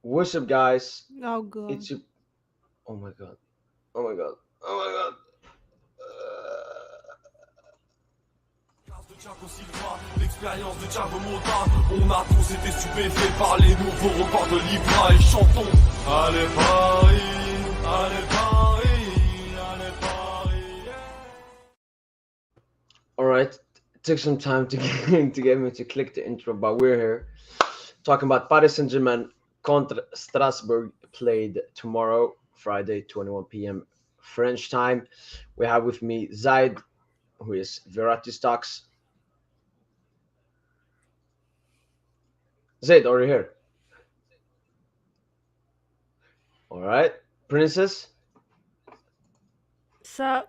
What's up, guys? Oh, God. It's your. Oh my god. Oh my god. Oh my god. De Thiago Silva, l'expérience de Thiago Motta. On a tous été stupéfaits par les nouveaux records de Libra et chantons. Allez Paris, allez Paris, allez Paris. All right. It took some time to get me to click the intro, but we're here talking about Paris Saint-Germain contra Strasbourg played tomorrow, Friday, 21 p.m. French time. We have with me Zaid, who is Verratti Stocks. Zaid, are you here? All right. Princess, So,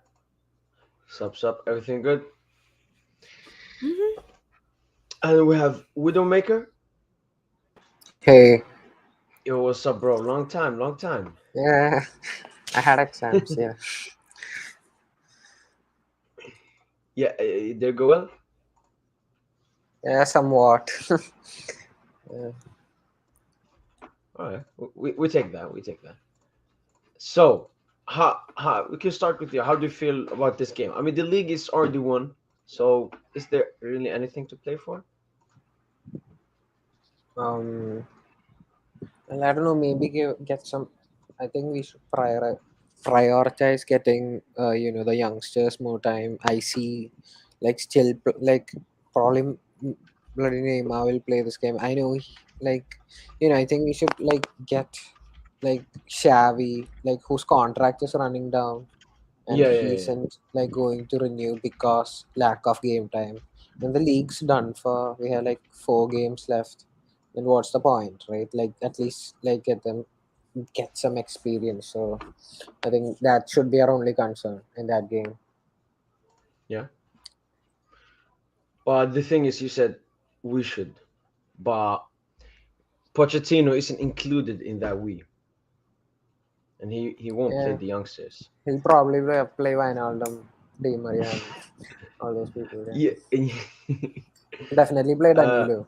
sup, everything good? mhm. And we have Widowmaker. Hey, Yo, what's up, bro? Long time, long time. yeah, I had exams. Yeah, Yeah, they go well. yeah, somewhat. Yeah. All right, we take that. We take that. So, how we can start with you. How do you feel about this game? I mean, the league is already won. So, is there really anything to play for? Um, well, I don't know. Maybe get some. I think we should prioritize getting, the youngsters more time. I see, like still like probably bloody Neymar will play this game. I know, I think we should like get like Xavi, like whose contract is running down and Yeah, he yeah, yeah. isn't like going to renew because lack of game time. When the league's done for, we have like 4 games left. Then what's the point, right? Like at least like get some experience. So I think that should be our only concern in that game. Yeah. But the thing is, you said we should, but Pochettino isn't included in that we, and he won't play Yeah, the youngsters. he'll probably play Wijnaldum, Di Maria, and all those people. Yeah, Yeah. definitely play uh, Danilo.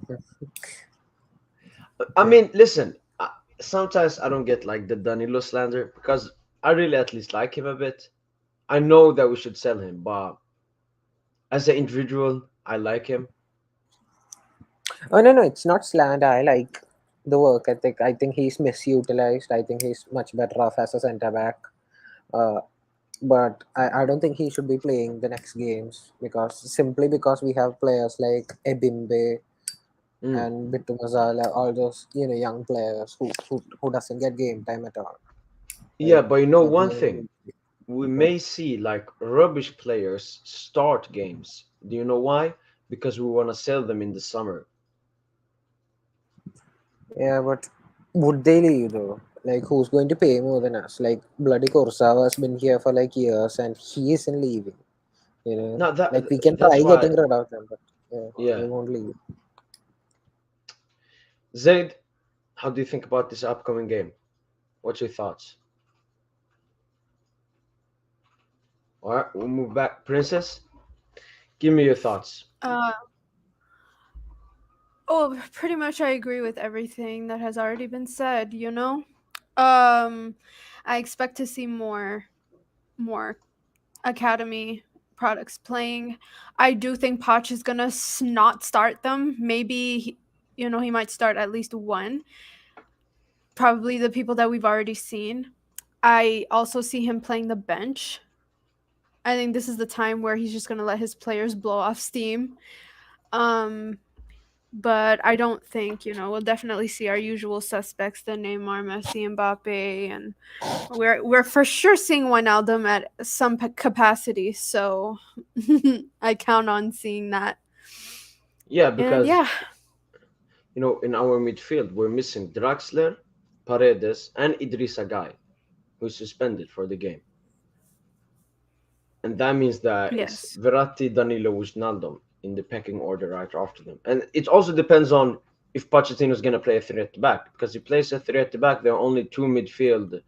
I Yeah. mean, listen. Sometimes I don't get like the Danilo slander because I really at least like him a bit. I know that we should sell him, but as an individual, I like him. Oh no, it's not slander. I like the work ethic. I think he's misutilized. I think he's much better off as a centre back. Uh, but I don't think he should be playing the next games because we have players like Ebimbe Mm. and Bittu Mazala, all those young players who doesn't get game time at all. Yeah, Right? but you know Like one we, thing, we may see like rubbish players start games. Do you know why? Because we want to sell them in the summer. yeah, but would they leave though? Like who's going to pay more than us? Like bloody Kursawa has been here for like years and he isn't leaving. Now Like we can that's try why. getting rid of them, but yeah, they Yeah, won't leave. Zaid, how do you think about this upcoming game? What's your thoughts? All right, we'll move back. Princess, give me your thoughts. Uh, oh, pretty much I agree with everything that has already been said. Um, I expect to see more academy products playing. I do think Poch is gonna not start them. Maybe he might start at least one. Probably the people that we've already seen. I also see him playing the bench. I think this is the time where he's just gonna let his players blow off steam. Um, but I don't think we'll definitely see our usual suspects: the Neymar, Messi, Mbappe, and we're for sure seeing Wijnaldum at some capacity. So I count on seeing that. Yeah, And because yeah, in our midfield we're missing Draxler, Paredes, and Idrissa Guy, who's suspended for the game, and that means that it's yes, Verratti, Danilo, Wijnaldum in the pecking order right after them. And it also depends on if Pochettino is going to play a three at the back, because if he plays a three at the back, there are only two midfield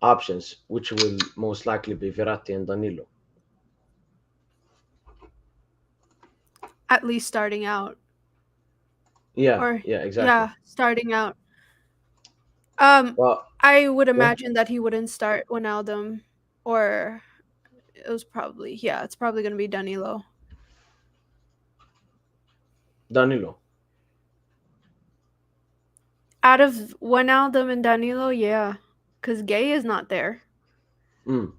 options, which will most likely be Verratti and Danilo. at least starting out, Yeah, or yeah, exactly. yeah, starting out. Well, I would yeah, imagine that he wouldn't start Wijnaldum, or it's probably gonna be Danilo. Danilo. Out of Wijnaldum and Danilo, yeah, because Gay is not there. Mm.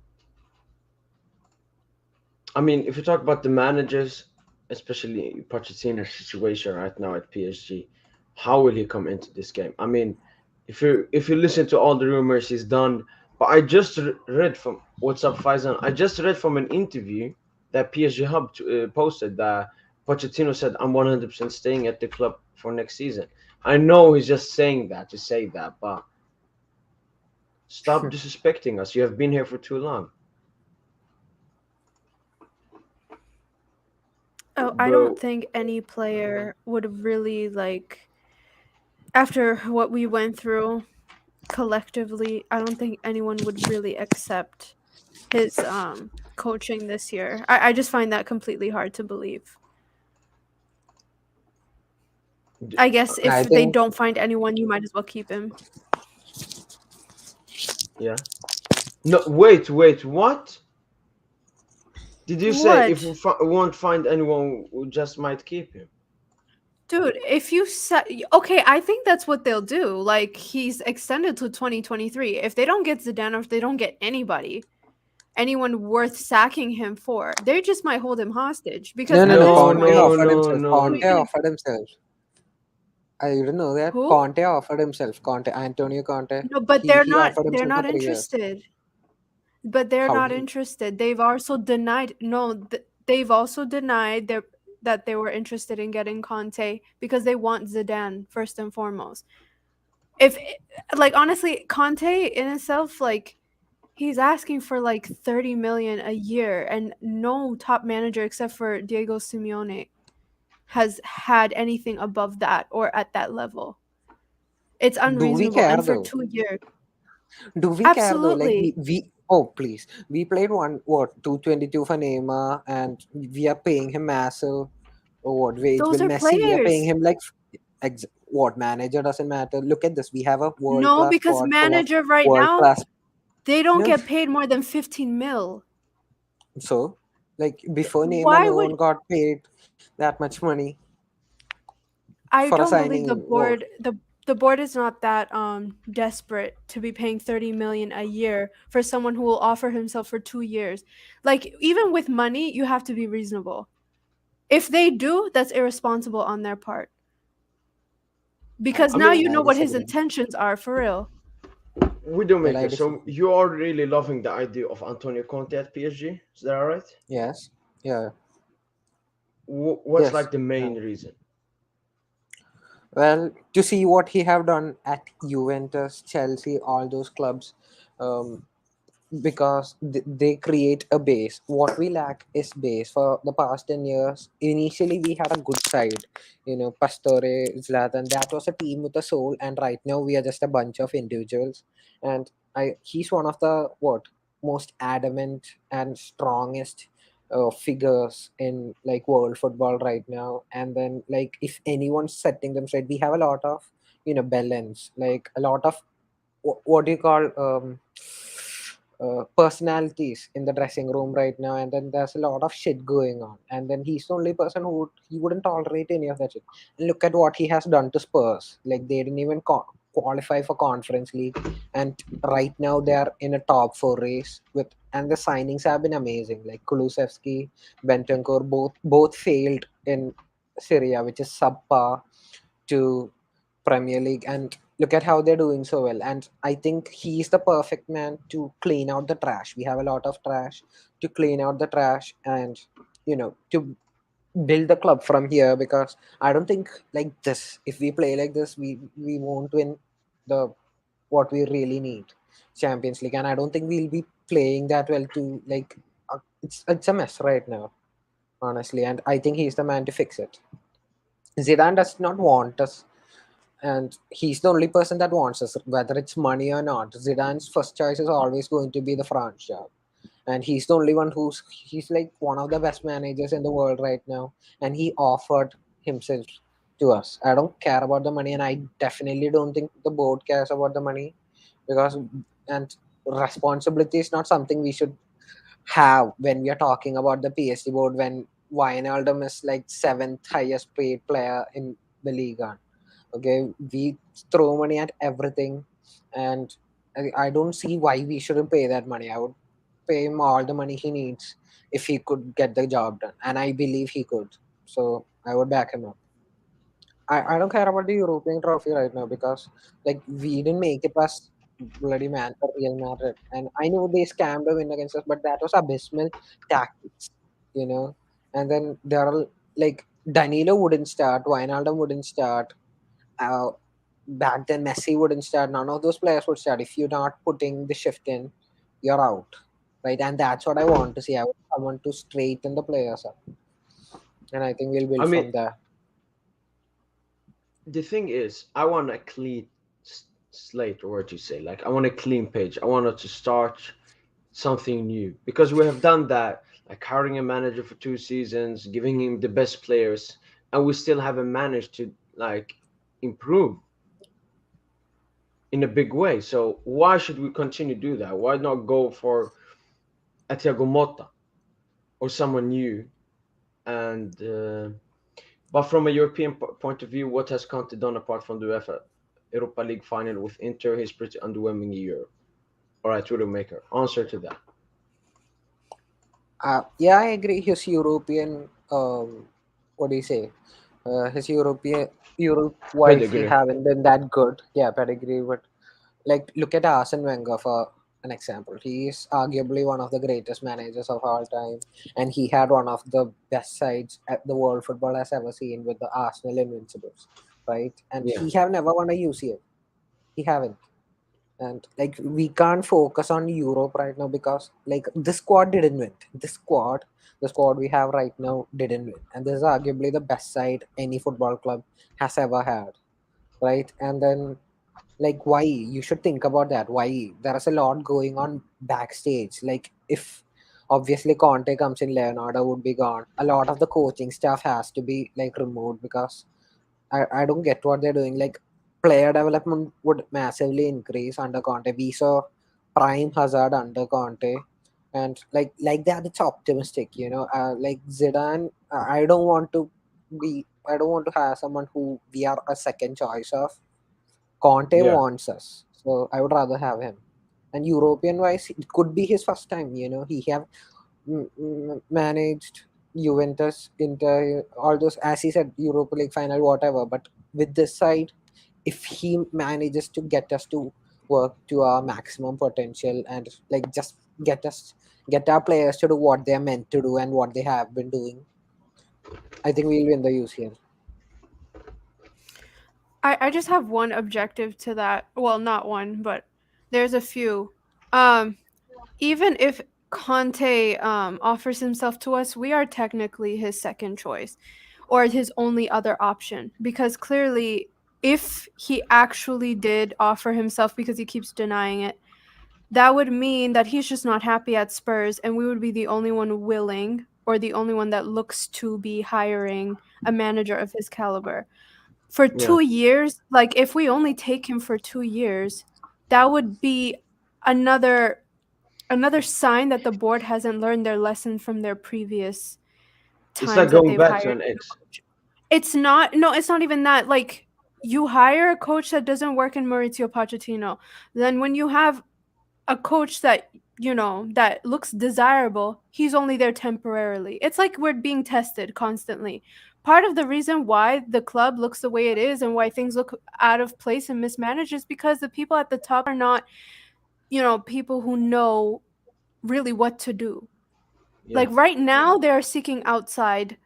I mean, if you talk about the managers, especially Pochettino's situation right now at PSG, how will he come into this game? I mean, if you listen to all the rumors, he's done. But I just read from what's up, Faizan. I just read from an interview that PSG Hub posted that Pochettino said, "I'm 100% staying at the club for next season." I know he's just saying that to say that, but stop disrespecting us. You have been here for too long, Oh, I don't bro. think any player would really like, after what we went through collectively, I don't think anyone would really accept his coaching this year. I just find that completely hard to believe. I guess if I they think don't find anyone, you might as well keep him. Yeah. No, wait. What did you say? If we What? won't find anyone, we just might keep him. Dude, if you said okay, I think that's what they'll do. Like he's extended to 2023. If they don't get Zidane or if they don't get anyone worth sacking him for, they just might hold him hostage because no, no, at no. this No, Conte point, no, offered no, himself. who are Conte you gonna no. offered himself. I didn't know that. who? Conte offered himself. Conte, Antonio Conte. No, but He offered they're himself for not 3 years. interested. But they're How? not interested. They've also denied they've also denied that they were interested in getting Conte because they want Zidane first and foremost. If like honestly, Conte in itself, like he's asking for like 30 million a year, and no top manager except for Diego Simeone has had anything above that or at that level. It's Do we unreasonable, care and for though? 2 years, Do we care though? Like absolutely. we oh please, we played 222 for Neymar, and we are paying him massive. What wage Those will are Messi? We are paying players. him like what manager doesn't matter. Look at this. We have a world No, class because squad full of manager right world now, class. they don't No, get paid more than 15 mil. so like before Neymar, Why no would one got paid that much money I for a don't believe signing. What? the board is not that desperate to be paying 30 million a year for someone who will offer himself for 2 years. Like even with money, you have to be reasonable. If they do, that's irresponsible on their part. Because I now mean, you I know what his disagree. intentions are for real. we do Well, make I it. So disagree. you are really loving the idea of Antonio Conte at PSG? Is that all right? Yes. Yeah. What's Yes. like the Yeah. main reason? Well, to see what he have done at Juventus, Chelsea, all those clubs, um, because they create a base. What we lack is base. For the past 10 years, initially we had a good side, Pastore, Zlatan. That was a team with a soul, and right now we are just a bunch of individuals. And he's one of the most adamant and strongest figures in like world football right now. And then like if anyone's setting them straight, we have a lot of balance, like a lot of what do you call personalities in the dressing room right now, and then there's a lot of shit going on, and then he's the only person he wouldn't tolerate any of that shit. And look at what he has done to Spurs. Like they didn't even qualify for Conference League, and right now they are in a top four race with, and the signings have been amazing. Like Kulusevski, Bentancur, both failed in Syria, which is subpar to Premier League, and look at how they're doing so well. And I think he's the perfect man to clean out the trash. We have a lot of trash, to clean out the trash, and to build the club from here, because I don't think like this. If we play like this, we won't win the what we really need, Champions League, and I don't think we'll be playing that well to like. It's a mess right now, honestly, and I think he's the man to fix it. Zidane does not want us, and he's the only person that wants us, whether it's money or not. Zidane's first choice is always going to be the France job, and he's the only one he's like one of the best managers in the world right now, and he offered himself to us. I don't care about the money, and I definitely don't think the board cares about the money because and responsibility is not something we should have when we are talking about the PSG board when Wijnaldum is like seventh highest paid player in the league. Okay, we throw money at everything, and I don't see why we shouldn't pay that money. I would pay him all the money he needs if he could get the job done, and I believe he could. So I would back him up. I don't care about the European trophy right now because like we didn't make it past bloody man Real Madrid, and I know they scammed a win against us, but that was abysmal tactics, you know. And then there are like Danilo wouldn't start, Wijnaldum wouldn't start. Uh, Back then Messi wouldn't start. None of those players would start. If you're not putting the shift in, you're out, right? And that's what I want to see. I want to straighten the players up, and I think we'll I build mean, from there. the thing is, I want a clean slate, or what you say. Like, I want a clean page. I want us to start something new because we have done that, like hiring a manager for 2 seasons, giving him the best players, and we still haven't managed to like improve in a big way. So why should we continue to do that? Why not go for a Thiago Motta or someone new? And but from a European point of view, what has Conte done apart from the UEFA Europa League final with Inter? He's pretty underwhelming in Europe. All right, Maker, answer to that. Yeah, I agree. His European, what do you say? His Europe wise, he Pedigree. haven't been that good. Yeah, pedigree. But like, look at Arsene Wenger for an example. He is arguably one of the greatest managers of all time, and he had one of the best sides at the world football has ever seen with the Arsenal Invincibles, right? And Yeah, he have never won a UCL. He haven't. And like we can't focus on Europe right now because like this squad didn't win. The squad we have right now didn't win, and this is arguably the best side any football club has ever had, right? And then like why you should think about that. Why there is a lot going on backstage. Like if obviously Conte comes in, Leonardo would be gone. A lot of the coaching staff has to be like removed because I don't get what they're doing. Like player development would massively increase under Conte. We saw prime Hazard under Conte, and like that, it's optimistic. Like Zidane, I don't want to be. I don't want to have someone who we are a second choice of. Conte yeah. wants us, so I would rather have him. And European wise, it could be his first time. He have managed Juventus, Inter, all those, as he said, Europa League final, whatever. But with this side, if he manages to get us to work to our maximum potential and like just get our players to do what they're meant to do and what they have been doing, I think we'll win the UCL. I just have one objective to that. Well, not one, but there's a few. Um, Even if Conte offers himself to us, we are technically his second choice or his only other option because clearly, if he actually did offer himself because he keeps denying it, that would mean that he's just not happy at Spurs and we would be the only one willing or the only one that looks to be hiring a manager of his caliber. For Yeah. 2 years, like if we only take him for 2 years, that would be another sign that the board hasn't learned their lesson from their previous It's like times that going they've back to hired an a ex. coach. It's not, no, it's not even that. Like, you hire a coach that doesn't work in Maurizio Pochettino. Then when you have a coach that, that looks desirable, he's only there temporarily. It's like we're being tested constantly. Part of the reason why the club looks the way it is and why things look out of place and mismanaged is because the people at the top are not, people who know really what to do. Yeah. Like right now they're seeking outside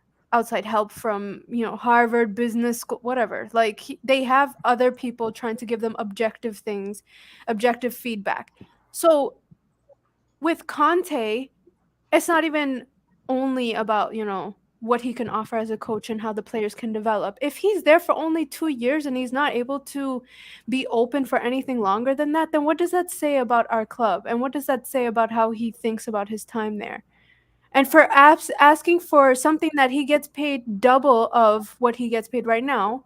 help from, Harvard business school, whatever. Like they have other people trying to give them objective things, objective feedback. So with Conte, it's not even only about, what he can offer as a coach and how the players can develop. If he's there for only 2 years and he's not able to be open for anything longer than that, then what does that say about our club? And what does that say about how he thinks about his time there? And for asking for something that he gets paid double of what he gets paid right now,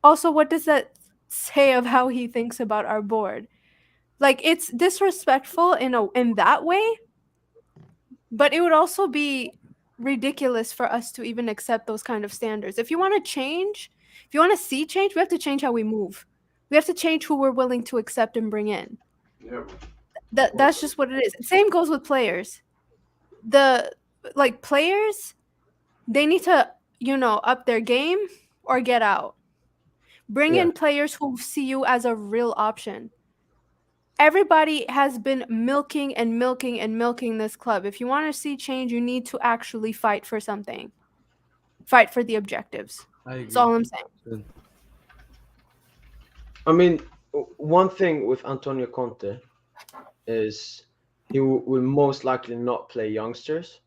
also, what does that say of how he thinks about our board? Like, it's disrespectful in that way, but it would also be ridiculous for us to even accept those kind of standards. If you want to change, if you want to see change, we have to change how we move. We have to change who we're willing to accept and bring in. Yeah. That's just what it is. Same goes with players. Players, they need to, up their game or get out. Bring Yeah. in players who see you as a real option. Everybody has been milking and milking and milking this club. If you want to see change, you need to actually fight for something. Fight for the objectives. I agree. That's all I'm saying. Good. I mean, one thing with Antonio Conte is he will most likely not play youngsters.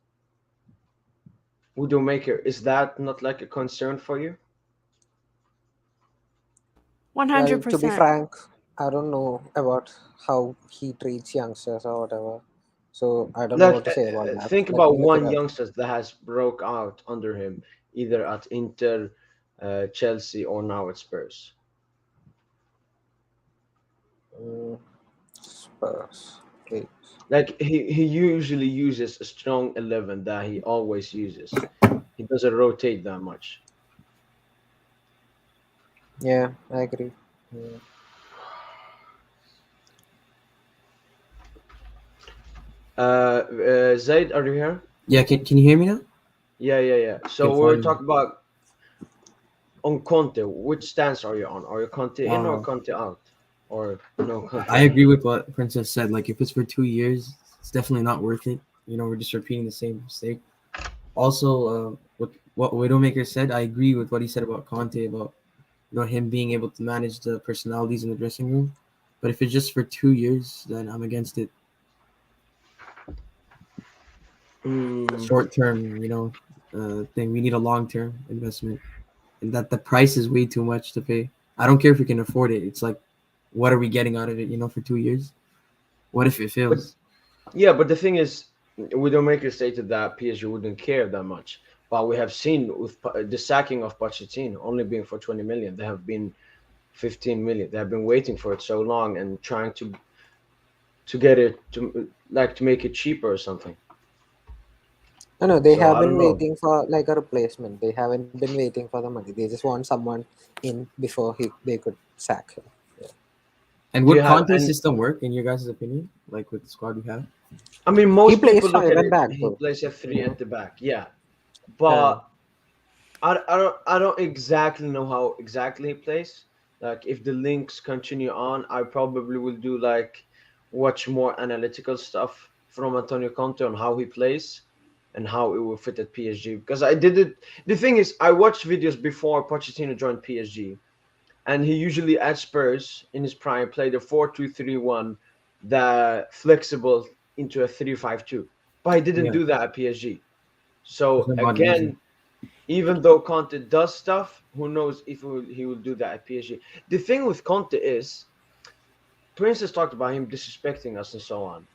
Widowmaker, is that not like a concern for you? 100%. Well, to be frank, I don't know about how he treats youngsters or whatever. So I don't know what to say about that. Think Let about me look one it up. youngster that has broke out under him, either at Inter, Chelsea, or now at Spurs. Spurs. Okay. Like he usually uses a strong 11 that he always uses. He doesn't rotate that much. Yeah, I agree. Yeah. Zaid, are you here? Yeah, can you hear me now? Yeah. So Okay, we're fine. talking about on Conte. Which stance are you on? Are you Conte in or Uh, Conte out? Or no Conte? I agree with what Princess said. Like, if it's for 2 years, it's definitely not worth it. We're just repeating the same mistake. Also, what Widowmaker said, I agree with what he said about Conte, about him being able to manage the personalities in the dressing room. But if it's just for 2 years, then I'm against it. Short term, thing. We need a long term investment, and that the price is way too much to pay. I don't care if we can afford it. It's like, what are we getting out of it? For 2 years, what if it fails? Yeah, but the thing is, Widowmaker stated that PSG wouldn't care that much. But we have seen with the sacking of Pochettino only being for 20 million, they have been 15 million. They have been waiting for it so long and trying to get it to make it cheaper or something. No, they So, have I been don't know. waiting for like a replacement. They haven't been waiting for the money. They just want someone in before they could sack him. And Do you would have Conte's any? system work in your guys' opinion? Like with the squad we have? I mean, most plays people look five at at it. back, He though. plays a 3 at the back. Yeah, but I don't exactly know how exactly he plays. Like, if the links continue on, I probably will do watch more analytical stuff from Antonio Conte on how he plays and how it will fit at PSG. Because I did it. The thing is, I watched videos before Pochettino joined PSG, and he usually at Spurs in his prime played a 4-2-3-1 that flexible into a 3-5-2. But he didn't Yeah. do that at PSG. So It's not easy. again, even though Conte does stuff, who knows if he will do that at PSG. The thing with Conte is, Princess talked about him disrespecting us and so on.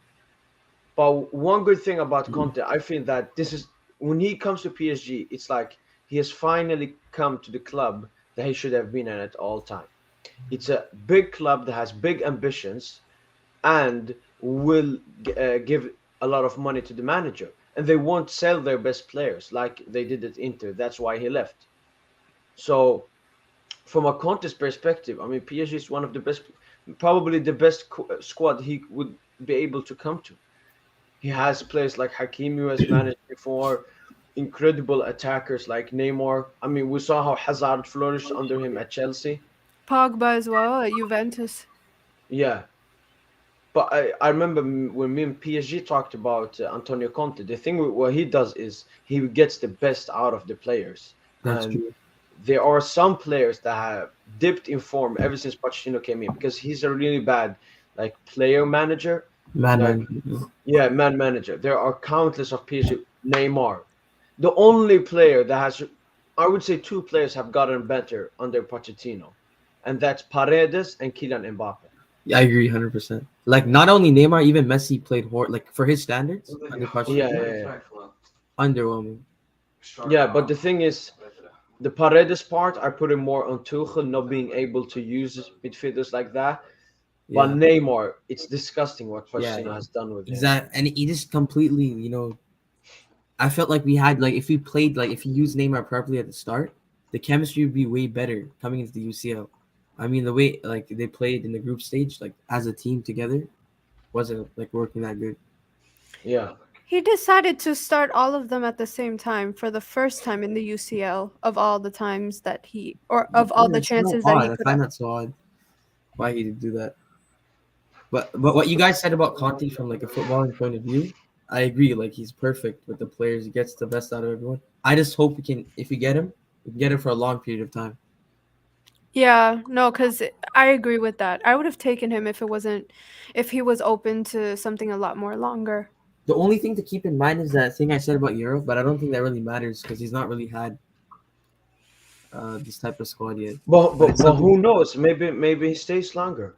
But one good thing about Conte, I feel that this is when he comes to PSG, it's like he has finally come to the club that he should have been at all time. It's a big club that has big ambitions and will give a lot of money to the manager. And they won't sell their best players like they did at Inter. That's why he left. So, from a Conte's perspective, I mean, PSG is one of the best, probably the best squad he would be able to come to. He has players like Hakimi, who has managed before, incredible attackers like Neymar. I mean, we saw how Hazard flourished under him at Chelsea. Pogba as well at Juventus. Yeah. But I remember when me and PSG talked about Antonio Conte, the thing with what he does is he gets the best out of the players. That's And true. there are some players that have dipped in form ever since Pochettino came in because he's a really bad player manager. Man. Yeah, man manager. There are countless of PSG. Neymar. The only player that has, I would say 2 players have gotten better under Pochettino. And that's Paredes and Kylian Mbappe. Yeah, I agree 100%. Like, not only Neymar, even Messi played hard. Like, for his standards under Yeah, Pochettino. underwhelming. Yeah, but the thing is, the Paredes part, I put it more on Tuchel not being able to use midfielders like that. But Yeah, Neymar, it's disgusting what yeah, Pochettino has done with him. exactly. And he just completely, I felt like we had like if we played like if he used Neymar properly at the start, the chemistry would be way better coming into the UCL. I mean, the way like they played in the group stage, like as a team together, wasn't like working that good. Yeah. He decided to start all of them at the same time for the first time in the UCL of all the times that he, or of all the It's so chances that he odd. I could find have. that so odd. Why he did do that? But what you guys said about Conte from like a footballing point of view, I agree. Like he's perfect with the players. He gets the best out of everyone. I just hope we can, if we get him, we can get him for a long period of time. Yeah, no, because I agree with that. I would have taken him if he was open to something a lot more longer. The only thing to keep in mind is that thing I said about Euro, but I don't think that really matters because he's not really had this type of squad yet. But But it's but something. who knows? Maybe he stays longer.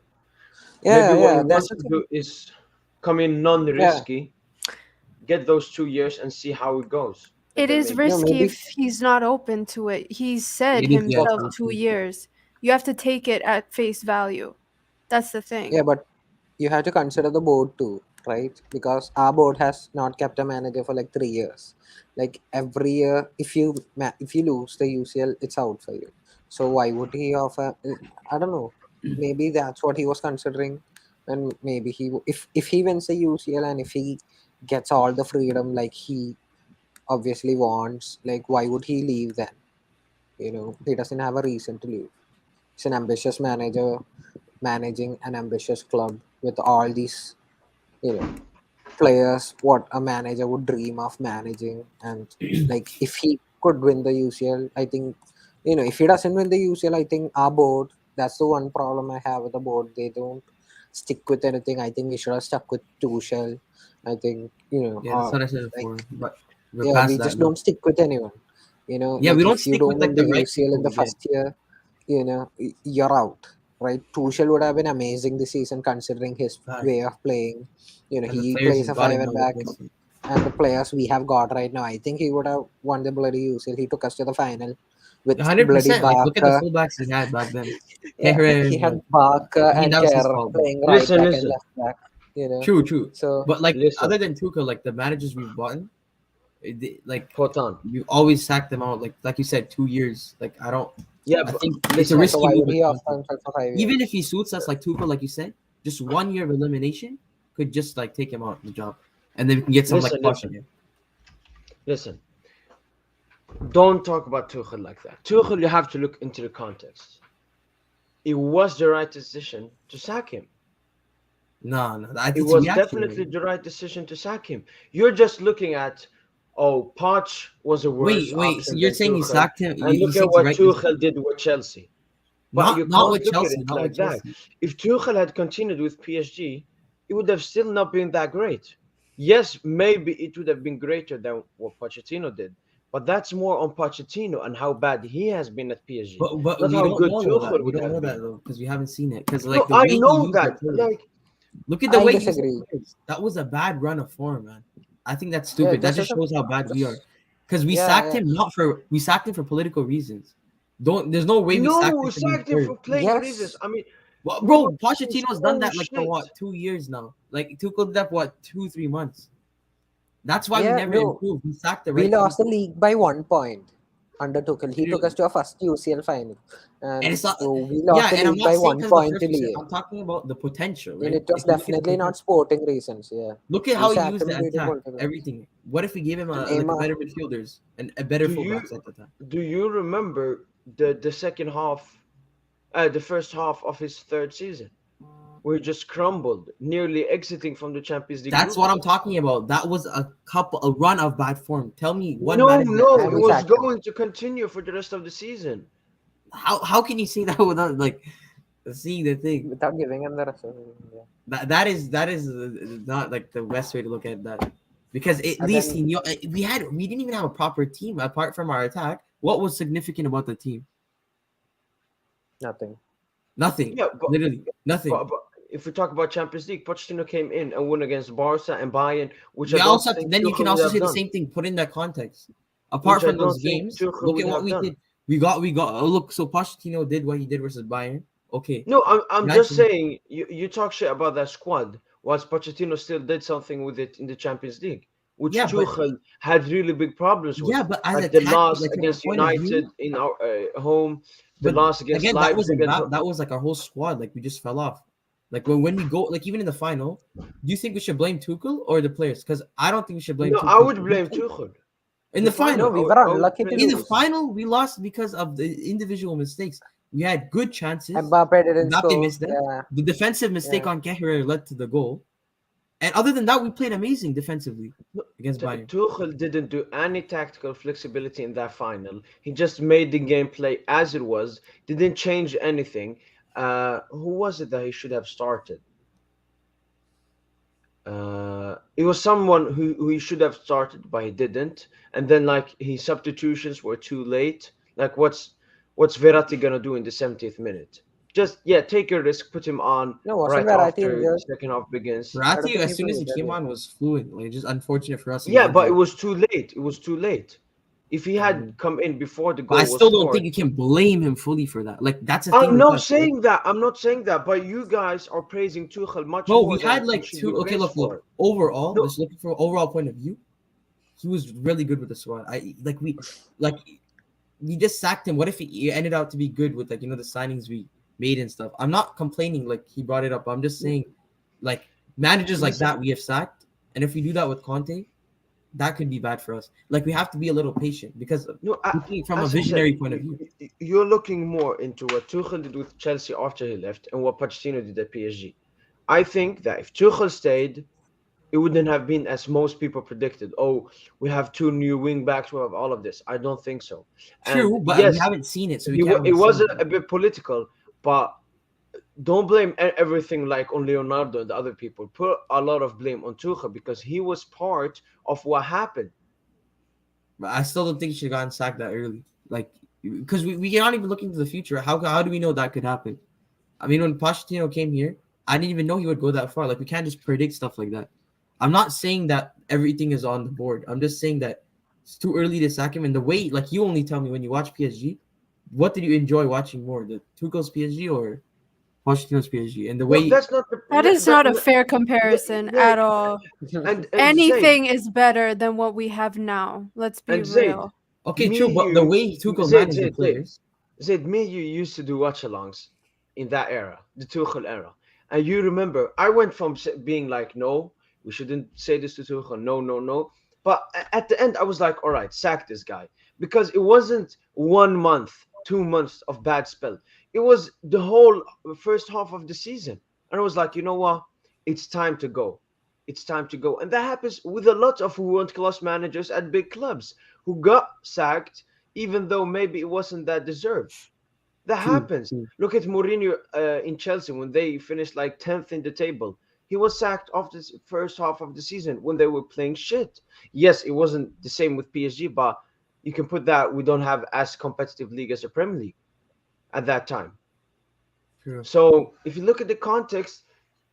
Yeah, Maybe what yeah, he that's wants the to thing. do is come in Yeah, non-risky, get those 2 years and see how it goes, and It then is maybe. risky maybe if he's not open to it. He said It is, yeah, himself true, 2 years. You have to take it at face value. That's the thing. yeah, but you have to consider the board too, right? Because our board has not kept a manager for like 3 years. Like every year, if you lose the UCL, it's out for you. So why would he offer? I don't know. Maybe that's what he was considering, and maybe if he wins the UCL and if he gets all the freedom like he obviously wants, like why would he leave then? He doesn't have a reason to leave. He's an ambitious manager managing an ambitious club with all these, you know, players what a manager would dream of managing. And like if he could win the UCL, I think, if he doesn't win the UCL, I think our board, that's the one problem I have with the board. They don't stick with anything. I think we should have stuck with Tuchel. I think, Yeah, that's what I said like, before. But we're yeah, past we that just now. don't stick with anyone. Yeah, we Like don't if you stick don't with like win the the right UCL in people the we get. first year, you're out, right? Tuchel would have been amazing this season considering his Fact. way of playing. And the He players plays he's a got five in at now back, replace him. and the players we have got right now, I think he would have won the bloody UCL. He took us to the final with bloody 100%. Like look at the Barker. fullbacks he had back then. Yeah, he Karen, had Barker I mean and that was his Kerr fault though. playing right Listen, back and listen, left back. True, true. So But like listen. other than Tuchel, like the managers we've bought, like Potan. you always sack them out. Like you said, 2 years. Like I don't. Yeah, I but think it's a listen. yeah, so risky why move would with he offer Conte. himself for 5 years? Even if he suits us like Tuchel, like you said, just 1 year of elimination could just like take him out of the job, and then we can get some like Listen, push listen, again. listen. Don't talk about Tuchel like that. Tuchel, you have to look into the context. It was the right decision to sack him. No, I It think it's was definitely reactionary. the right decision to sack him. You're just looking at, oh, Poch was a worse Wait. So option you're than saying you Tuchel, sacked him? and You look say at it's the what right decision? Tuchel did with Chelsea. But you Not can't with look at Chelsea. it Not with like that. Chelsea. If Tuchel had continued with PSG, it would have still not been that great. Yes, maybe it would have been greater than what Pochettino did, but that's more on Pochettino and how bad he has been at PSG, But not we how don't good know though that Tuchel we would don't know have that been. though because we haven't seen it. Because No, like the I way he know used our that. players. Like, Look at the I'll way he used our disagree. players. That was a bad run of form, man. I think that's Yeah, stupid. That this just is a shows how bad we are. this, Because yeah, yeah. we sacked him for political reasons. There's no way we sacked no, him we for being sacked him third. for playing reasons. Yes, I mean, Well, we bro, were playing Pochettino's done so that like for shit. what 2 years now. Like it took that what 2-3 months. That's why we yeah, never no. improved. We sacked the We right lost the people. league by 1 point under Tuchel. He took us Clearly. to a first UCL final, And and it's not we yeah, lost the and I'm league not by saying one because of the point first to percent. Lille. I'm talking about the potential, And right? it was If you look at the definitely not potential, sporting reasons. Yeah, look at we how he sacked used him the due to attack, political reasons. everything. What if we gave him And like a Neymar, better midfielders and a better Do you fullbacks at the time? do you remember the second half, the first half of his third season, where he just crumbled, nearly exiting from the Champions League That's group what I'm stage? talking about. That was a run of bad form. Tell me one No, manager that no, ever it and we did was that. sacked him. going to continue for the rest of the season. How can you say that without like seeing the thing? Without giving him the rest of the season. Yeah. That is not like the best way to look at that because at And least then he knew we didn't even have a proper team apart from our attack. What was significant about the team? nothing. Nothing, Yeah, literally but, nothing. but if we talk about Champions League, Pochettino came in and won against Barca and Bayern, which We I don't also think then you Tuchel can would also have say the done. same thing. Put in that context. Apart Which I from those don't think games, Tuchel look would at what have we done. did. We got. Oh, look, so Pochettino did what he did versus Bayern. Okay. No, I'm just Imagine- saying you talk shit about that squad, whilst Pochettino still did something with it in the Champions League, which Yeah, but- Tuchel had really big problems with. Yeah, but as a Like the tactic, loss like from a against point of view, United in our home, the but loss against again, that Leipzig. that was like our whole squad. Like we just fell off. Like when we go, like even in the final, do you think we should blame Tuchel or the players? Because I don't think we should blame. No, Tuchel. I would blame Tuchel. In the No, final. we were I would unlucky to blame In the lose. final, we lost because of the individual mistakes. We had good chances. Mbappe didn't Mbappe score. missed them. Yeah. The defensive mistake Yeah. on Kehrer led to the goal. And other than that, we played amazing defensively against Bayern. Tuchel didn't do any tactical flexibility in that final. He just made the game play as it was. Didn't change anything. Who was it that he should have started? It was someone who he should have started, but he didn't. And then like his substitutions were too late. Like what's Verratti gonna do in the 70th minute? Just take your risk, put him on No, wasn't right Verratti after the injured? second half begins. Verratti, think as he soon as he played, came yeah. on, was fluent. Like just unfortunate for us. he Yeah, was but it injured. was too late. It was too late. If he had come in before the But goal I was still don't scored, think you can blame him fully for that. Like that's the thing. I'm with not us, saying that. I'm not saying that. But you guys are praising Tuchel much Bro, more we than had he like should two. be Okay, praised look. for. Overall, No. just looking from overall point of view, he was really good with the squad. We just sacked him. What if he ended out to be good with the signings we made and stuff? I'm not complaining like he brought it up. I'm just saying, like managers like that we have sacked, and if we do that with Conte, that could be bad for us. Like we have to be a little patient because No, looking from a as I said, visionary point of view. you're looking more into what Tuchel did with Chelsea after he left and what Pochettino did at PSG. I think that if Tuchel stayed, it wouldn't have been as most people predicted. Oh, we have two new wing backs. We have all of this. I don't think so. True, And but yes, we haven't seen it, so we it can't. was a bit political, but don't blame everything like on Leonardo and the other people. Put a lot of blame on Tuchel because he was part of what happened. But I still don't think he should have gotten sacked that early. Like, because we are not even looking to the future. How do we know that could happen? I mean, when Pochettino came here, I didn't even know he would go that far. Like, we can't just predict stuff like that. I'm not saying that everything is on the board. I'm just saying that it's too early to sack him. And the way, like, you only tell me when you watch PSG, what did you enjoy watching more, the Tuchel's PSG or Pochettino's PSG? And the way That's not That is not a fair comparison yeah. at all. and Anything is better than what we have now. Let's be And Zaid, real. okay, me, true, but the you- way Tuchel Zaid, managed the Zaid, Zaid. players. Zaid, me and you used to do watchalongs in that era, the Tuchel era. And you remember, I went from being like, no, we shouldn't say this to Tuchel, no. But at the end, I was like, all right, sack this guy. Because it wasn't 1 month, 2 months of bad spell. It was the whole first half of the season. And I was like, you know what? It's time to go. It's time to go. And that happens with a lot of world-class managers at big clubs who got sacked, even though maybe it wasn't that deserved. That True, happens. true. Look at Mourinho in Chelsea when they finished like 10th in the table. He was sacked after the first half of the season when they were playing shit. Yes, it wasn't the same with PSG, but you can put that we don't have as competitive league as the Premier League at that time. True. So if you look at the context,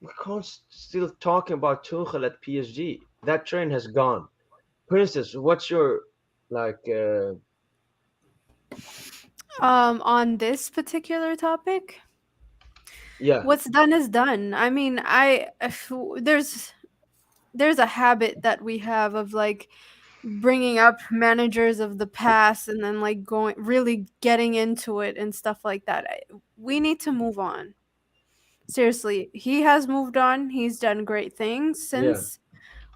we can't still talking about Tuchel at PSG. That train has gone. Princess, what's your On this particular topic, yeah? what's done is done. I mean, there's a habit that we have of like bringing up managers of the past and then like really getting into it and stuff like that. We need to move on. Seriously, he has moved on. He's done great things since.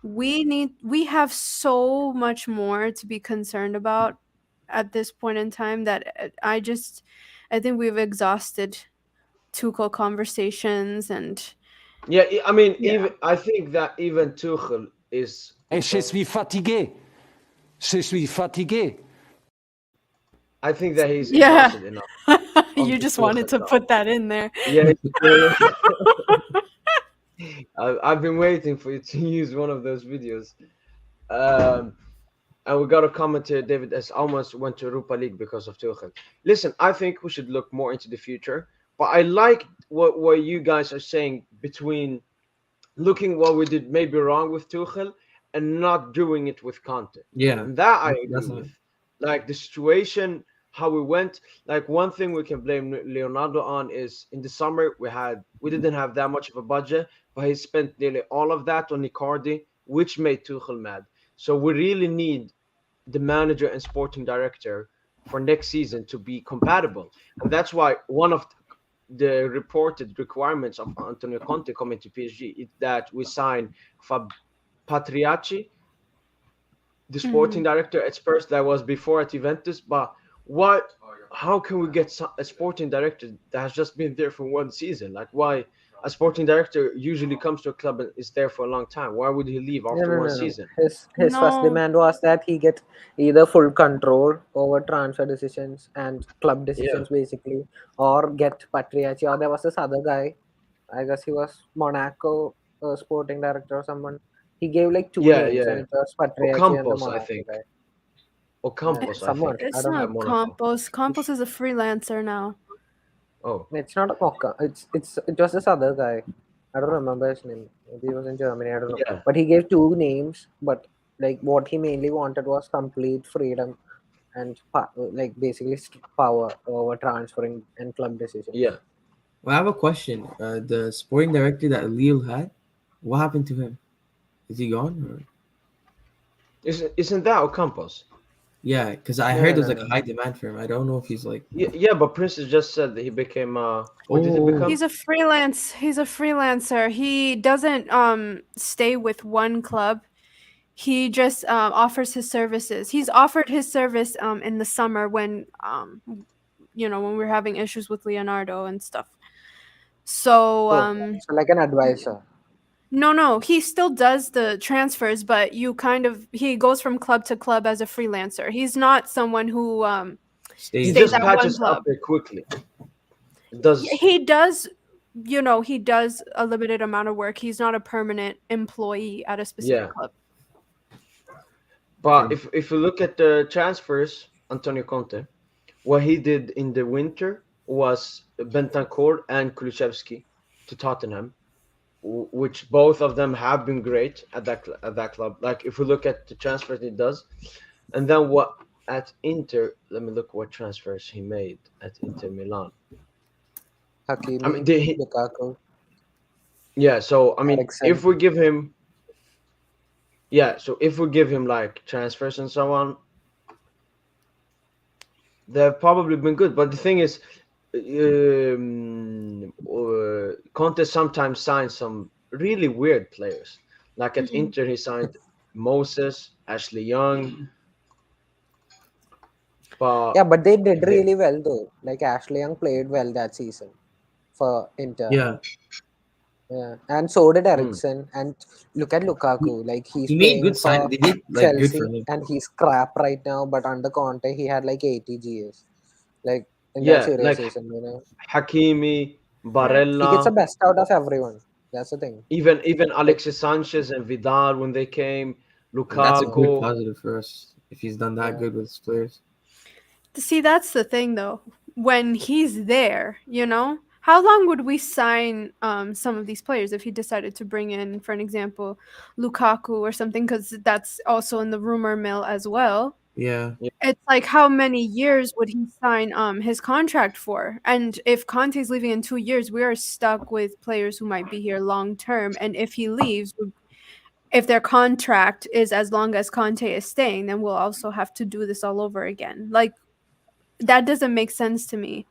We have so much more to be concerned about at this point in time that I think we've exhausted Tuchel conversations and Yeah, I mean, Yeah. I think that even Tuchel is. Et je suis fatigué. Je suis fatigué. I think that he's Yeah. exhausted enough. you the just wanted Tuchel to now. put that in there. Yeah. I've been waiting for you to use one of those videos. And we got a comment here, David, as almost went to Europa League because of Tuchel. Listen, I think we should look more into the future. But I like what you guys are saying between looking what we did maybe wrong with Tuchel and not doing it with Conte. Yeah, And that I that's agree not. with. Like the situation, how we went. Like one thing we can blame Leonardo on is in the summer we didn't have that much of a budget, but he spent nearly all of that on Icardi, which made Tuchel mad. So we really need the manager and sporting director for next season to be compatible, and that's why one of the reported requirements of Antonio Conte coming to PSG is that we sign Fab Patriacci, the sporting director at Spurs that was before at Juventus. But what? How can we get a sporting director that has just been there for one season? Like, why a sporting director usually comes to a club and is there for a long time? Why would he leave No, after no, one no, no. season? His first No. demand was that he get either full control over transfer decisions and club Yeah, decisions basically, or get Patriacci, or there was this other guy. I guess he was Monaco sporting director or someone. He gave like two yeah, names, and yeah. it was Patriacci and the Ocampos, I Monaco think. guy. Ocampos, I Someone think, I It's don't at know. not Monaco. Campos. Campos is a freelancer now. Oh, It's not a Mocha. It was this other guy. I don't remember his name. Maybe he was in Germany. I don't know. yeah, But he gave two names. But like what he mainly wanted was complete freedom and like basically power over transferring and club decisions. yeah. Well, I have a question. The sporting director that Lille had, what happened to him? Is he gone? Or? Isn't that Ocampos? Yeah, because I No, heard no, there's no, like a no. high demand for him. I don't know if he's like. Yeah, but Princess just said that he became. What did he Oh, become? He's a freelance. He's a freelancer. He doesn't stay with one club. He just offers his services. He's offered his service in the summer when when we're having issues with Leonardo and stuff. So Oh, so like an advisor. no, he still does the transfers, but he goes from club to club as a freelancer. He's not someone who He stays stays just at there. one patches up club. there quickly. Yeah, Does he does, he does a limited amount of work. He's not a permanent employee at a specific Yeah, club. but Okay. if you look at the transfers, Antonio Conte, what he did in the winter was Bentancur and Kulusevski to Tottenham, which both of them have been great at that club. Like if we look at the transfers he does, and then what at Inter, let me look what transfers he made at Inter Milan. I mean, Hakimi, Lukaku, yeah. So I mean, Eriksen. if we give him like transfers and so on, they've probably been good. But the thing is, Conte sometimes signs some really weird players. Like at Inter, he signed Moses, Ashley Young, but Yeah, but they did they, really well though. Like Ashley Young played well that season for Inter. Yeah, Yeah, and so did hmm, Eriksen. And look at he, Lukaku. Like he's he made playing good sign. for They did like good for Chelsea, him. and he's crap right now. But under Conte, he had like 80 GS, like in that yeah, serious like season. Hakimi, Yeah. He gets the Barella, best out of everyone. That's the thing. even Like, Alexis Sanchez and Vidal when they came, And that's a yeah, good Lukaku. positive for us if he's done that yeah. good with his players. See, that's the thing though. When he's there, how long would we sign some of these players if he decided to bring in, for an example, Lukaku or something? Because that's also in the rumor mill as well. Yeah, It's like how many years would he sign his contract for? And if Conte's leaving in 2 years, we are stuck with players who might be here long term. And if he leaves, if their contract is as long as Conte is staying, then we'll also have to do this all over again. Like that doesn't make sense to me.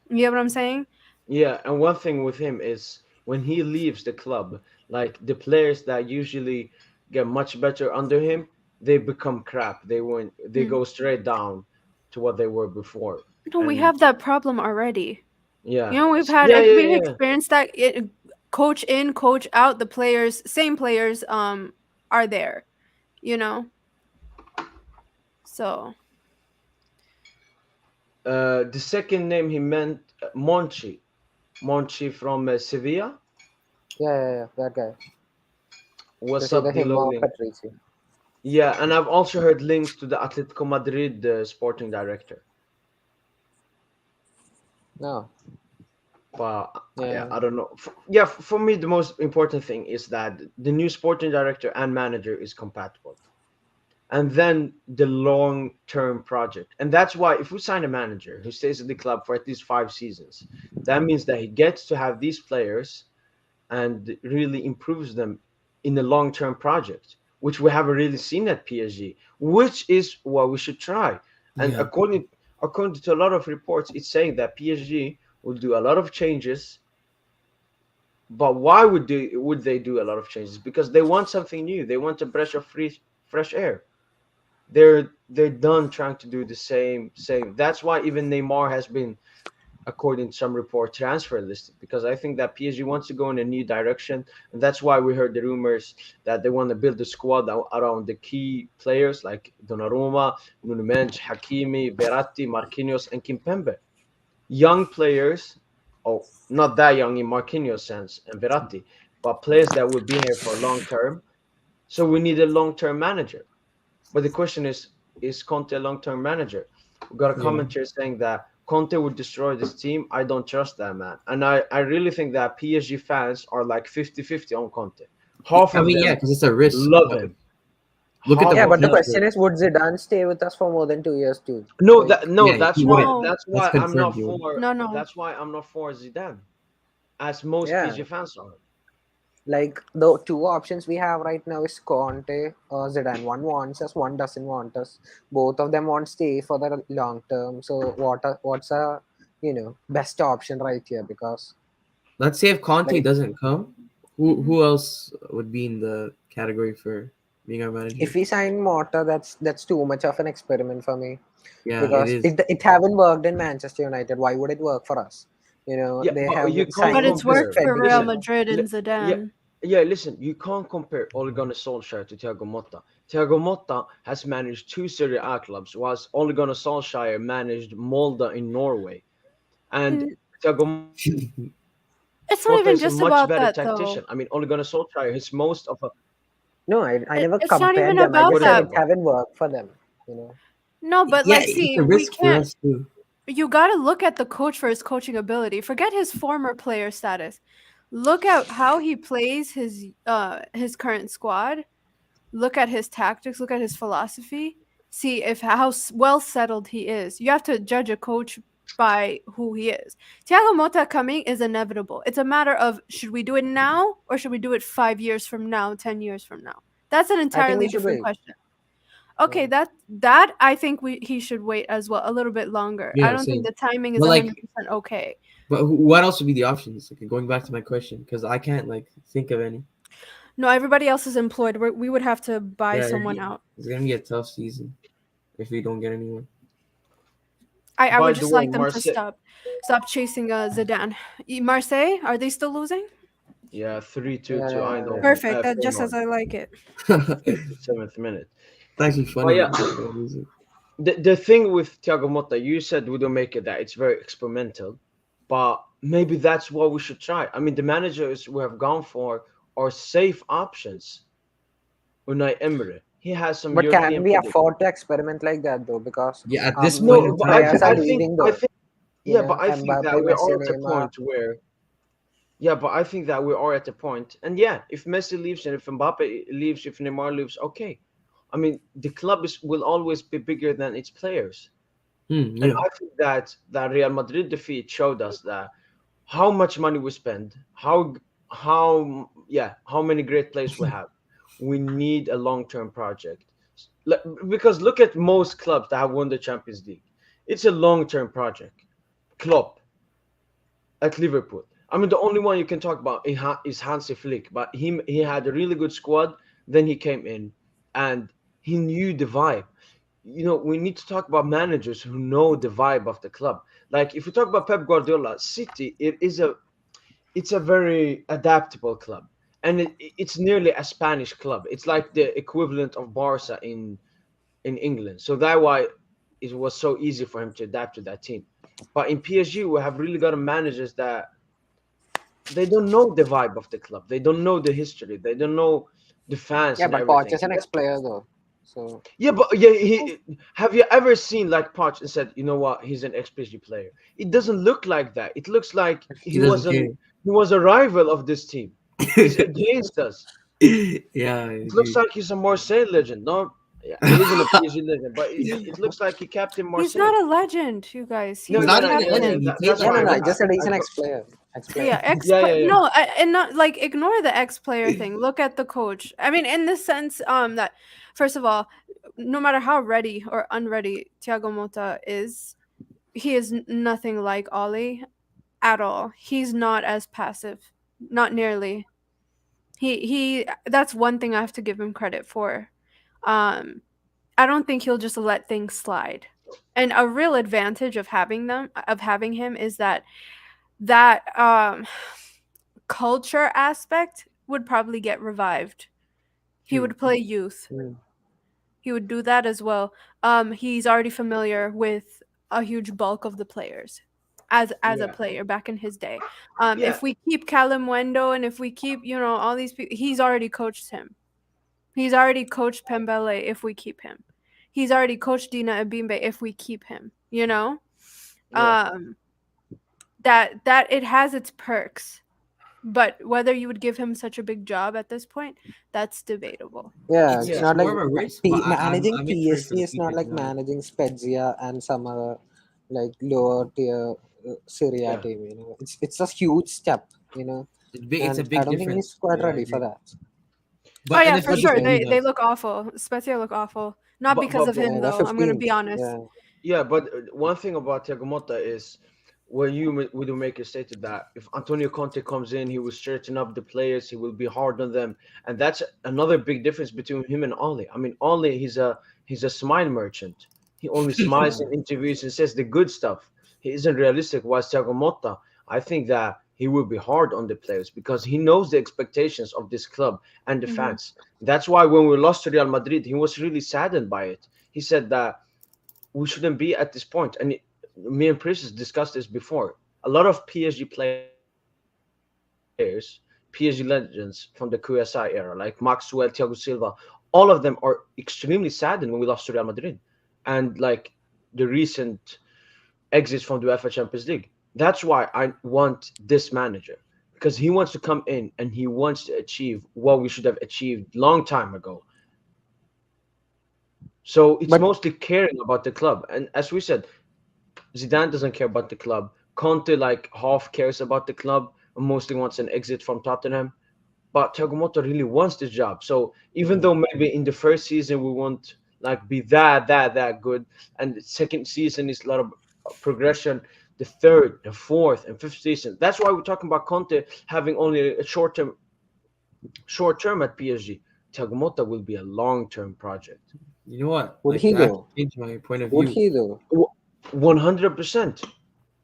You get what I'm saying? Yeah, and one thing with him is when he leaves the club, like the players that usually get much better under him, they become crap. They Mm. go straight down to what they were before. No, we And have that problem already. yeah, We've yeah. experienced that. Coach in, coach out. The players, same players, are there. You know. So The second name he meant Monchi from Sevilla. Yeah, that guy. It What's was either up, him Dilo or Link? Patrici. Yeah, and I've also heard links to the Atletico Madrid sporting director. No, But yeah, Yeah. I don't know. For me, the most important thing is that the new sporting director and manager is compatible, and then the long-term project. And that's why if we sign a manager who stays at the club for at least 5 seasons, that means that he gets to have these players and really improves them in a long-term project, which we haven't really seen at PSG, which is what we should try. And Yeah. according to a lot of reports, it's saying that PSG will do a lot of changes. But why would they do a lot of changes? Because they want something new. They want a breath of fresh air. They're done trying to do the same. That's why even Neymar has been, according to some report, transfer listed, because I think that PSG wants to go in a new direction, and that's why we heard the rumors that they want to build a squad around the key players like Donnarumma, Nuno Mendes, Hakimi, Verratti, Marquinhos, and Kimpembe. Young players, oh, not that young in Marquinhos' sense and Verratti, but players that will be here for long term. So we need a long term manager. But the question is Conte a long term manager? We got a Yeah. comment here saying that Conte would destroy this team. I don't trust that man. And I really think that PSG fans are like 50-50 on Conte. Half I of mean, yeah, them because it's a risk. love but him. Look at Half the Yeah, of but the them. potential. question is, would Zidane stay with us for more than 2 years too? No, Like, no, Yeah, that's he why wouldn't. No, that's That's why I'm not confirmed. He wouldn't. for no. that's why I'm not for Zidane, as most yeah, PSG fans are. like the two options we have right now is Conte or Zidane. One wants us, one doesn't want us. Both of them want stay for the long term. So what's a best option right here? Because Let's say if Conte like doesn't come, who else would be in the category for being our manager? if we sign Morta, that's too much of an experiment for me. Yeah, it Because is. it haven't worked in Manchester United. Why would it work for us? Yeah, They but have you can't but signed it's worked compare. for Real Federico. Listen, Madrid and yeah, Zidane. listen, you can't compare Ole Gunnar Solskjaer to Thiago Motta. Thiago Motta has managed two Serie A clubs, whilst Ole Gunnar Solskjaer managed Molde in Norway. And N- Thiago It's not Motta even is a just much about better that though. tactician. I mean, Ole Gunnar Solskjaer is most of a No, I never It's not even compared them. I about just what is said it that. it about? haven't worked for them. You know. No, but Yeah, like, it's see, a we risk for can't. us too. You got to look at the coach for his coaching ability. Forget his former player status. Look at how he plays his current squad. Look at his tactics. Look at his philosophy. See if well settled he is. You have to judge a coach by who he is. Thiago Motta coming is inevitable. It's a matter of should we do it now or should we do it 5 years from now, 10 years from now? That's an I think we entirely should different wait. question. Okay, Yeah. that I think he should wait as well a little bit longer. I Yeah, don't think same. the timing is But like, 100% okay. but what else would be the options? Like going back to my question, because I can't like think of any. No, everybody else is employed. We would have to buy Yeah, someone out. it's gonna be a tough season if we don't get anyone. I By would the just way, like them to Marseille, stop chasing Zidane. Marseille, are they still losing? yeah, 3-2 to Yeah. Eindhoven, Perfect. That just as 4-0, I like it. 57th minute. It's actually But funny. yeah, the thing with Thiago Motta, you said we don't make it that it's very experimental, but maybe that's what we should try. I mean, the managers we have gone for are safe options. Unai Emery, he has some But can European we pedigree. afford to experiment like that though? Because Yeah, at this point No, in many but time, players are leaving I though. think, yeah, but I think Mbappe, that we are Messi, at a Neymar. point where, yeah, but I think that we are at a point, and yeah, if Messi leaves and if Mbappe leaves, if Neymar leaves, okay. I mean, the club will always be bigger than its players. And yeah, I think that Real Madrid defeat showed us that how much money we spend, how many great players we have. We need a long-term project. Because look at most clubs that have won the Champions League. It's a long-term project. Klopp at Liverpool. I mean, the only one you can talk about is Hansi Flick, but he had a really good squad. Then he came in and he knew the vibe. We need to talk about managers who know the vibe of the club. Like if we talk about Pep Guardiola, City, it's a very adaptable club, and it's nearly a Spanish club. It's like the equivalent of Barca in England. So that's why it was so easy for him to adapt to that team. But in PSG, we have really got managers that they don't know the vibe of the club. They don't know the history. They don't know the fans Yeah, and but everything. Poch is And an ex-player though. So Yeah, but yeah, have you ever seen like Poch and said, you know what, he's an ex-PSG player? It doesn't look like that. It looks like He doesn't care. he was a rival of this team. He's against us. Yeah, I It looks agree. like he's a Marseille legend. No, yeah, he isn't a PSG legend, but it looks like he captain He's Marseille. not a legend, you guys. No, He's no, the Not no, even a yeah, yeah, legend. captain. He that's plays no, why no, no. for I just said he's an I ex-player. Ex-player. Yeah, yeah, yeah, yeah, no, and not like ignore the ex-player thing. Look at the coach. I mean, in the sense, that first of all, no matter how ready or unready Thiago Motta is, he is nothing like Ollie at all. He's not as passive, not nearly. He. That's one thing I have to give him credit for. Um, I don't think he'll just let things slide. And a real advantage of having him is that culture aspect would probably get revived. He true. would play youth. Mm. He would do that as well. He's already familiar with a huge bulk of the players as a Yeah, player back in his day. yeah, If we keep Callum Wendo and if we keep all these people, he's already coached him. He's already coached Pembele if we keep him. He's already coached Dina Abimbe if we keep him. yeah. Um, that it has its perks. But whether you would give him such a big job at this point, that's debatable. Yeah, It's it's Yeah. it's not like more of a risk, but managing I'm interested for PSG the is not future. To like be honest, managing Spezia and some other like lower tier Serie A Yeah. team. It's a huge step. it's a And I big don't think he's difference. quite Yeah, I ready for agree. that. Oh But in yeah, the for But sure. future, who They knows? look awful. Spezia look awful. Not because of but him Yeah, they're though. I'm gonna be 15th. honest. Yeah. yeah, but one thing about Thiago Motta is when Widowmaker stated that if Antonio Conte comes in, he will straighten up the players, he will be hard on them, and that's another big difference between him and Oli. I mean, Oli he's a smile merchant. He only smiles Yeah. in interviews and says the good stuff. He isn't realistic. Whilst Thiago Motta, I think that he will be hard on the players because he knows the expectations of this club and the Hmm. fans. That's why when we lost to Real Madrid, he was really saddened by it. He said that we shouldn't be at this point. And me and Chris discussed this before. A lot of PSG players, PSG legends from the QSI era, like Maxwell, Thiago Silva, all of them are extremely saddened when we lost to Real Madrid. And like the recent exits from the UEFA Champions League. That's why I want this manager because he wants to come in and he wants to achieve what we should have achieved long time ago. So it's But mostly caring about the club. And as we said, Zidane doesn't care about the club. Conte like half cares about the club and mostly wants an exit from Tottenham. But Thiago Motta really wants this job. So even though maybe in the first season we won't like be that good, and the second season is a lot of progression, the third, the fourth, and fifth season. That's why we're talking about Conte having only a short term at PSG. Thiago Motta will be a long-term project. You know what? would Like he to actually though? change my point of Would view. he though? 100%.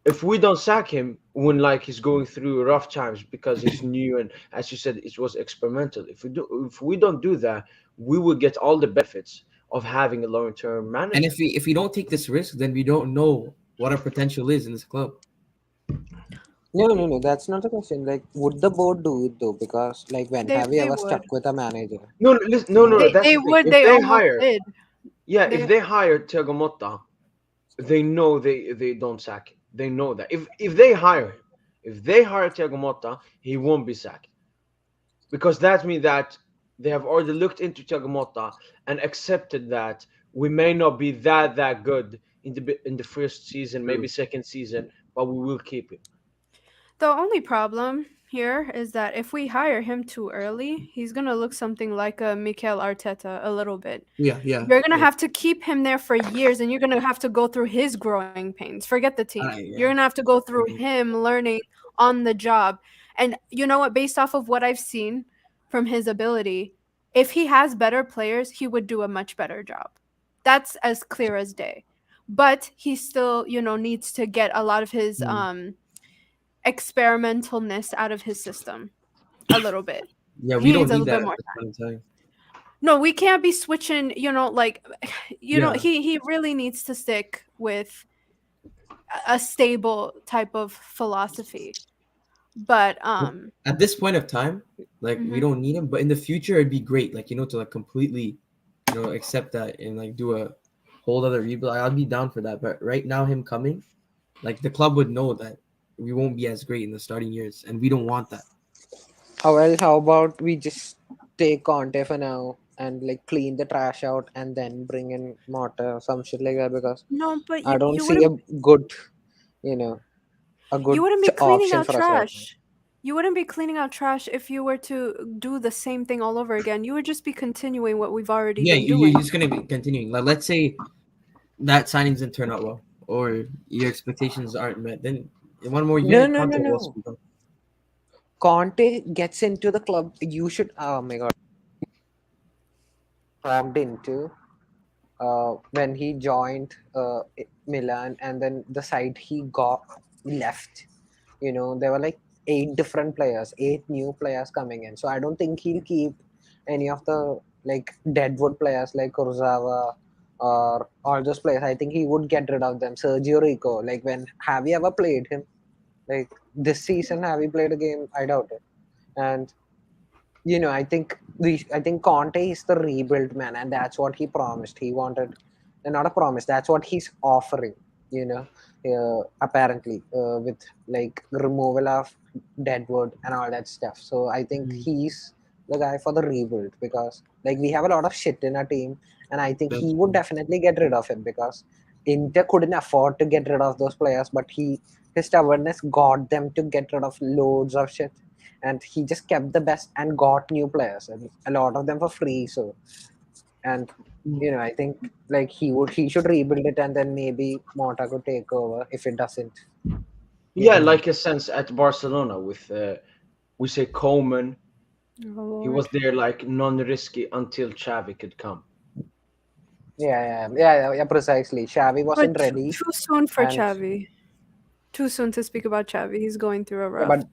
If we don't sack him when like he's going through rough times because he's new and as you said it was experimental. If we don't do that, we will get all the benefits of having a long-term And manager. if we don't take this risk, then we don't know what our potential is in this club. No, no, no. That's not the question. Like, would the board do it though? Because like, when They have we they ever would. stuck with a manager? No, no, no. Yeah. That's They the thing. would. If They they almost hire, did. yeah, if They they hire Thiago Motta, they know they don't sack him. They know that if they hire him, if they hire Thiago Motta, he won't be sacked because that means that they have already looked into Thiago Motta and accepted that we may not be that good in the first season, maybe True. second season, but we will keep him. The only problem here is that if we hire him too early, he's gonna look something like a Mikel Arteta a little bit. Yeah, yeah, You're gonna yeah. have to keep him there for years, and you're gonna have to go through his growing pains. Forget the team. You're Yeah. gonna have to go through Mhm. him learning on the job. And you know what? Based off of what I've seen from his ability, if he has better players, he would do a much better job. That's as clear as day. But he still, needs to get a lot of his Mm. experimentalness out of his system a little bit. Yeah, we He don't needs a need little that bit at more. this point in time. No, we can't be switching, like Yeah. he really needs to stick with a stable type of philosophy. But At this point of time, like we mhm. don't need him, but in the future it'd be great, like to like completely accept that and like do a whole other rebuild. I'd be down for that. But right now, him coming, like the club would know that we won't be as great in the starting years, and we don't want that. How about we just take Conte for now and like clean the trash out and then bring in Mortar or some shit like that, because No, but I don't you see a wouldn't good, you know, a good you wouldn't be cleaning option out for us right now. trash. You wouldn't be cleaning out trash if you were to do the same thing all over again. You would just be continuing what we've already Yeah, been you're doing. just gonna be continuing. Like, let's say that signings didn't turn out well, or your expectations aren't met. Then in one more No, year, no, no, Conte will no. speak up. Conte gets into the club. You should. Oh my god, walked into when he joined Milan, and then the side he got left. There were like 8 different players, 8 new players coming in. So I don't think he'll keep any of the like deadwood players like Kurzawa or all those players. I think he would get rid of them. Sergio Rico, like when have you ever played him? Like this season, have you played a game? I doubt it. And I think Conte is the rebuild man, and that's what he promised. He wanted, and not a promise. That's what he's offering. Apparently, with like removal of deadwood and all that stuff. So I think Mm. he's the guy for the rebuild, because like we have a lot of shit in our team, and I think That's he would true. definitely get rid of him, because Inter couldn't afford to get rid of those players, but his stubbornness got them to get rid of loads of shit, and he just kept the best and got new players, and a lot of them for free. So, and I think like he should rebuild it, and then maybe Mota could take over if it doesn't. Yeah, Mm. like a sense at Barcelona with we say Coleman. Oh He was Lord. there like non-risky until Xavi could come. Yeah, precisely. Xavi But wasn't ready, too soon for and Xavi. Too soon to speak about Xavi. He's going through a yeah, rough. but Yeah.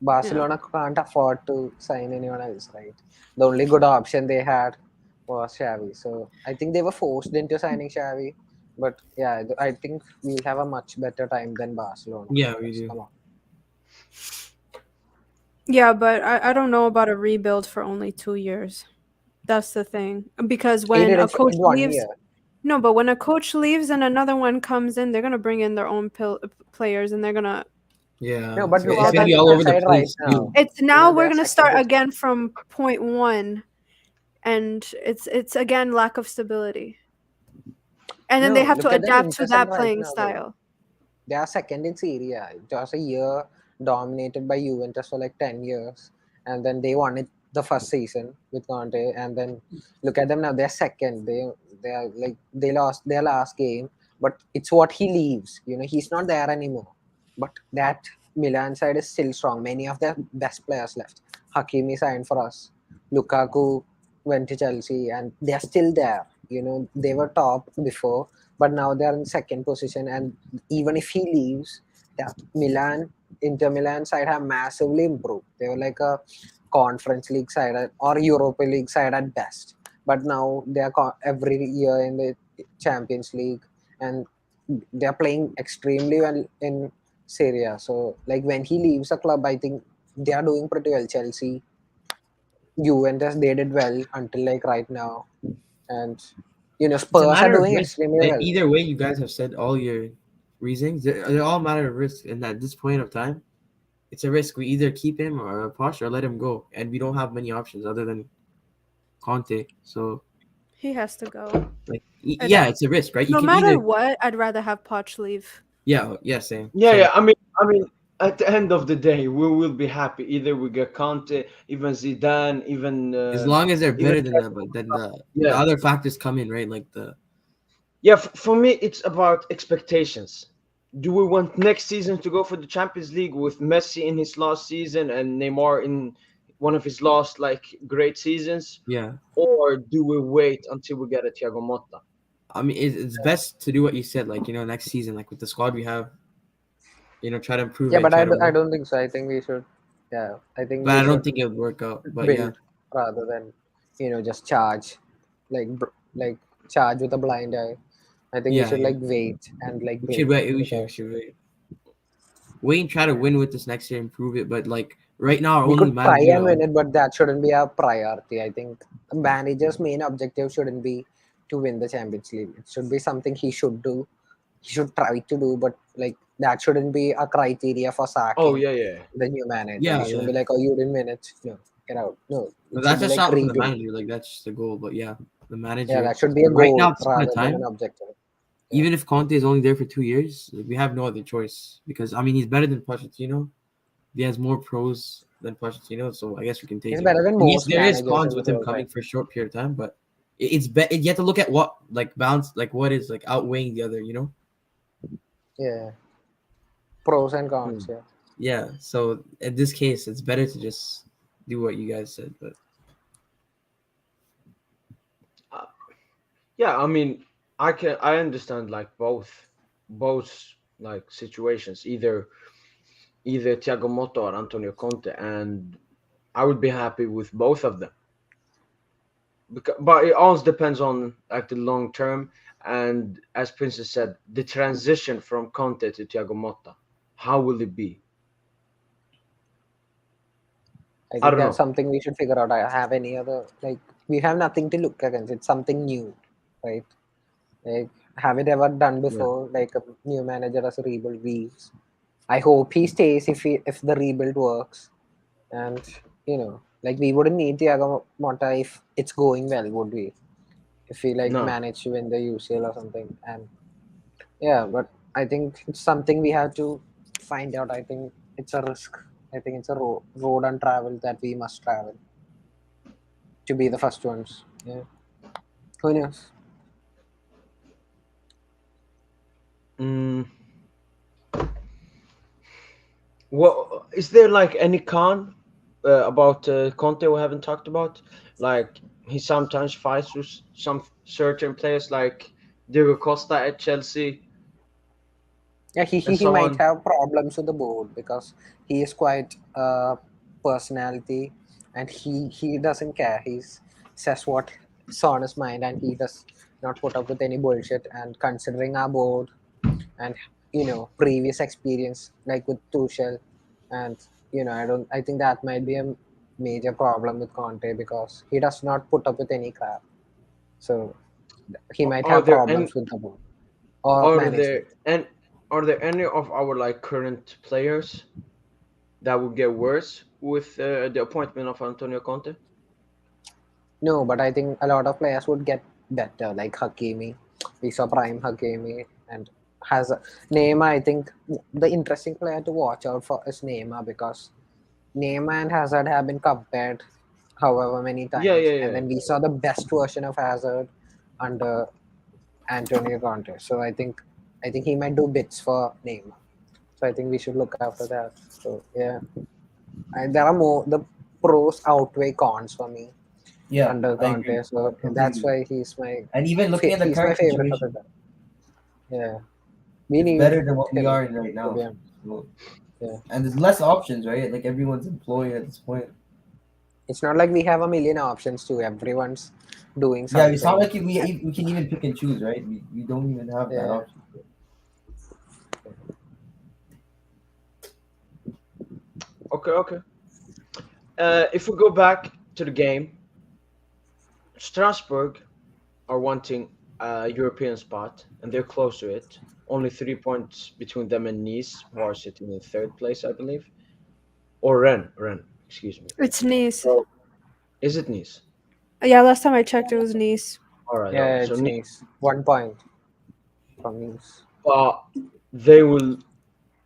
Barcelona can't afford to sign anyone else, right? The only good option they had was Xavi. So I think they were forced into signing Xavi. But yeah, I think we'll have a much better time than Barcelona. Yeah, we Because, do. come on. Yeah, but I don't know about a rebuild for only 2 years. That's the thing. Because He when did a it coach in one leaves, year. no, but when a coach leaves and another one comes in, they're gonna bring in their own players, and they're gonna No, Yeah, but do look it's all at gonna the that be all Milan over stuff. the side right place now. too. It's now we're They're gonna second start in. again from point one, and it's again lack of stability, and then they No, have to look at the adapt to Inter side that right playing now, though. style. They are second in Serie A. It was a year dominated by Juventus for like 10 years. And then they won it the first season with Conte. And then look at them now. They're second. They are like they lost their last game. But it's what he leaves. He's not there anymore. But that Milan side is still strong. Many of their best players left. Hakimi signed for us. Lukaku went to Chelsea, and they're still there. They were top before, but now they're in second position. And even if he leaves, that Inter Milan side have massively improved. They were like a Conference League side or Europa League side at best. But now they are every year in the Champions League, and they are playing extremely well in Serie A. So, like when he leaves a club, I think they are doing pretty well. Chelsea, Juventus, they did well until like right now, and It's a Spurs are matter of doing risk. extremely well. Either way, you guys have said all your reasons. They're all a matter of risk, and at this point of time, it's a risk. We either keep him or Posh or let him go, and we don't have many options other than Conte. So, He has to go. like, And yeah, it's a risk, right? You no can matter either, what, I'd rather have Poch leave. yeah, same, Yeah, same. yeah. I mean, at the end of the day, we will be happy. Either we get Conte, even Zidane, even As long as they're even better than that, but then the yeah, other factors come in, right? Like the yeah. For me, it's about expectations. Do we want next season to go for the Champions League with Messi in his last season and Neymar in one of his last like great seasons, yeah. or do we wait until we get a Thiago Motta? I mean, it's best to do what you said, like next season, like with the squad we have, try to improve Yeah, it and but try to I win. don't think so. I think we should. Yeah, I think But we I don't should think it would work out. But yeah, build rather than just charge, like like charge with a blind eye. I think we yeah, should yeah. like wait and like We should build, wait. We should because wait. Wait and try to win with this next year, improve it. But like Right now, our We only could try and manager. win it, but that shouldn't be our priority. I think the manager's main objective shouldn't be to win the Champions League. It should be something he should do. He should try to do, but like that shouldn't be a criteria for Oh sacking yeah. the new manager. Yeah, We shouldn't yeah. be like, oh, you didn't win it. No, get out. No, But it should that's be just like not for the rebuild. manager. Like that's just the goal. But yeah, the Yeah, manager. that should be a Right now, goal at this point in rather than an time, objective. even if Conte is only there for 2 years, like, we have no other choice because I mean he's better than Pochettino. He has more pros than Pochettino, so I guess we can take He's him. better than And yes, most there is managers cons in the with him world, coming right? for a short period of time, but it's you have to look at what like balance, like what is like outweighing the other. Yeah, pros and Hmm. cons. Yeah. Yeah. So in this case, it's better to just do what you guys said. But Yeah, I mean, I understand like both like situations, either Thiago Motta or Antonio Conte, and I would be happy with both of them. But it always depends on like the long term, and as Princess said, the transition from Conte to Thiago Motta. How will it be? I I think don't that's know. something we should figure out. I have any other like we have nothing to look against. It's something new, right? Like have it ever done Yeah. before? Like a new manager as a rebuild weeks. I hope he stays if the rebuild works. And like we wouldn't need Thiago Motta if it's going well, would we? If we like No. manage to win the UCL or something. And yeah, but I think it's something we have to find out. I think it's a risk. I think it's a road untraveled that we must travel to be the first ones. Yeah. Who knows? Mm, well, is there like any con about Conte we haven't talked about? Like he sometimes fights with some certain players, like Diego Costa at Chelsea Yeah, and he so might on. have problems with the board because he is quite personality and he doesn't care. He's says what's on his mind and he does not put up with any bullshit. And considering our board and previous experience like with Tuchel and I think that might be a major problem with Conte because he does not put up with any crap. So he might Are have there any? problems with the board or Are there management. and are there any of our like current players that would get worse with the appointment of Antonio Conte? No, but I think a lot of players would get better, like Hakimi. We saw prime Hakimi and has Neymar. I think the interesting player to watch out for is Neymar because Neymar and Hazard have been compared however many Yeah, times, yeah, and yeah. then we saw the best version of Hazard under Antonio Conte. So I think he might do bits for Neymar. So I think we should look after that. So yeah, and there are more. The pros outweigh cons for me yeah, under I agree. Conte. So that's Completely. why he's my And even looking at the he's my current favorite of the situation, time. Yeah, we it's need better than what we him are in right to now. be honest. So, Yeah, and there's less options, right? Like everyone's employed at this point. it's not like we have a million options too. Everyone's doing Yeah, it's not something. like we can even pick and choose, right? We don't even have that Yeah, option. Okay, okay. If we go back to the game, Strasbourg are wanting a European spot, and they're close to it. Only 3 points between them and Nice, who are sitting in third place, I believe, or Rennes. Excuse me. It's Nice. So, is it Nice? Yeah, last time I checked, it was Nice. All right, all yeah, right. So it's Nice, nice. 1 point from Nice. they will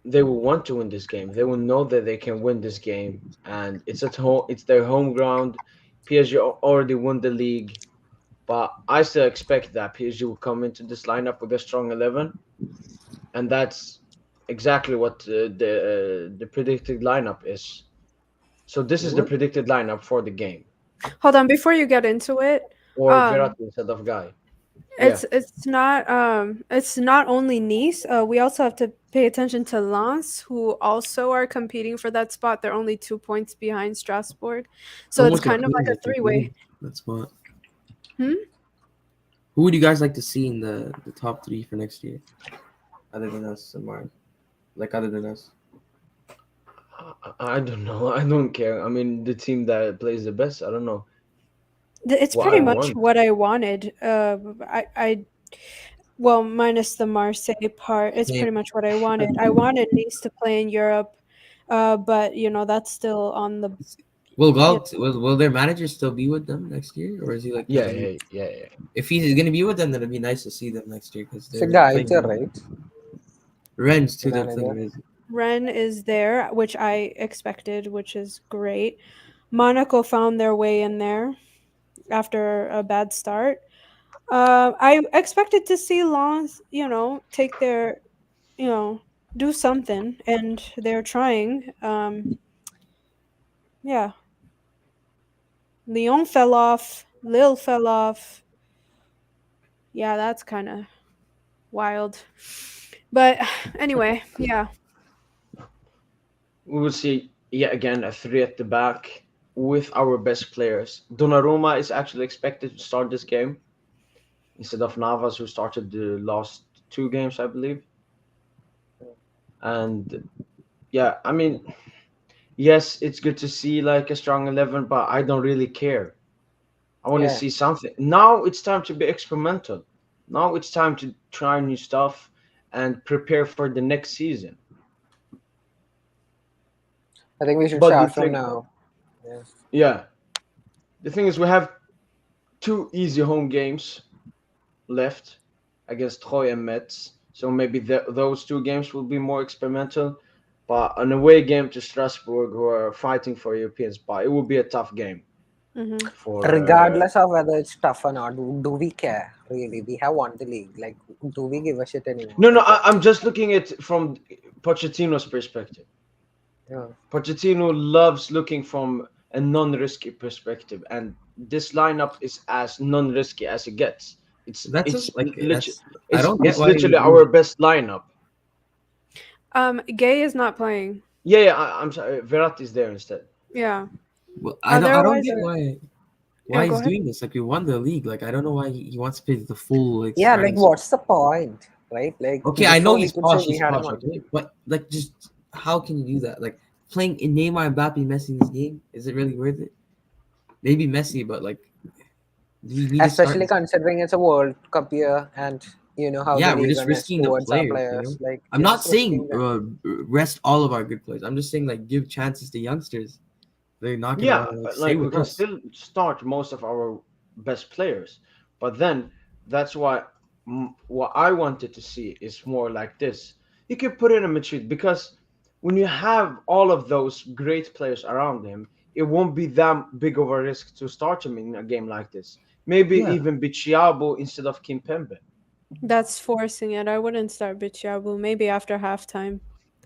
they will want to win this game. They will know that they can win this game, and it's at home. It's their home ground. PSG already won the league, but I still expect that PSG will come into this lineup with a strong 11, and that's exactly what the predicted lineup is. So this is the Mhm. predicted lineup for the game, Hold on, before you get into it, or um, Verratti instead of Guy. Yeah. it's not only Nice. We also have to pay attention to Lens, who also are competing for that spot. They're only 2 points behind Strasbourg, so it's Someone kind of like competing a with three-way. that spot. Hmm? Who would you guys like to see in the top three for next year, other than us and Mark? Like other than us. I don't know. I don't care. I mean, the team that plays the best. I don't know It's what pretty I much want. what I wanted. Well, minus the Marseille part, it's Same. pretty much what I wanted. I wanted Nice to play in Europe, but that's still on the. Will Yeah. Galt will their manager still be with them next year, or is he like Yeah, gonna yeah, be? yeah, yeah. If he's gonna be with them, then it'd be nice to see them next year because It's a they're guy, playing. right? Rennes The too. They're playing manager. amazing. Rennes is there, which I expected, which is great. Monaco found their way in there after a bad start. I expected to see Lens, take their, do something, and they're trying. Yeah, Lyon fell off, Lille fell off. Yeah, that's kind of wild. But anyway, yeah. We will see yet again a three at the back with our best players. Donnarumma is actually expected to start this game instead of Navas, who started the last two games, I believe. And yeah, I mean, yes, it's good to see like a strong 11, but I don't really care. I want to Yeah. see something. Now it's time to be experimental. Now it's time to try new stuff and prepare for the next season. I think we should But the start from thing, now. Yeah. yeah, the thing is, we have two easy home games left against Troyes and Metz. So maybe those two games will be more experimental. But an away game to Strasbourg, who are fighting for European spot, it will be a tough game Hmm. for. Regardless of whether it's tough or not, do we care really? We have won the league. Like, do we give a shit anymore? No, no, Like, I'm just looking at it from Pochettino's perspective. yeah. Pochettino loves looking from a non-risky perspective, and this lineup is as non-risky as it gets. It's That's it's like literally that's. I don't get it's why. literally our best lineup. Gay is not playing. Yeah, yeah. I'm sorry. Verratti is there instead. Yeah. Well, I don't Otherwise, get why yeah, he's go ahead. doing this. Like we won the league. Like I don't know why he wants to play the full like Yeah, starting like what's the point, right? Like Okay, I know before we he's could posh, say we he's had posh, won. okay? But like just how can you do that? Like playing in Neymar, Mbappe, Messi in this game, is it really worth it? Maybe Messi, but like do we need to start Especially considering it's a World Cup year and you know how Yeah, the we're league just is risking the towards our players, players. Like I'm you're not just risking saying them. rest all of our good players. I'm just saying like give chances to youngsters. They're not gonna Yeah, want to like stay like we with can us. still start most of our best players, but then that's why what I wanted to see is more like this. You can put in a Madrid because when you have all of those great players around him, it won't be that big of a risk to start him in a game like this. Maybe Yeah. even Bichiabo instead of Kimpembe. That's forcing it. I wouldn't start Bichabu. Maybe after halftime.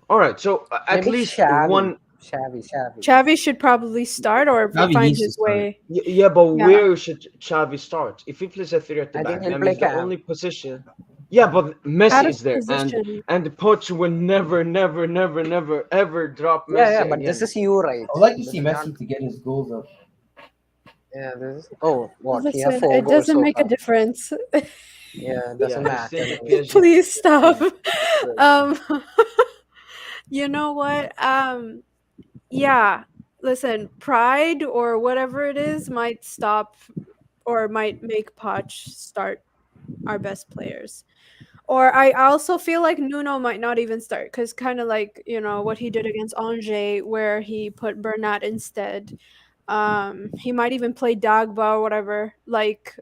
All right, so at Maybe least Xavi. one. Xavi should probably start or Xavi find needs to his start. way. Yeah, but Yeah. where should Xavi start? If he plays a three at the I think back, he'll that play means the Cam. only position. Yeah, but Messi Out of is there, position. and the Poch will never, ever drop Messi Yeah, but again. this is you, right? I would like to This see is Messi not- to get his goals up. Yeah, this is. Oh, what? He has Listen, 4 it goals doesn't so make a far. difference. Yeah, Yeah, it doesn't he's matter. still the anyway. PSG. Please stop. Right. You know what? Yeah. Listen, pride or whatever it is might stop or might make Poch start our best players. Or I also feel like Nuno might not even start because kind of like what he did against Angers, where he put Bernat instead. He might even play Dagba or whatever. Like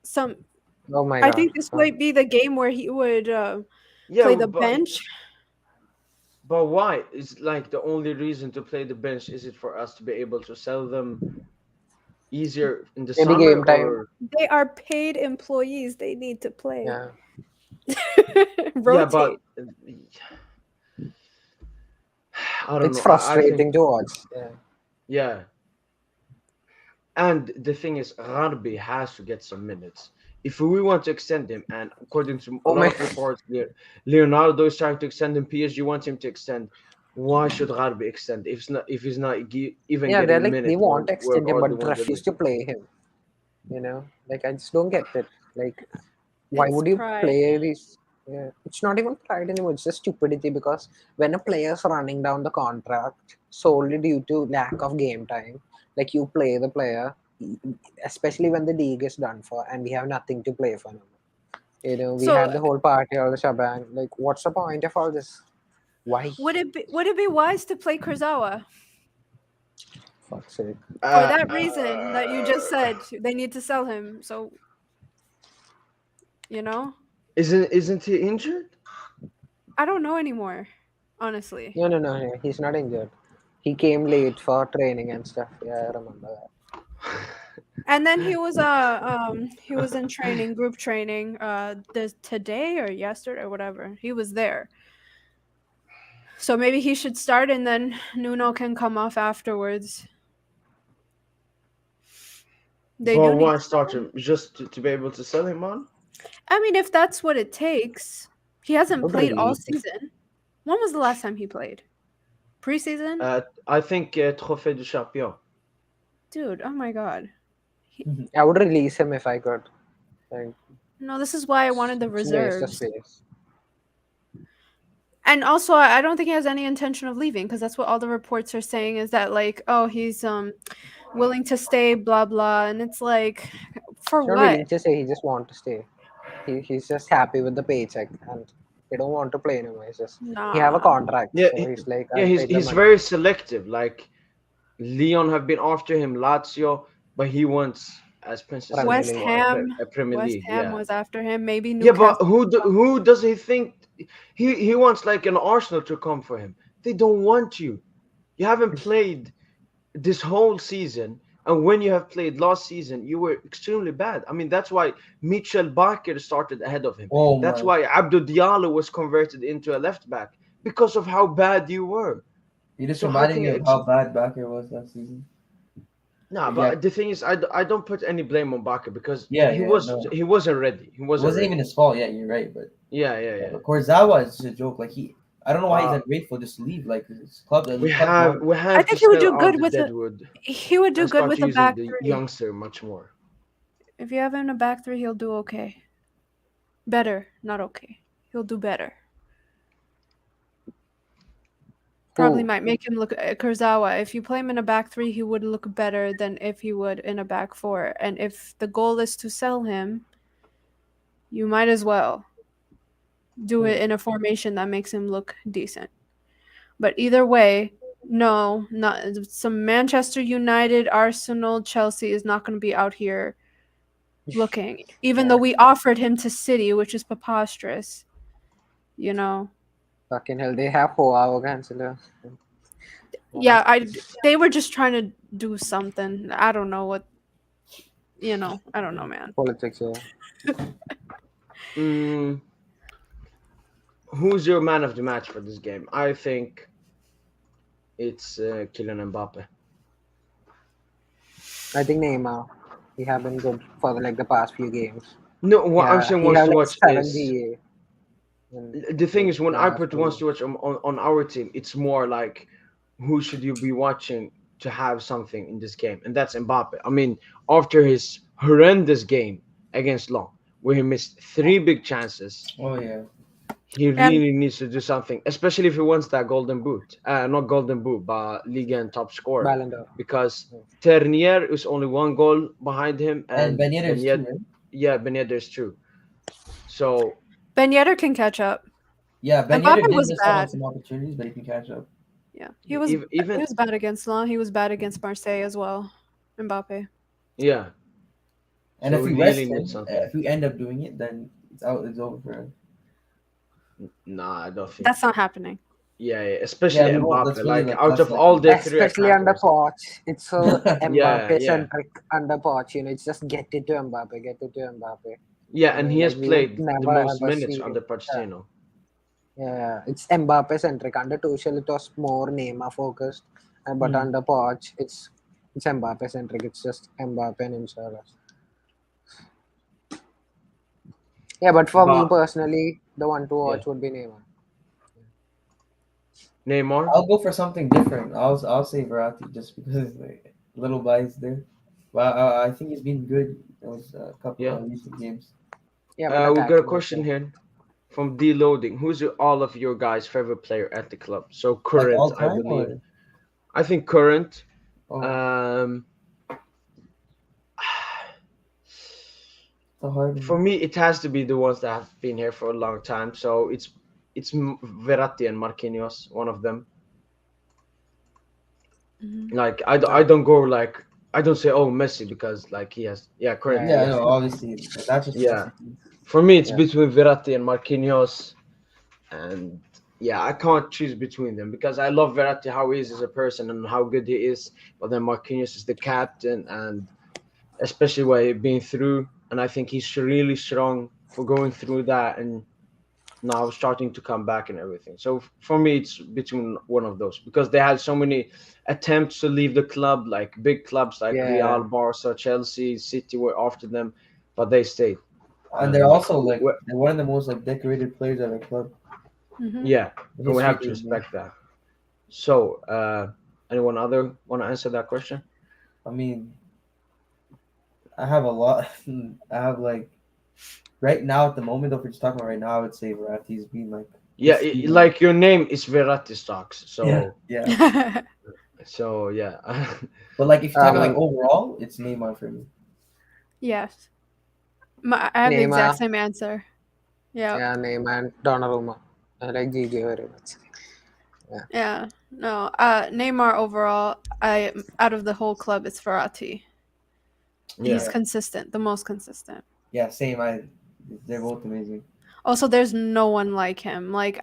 some, Oh my I god. think this might be the game where he would Yeah, play the but bench. why? Is like the only reason to play the bench? Is it for us to be able to sell them easier in the Maybe summer, game time. or They are paid employees. They need to play. Yeah. yeah, Rotate. but I don't It's know. I frustrating think to watch. Yeah. yeah. And the thing is, Garbi has to get some minutes. If we want to extend him, and according to a Oh lot my- of reports, Leonardo is trying to extend him. PSG wants him to extend. Why should Garbi extend if he's not even Yeah, getting they're like minutes? they want to when we're extend him all the but ones refuse that- to play him. You know, like I just don't get it. Like, why It's would you pride. play these? Yeah, it's not even pride anymore. It's just stupidity because when a player's running down the contract solely due to lack of game time, like you play the player, especially when the league is done for and we have nothing to play for now. We So had the whole party, all the shabang. Like, what's the point of all this? Why? would it be wise to play Kurzawa Fuck's sake. for that reason that you just said? They need to sell him. So Isn't he injured? I don't know anymore, honestly. No. He's not injured. He came late for training and stuff. Yeah, I remember that. And then he was in training, group training, today or yesterday or whatever. He was there. So maybe he should start and then Nuno can come off afterwards. They But do need why to sell start him. him just to be able to sell him on? I mean, if that's what it takes. He hasn't Would played all release him. season. When was the last time he played? Preseason? I think Trophée du Champion. Dude, oh my god. I would release him if I could. Like, No, this is why I wanted the it's a waste of reserves. space. And also, I don't think he has any intention of leaving because that's what all the reports are saying is that like, oh, he's willing to stay, blah blah, and it's like, for He's not what? willing to say, he just want to stay. He's just happy with the paycheck and he don't want to play anymore. He's just he have a Nah. contract, Yeah, so he's like, Yeah, I'll he's take the he's money. very selective. Like Leon have been after him, Lazio, but he wants, as Princess said West before, Ham, a Premier West League. Ham Yeah, was after him. Maybe yeah, but Newcastle. who does he think he wants like an Arsenal to come for him? They don't want you. You haven't played this whole season, and when you have played last season, you were extremely bad. I mean, that's why Mitchell Bakker started ahead of him. Oh That's my. why Abdou Diallo was converted into a left back because of how bad you were. You just So how reminded can me you of how bad Bakker was that season. Nah, Yeah. but the thing is, I don't put any blame on Bakker because Yeah, he no. wasn't ready. He It wasn't wasn't ready. even his fault. Yeah, you're right. But Yeah. but Kurzawa is just a joke. Like I don't know why he's Uh, ungrateful. Just leave. Like his club. we His club have won. I to think he would sell do out good the with a deadwood he would do and good start with a using back the three. youngster much more. If you have him in a back three, he'll do okay. Better, not okay. He'll do better. Probably Who? might make him look Kurzawa. If you play him in a back three, he would look better than if he would in a back four. And if the goal is to sell him, you might as well do it in a formation that makes him look decent. But either way, no, not some Manchester United, Arsenal, Chelsea is not going to be out here looking. Even though we offered him to City, which is preposterous. Fucking hell, they have Joao Cancelo. Yeah, they were just trying to do something. I don't know what. I don't know, man. Politics, yeah. Who's your man of the match for this game? I think it's Kylian Mbappe. I think Neymar. He have been good for the past few games. No, what I'm saying he wants have to like watch 7 is GA. the thing is when I last put two. wants to watch on our team, it's more like who should you be watching to have something in this game, and that's Mbappe. I mean, after his horrendous game against Lyon, where he missed 3 big chances, Oh yeah. he really needs to do something, especially if he wants that golden boot. Not golden boot, but Ligue 1 top scorer. Ballon d'Or. Because Ternier is only 1 goal behind him, And Ben Yedder's too, right? Yeah, Ben Yedder's true. So Ben Yedder can catch up. Yeah, Ben Mbappe Yedder did was miss out on bad. some opportunities, but he can catch up. Yeah, he was bad against Lyon. He was bad against Marseille as well. Mbappe. Yeah. And So if we we rest really need him, something. if we end up doing it, then it's over for him. Nah, I don't think. That's not happening. Yeah, especially Yeah, Mbappe. that's really Like like- out that's of like- all the 3 Especially under attackers, Poch. It's so Yeah. Mbappe-centric under Poch. It's just get it to Mbappe, get it to Mbappe. yeah, and he has Like, we played would the never, most ever minutes see under it. Pochettino. Yeah, it's Mbappe-centric. Under Tuchel, it was more Neymar-focused. But under Poch, it's Mbappe-centric. It's just Mbappe and Inshallah. Yeah, but for me But- personally, the one to watch would be Neymar. Neymar. I'll go for something different. I'll say Verratti just because like, a little bias there. But I think he's been good. There was a couple Yeah. of recent games. Yeah, We got a attacking question also. here from deloading, who's all of your guys' favorite player at the club? So Like current, all I time believe. or I think current. oh, Um, it's a hard for one. me, it has to be the ones that have been here for a long time. So it's Verratti and Marquinhos, one of them. Mhm. Like I don't go like I don't say oh Messi because like he has currently Yeah, I Yeah, yes know. Obviously, that's just yeah. masterpiece. For me, it's yeah, between Verratti and Marquinhos, and yeah, I can't choose between them because I love Verratti how he is as a person and how good he is, but then Marquinhos is the captain and especially what he's been through, and I think he's really strong for going through that and now starting to come back and everything. So for me, it's between one of those because they had so many attempts to leave the club, like big clubs like Real, yeah. Barca, Chelsea, City were after them, but they stayed. And they're And also like they're one of the most like decorated players at a club Mhm. yeah, in and we history. have to respect that. So, anyone other want to answer that question? I mean, I have a lot. I have like right now at the moment, though, if we're just talking about right now, I would say Verratti's been like Yeah, he's seen, like your name is Verratti Stocks, yeah, so yeah. yeah. But like if you're talking like Um, overall, it's Neymar for me. Yes. I have the exact Neymar, same answer. Yeah. yeah, Neymar and Donnarumma. I like GG very much. Yeah, Yeah. No. Neymar overall, I out of the whole club, it's Verratti. He's Yeah, Yeah, consistent, the most consistent. yeah, same. They're both amazing. Also, there's no one like him. Like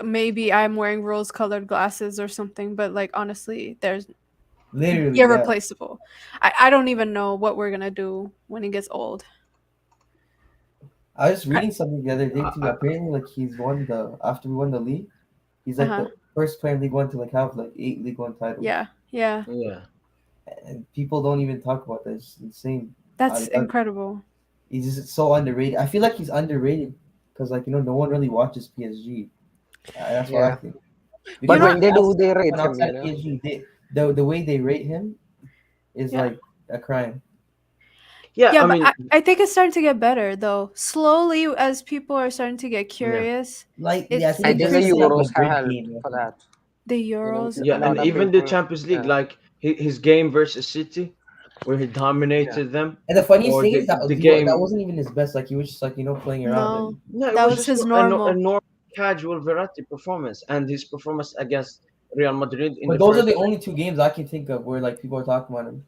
maybe I'm wearing rose-colored glasses or something, but like honestly, there's Literally, yeah. irreplaceable. I don't even know what we're gonna do when he gets old. I was I, reading something the other day too. I, Apparently, like he's won the after we won the league, he's like uh-huh. the first player in League One to like have like 8 League One titles, Yeah. Yeah. yeah, and people don't even talk about that. It's insane. That's incredible. He's just so underrated. I feel like he's underrated because like no one really watches PSG. That's what I yeah. think. You But Because know, when they do, they rate anyone him, outside of PSG, the way they rate him is yeah. like a crime. yeah. Yeah, I but mean, I think it's starting to get better though. Slowly, as people are starting to get yeah, curious, Like yeah, I it's think I it's think just the like some increasing. like Euros have Madrid helped game. I for think. that. The You know, Euros. yeah, a and lot of even the people. Champions League, Yeah, like his game versus City, where he yeah. dominated them, And the funniest or thing is that the that game. wasn't even his best. Like he was just like playing around No, and No, it that was was just his a normal. normal casual Verratti performance, and his performance against Real Madrid in but the those are first the leg. only two games I can think of where like people are talking about him.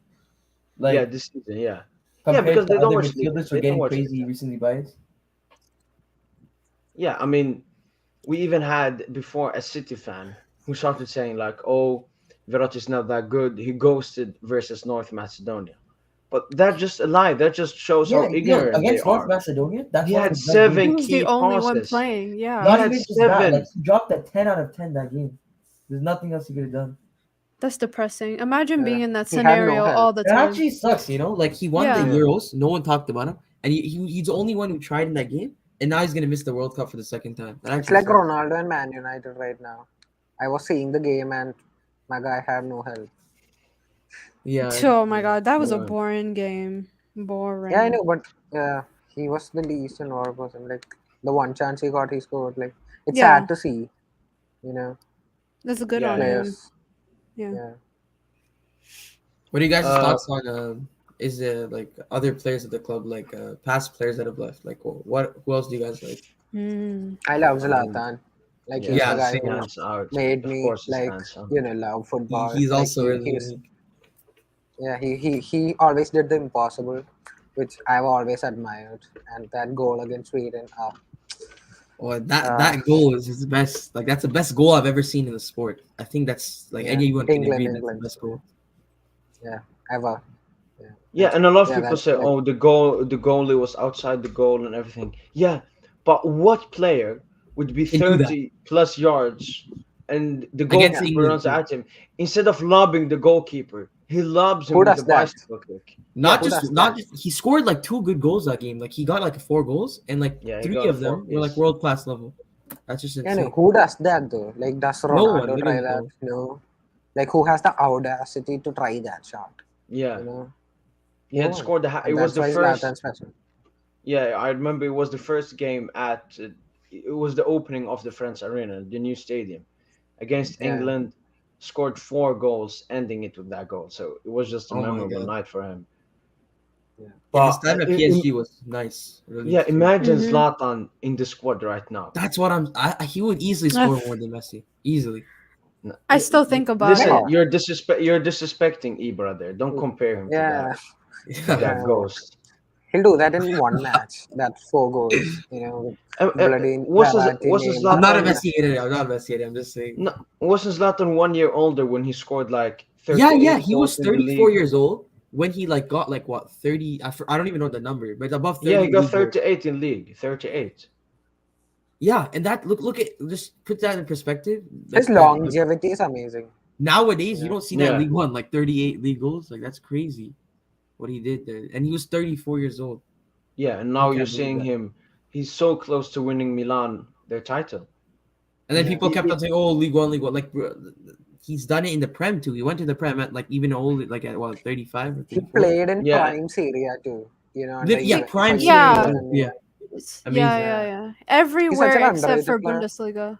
Yeah, Like this season, yeah, yeah, compared because to they don't other watch league. midfielders who are They don't getting watch league. crazy recently biased. Yeah, I mean, we even had before a City fan who started saying like, "Oh, Verratti's not that good. He ghosted versus North Macedonia." But that's just a lie. That just shows Yeah, how yo, ignorant they against North are. Macedonia, that's He one of had his best He games. seven was the key only one passes. playing. He Yeah, Not had even just that, like seven. he dropped a 10 out of 10 that game. There's nothing else he could have done. that's depressing. Imagine being Yeah. in that He had no scenario help. all the It time. actually sucks, Like he won the Yeah. Yeah. Euros, no one talked about him, and he's the only one who tried in that game, and now he's gonna miss the World Cup for the second time. That It's actually like sucks. Ronaldo and Man United right now. I was seeing the game and my guy had no help. Yeah, Oh my god, that was a Yeah. boring game. Yeah, I Boring. know, but he was the least involved person. Like the one chance he got, he scored. Like it's Yeah, sad to see, you know, that's good Yeah, on yeah. him. players. Yeah. Yeah. what are you guys' Uh, thoughts on is there like other players at the club, like past players that have left? Like who else do you guys like? Mm. I love I mean, Zlatan. Like yeah, he's the Yeah, guy he same. who stands out. made Of me course, he like stands out. love football. He's Like also really he's unique. yeah he always did the impossible, which I've always admired. And that goal against Sweden, Well, that uh, that goal is his best. Like that's the best goal I've ever seen in the sport. I think that's like yeah, anyone can agree that's the England, best goal. yeah, ever, yeah, Yeah, and a lot of yeah, people that's say, like "Oh, the goalie was outside the goal and everything." Yeah, but what player would be Can do that 30 plus yards and the against yeah. goalkeeper England runs too. at him instead of lobbing the goalkeeper? He lobs him Who with a does that? bicycle kick. Not Yeah, Who just does not that? just he scored like 2 good goals that game. Like he got like 4 goals and like yeah, he three got a of four them were like piece. world class level. That's just Yeah, no, insane. who does that though? Like, does No one, Ronaldo try literally that? no. No. Like, who has the audacity to try that shot? Yeah, You know, he no had one. scored it And was that's the why first. Zlatan's special. Yeah, I remember it was the first game at it was the opening of the Friends Arena, the new stadium, against Yeah. England. Scored 4 goals, ending it with that goal. So it was just a Oh my memorable God. night for him. Yeah. Yeah, his But time at PSG was nice. Really. yeah, imagine Mhm. Zlatan in the squad right now. That's what he would easily score more than Messi. Easily. No, I still think about Listen, it. you're disrespecting Ibra there. Don't compare him to Yeah. that Yeah. ghost. He'll do that in one match. That 4 goals. Bloody Wasn't Verratti I'm not a Zlatan? Messi hater. I'm not a Messi hater. I'm just saying. No, wasn't Zlatan 1 year older when he scored like 38 Yeah. He was goals in the 34 league? years old when he got what 30. I don't even know the number, but above 30. Yeah, he got league goals. 38 in league. 38. Yeah, and that look at just put that in perspective. His longevity is amazing. Nowadays, you Yeah. don't see that in Yeah. League One, like 38 league goals. Like that's crazy, what he did there, and he was 34 years old. Yeah, and now I you're can't believe seeing that. him. He's so close to winning Milan their title. And then Yeah. people kept on saying, "Oh, League One." Like bro, he's done it in the Prem too. He went to the Prem at like even old, like at what 35 or He 34. played in Yeah. prime Serie A too. Prime for Yeah. years Serie A, and yeah. years. Amazing. Yeah. Everywhere an except underrated for player. Bundesliga.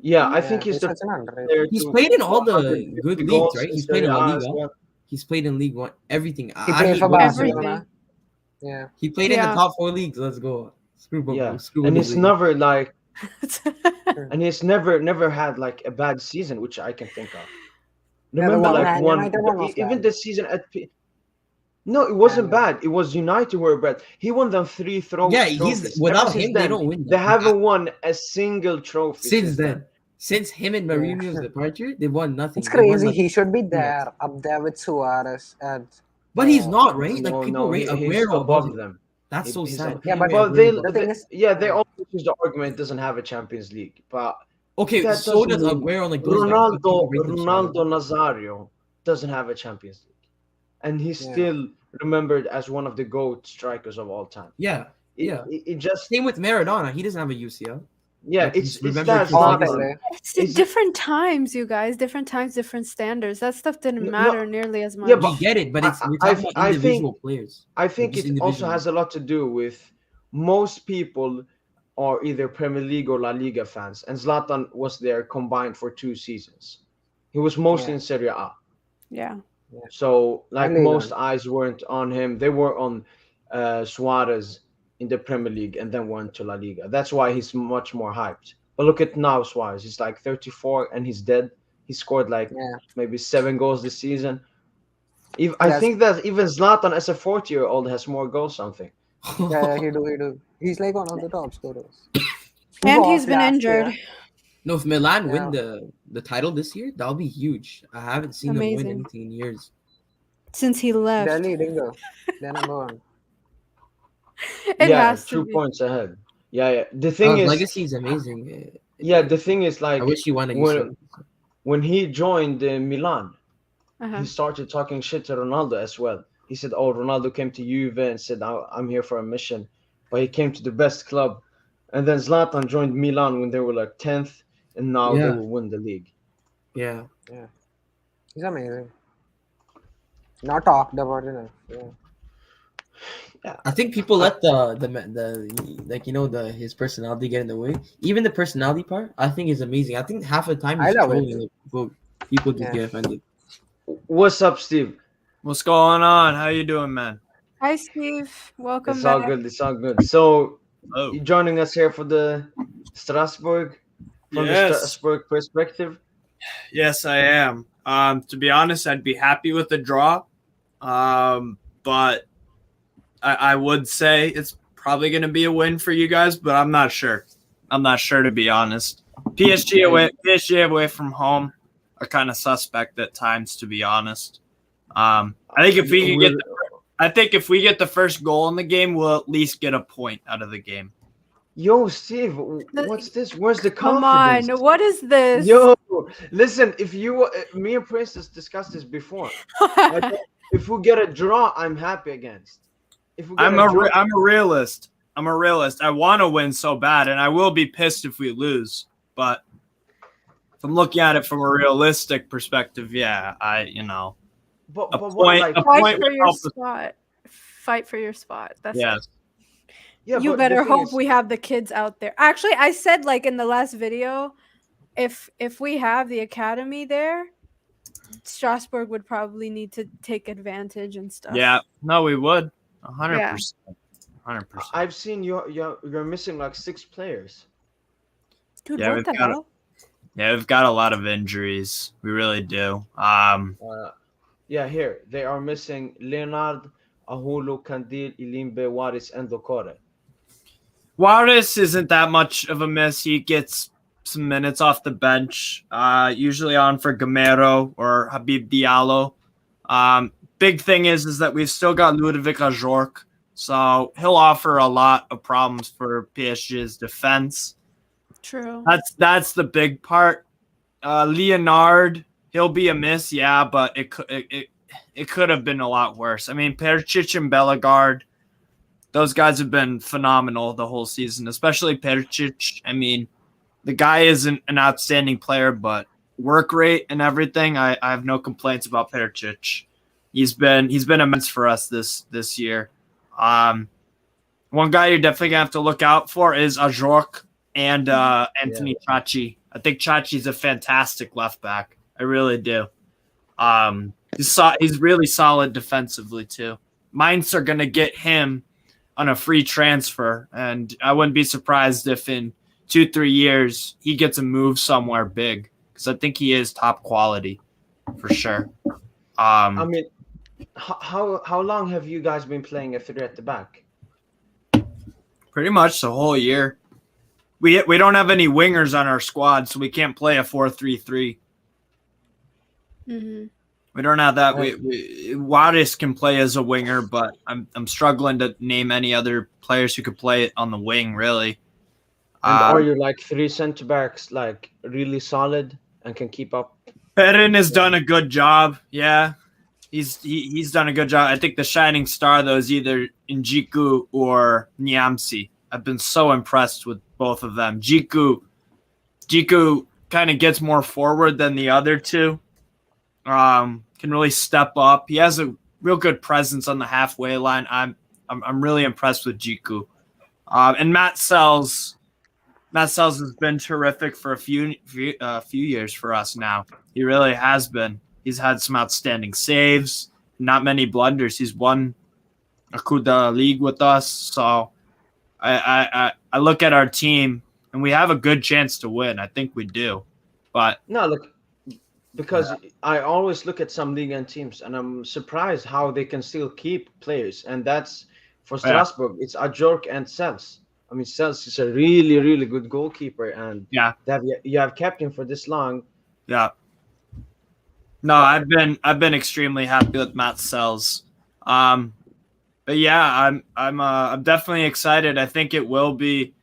Yeah, I Yeah, think he's he's the such an underrated. player He's to played in all the 150 good leagues, goals right? in He's played in Serie La A as Liga. well. He's played in League One. Everything. He I played hate for Bundesliga. Barcelona. Yeah. He played in the Yeah. top 4 leagues. Let's go. Screw Yeah, Screw and he's Bundesliga. never like, and he's never had like a bad season, which I can think of. Yeah, the Remember, one like Man one, United one was even bad. this season at no, it wasn't Man bad. It was United were bad. He won them 3 Yeah, trophies. without Ever since him, they then, don't win. they That. haven't won a single trophy Since then. Since him and Yeah. Mourinho's departure, they won nothing. It's They won, crazy. like, He should be peanuts. there, up there with Suarez and. But he's not, right? No, Like people no, rate he's Aguero above above him. them. That's so He's sad. up- Yeah, but Well, the thing is, they always use the argument doesn't have a Champions League, but Okay, that so doesn't does mean Aguero. Like those guys, but people rate them so Ronaldo high. Nazario doesn't have a Champions League, and he's Yeah. still remembered as one of the GOAT strikers of all time. Yeah, yeah. It just Same with Maradona. He doesn't have a UCL. yeah, Like, it's he's remembered that for his all legacy. Zlatan. It's Is it- different times, you guys. Different times, different standards. That stuff didn't No, matter nearly as much. Yeah, We but get it, but it's we're I- talking I about think- individual players. I think just it also individually. has a lot to do with most people are either Premier League or La Liga fans, and Zlatan was there combined for 2 seasons. He was mostly Yeah. in Serie A. Yeah. So, like, And Liga. most eyes weren't on him. They were on Suarez in the Premier League and then went to La Liga. That's why he's much more hyped. But look at now, Suarez. He's like 34 and he's dead. He scored like Yeah. maybe 7 goals this season. I That's- think that even Zlatan, as a 40-year-old, has more goals. Something. Yeah, he do. He's like one of the top scorers. And was he's been last injured. year. No, if Milan Yeah. win the title this year, that'll be huge. I haven't seen them win Amazing. anything in years. Since he They're left. leading though. They're number 1. It yeah, has to 2 be. points ahead. Yeah. The thing His is, legacy is amazing. yeah, the thing is, like, I wish he won a when UCL. when he joined Milan, Uh-huh. he started talking shit to Ronaldo as well. He said, "Oh, Ronaldo came to Juve and said I'm here for a mission, but he came to the best club." And then Zlatan joined Milan when they were like 10th, and now they Yeah. will win the league. Yeah. He's amazing. Not talked about enough. Yeah. I think people let the like his personality get in the way. Even the personality part, I think is amazing. I think half the time I he's love it. trolling. People just Yeah. get offended. What's up, Steve? What's going on? How you doing, man? Hi, Steve. Welcome It's back. all good. It's all good. So Oh, you joining us here for the Strasbourg, from the yes, Strasbourg perspective. yes, I am. To be honest, I'd be happy with the draw, but I would say it's probably going to be a win for you guys, but I'm not sure. I'm not sure, to be honest. PSG away from home are kind of suspect at times, to be honest. I think if we could if we get the first goal in the game, we'll at least get a point out of the game. Yo, Steve, what's this? Where's the Come confidence? on. What is this? Yo, listen. If you, me and Princess discussed this before. If we get a draw, I'm happy against. If we get I'm a a draw, realist. I'm a realist. I want to win so bad, and I will be pissed if we lose. But if I'm looking at it from a realistic perspective, yeah, but a what, point- like, a Fight point for would your help us. spot. Fight for your spot. That's yeah. it. Yeah, You but the better thing hope is, we have the kids out there. Actually, I said like in the last video, if we have the academy there, Strasbourg would probably need to take advantage and stuff. Yeah, no, we would. Yeah. 100%. 100%. I've seen you're missing like 6 players. Dude, Yeah, what the hell? we've got a lot of injuries. We really do. Yeah, here they are missing Leonard, Ahulu, Kandil, Ilimbe, Waris, and Dokore. Juarez isn't that much of a miss. He gets some minutes off the bench, usually on for Gamero or Habib Diallo. Big thing is that we've still got Ludovic Ajorc, so he'll offer a lot of problems for PSG's defense. True. That's the big part. Leonard, he'll be a miss, yeah, but it could have been a lot worse. I mean, Percic and Bellegarde, those guys have been phenomenal the whole season, especially Percic. I mean, the guy isn't an outstanding player, but work rate and everything, I have no complaints about Percic. He's been immense for us this year. One guy you're definitely gonna have to look out for is Ajorc and Anthony Chachi. I think Chachi's a fantastic left back. I really do. He's really solid defensively too. Mainz are gonna get him on a free transfer, and I wouldn't be surprised if in 2-3 years he gets a move somewhere big, because I think he is top quality for sure. I mean, how long have you guys been playing a 3 at the back? Pretty much the whole year. We don't have any wingers on our squad, so we can't play a 4-3-3. Mm-hmm. We don't have that. Juarez can play as a winger, but I'm struggling to name any other players who could play it on the wing, really. And are you like 3 center backs like really solid and can keep up? Perrin has done a good job. Yeah, he's done a good job. I think the shining star though is either Njiku or Niamsi. I've been so impressed with both of them. Jiku kind of gets more forward than the other two. Can really step up. He has a real good presence on the halfway line. I'm really impressed with Jiku. And Matt Sells has been terrific for a few years for us now. He really has been. He's had some outstanding saves, not many blunders. He's won a Coup de League with us. So I look at our team and we have a good chance to win. I think we do. But no, look, because I always look at some Ligue 1 teams and I'm surprised how they can still keep players. And that's for Strasbourg. It's Ajorc and Sels. I mean, Sels is a really, really good goalkeeper, and you have kept him for this long. Yeah. No, I've been extremely happy with Matt Sells. But yeah, I'm definitely excited. I think it will be.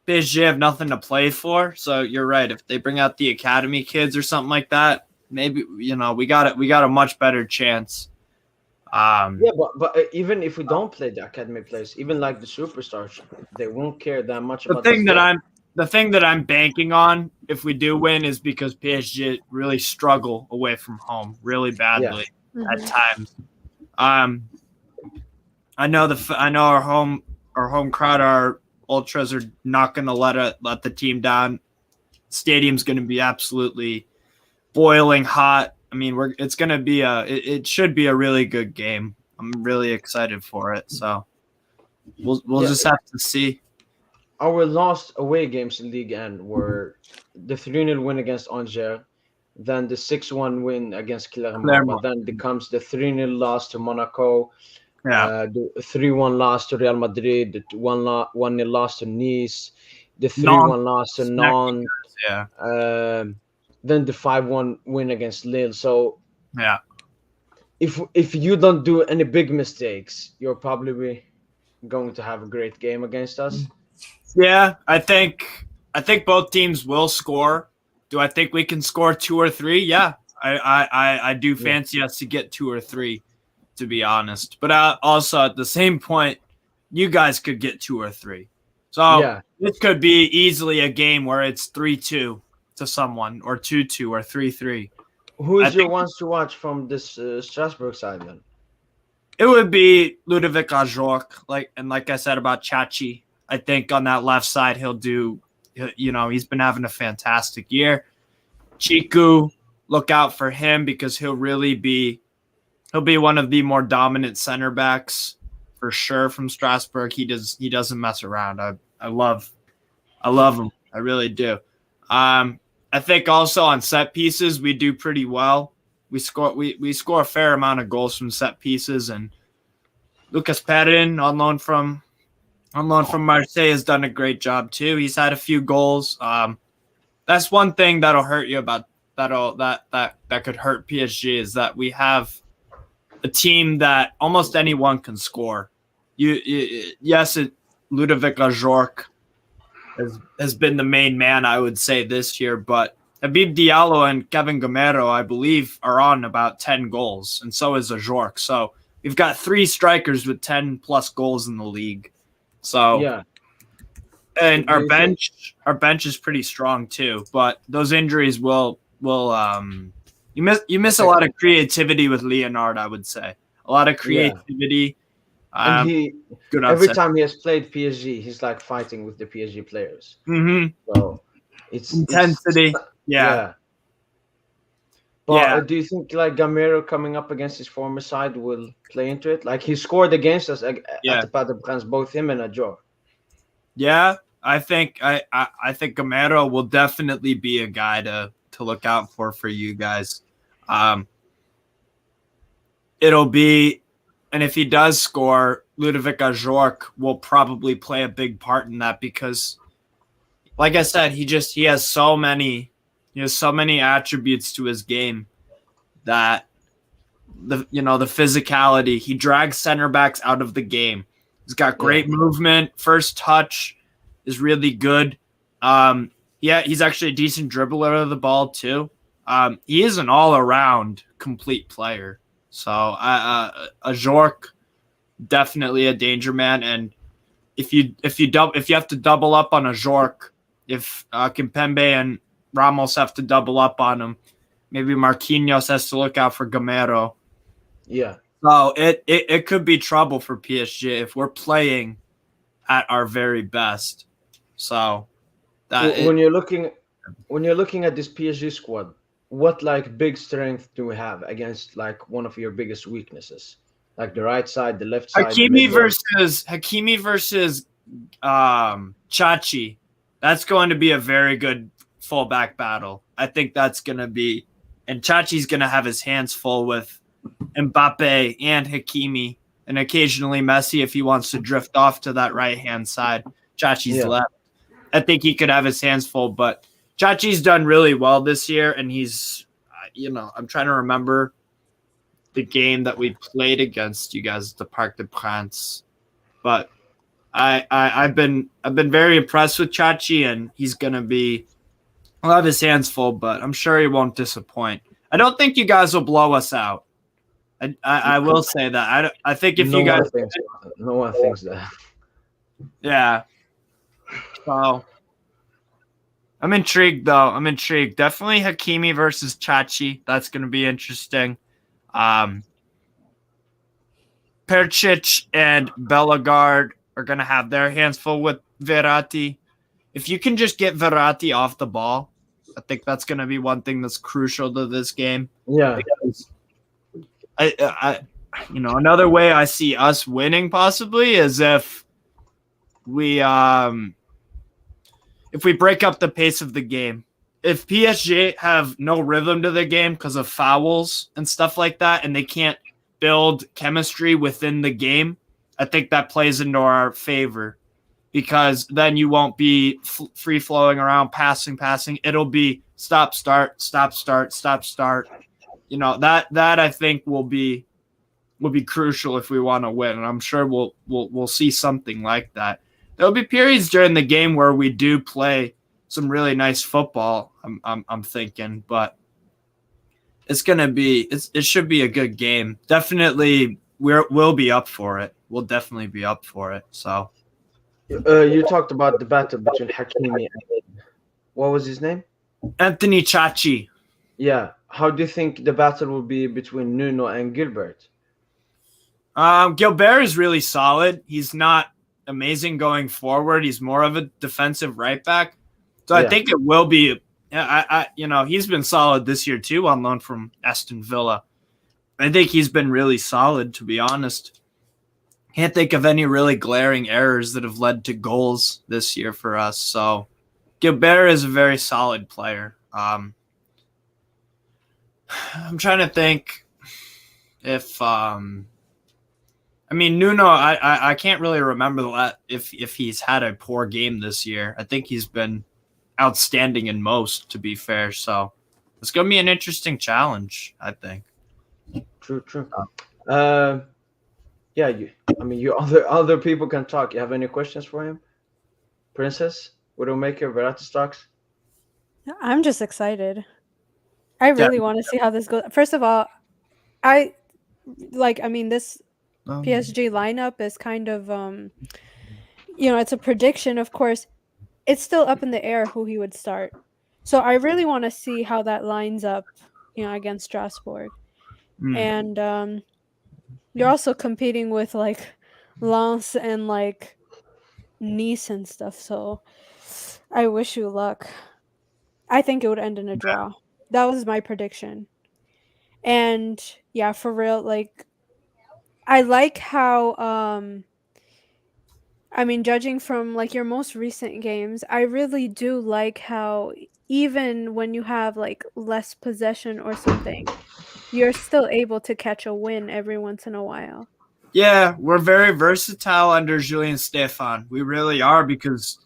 PSG have nothing to play for, so you're right. If they bring out the academy kids or something like that, maybe we got a much better chance. But even if we don't play the academy players, even like the superstars, they won't care that much about the thing that I'm banking on if we do win is because PSG really struggle away from home really badly at times. I know our home crowd, our ultras are not going to let the team down. Stadium's going to be absolutely boiling hot. I mean, it should be a really good game. I'm really excited for it. So we'll just have to see. Our last away games in Ligue 1 were the 3-0 win against Angers, then the 6-1 win against Clermont, but then becomes the 3-0 loss to Monaco, the 3-1 loss to Real Madrid, the 1-0 loss to Nice, the 3-1 loss to Nantes, then the 5-1 win against Lille. So if you don't do any big mistakes, you're probably going to have a great game against us. Yeah, I think both teams will score. Do I think we can score 2 or 3? Yeah, I do fancy us to get 2 or 3, to be honest. But also at the same point, you guys could get 2 or 3. So this could be easily a game where it's 3-2 to someone, or 2-2, or 3-3. Who is your ones to watch from this Strasbourg side then? It would be Ludovic Ajorc, like I said about Chachi. I think on that left side he's been having a fantastic year. Chiku, look out for him because he'll be one of the more dominant center backs for sure from Strasbourg. He doesn't mess around. I love him. I really do. I think also on set pieces we do pretty well. We score a fair amount of goals from set pieces, and Lucas Perrin on loan from Marseille has done a great job too. He's had a few goals. That's one thing that'll hurt you about that could hurt PSG is that we have a team that almost anyone can score. Ludovic Ajorc has been the main man, I would say, this year, but Habib Diallo and Kevin Gamero, I believe, are on about 10 goals, and so is Ajorc. So we've got 3 strikers with 10 plus goals in the league. So Yeah. And our bench is pretty strong too, but those injuries will you miss a lot of creativity with Leonard, I would say. A lot of creativity. And good every upset. time he has played PSG, he's like fighting with the PSG players. Mm-hmm. So it's Intensity. Yeah. But do you think like Gamero coming up against his former side will play into it? Like he scored against us at the Paris Saint-Germain, both him and Ajor. Yeah, I think Gamero will definitely be a guy to look out for you guys. It'll be, and if he does score, Ludovic Ajorc will probably play a big part in that because, like I said, he has so many attributes to his game that the physicality, he drags center backs out of the game. He's got great movement. First touch is really good. He's actually a decent dribbler of the ball too. He is an all-around complete player. So Ajorc, definitely a danger man. And if you have to double up on Ajorc, if Kimpembe and Ramos have to double up on him, maybe Marquinhos has to look out for Gamero. Yeah. So it could be trouble for PSG if we're playing at our very best. So when you're looking at this PSG squad, what like big strength do we have against like one of your biggest weaknesses? Like the right side, the left side. Hakimi versus Chachi. That's going to be a very good fullback battle. I think that's going to be, and Chachi's going to have his hands full with Mbappe and Hakimi, and occasionally Messi if he wants to drift off to that right-hand side. Chachi's left. I think he could have his hands full, but Chachi's done really well this year, and he's, I'm trying to remember the game that we played against you guys at the Parc des Princes, but I've been very impressed with Chachi, and he'll have his hands full, but I'm sure he won't disappoint. I don't think you guys will blow us out. I will say that. I think if you guys, no one thinks that. Yeah. So I'm intrigued, though. Definitely Hakimi versus Chachi. That's going to be interesting. Percic and Bellegarde are going to have their hands full with Verratti. If you can just get Verratti off the ball, I think that's going to be one thing that's crucial to this game. Yeah. Because another way I see us winning possibly is if we break up the pace of the game. If PSG have no rhythm to the game because of fouls and stuff like that, and they can't build chemistry within the game, I think that plays into our favor because then you won't be free flowing around, passing. It'll be stop, start. That I think will be crucial if we want to win, and I'm sure we'll see something like that. There'll be periods during the game where we do play some really nice football. I'm thinking, but it should be a good game. Definitely, we'll be up for it. We'll definitely be up for it. So, you talked about the battle between Hakimi and what was his name? Anthony Chachi. Yeah. How do you think the battle will be between Nuno and Gilbert? Gilbert is really solid. He's not amazing going forward. He's more of a defensive right back. So I think it will be. He's been solid this year too on loan from Aston Villa. I think he's been really solid, to be honest. Can't think of any really glaring errors that have led to goals this year for us. So Gilbert is a very solid player. I'm trying to think if Nuno, I can't really remember if he's had a poor game this year. I think he's been outstanding in most, to be fair. So it's going to be an interesting challenge, I think. True. You other people can talk. You have any questions for him? Princess, Widowmaker, Veratistox? I'm just excited. I really want to see how this goes. First of all, this PSG lineup is kind of it's a prediction, of course. It's still up in the air who he would start. So I really want to see how that lines up, against Strasbourg. And you're also competing with like Lens and like Nice and stuff. So I wish you luck. I think it would end in a draw. That was my prediction. And yeah, for real, like I like how judging from like your most recent games, I really do like how even when you have like less possession or something, you're still able to catch a win every once in a while. Yeah, we're very versatile under Julien Stéphan. We really are, because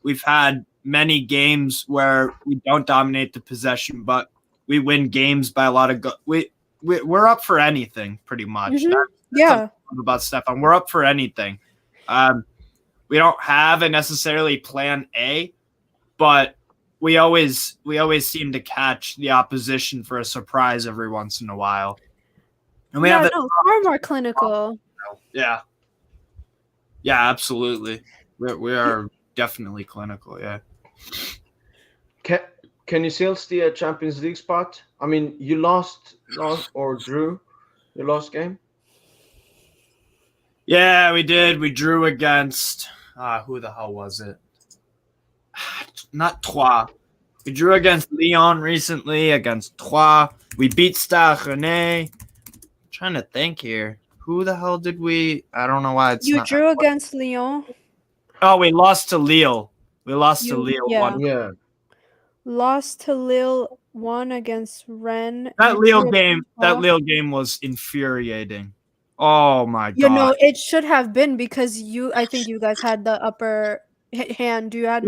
we've had many games where we don't dominate the possession, but we win games by a lot of we're up for anything, pretty much. Mm-hmm. That's about Stéphan. We're up for anything. We don't have a necessarily plan A, but we always seem to catch the opposition for a surprise every once in a while. And we have far more clinical. Yeah, absolutely. We are definitely clinical. Yeah. Can you still steal a Champions League spot? I mean, you lost or drew your last game. Yeah, we did. We drew against who the hell was it? Not Troyes. We drew against Lyon recently, against Troyes. We beat Stade Rennais. I'm trying to think here. Who the hell did we? I don't know why it's You drew against Lyon? Oh, we lost to Lille. We lost to Lille. Yeah. Lost to Lille, won against Rennes. That Lille game was infuriating. Oh my god! It should have been, because I think you guys had the upper hand. You had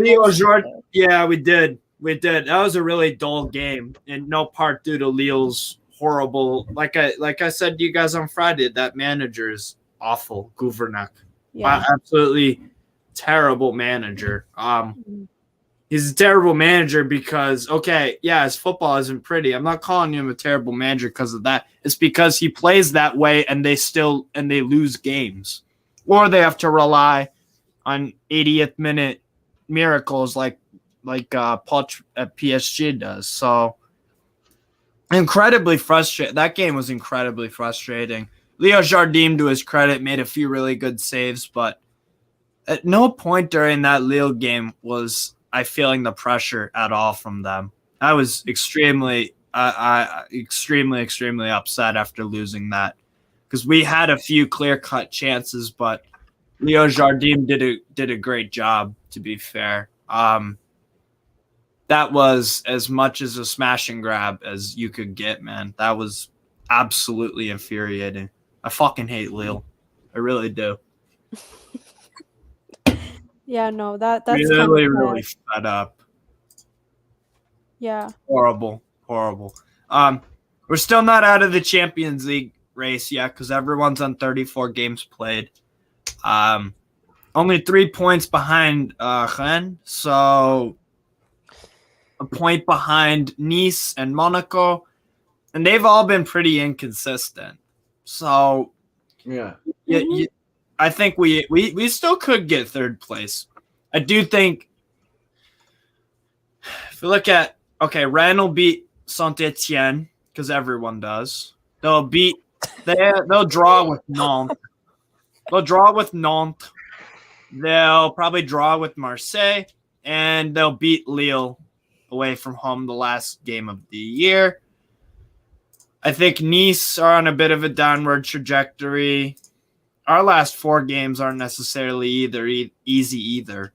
Yeah, we did. That was a really dull game, in no part due to Lille's horrible. Like I said to you guys on Friday, that manager is awful. Gouvernac, absolutely terrible manager. He's a terrible manager because, his football isn't pretty. I'm not calling him a terrible manager because of that. It's because he plays that way and they lose games. Or they have to rely on 80th minute miracles like Poch at PSG does. So incredibly frustrating. That game was incredibly frustrating. Leo Jardim, to his credit, made a few really good saves, but at no point during that Lille game was I feeling the pressure at all from them. I was extremely upset after losing that, because we had a few clear-cut chances, but Leo Jardim did a great job, to be fair. That was as much as a smash and grab as you could get, man. That was absolutely infuriating. I fucking hate Lille. I really do. Yeah, no, that's really fed up. Yeah. Horrible. We're still not out of the Champions League race yet, because everyone's on 34 games played. Only 3 points behind Rennes, so a point behind Nice and Monaco, and they've all been pretty inconsistent. So I think we still could get third place. I do think if you look at Rennes will beat Saint-Etienne, because everyone does. They'll beat They'll draw with Nantes. They'll draw with Nantes. They'll probably draw with Marseille, and they'll beat Lille away from home the last game of the year. I think Nice are on a bit of a downward trajectory. Our last 4 games aren't necessarily easy either.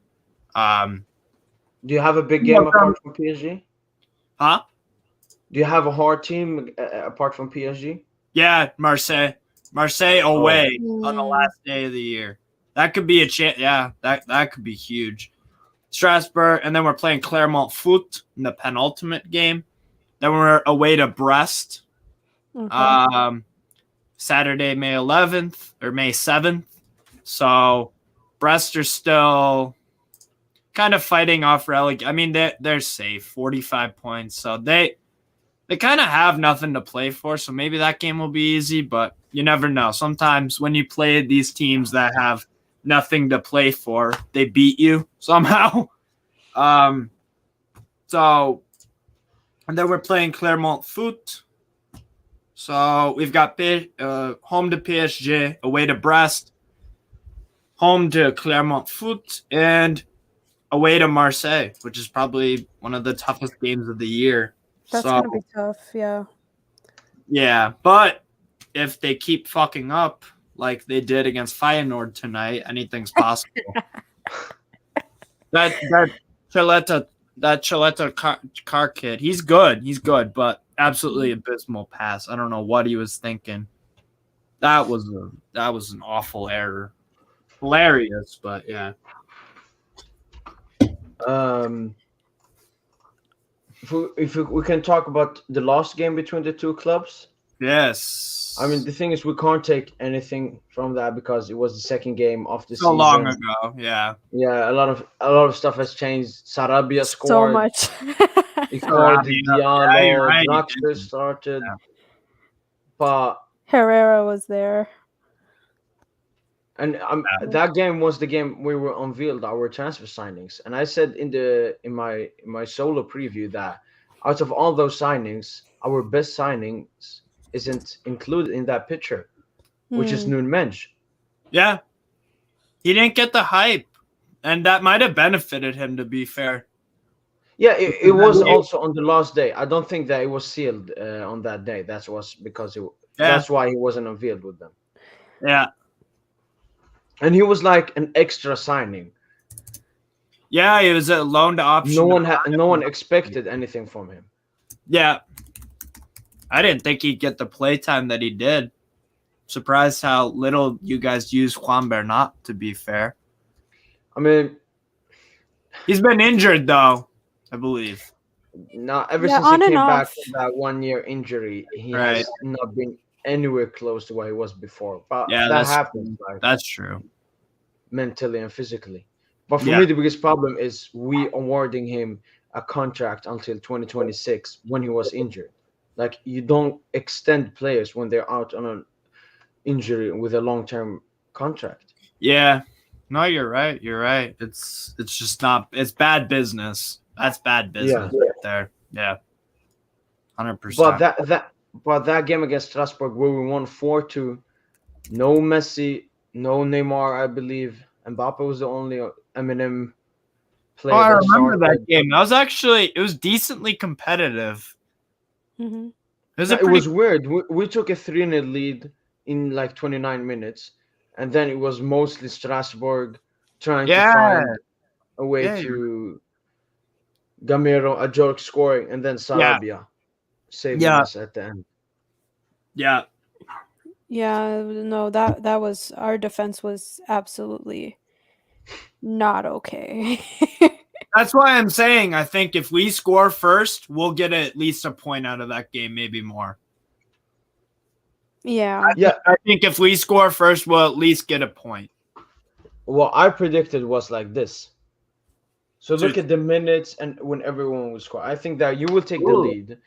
Do you have a big game apart from PSG? Huh? Do you have a hard team apart from PSG? Yeah, Marseille. Marseille away on the last day of the year. That could be a chance. Yeah, that could be huge. Strasbourg, and then we're playing Clermont Foot in the penultimate game. Then we're away to Brest. Saturday, May 11th or May 7th. So Brest are still kind of fighting off relegation. I mean, they're safe, 45 points. So they kind of have nothing to play for. So maybe that game will be easy, but you never know. Sometimes when you play these teams that have nothing to play for, they beat you somehow. So, and then we're playing Clermont Foot. So we've got home to PSG, away to Brest, home to Clermont Foot, and away to Marseille, which is probably one of the toughest games of the year. That's going to be tough, yeah. Yeah, but if they keep fucking up like they did against Feyenoord tonight, anything's possible. that Chaleta car kid, he's good, but absolutely abysmal pass. I don't know what he was thinking. That was an awful error. Hilarious, but yeah. If we can talk about the last game between the two clubs. Yes. I mean, the thing is, we can't take anything from that because it was the second game of the so season. long ago. Yeah. Yeah, a lot of stuff has changed. Sarabia scored. So much. Icardi, Diallo, right. Draxler started. Yeah. But Herrera was there. And that game was the game we were unveiled our transfer signings, and I said in my solo preview that out of all those signings, our best signings isn't included in that picture, which is Noon Mensch. Yeah, he didn't get the hype, and that might have benefited him. To be fair, yeah, it was also on the last day. I don't think that it was sealed on that day. That's why he wasn't unveiled with them. Yeah. And he was like an extra signing. Yeah, it was a loan to option. No one expected anything from him. Yeah. I didn't think he'd get the play time that he did. Surprised how little you guys use Juan Bernat, to be fair. I mean, he's been injured, though, I believe. No, ever since he came back from that 1-year injury, he has not been anywhere close to what he was before. But yeah, that happens. That's true. Mentally and physically. But for me, the biggest problem is we awarding him a contract until 2026 when he was injured. Like, you don't extend players when they're out on an injury with a long-term contract. Yeah. No, you're right. You're right. It's just not. It's bad business. That's bad business right there. Yeah. 100%. But that game against Strasbourg where we won 4-2, no Messi, no Neymar, I believe. Mbappe was the only Eminem player. Oh, I remember that game. It was decently competitive. Mm-hmm. It was weird. We took a 3-0 lead in like 29 minutes, and then it was mostly Strasbourg trying to find a way to Gamero, a joke scoring, and then Sarabia saving us at the end. Yeah. Yeah, no, that was, our defense was absolutely not okay. That's why I'm saying I think if we score first, we'll get at least a point out of that game, maybe more. Yeah. I think if we score first, we'll at least get a point. What I predicted was like this. So look at the minutes and when everyone will score. I think that you will take the lead.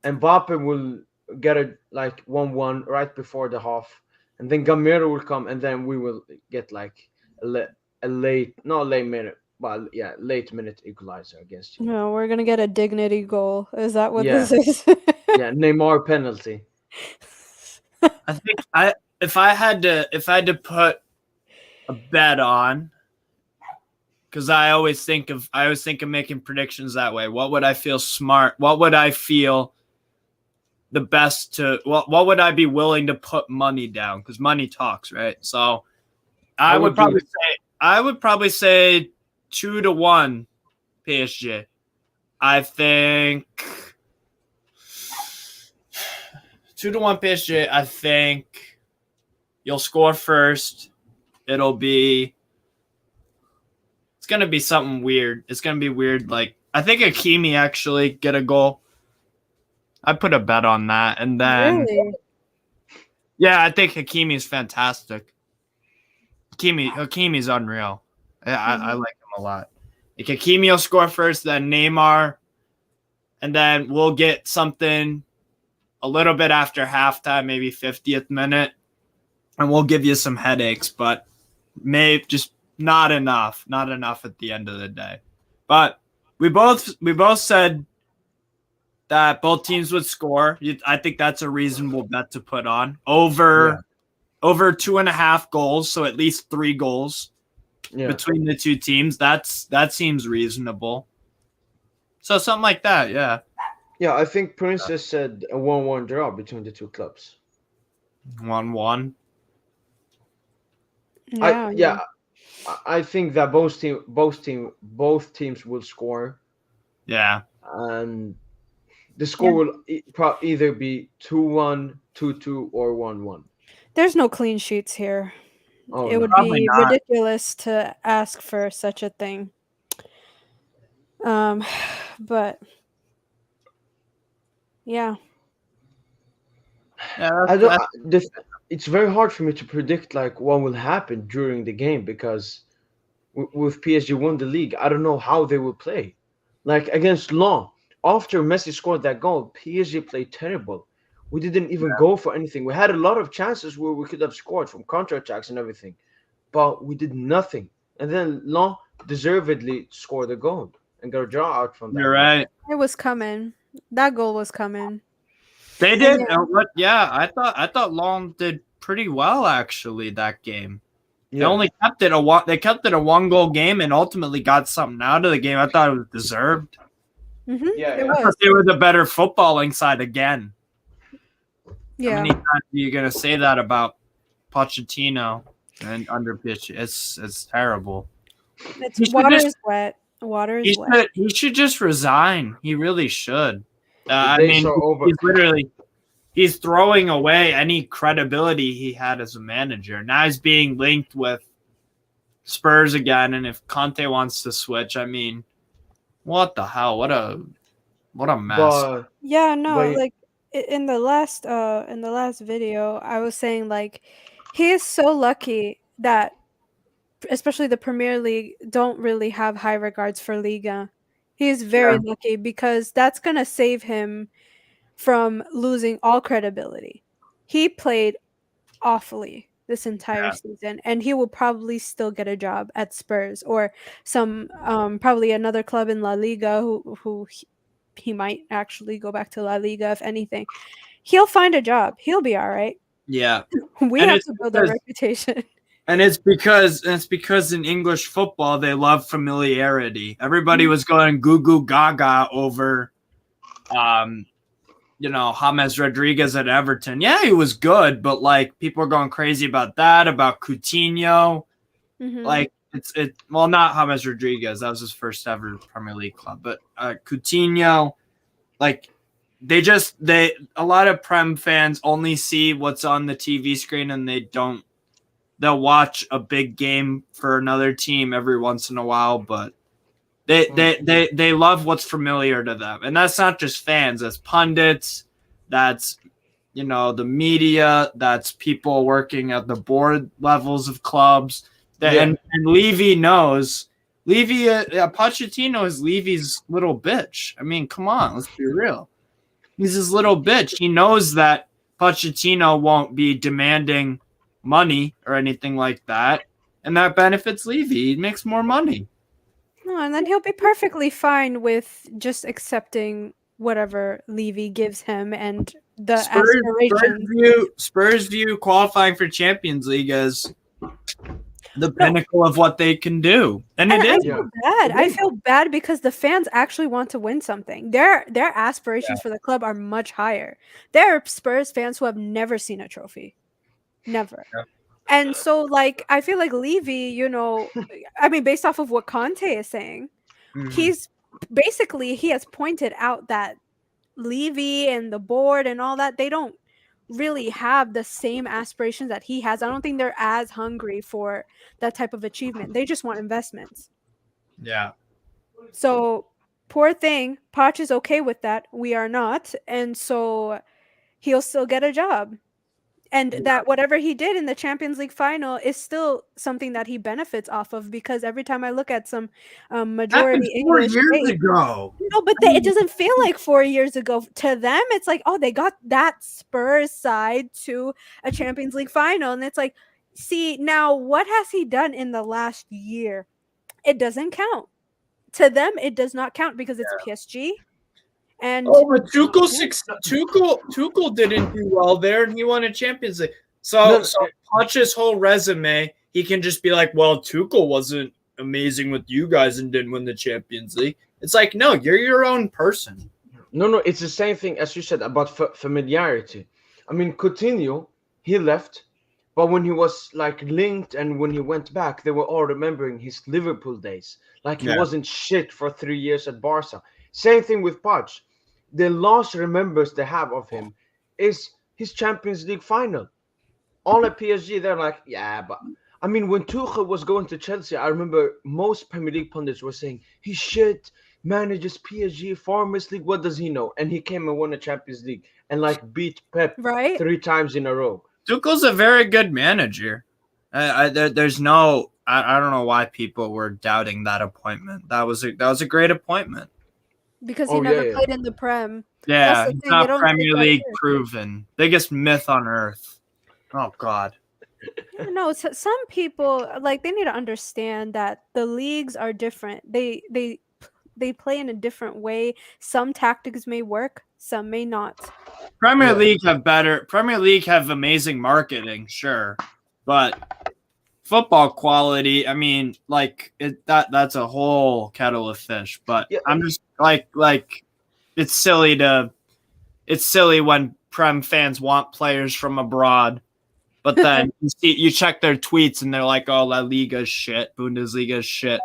Mbappe will get it like 1-1 right before the half, and then Gamero will come, and then we will get like a late minute equalizer against you. No, we're gonna get a dignity goal. Is that what this is? Yeah, Neymar penalty. I think if I had to put a bet on, because I always think of making predictions that way. What would I feel smart? What would I feel the best to? What would I be willing to put money down? Because money talks, right? So I would probably say 2-1 PSG. I think 2-1 PSG. I think you'll score first. It's gonna be something weird. It's gonna be weird. Like, I think Hakimi actually get a goal. I put a bet on that, and then Really? yeah, I think Hakimi's fantastic. Hakimi's unreal. I like him a lot. Like, Hakimi will score first, then Neymar, and then we'll get something a little bit after halftime, maybe 50th minute, and we'll give you some headaches, but maybe just not enough at the end of the day. But we both said that both teams would score. I think that's a reasonable bet to put on over 2.5 goals, so at least 3 goals between the two teams. That seems reasonable. So something like that, yeah. Yeah, I think Princess said a 1-1 draw between the two clubs. 1-1. I think that both teams will score, Yeah. and the score will either be 2-1, 2-2, or 1-1. There's no clean sheets here. Oh, It would Probably be not. ridiculous to ask for such a thing. But yeah. It's very hard for me to predict like what will happen during the game, because with PSG won the league, I don't know how they will play. Like against Lyon, after Messi scored that goal, PSG played terrible. We didn't even go for anything. We had a lot of chances where we could have scored from counterattacks and everything, but we did nothing. And then Lyon deservedly scored a goal and got a draw out from that. You're right. It was coming. That goal was coming. They did. I thought Long did pretty well actually that game. Yeah. They only kept it a 1-goal game and ultimately got something out of the game. I thought it was deserved. Mm-hmm. Yeah, it I was. thought they were the better footballing side again. Yeah. How many times are you gonna say that about Pochettino and under pitch? It's terrible. Water is wet. Water is wet. He should just resign. He really should. He's throwing away any credibility he had as a manager. Now he's being linked with Spurs again, and if Conte wants to switch, I mean, what the hell? What a mess. Like in the last video, I was saying like he is so lucky that especially the Premier League don't really have high regards for Liga. He is very lucky, because that's going to save him from losing all credibility. He played awfully this entire season, and he will probably still get a job at Spurs or some probably another club in La Liga who he might actually go back to La Liga if anything. He'll find a job. He'll be all right. Yeah. We have to build a reputation. And it's because in English football they love familiarity. Everybody was going goo goo gaga over James Rodriguez at Everton. Yeah, he was good, but like people are going crazy about that, about Coutinho. Mm-hmm. Like not James Rodriguez, that was his first ever Premier League club, but Coutinho, like a lot of Prem fans only see what's on the TV screen, and they'll watch a big game for another team every once in a while, but they love what's familiar to them. And that's not just fans, that's pundits, that's the media, that's people working at the board levels of clubs. And Levy knows. Pochettino is Levy's little bitch. I mean, come on, let's be real. He's his little bitch. He knows that Pochettino won't be demanding money or anything like that, and that benefits Levy. He makes more money. And then he'll be perfectly fine with just accepting whatever Levy gives him and the Spurs, aspirations. Spurs view qualifying for Champions League as the No, pinnacle of what they can do, and and it I is. feel Yeah. bad. I feel bad because the fans actually want to win something. Their aspirations for the club are much higher. There are Spurs fans who have never seen a trophy. Never. Yeah. And so like I feel like Levy, I mean based off of what Conte is saying, Mhm. he's basically he has pointed out that Levy and the board and all that, they don't really have the same aspirations that he has. I don't think they're as hungry for that type of achievement. They just want investments. Yeah. So poor thing, Poch is okay with that. We are not, and so he'll still get a job. And that whatever he did in the Champions League final is still something that he benefits off of, because every time I look at some Happened majority 4 English years states, ago. no, but it doesn't feel like 4 years ago. To them, it's like, oh, they got that Spurs side to a Champions League final. And it's like, see, now what has he done in the last year? It doesn't count. To them, it does not count because it's PSG. And Oh, but Tuchel didn't do well there, and he won a Champions League. So Poch's whole resume, he can just be like, "Well, Tuchel wasn't amazing with you guys and didn't win the Champions League." It's like, no, you're your own person. No, it's the same thing as you said about familiarity. I mean, Coutinho, he left, but when he was like linked and when he went back, they were all remembering his Liverpool days. Like he wasn't shit for 3 years at Barca. Same thing with Poch. The last remembers they have of him is his Champions League final. All at PSG, they're like, yeah, but I mean, when Tuchel was going to Chelsea, I remember most Premier League pundits were saying he's shit, manages PSG, Farmers League. What does he know? And he came and won a Champions League and like beat Pep right? 3 times in a row. Tuchel's a very good manager. There's no, I don't know why people were doubting that appointment. That was a great appointment. Because he never played in the Prem. Yeah, he's not Premier League proven. Biggest myth on earth. Oh God. No, some people like they need to understand that the leagues are different. They play in a different way. Some tactics may work, some may not. Premier League have amazing marketing, sure, but football quality, I mean, like that's a whole kettle of fish. But I'm just like it's silly when Prem fans want players from abroad, but then you check their tweets and they're like, oh, La Liga is shit, Bundesliga is shit,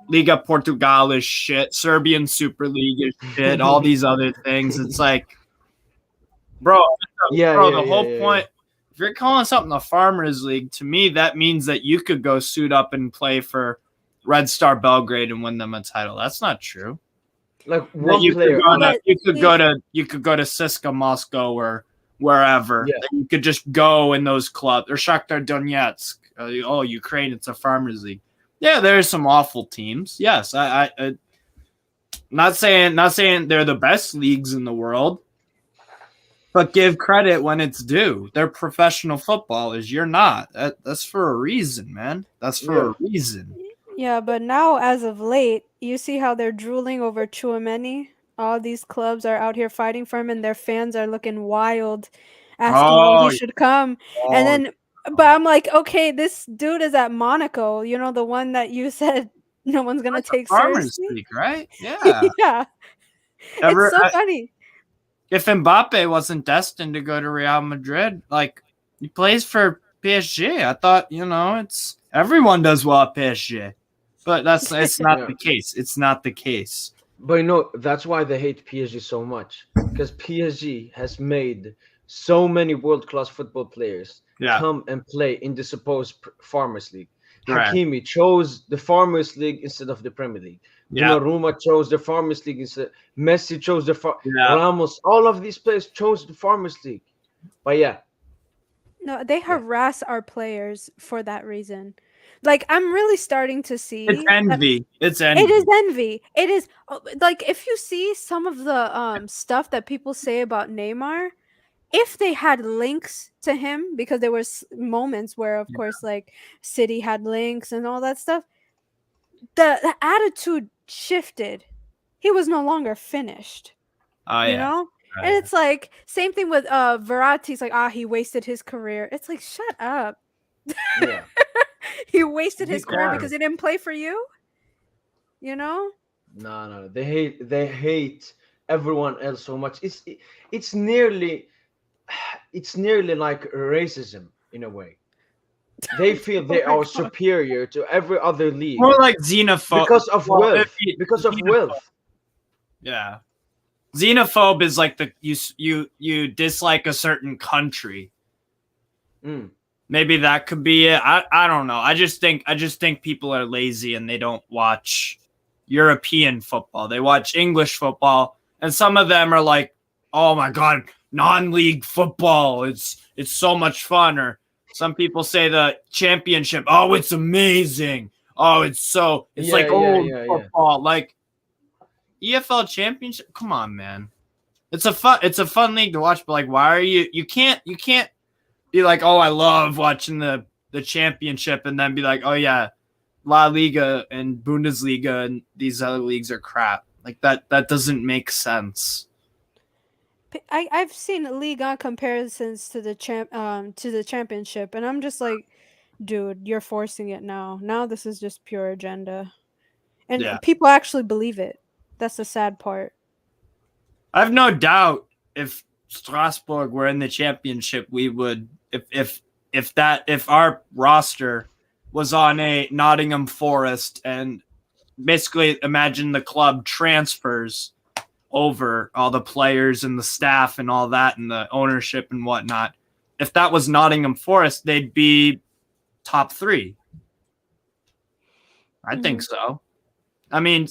Liga Portugal is shit, Serbian Super League is shit, all these other things. It's like, bro, the whole point. If you're calling something a Farmers League, to me, that means that you could go suit up and play for Red Star Belgrade and win them a title. That's not true. Like one you player, you could go to CSKA Moscow or wherever. Yeah. You could just go in those clubs or Shakhtar Donetsk. Ukraine, it's a Farmers League. Yeah, there's some awful teams. Yes, I not saying they're the best leagues in the world. But give credit when it's due. They're professional footballers. You're not. That's for a reason, man. That's for a reason. Yeah, but now as of late, you see how they're drooling over Tchouaméni. All these clubs are out here fighting for him, and their fans are looking wild, asking when he should come. And then, but I'm like, okay, this dude is at Monaco. You know, the one that you said no one's gonna take seriously, League, right? Yeah, yeah. It's so funny. If Mbappe wasn't destined to go to Real Madrid, like he plays for PSG, I thought, it's everyone does well at PSG, but it's not the case. It's not the case. But that's why they hate PSG so much, because PSG has made so many world-class football players come and play in the supposed Farmers League. Right. Hakimi chose the Farmers League instead of the Premier League. Donnarumma chose the Farmers League instead. Messi chose the Ramos. All of these players chose the Farmers League. But no, they harass our players for that reason. Like, I'm really starting to see it's envy. It's envy. It is envy. It is like, if you see some of the stuff that people say about Neymar, if they had links to him, because there was moments where, of course, like City had links and all that stuff, the attitude shifted. He was no longer finished. Oh you yeah. know? Oh, And yeah. it's like same thing with Verratti. It's like, he wasted his career. It's like, shut up. Yeah. He wasted Be his career quiet. because he didn't play for you. You know? No. They hate everyone else so much. It's nearly like racism in a way. They feel they Oh my are God. superior to every other league More like xenophobe. because of Well, wealth. it- Because of xenophobe. wealth. Yeah. Xenophobe is like you dislike a certain country. Mm. Maybe that could be it. I don't know. I just think people are lazy and they don't watch European football. They watch English football, and some of them are like, "Oh my god, non-league football. It's so much fun." Or some people say the championship, "Oh, it's amazing. Oh, it's like old Yeah. football." Like EFL championship. Come on, man. It's a fun league to watch, but like, why are you can't be like, oh, I love watching the championship, and then be like, oh yeah, La Liga and Bundesliga and these other leagues are crap. Like that doesn't make sense. I've seen Liga comparisons to the championship, and I'm just like, dude, you're forcing it now. Now this is just pure agenda, and Yeah. people actually believe it. That's the sad part. I have no doubt if Strasbourg were in the championship, we would if our roster was on a Nottingham Forest, and basically imagine the club transfers over all the players and the staff and all that and the ownership and whatnot. If that was Nottingham Forest, they'd be top 3. I think so. I mean,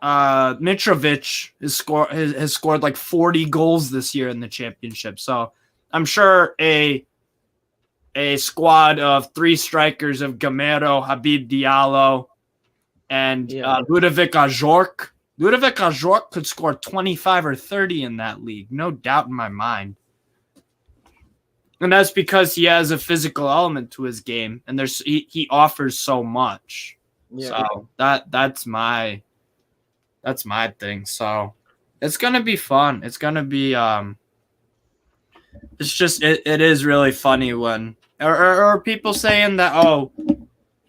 Mitrovic has scored like 40 goals this year in the championship. So I'm sure a squad of 3 strikers of Gamero, Habib Diallo, and Ludovic Ajorc. Ludovic Ajorc could score 25 or 30 in that league. No doubt in my mind. And that's because he has a physical element to his game, and he offers so much. Yeah. So that's my thing. So it's gonna be fun. It's gonna be it's just it is really funny when or people saying that, oh,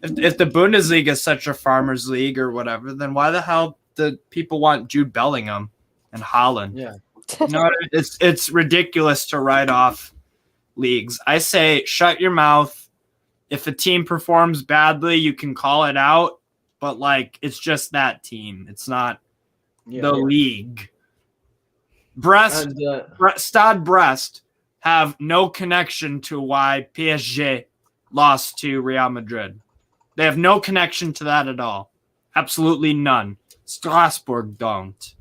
if the Bundesliga is such a farmers league or whatever, then why the hell do people want Jude Bellingham and Haaland? Yeah. No, it's ridiculous to write off leagues. I say shut your mouth. If a team performs badly, you can call it out, but like it's just that team. It's not the league. Stade Brest have no connection to why PSG lost to Real Madrid. They have no connection to that at all. Absolutely none. Strasbourg don't.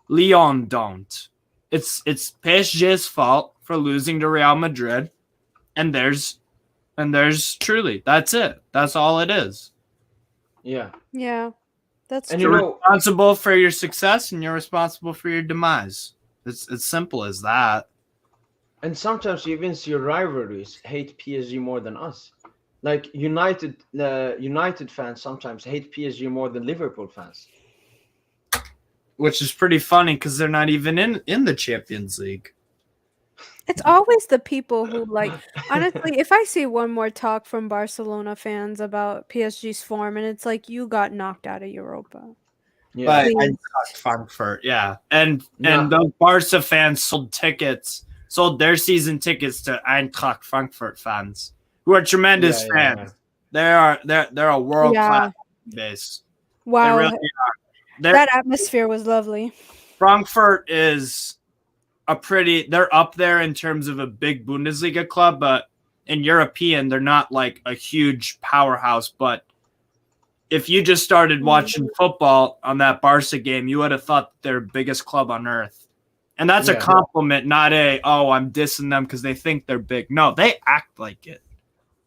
Lyon don't. It's PSG's fault for losing to Real Madrid, and there's truly that's it. That's all it is. Yeah. Yeah, that's And true. you know, Responsible for your success, and you're responsible for your demise. It's simple as that. and sometimes you even see rivalries hate PSG more than us. Like United fans sometimes hate PSG more than Liverpool fans. Which is pretty funny because they're not even in the Champions League. It's always the people who like. Honestly, if I see one more talk from Barcelona fans about PSG's form, and it's like you got knocked out of Europa. Yeah. But Please. Eintracht Frankfurt, yeah, and No. those Barca fans sold their season tickets to Eintracht Frankfurt fans, who are tremendous fans. Yeah. They're a world class base. Wow, They really are. that atmosphere was lovely. Frankfurt is they're up there in terms of a big Bundesliga club, but in European, they're not like a huge powerhouse. But if you just started watching football on that Barca game, you would have thought they're the biggest club on earth. And that's a compliment, not I'm dissing them because they think they're big. No, they act like it.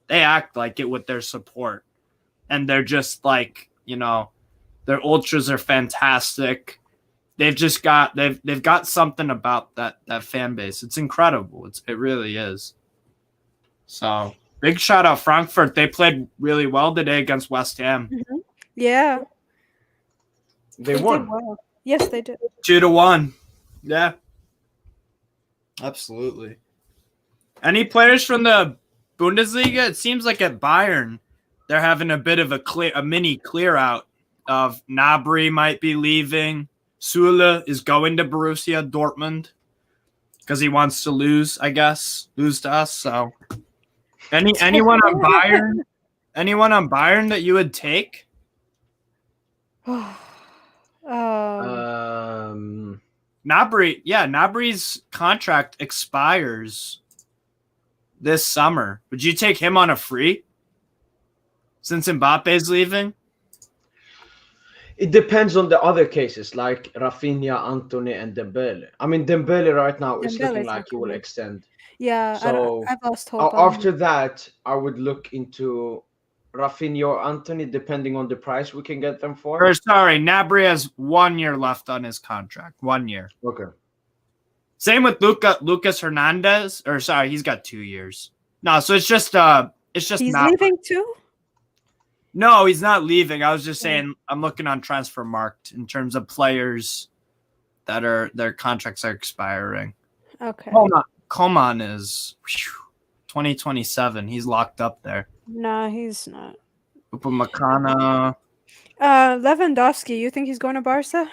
They act like it with their support. And they're just like, their ultras are fantastic. They've just got they've got something about that fan base. It's incredible. It really is. So big shout out Frankfurt. They played really well today against West Ham. Yeah, They did won. well. Yes, they did. 2-1. Yeah. Absolutely. Any players from the Bundesliga? It seems like at Bayern, they're having a bit of a mini clear out of Gnabry might be leaving. Süle is going to Borussia Dortmund because he wants to lose to us. So, anyone on Bayern? Anyone on Bayern that you would take? Gnabry's contract expires this summer. Would you take him on a free since Mbappe's leaving? It depends on the other cases like Rafinha, Antony, and Dembele. I mean, Dembele right now is looking like he will extend. Yeah, So I've lost hope. after that, I would look into Rafinha or Antony, depending on the price we can get them for. Or sorry, Gnabry has 1 year left on his contract. 1 year. Okay. Same with Lucas Hernandez. Or sorry, he's got 2 years. No, so it's just he's leaving too? No, he's not leaving. I was just saying I'm looking on Transfermarkt in terms of players that their contracts are expiring. Okay. Coman is 2027. He's locked up there. No, he's not. Upamecano. Lewandowski, you think he's going to Barca?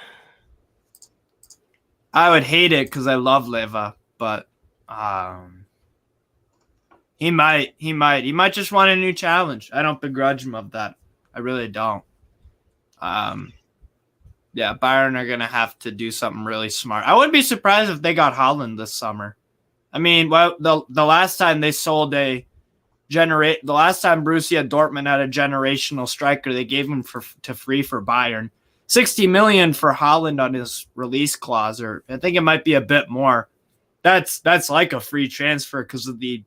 I would hate it because I love Leva, but he might just want a new challenge. I don't begrudge him of that. I really don't. Yeah, Bayern are gonna have to do something really smart. I wouldn't be surprised if they got Haaland this summer. I mean, well, the last time they sold the last time Borussia Dortmund had a generational striker, they gave him to free for Bayern. 60 million for Haaland on his release clause, or I think it might be a bit more. That's like a free transfer because of the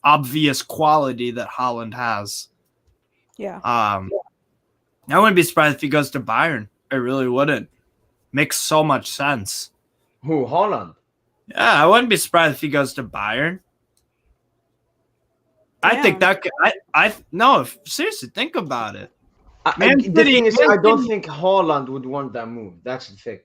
obvious quality that Haaland has. Yeah. I wouldn't be surprised if he goes to Bayern. I really wouldn't. Makes so much sense. Who, Haaland? Yeah, I wouldn't be surprised if he goes to Bayern. I think that could, seriously, think about it. The thing is, I don't think Haaland would want that move. That's the thing.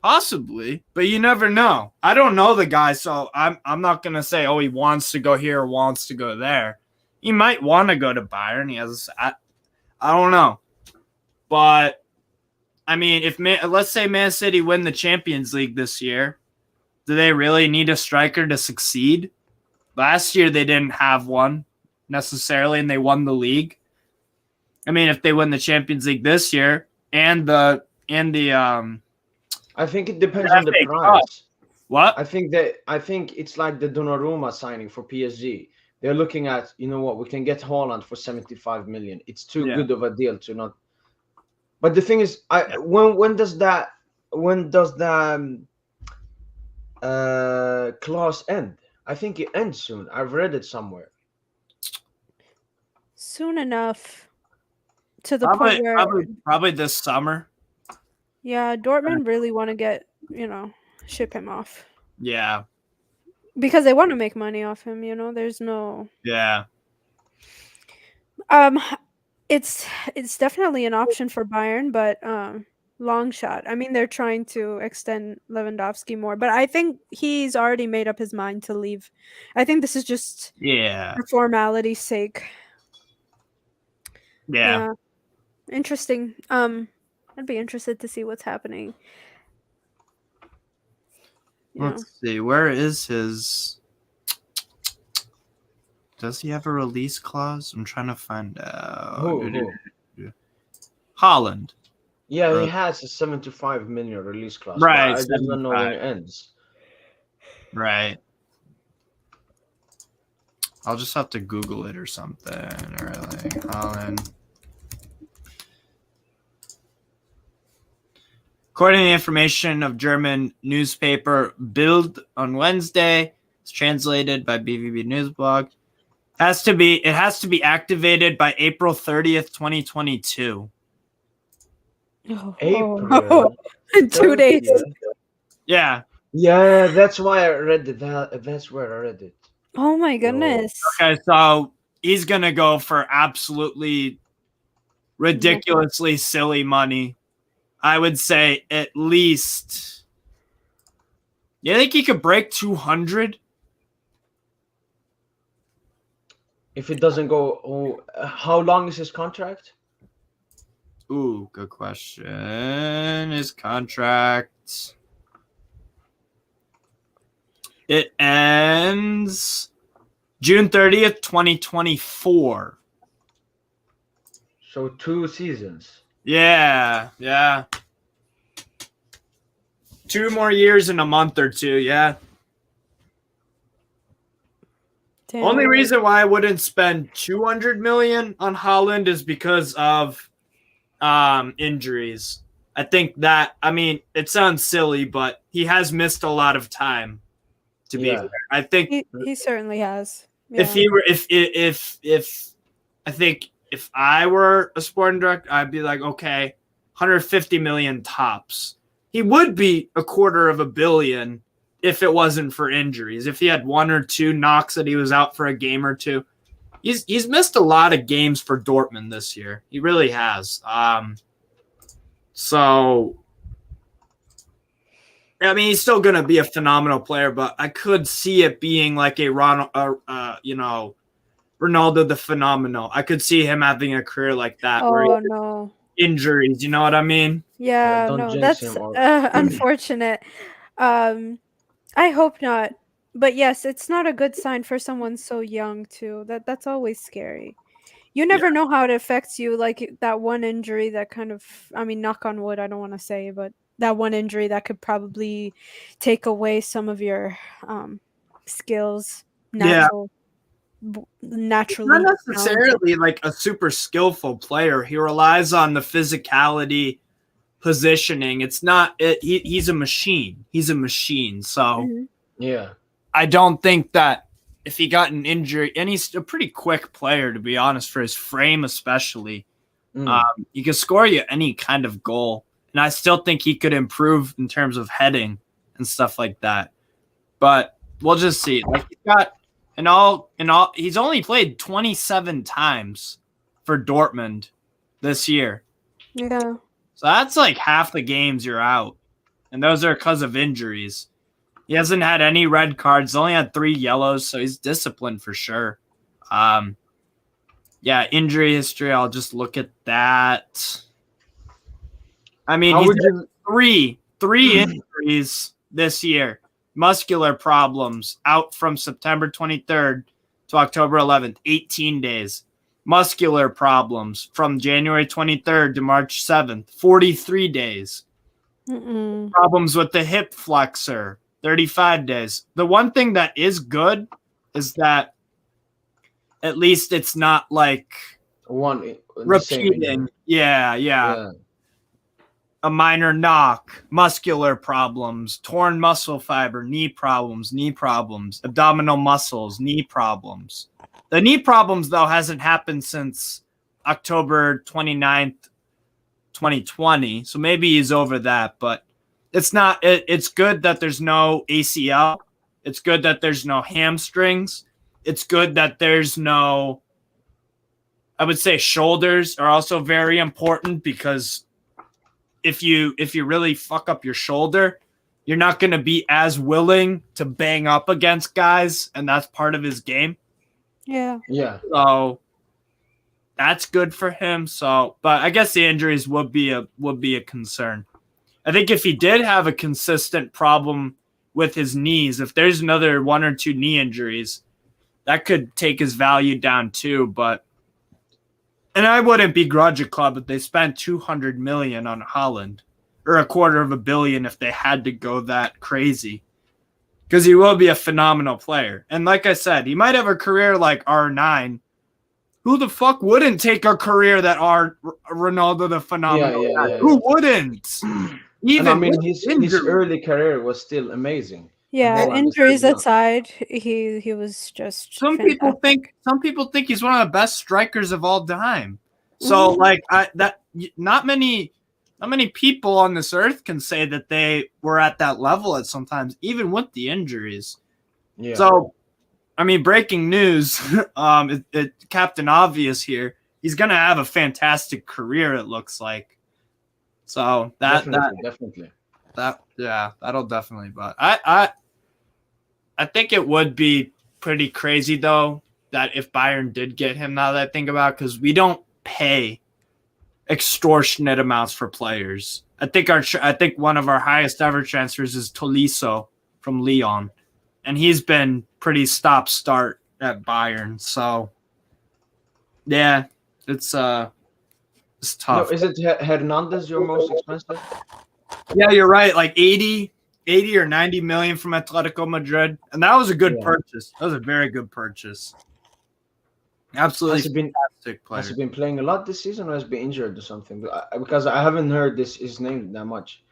Possibly, but you never know. I don't know the guy, so I'm not gonna say, oh, he wants to go here or wants to go there. He might want to go to Bayern. I don't know, but I mean, let's say Man City win the Champions League this year, do they really need a striker to succeed? Last year they didn't have one necessarily, and they won the league. I mean, if they win the Champions League this year and the I think it depends on the price. What? I think it's like the Donnarumma signing for PSG. They're looking at, you know what, we can get Haaland for 75 million. It's too good of a deal to not. But the thing is, when does the clause end? I think it ends soon. I've read it somewhere. Soon enough. To the point where probably this summer. Yeah, Dortmund really want to ship him off. Yeah. Because they want to make money off him, there's no. Yeah. It's definitely an option for Bayern, but long shot. I mean, they're trying to extend Lewandowski more, but I think he's already made up his mind to leave. I think this is just for formality's sake. Yeah. Interesting. I'd be interested to see what's happening. Let's see. Where is his? Does he have a release clause? I'm trying to find out. Who? Haaland. Yeah, he has a 75 million release clause. Right. I don't know when it ends. Right. I'll just have to Google it or something. Or like Haaland. According to the information of German newspaper Bild on Wednesday, it's translated by BVB Newsblog. It has to be activated by April 30th, 2022. April. In 2 days. Yeah. Yeah, that's why I read it. That's where I read it. Oh my goodness. Okay, so he's gonna go for absolutely ridiculously silly money. I would say at least You think he could break 200? If it doesn't go, how long is his contract? Ooh, good question. His contract. It ends June 30th, 2024. So 2 seasons. Yeah. 2 more years in a month or 2, yeah. Damn. Only reason why I wouldn't spend 200 million on Haaland is because of injuries. I think that, I mean, it sounds silly, but he has missed a lot of time. To be fair, I think he certainly has. Yeah. if he were, if I think if I were a sporting director, I'd be like, okay, 150 million tops. He would be $250 million if it wasn't for injuries. If he had 1 or 2 knocks that he was out for a game or 2. He's missed a lot of games for Dortmund this year. He really has. So I mean, he's still going to be a phenomenal player, but I could see it being like a Ronaldo the Phenomenal. I could see him having a career like that. Oh, no. Injuries, you know what I mean? Yeah, don't no, jinx that's him, unfortunate. I hope not. But yes, it's not a good sign for someone so young too. That's always scary. You never know how it affects you. Like that one injury that kind of, I mean, knock on wood, I don't want to say, but that one injury that could probably take away some of your skills. Naturally. Not necessarily like a super skillful player. He relies on the physicality, positioning. It's not. He's a machine. He's a machine. So yeah, I don't think that if he got an injury, and he's a pretty quick player to be honest, for his frame especially, he can score you any kind of goal. And I still think he could improve in terms of heading and stuff like that. But we'll just see. Like he's got in all, he's only played 27 times for Dortmund this year. Yeah. So that's like half the games you're out. And those are because of injuries. He hasn't had any red cards, only had 3 yellows, so he's disciplined for sure. Yeah, injury history, I'll just look at that. I mean, he's had 3 injuries this year. Muscular problems, out from September 23rd to October 11th, 18 days. Muscular problems from January 23rd to March 7th, 43 days. Problems with the hip flexor, 35 days. The one thing that is good is that at least it's not like repeating. Yeah. A minor knock, muscular problems, torn muscle fiber, knee problems, abdominal muscles, knee problems. The knee problems, though, hasn't happened since October 29th, 2020. So maybe he's over that, but it's not. It's good that there's no ACL. It's good that there's no hamstrings. It's good that there's no, I would say shoulders are also very important because if you really fuck up your shoulder, you're not going to be as willing to bang up against guys, and that's part of his game. Yeah. So that's good for him. So, but I guess the injuries would be a concern. I think if he did have a consistent problem with his knees, if there's another 1 or 2 knee injuries, that could take his value down too. And I wouldn't begrudge a club if they spent 200 million on Haaland, or $250 million if they had to go that crazy, because he will be a phenomenal player. And like I said, he might have a career like R9. Who the fuck wouldn't take a career that Ronaldo the Phenomenal? Yeah. Who wouldn't? Even, and I mean, his early career was still amazing. Yeah, injuries aside, he was just. Some people think he's one of the best strikers of all time. So not many people on this earth can say that they were at that level at sometimes, even with the injuries. Yeah. So, I mean, breaking news, Captain Obvious here. He's gonna have a fantastic career, it looks like. So definitely. that'll definitely. But I think it would be pretty crazy though that if Bayern did get him. Now that I think about, because we don't pay extortionate amounts for players. I think one of our highest ever transfers is Tolisso from Lyon, and he's been pretty stop-start at Bayern. So, yeah, it's tough. No, is it Hernandez your most expensive? Yeah, you're right. Like 80 or 90 million from Atletico Madrid, and that was a good purchase. That was a very good purchase. Absolutely fantastic player. Has he been playing a lot this season, or has he been injured or something? Because I haven't heard his name that much.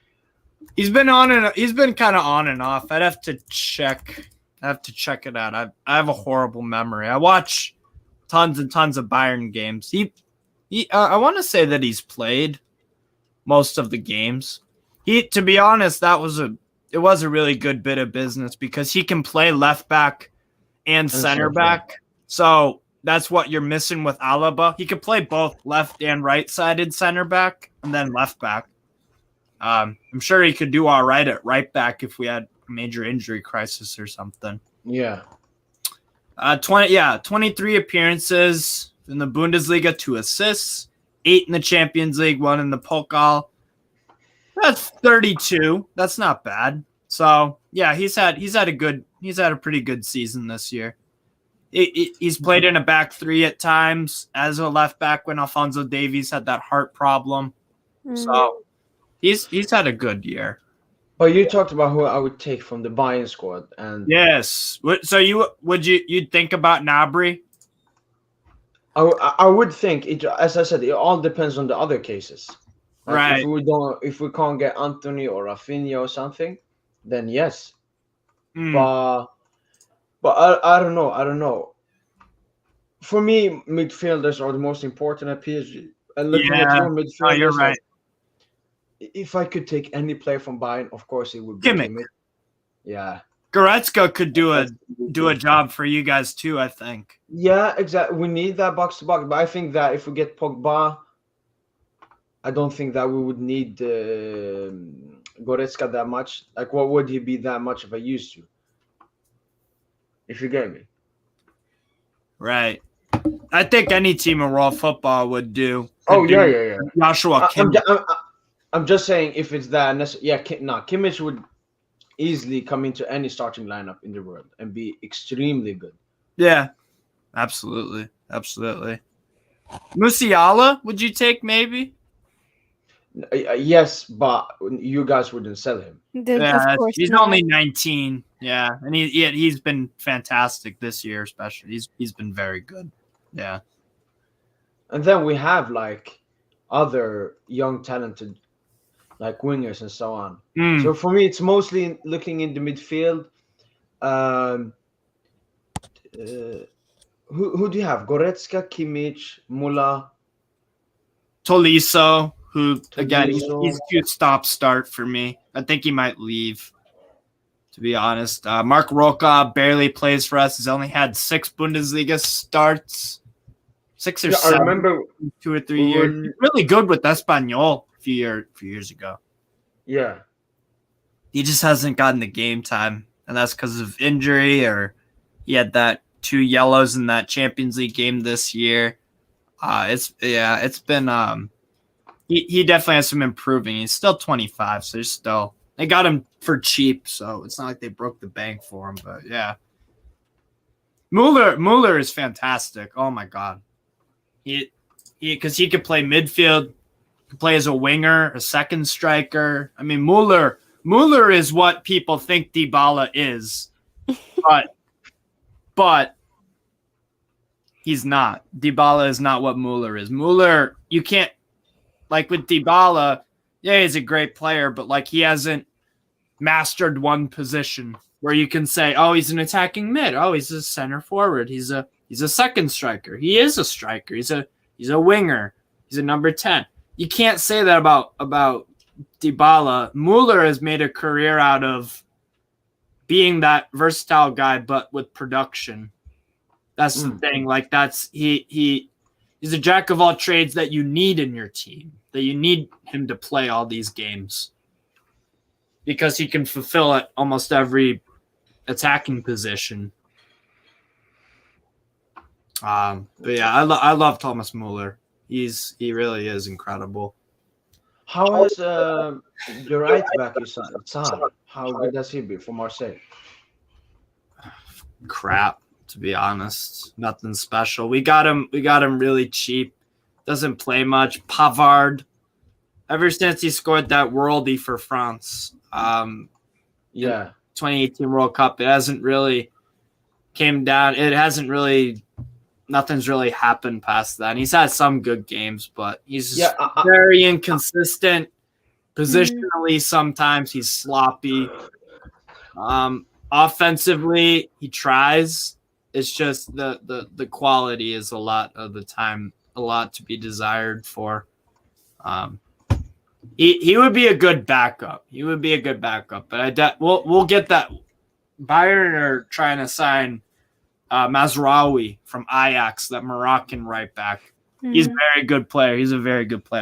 He's been kind of on and off. I'd have to check. I have to check it out. I have a horrible memory. I watch tons and tons of Bayern games. I want to say that he's played most of the games. To be honest, it was a really good bit of business because he can play left back and center back. So that's what you're missing with Alaba. He could play both left and right-sided center back and then left back. I'm sure he could do all right at right back if we had a major injury crisis or something. Yeah. 23 appearances in the Bundesliga, 2 assists, 8 in the Champions League, 1 in the Pokal. That's 32. That's not bad. So yeah, he's had a pretty good season this year. He's played in a back three at times as a left back when Alphonso Davies had that heart problem. So he's had a good year. But you talked about who I would take from the Bayern squad, and yes. So you'd think about Gnabry? I would think it. As I said, it all depends on the other cases. Like Right. If we can't get Anthony or Rafinha or something, then yes. But I don't know. I don't know. For me, midfielders are the most important at PSG. And looking at your midfielders, you're right. If I could take any player from Bayern, of course it would be Kimmich. Yeah. Goretzka could do a job for you guys too, I think. Yeah, exactly. We need that box to box, but I think that if we get Pogba, I don't think that we would need Goretzka that much. Like, what would he be that much if I used to? If you get me. Right. I think any team in world football would do. Yeah. Joshua Kimmich. I'm just saying if it's that necessary. Yeah, Kimmich would easily come into any starting lineup in the world and be extremely good. Yeah, absolutely. Musiala, would you take maybe? Yes, but you guys wouldn't sell him. Of course he's not. only 19. Yeah, and he's been fantastic this year, especially. He's been very good. Yeah. And then we have like other young talented like wingers and so on. So for me, it's mostly looking in the midfield. Who do you have? Goretzka, Kimmich, Muller, Tolisso, who again he's cute stop-start for me. I think he might leave, to be honest. Mark Roca barely plays for us. He's only had 6 Bundesliga starts. 6 or 7. I remember 2 or 3 years. He's really good with Espanyol a few years ago. Yeah. He just hasn't gotten the game time, and that's because of injury, or he had that 2 yellows in that Champions League game this year. It's been he definitely has some improving. He's still 25, so they got him for cheap, so it's not like they broke the bank for him. But yeah, Muller is fantastic. Oh my god, because he could play midfield, could play as a winger, a second striker. I mean, Muller is what people think Dybala is, but he's not. Dybala is not what Muller is. Muller, you can't, like with Dybala, yeah, he's a great player, but like he hasn't mastered one position where you can say, oh, he's an attacking mid. Oh, he's a center forward. He's a second striker. He is a striker. He's a winger. He's a number 10. You can't say that about Dybala. Muller has made a career out of being that versatile guy, but with production. That's the thing. Like he's a jack of all trades that you need in your team. That you need him to play all these games. because he can fulfill at almost every attacking position. But yeah, I love Thomas Muller. He really is incredible. How is your right back, you said, Saad? How good has he been for Marseille? Crap, to be honest. Nothing special. We got him really cheap. Doesn't play much. Pavard. Ever since he scored that worldie for France, Yeah. 2018 World Cup, it hasn't really came down. It hasn't really. Nothing's really happened past that. And he's had some good games, but he's very inconsistent. Positionally, sometimes he's sloppy. Offensively, he tries. It's just the quality is a lot of the time a lot to be desired for. He would be a good backup. But we'll get that. Bayern are trying to sign Mazraoui from Ajax, that Moroccan right back. He's a very good player.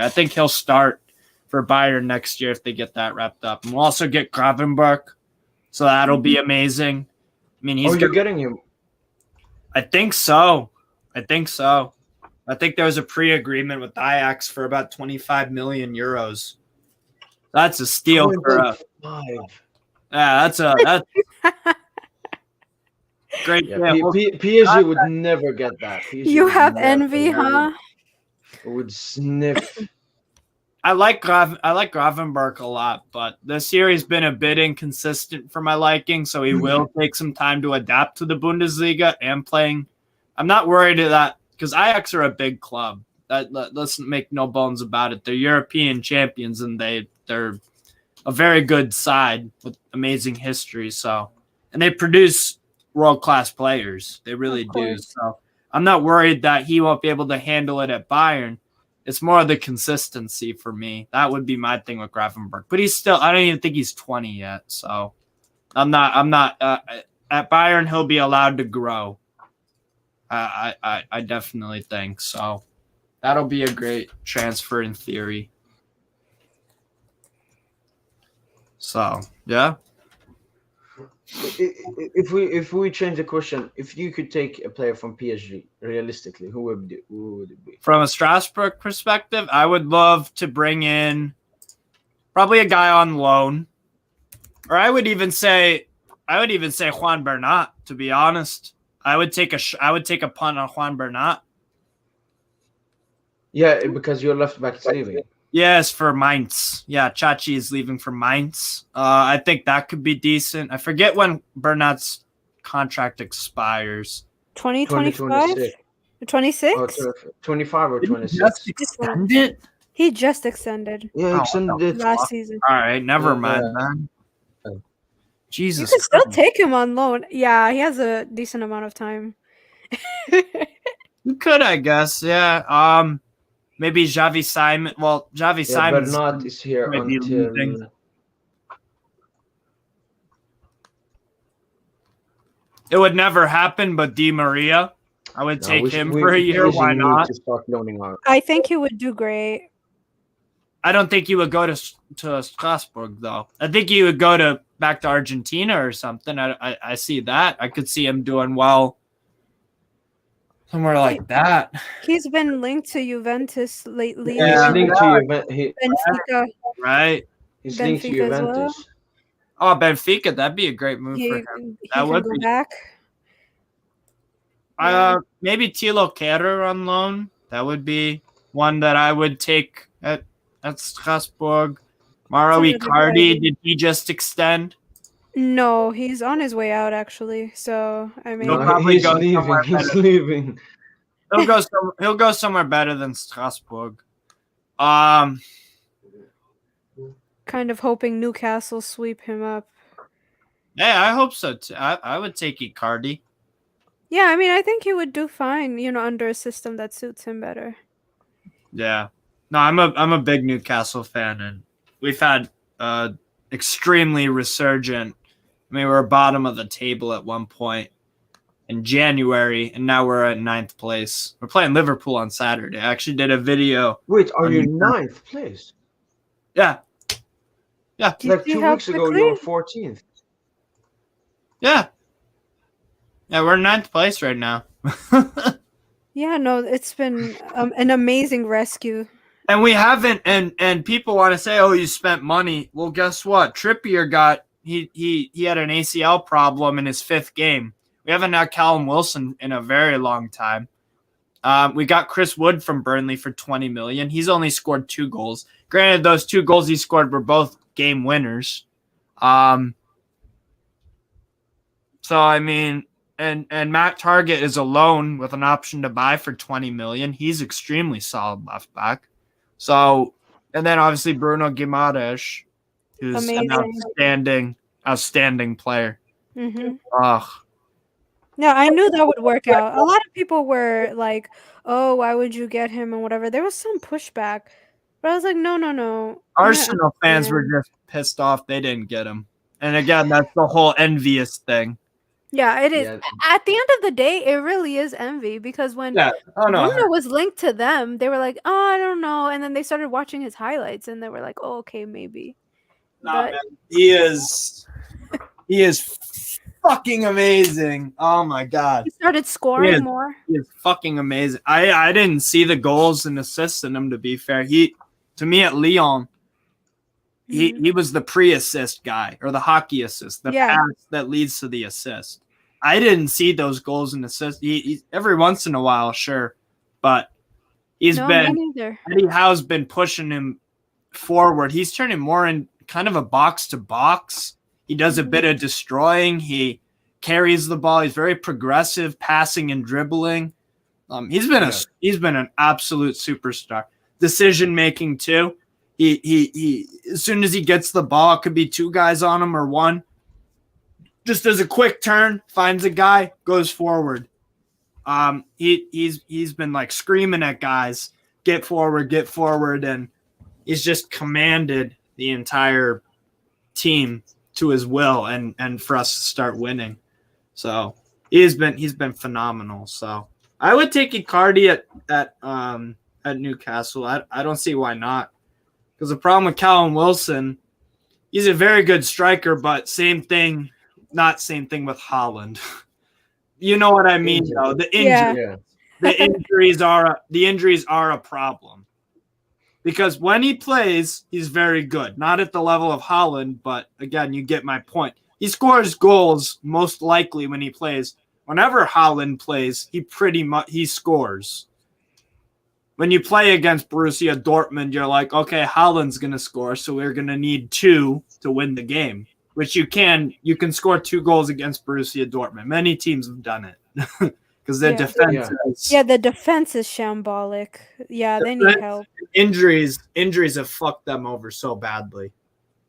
I think he'll start for Bayern next year if they get that wrapped up. And we'll also get Gravenberch, so that'll be amazing. I mean, you're getting him? I think so. I think there was a pre-agreement with Ajax for about 25 million euros. That's a steal for that's great. Yeah, PSG would never get that. PSG you have envy, huh? Would sniff. I like Gravenberch a lot, but this year he's been a bit inconsistent for my liking, so he will take some time to adapt to the Bundesliga and playing. I'm not worried that because Ajax are a big club. Let's make no bones about it. They're European champions, and they're a very good side with amazing history. So, and they produce world-class players. They really do. So I'm not worried that he won't be able to handle it at Bayern. It's more of the consistency for me. That would be my thing with Gravenberch. But I don't even think he's 20 yet. So I'm not at Bayern, he'll be allowed to grow. I definitely think so. That'll be a great transfer in theory. So, yeah. If we change the question, if you could take a player from PSG, realistically, who would it be? From a Strasbourg perspective, I would love to bring in probably a guy on loan, or I would even say Juan Bernat. To be honest, I would take a punt on Juan Bernat. Yeah, because your left back is leaving. Yes, for Mainz. Yeah, Chachi is leaving for Mainz. I think that could be decent. I forget when Bernat's contract expires. 2025? 26? 25 or 26. Just extended? He just extended. Yeah, extended last season. All right, never mind, man. Jesus. You could still take him on loan. Yeah, he has a decent amount of time. You could, I guess. Yeah. Maybe Xavi Simon. Well, Xavi Simon. Bernat is here until. It would never happen, but Di Maria, I would take him for a year. Why not? I think he would do great. I don't think he would go to Strasbourg, though. I think he would go back to Argentina or something. I see that. I could see him doing well somewhere like that. He's been linked to Juventus lately. Yeah, he's linked to Benfica. Right. He's linked to Juventus. Well. Oh, Benfica, that'd be a great move for him. That would go be back. Maybe Thilo Kehrer on loan. That would be one that I would take at Strasbourg. Mauro Icardi, did he just extend? No, he's on his way out actually. So I mean, he's leaving. He's leaving. He'll go somewhere better than Strasbourg. Kind of hoping Newcastle sweep him up. Yeah, I hope so too. I would take Icardi. Yeah, I mean, I think he would do fine, under a system that suits him better. Yeah. No, I'm a big Newcastle fan, and we've had extremely resurgent. I mean, we were bottom of the table at one point in January, and now we're at 9th place. We're playing Liverpool on Saturday. I actually did a video. Wait, are you 9th place? Yeah. Yeah. Do you Like see 2 how weeks ago, quickly? you were 14th. Yeah. Yeah, we're in 9th place right now. Yeah, no, it's been an amazing rescue. And we haven't, and people want to say, "Oh, you spent money." Well, guess what? Trippier got he had an ACL problem in his 5th game. We haven't had Callum Wilson in a very long time. We got Chris Wood from Burnley for 20 million. He's only scored 2 goals. Granted, those 2 goals he scored were both game winners. So I mean, and Matt Target is alone with an option to buy for 20 million. He's extremely solid left back. So, and then obviously Bruno Guimaraes, who's an outstanding player. Mm-hmm. Ugh. Yeah, I knew that would work out. A lot of people were like, "Oh, why would you get him?" and whatever. There was some pushback, but I was like, "No." Arsenal fans were just pissed off they didn't get him. And again, that's the whole envious thing. Yeah, it is. Yeah. At the end of the day, it really is envy because when Bruno was linked to them, they were like, "Oh, I don't know," and then they started watching his highlights, and they were like, "Oh, okay, maybe." Nah, man. He is fucking amazing. Oh my god. He started scoring more. He is fucking amazing. I didn't see the goals and assists in him, to be fair. To me at Lyon, he was the pre-assist guy or the hockey assist, the pass that leads to the assist. I didn't see those goals and assists. He every once in a while, sure, but Eddie Howe's been pushing him forward. He's turning more in kind of a box to box. He does a bit of destroying. He carries the ball. He's very progressive, passing and dribbling. He's been an absolute superstar. Decision making too. He as soon as he gets the ball, it could be 2 guys on him or 1. Just does a quick turn, finds a guy, goes forward. He's been like screaming at guys, get forward, and he's just commanded the entire team to his will and for us to start winning. So he's been phenomenal. So I would take Icardi at Newcastle. I don't see why not. Because the problem with Callum Wilson, he's a very good striker, but same thing with Haaland. You know what I mean, though. The injuries are a problem. Because when he plays, he's very good. Not at the level of Haaland, but again, you get my point. He scores goals most likely when he plays. Whenever Haaland plays, he scores. When you play against Borussia Dortmund, you're like, okay, Haaland's going to score, so we're going to need 2 to win the game, which you can score 2 goals against Borussia Dortmund. Many teams have done it because their defense the defense is shambolic. Yeah, they need help. Injuries have fucked them over so badly.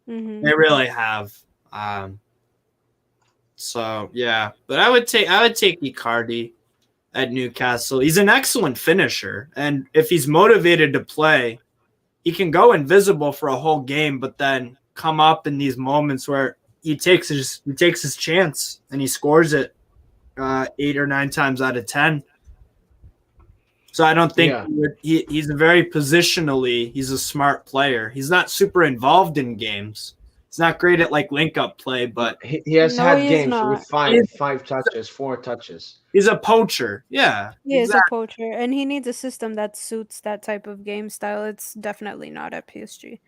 Mm-hmm. They really have. So yeah, but I would take Icardi at Newcastle. He's an excellent finisher, and if he's motivated to play, he can go invisible for a whole game, but then come up in these moments where he takes his chance and he scores it 8 or 9 times out of 10. So I don't think he's a very positionally, he's a smart player. He's not super involved in games. He's not great at like link up play, but he has had games with 5 touches, 4 touches. He's a poacher. Yeah. He is a poacher, and he needs a system that suits that type of game style. It's definitely not at PSG.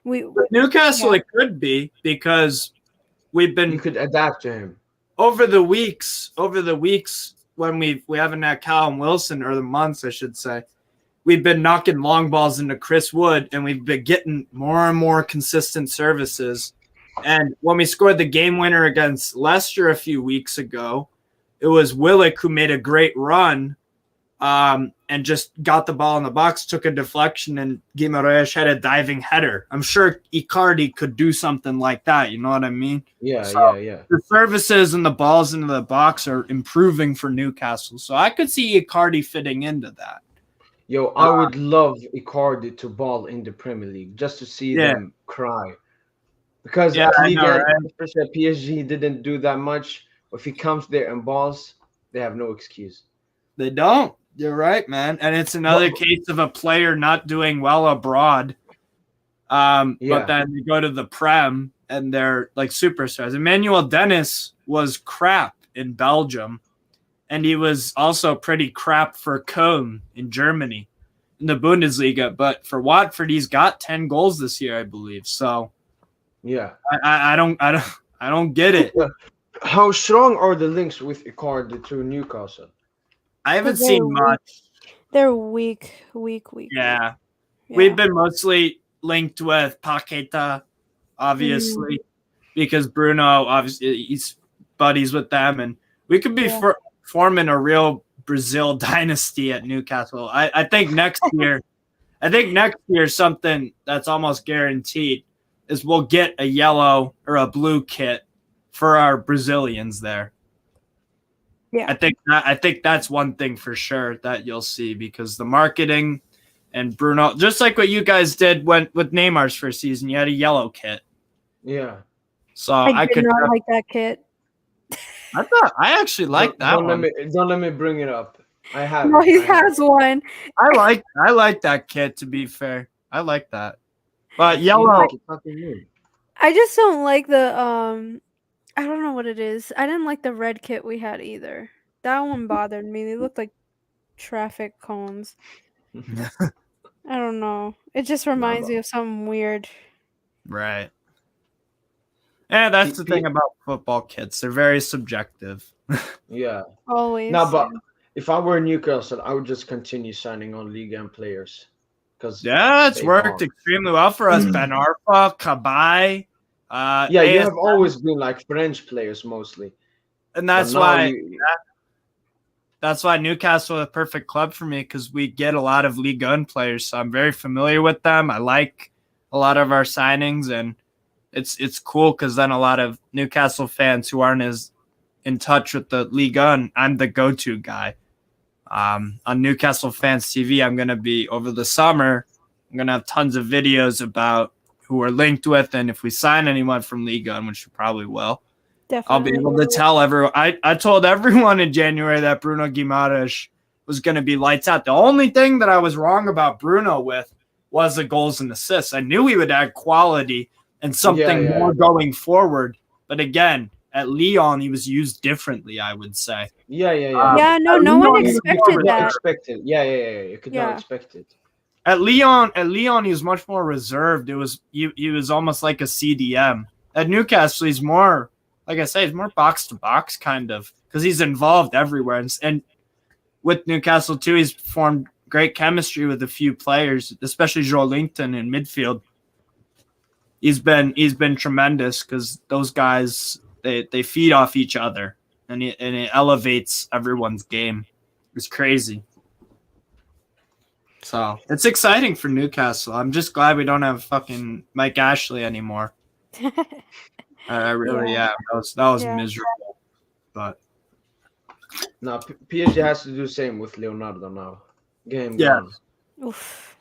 Newcastle, it could be because we've been. You could adapt to him over the weeks when we haven't had Callum Wilson, or the months I should say. We've been knocking long balls into Chris Wood, and we've been getting more and more consistent services. And when we scored the game winner against Leicester a few weeks ago, it was Willock who made a great run and just got the ball in the box, took a deflection, and Guimaraes had a diving header. I'm sure Icardi could do something like that. You know what I mean? Yeah. The services and the balls into the box are improving for Newcastle. So I could see Icardi fitting into that. Yo, I would love Icardi to ball in the Premier League just to see them cry. Because especially at PSG didn't do that much. If he comes there and balls, they have no excuse. They don't. You're right, man. And it's another case of a player not doing well abroad. But then you go to the Prem and they're like superstars. Emmanuel Dennis was crap in Belgium, and he was also pretty crap for Köln in Germany in the Bundesliga. But for Watford, he's got 10 goals this year, I believe. So Yeah. I don't get it. How strong are the links with Icardi to Newcastle? I haven't They're seen weak. much. They're weak. Yeah. Yeah. We've been mostly linked with Paqueta, obviously, because Bruno, obviously, he's buddies with them. And we could be forming a real Brazil dynasty at Newcastle. I think next year, something that's almost guaranteed is we'll get a yellow or a blue kit for our Brazilians there. Yeah. I think that's one thing for sure that you'll see, because the marketing and Bruno, just like what you guys did with Neymar's first season, you had a yellow kit. Yeah. So I did not like that kit. I actually like that don't one. Don't let me bring it up. I have. No, he has one. I like that kit, to be fair. I like that. But yellow. I just don't like the I don't know what it is. I didn't like the red kit we had either. That one bothered me. They looked like traffic cones. I don't know. It just reminds me of something weird. Right. Yeah, that's the thing about football kits. They're very subjective. Yeah. Always. No, but if I were Newcastle, I would just continue signing on Ligue 1 players. It's worked extremely well for us. Ben Arfa, Kabay. You have always been like French players mostly. And that's why that's why Newcastle is a perfect club for me, because we get a lot of Ligue 1 players. So I'm very familiar with them. I like a lot of our signings, and it's cool because then a lot of Newcastle fans who aren't as in touch with the Ligue 1, I'm the go-to guy. On Newcastle Fans TV, I'm going to be, over the summer, I'm going to have tons of videos about who we're linked with, and if we sign anyone from Ligue 1, which we probably will, definitely. I'll be able to tell everyone. I told everyone in January that Bruno Guimaraes was going to be lights out. The only thing that I was wrong about Bruno with was the goals and assists. I knew he would add quality and something more going forward. But again, at Lyon, he was used differently, I would say. No one expected that. You could not expect it. At Lyon, he was much more reserved. He was almost like a CDM. At Newcastle, he's more, like I say, he's more box to box kind of, because he's involved everywhere. And with Newcastle too, he's formed great chemistry with a few players, especially Joe Linton in midfield. He's been tremendous, because those guys they feed off each other, and it elevates everyone's game. It's crazy. So it's exciting for Newcastle. I'm just glad we don't have fucking Mike Ashley anymore. I really am. That was miserable. But no, PSG has to do the same with Leonardo now. Game gone. Oof.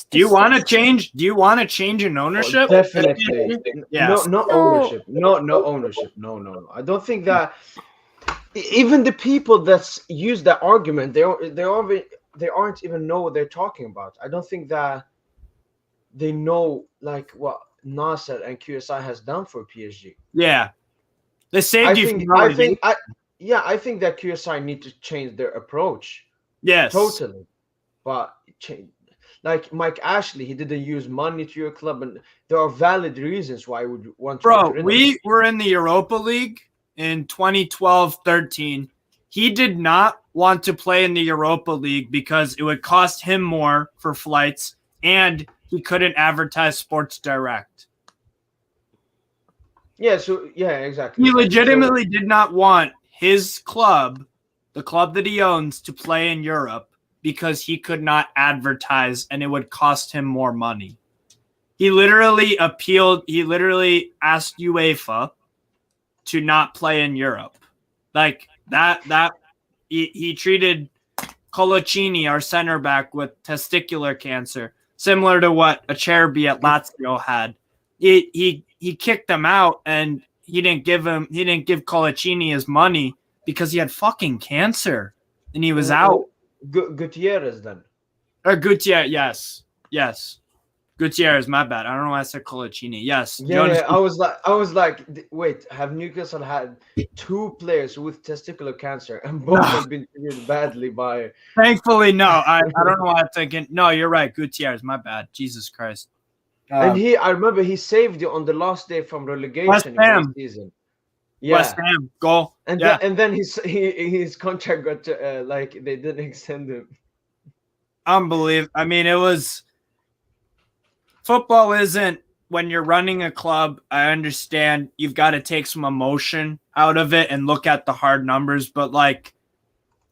Do you want to change? Do you want to change in ownership? Definitely. Yes. No ownership. No ownership. No. I don't think that even the people that use that argument, they aren't even know what they're talking about. I don't think that they know like what Nasser and QSI has done for PSG. Yeah, they saved I think that QSI need to change their approach. Yes, totally. But change. Like Mike Ashley, he didn't use money to your club, and there are valid reasons why I would want to. Bro, we were in the Europa League in 2012-13. He did not want to play in the Europa League because it would cost him more for flights, and he couldn't advertise Sports Direct. Yeah, exactly. He legitimately did not want his club, the club that he owns, to play in Europe, because he could not advertise and it would cost him more money. He literally appealed. He literally asked UEFA to not play in Europe. Like that he treated Colaccini, our center back, with testicular cancer, similar to what Acerbi at Lazio had. He kicked him out, and he didn't give Colaccini his money because he had fucking cancer and he was out. Gutierrez then. Or Gutierrez, yes. Gutierrez, my bad. I don't know why I said Colaccini. Yes. Yeah, I was like, wait, have Newcastle had 2 players with testicular cancer and both have been treated badly by? Thankfully, no. I don't know why I'm thinking. No, you're right. Gutierrez, my bad. Jesus Christ. And I remember he saved you on the last day from relegation West in Ham. the season. Yeah, West Ham goal. and Yeah. then his contract got to, like they didn't extend him. Unbelievable. I mean, it was football isn't when you're running a club. I understand you've got to take some emotion out of it and look at the hard numbers, but like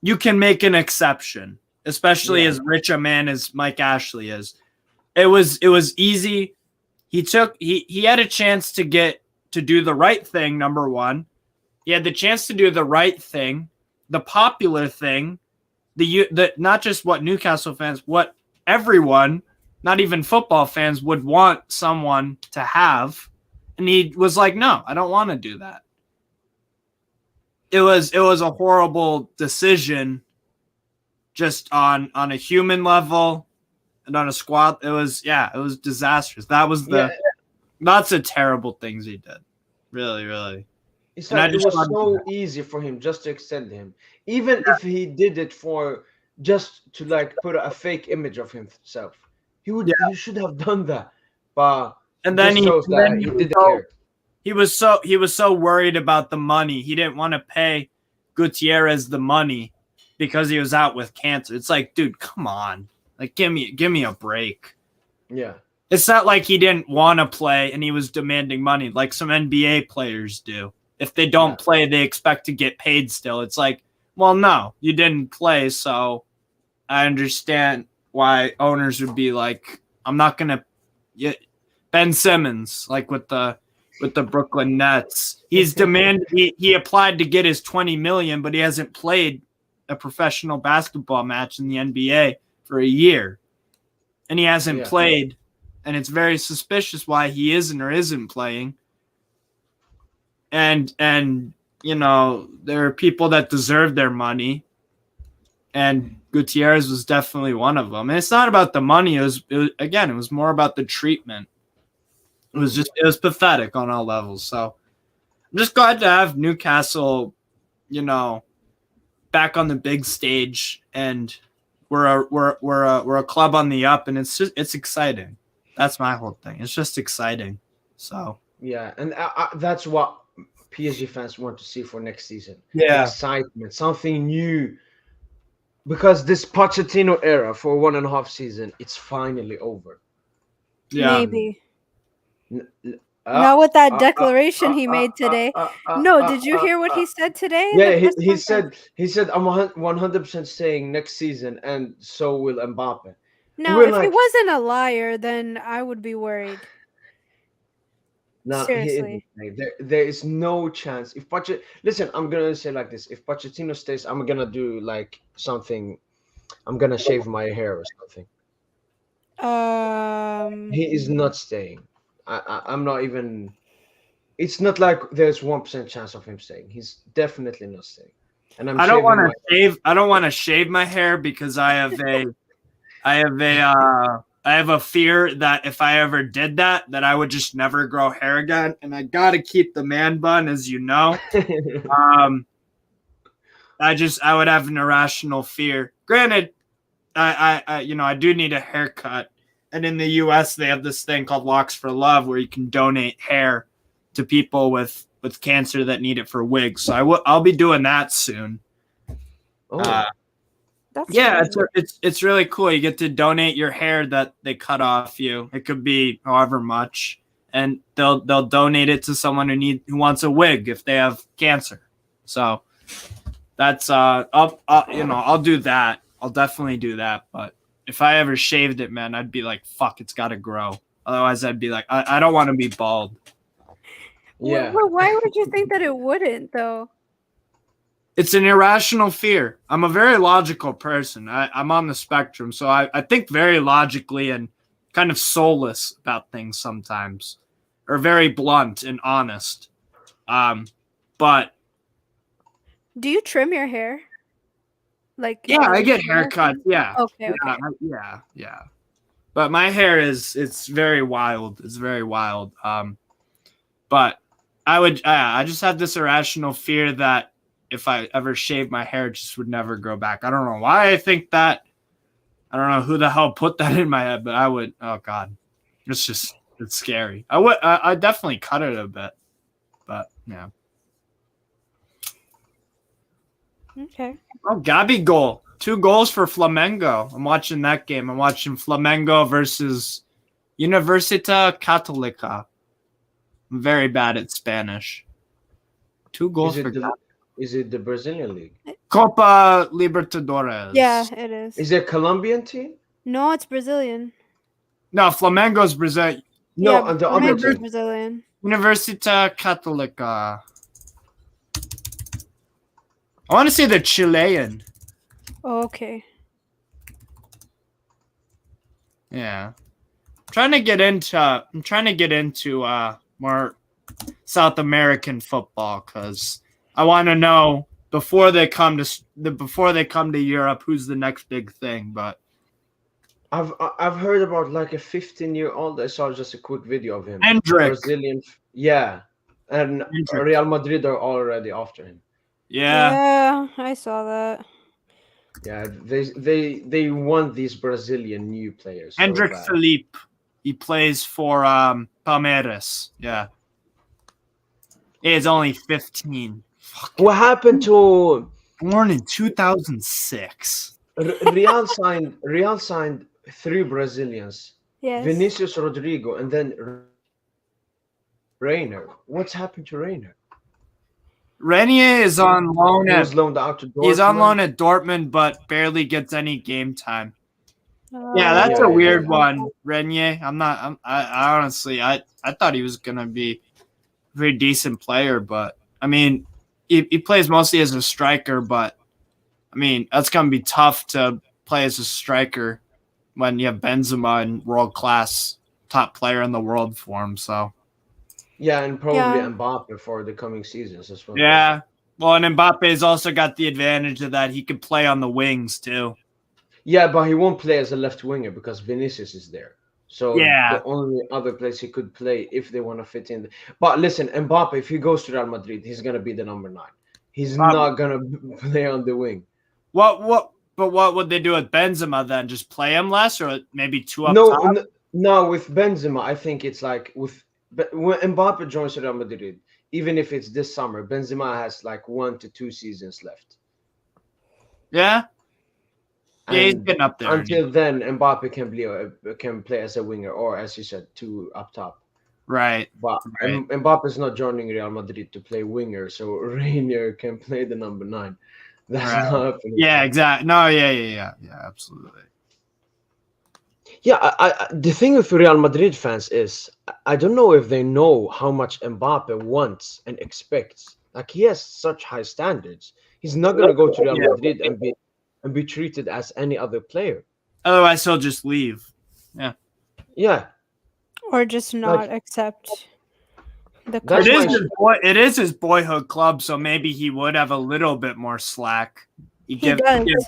you can make an exception, especially as rich a man as Mike Ashley is. It was easy. He had a chance to do the right thing. Number one, he had the chance to do the right thing, the popular thing, the not just what Newcastle fans, what everyone, not even football fans, would want someone to have, and he was like, "No, I don't want to do that." It was a horrible decision, just on a human level and on a squad. It was disastrous. Lots of terrible things he did. Really, really. It's like it was so easy for him just to extend him, even if he did it for just to like put a fake image of himself. He should have done that, but and then he didn't care. He was so worried about the money. He didn't want to pay Gutierrez the money because he was out with cancer. It's like, dude, come on, like give me a break. Yeah. It's not like he didn't want to play and he was demanding money like some NBA players do. If they don't play, they expect to get paid still. It's like, well, no, you didn't play, so I understand why owners would be like, I'm not going to – Ben Simmons, like with the Brooklyn Nets, he applied to get his $20 million, but he hasn't played a professional basketball match in the NBA for a year. And he hasn't played, and it's very suspicious why he isn't or isn't playing. And you know, there are people that deserve their money, and Gutierrez was definitely one of them. And it's not about the money. It was more about the treatment. It was pathetic on all levels. So I'm just glad to have Newcastle, you know, back on the big stage, and we're a club on the up, and it's exciting. That's my whole thing. It's just exciting. So yeah, and that's what PSG fans want to see for next season. Yeah, excitement, something new. Because this Pochettino era for 1.5 seasons, it's finally over. Yeah, maybe. Not with that declaration he made today. No, did you hear what he said today? Yeah, he said I'm 100% staying next season, and so will Mbappe. Now, if he wasn't a liar, then I would be worried. No, seriously, there is no chance. If listen, I'm gonna say like this: if Pochettino stays, I'm gonna do like something. I'm gonna shave my hair or something. He is not staying. I'm not even. It's not like there's 1% chance of him staying. He's definitely not staying. And I don't want to shave. I don't want to shave my hair because I have a fear that if I ever did that I would just never grow hair again. And I got to keep the man bun, as you know. I would have an irrational fear. Granted, I do need a haircut. And in the US, they have this thing called Locks for Love where you can donate hair to people with cancer that need it for wigs. So I'll be doing that soon. Oh. It's really cool. You get to donate your hair that they cut off you. It could be however much, and they'll donate it to someone who wants a wig if they have cancer. So that's I'll do that. I'll definitely do that. But if I ever shaved it, man, I'd be like, fuck, it's got to grow. Otherwise, I'd be like, I don't want to be bald. Yeah. Well, why would you think that it wouldn't though? It's an irrational fear. I'm a very logical person. I'm on the spectrum, so I think very logically and kind of soulless about things sometimes, or very blunt and honest. But do you trim your hair? Like I get haircuts. Yeah. Okay. Yeah. But my hair it's very wild. It's very wild. But I just have this irrational fear that if I ever shave my hair, it just would never grow back. I don't know why I think that. I don't know who the hell put that in my head, but I would. Oh God, it's scary. I definitely cut it a bit, but yeah. Okay. Oh, Gabi goal. 2 goals for Flamengo. I'm watching that game. I'm watching Flamengo versus Universidad Católica. I'm very bad at Spanish. 2 goals for Gabi. Is it the Brazilian league? Copa Libertadores. Yeah, it is. Is it a Colombian team? No, it's Brazilian. No, Flamengo's Brazil. No, Yeah, and the other Flamengo's team. Brazilian. Universidad Católica. I want to say the Chilean. Oh, okay. Yeah. I'm trying to get into more South American football because I want to know before they come to Europe who's the next big thing. But I've heard about like a 15-year-old. I saw just a quick video of him. Hendrick. Brazilian, yeah, and Hendrick. Real Madrid are already after him. Yeah. I saw that. Yeah, they want these Brazilian new players. Hendrick so bad. Felipe. He plays for Palmeiras. Yeah. He is only 15. What happened to Born in 2006. Real signed 3 Brazilians. Yes. Vinicius, Rodrigo, and then Reiner. What's happened to Reiner? Renier is on loan He at was loaned out to Dortmund. He's on loan at Dortmund, but barely gets any game time. Oh, Yeah, that's Yeah, a weird yeah. one, Renier. I honestly, I thought he was gonna be a very decent player, but I mean, he plays mostly as a striker, but I mean, that's gonna be tough to play as a striker when you have Benzema and world class top player in the world for him. So Yeah, and probably Yeah. Mbappe for the coming seasons as well. yeah. Well, and Mbappe's also got the advantage of that he can play on the wings too. Yeah, but he won't play as a left winger because Vinicius is there. So Yeah. the only other place he could play if they want to fit in. But listen, Mbappe, if he goes to Real Madrid, he's gonna be the number 9. He's not gonna play on the wing. But what would they do with Benzema then? Just play him less, or maybe 2 up No, top? no, with Benzema, I think it's like when Mbappe joins Real Madrid, even if it's this summer, Benzema has like 1 to 2 seasons left. Yeah. Yeah, he's And getting up there. until then, Mbappe can play as a winger or, as you said, 2 up top. Right. But Right. Mbappe is not joining Real Madrid to play winger, so Rainier can play the number 9. That's Right. not happening. Yeah, exactly. No, yeah, absolutely. Yeah, the thing with Real Madrid fans is I don't know if they know how much Mbappe wants and expects. Like, he has such high standards. He's not gonna go to Real Yeah. Madrid and be treated as any other player. Otherwise, he'll just leave. Yeah, Or just not accept the That's It is, why- it is his boyhood club, so maybe he would have a little bit more slack. He does.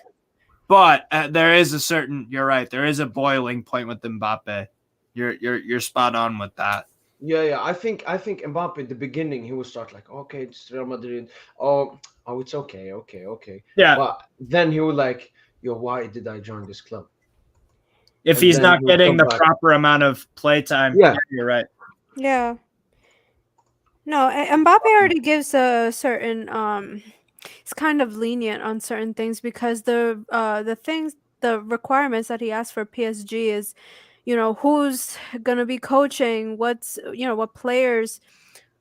But there is a certain. You're right. There is a boiling point with Mbappe. You're spot on with that. yeah. I think Mbappe at the beginning he will start like, okay, it's Real Madrid. Oh, it's okay. Yeah. But then he will like, yo, why did I join this club? If And he's then not he'll getting come the back. proper amount of play time, Yeah. you're right. Yeah. No, Mbappe already gives a certain he's kind of lenient on certain things because the requirements that he asked for PSG is, who's gonna be coaching, what players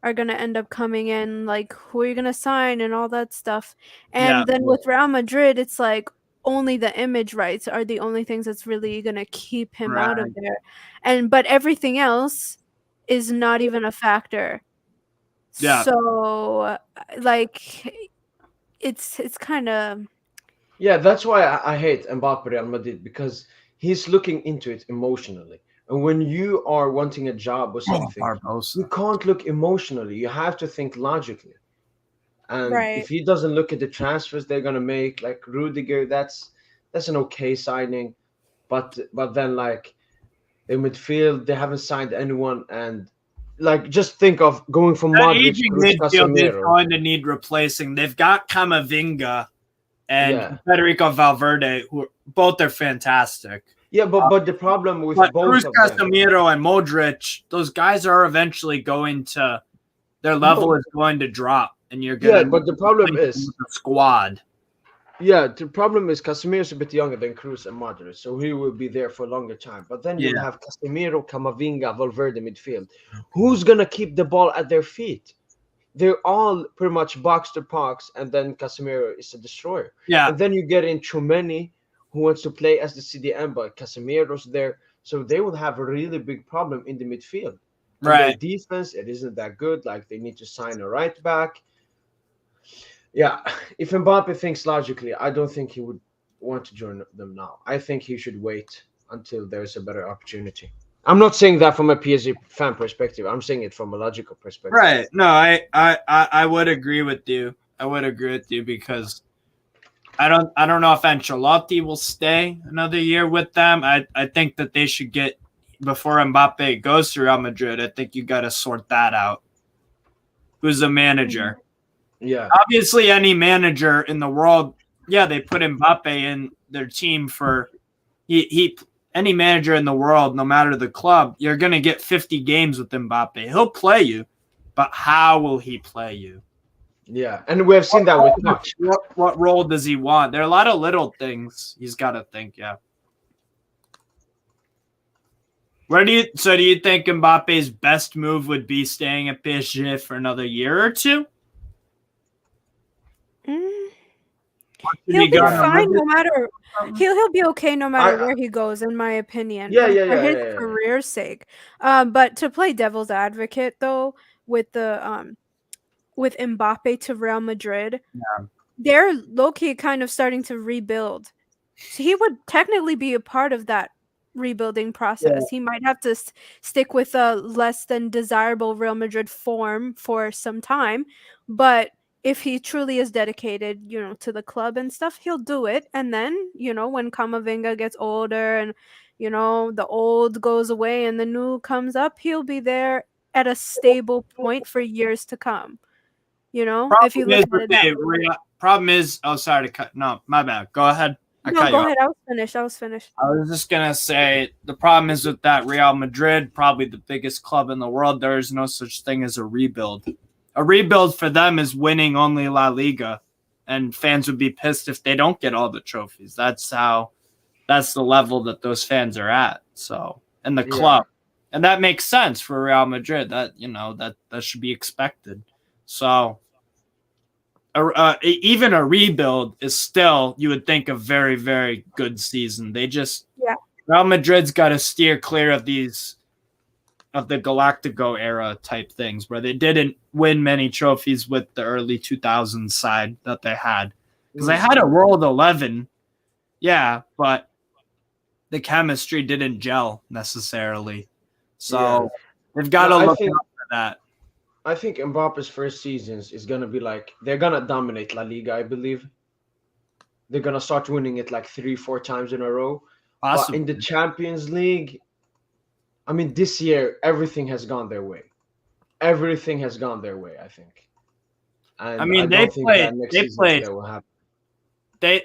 are gonna end up coming in, like who are you gonna sign and all that stuff. And Yeah. then with Real Madrid, it's like only the image rights are the only things that's really gonna keep him out of there. But everything else is not even a factor. Yeah. So like it's kind of Yeah, that's why I hate Mbappe Real Madrid, because he's looking into it emotionally. And when you are wanting a job or something, Barbosa. you can't look emotionally. You have to think logically. And Right. if he doesn't look at the transfers they're gonna make, like Rudiger, that's an okay signing. But then like In midfield, they haven't signed anyone, and like just think of going from That Modric, aging Kroos, midfield is Casemiro. going to need replacing. They've got Camavinga and Yeah. Federico Valverde, who both are fantastic. Yeah, but the problem with But both Cruz, of them, Casemiro, and Modric, those guys are eventually going to their level is going to drop, and you're yeah, going but the problem is, the squad. yeah, the problem is Casemiro's a bit younger than Cruz and Modric, so he will be there for a longer time. But then you Yeah. have Casemiro, Camavinga, Valverde midfield. Who's gonna keep the ball at their feet? They're all pretty much box to box, and then Casemiro is a destroyer. Yeah, And then you get in Tchouameni, who wants to play as the CDM, but Casemiro's there, so they will have a really big problem in the midfield. And right. their defense, it isn't that good. Like they need to sign a right back. Yeah, if Mbappe thinks logically, I don't think he would want to join them now. I think he should wait until there's a better opportunity. I'm not saying that from a PSG fan perspective. I'm saying it from a logical perspective. Right. No, I would agree with you. I would agree with you because I don't know if Ancelotti will stay another year with them. I think that they should get before Mbappe goes to Real Madrid. I think you got to sort that out. Who's the manager? Yeah. Obviously, any manager in the world, yeah, they put Mbappe in their team for any manager in the world, no matter the club, you're going to get 50 games with Mbappe. He'll play you, but how will he play you? Yeah, and we have seen that with Poch. What role does he want? There are a lot of little things he's got to think, yeah. Do you think Mbappe's best move would be staying at PSG for another year or two? He'll be fine no matter. He'll be okay no matter where he goes, in my opinion. Yeah, for his career's sake. But to play devil's advocate though, with the with Mbappe to Real Madrid, they're low-key kind of starting to rebuild. So he would technically be a part of that rebuilding process. He might have to stick with a less than desirable Real Madrid form for some time, but if he truly is dedicated, to the club and stuff, he'll do it. And then, when Camavinga gets older and, the old goes away and the new comes up, he'll be there at a stable point for years to come. If you look at it. Problem is, oh, sorry to cut. No, my bad. Go ahead. No, go ahead. I was finished. I was just going to say the problem is with that Real Madrid, probably the biggest club in the world, there is no such thing as a rebuild. A rebuild for them is winning only La Liga, and fans would be pissed if they don't get all the trophies. That's the level that those fans are at. So, and the club. And that makes sense for Real Madrid. That, that should be expected. So, even a rebuild is still, you would think, a very, very good season. Real Madrid's got to steer clear of the Galactico era type things where they didn't win many trophies with the early 2000s side that they had. Because they had a World 11, but the chemistry didn't gel necessarily. So they've got to look out for that. I think Mbappe's first seasons is going to be like, they're going to dominate La Liga, I believe. They're going to start winning it like 3-4 times in a row. Awesome. But in the Champions League, I mean, this year, everything has gone their way. Everything has gone their way, I think. And I mean, they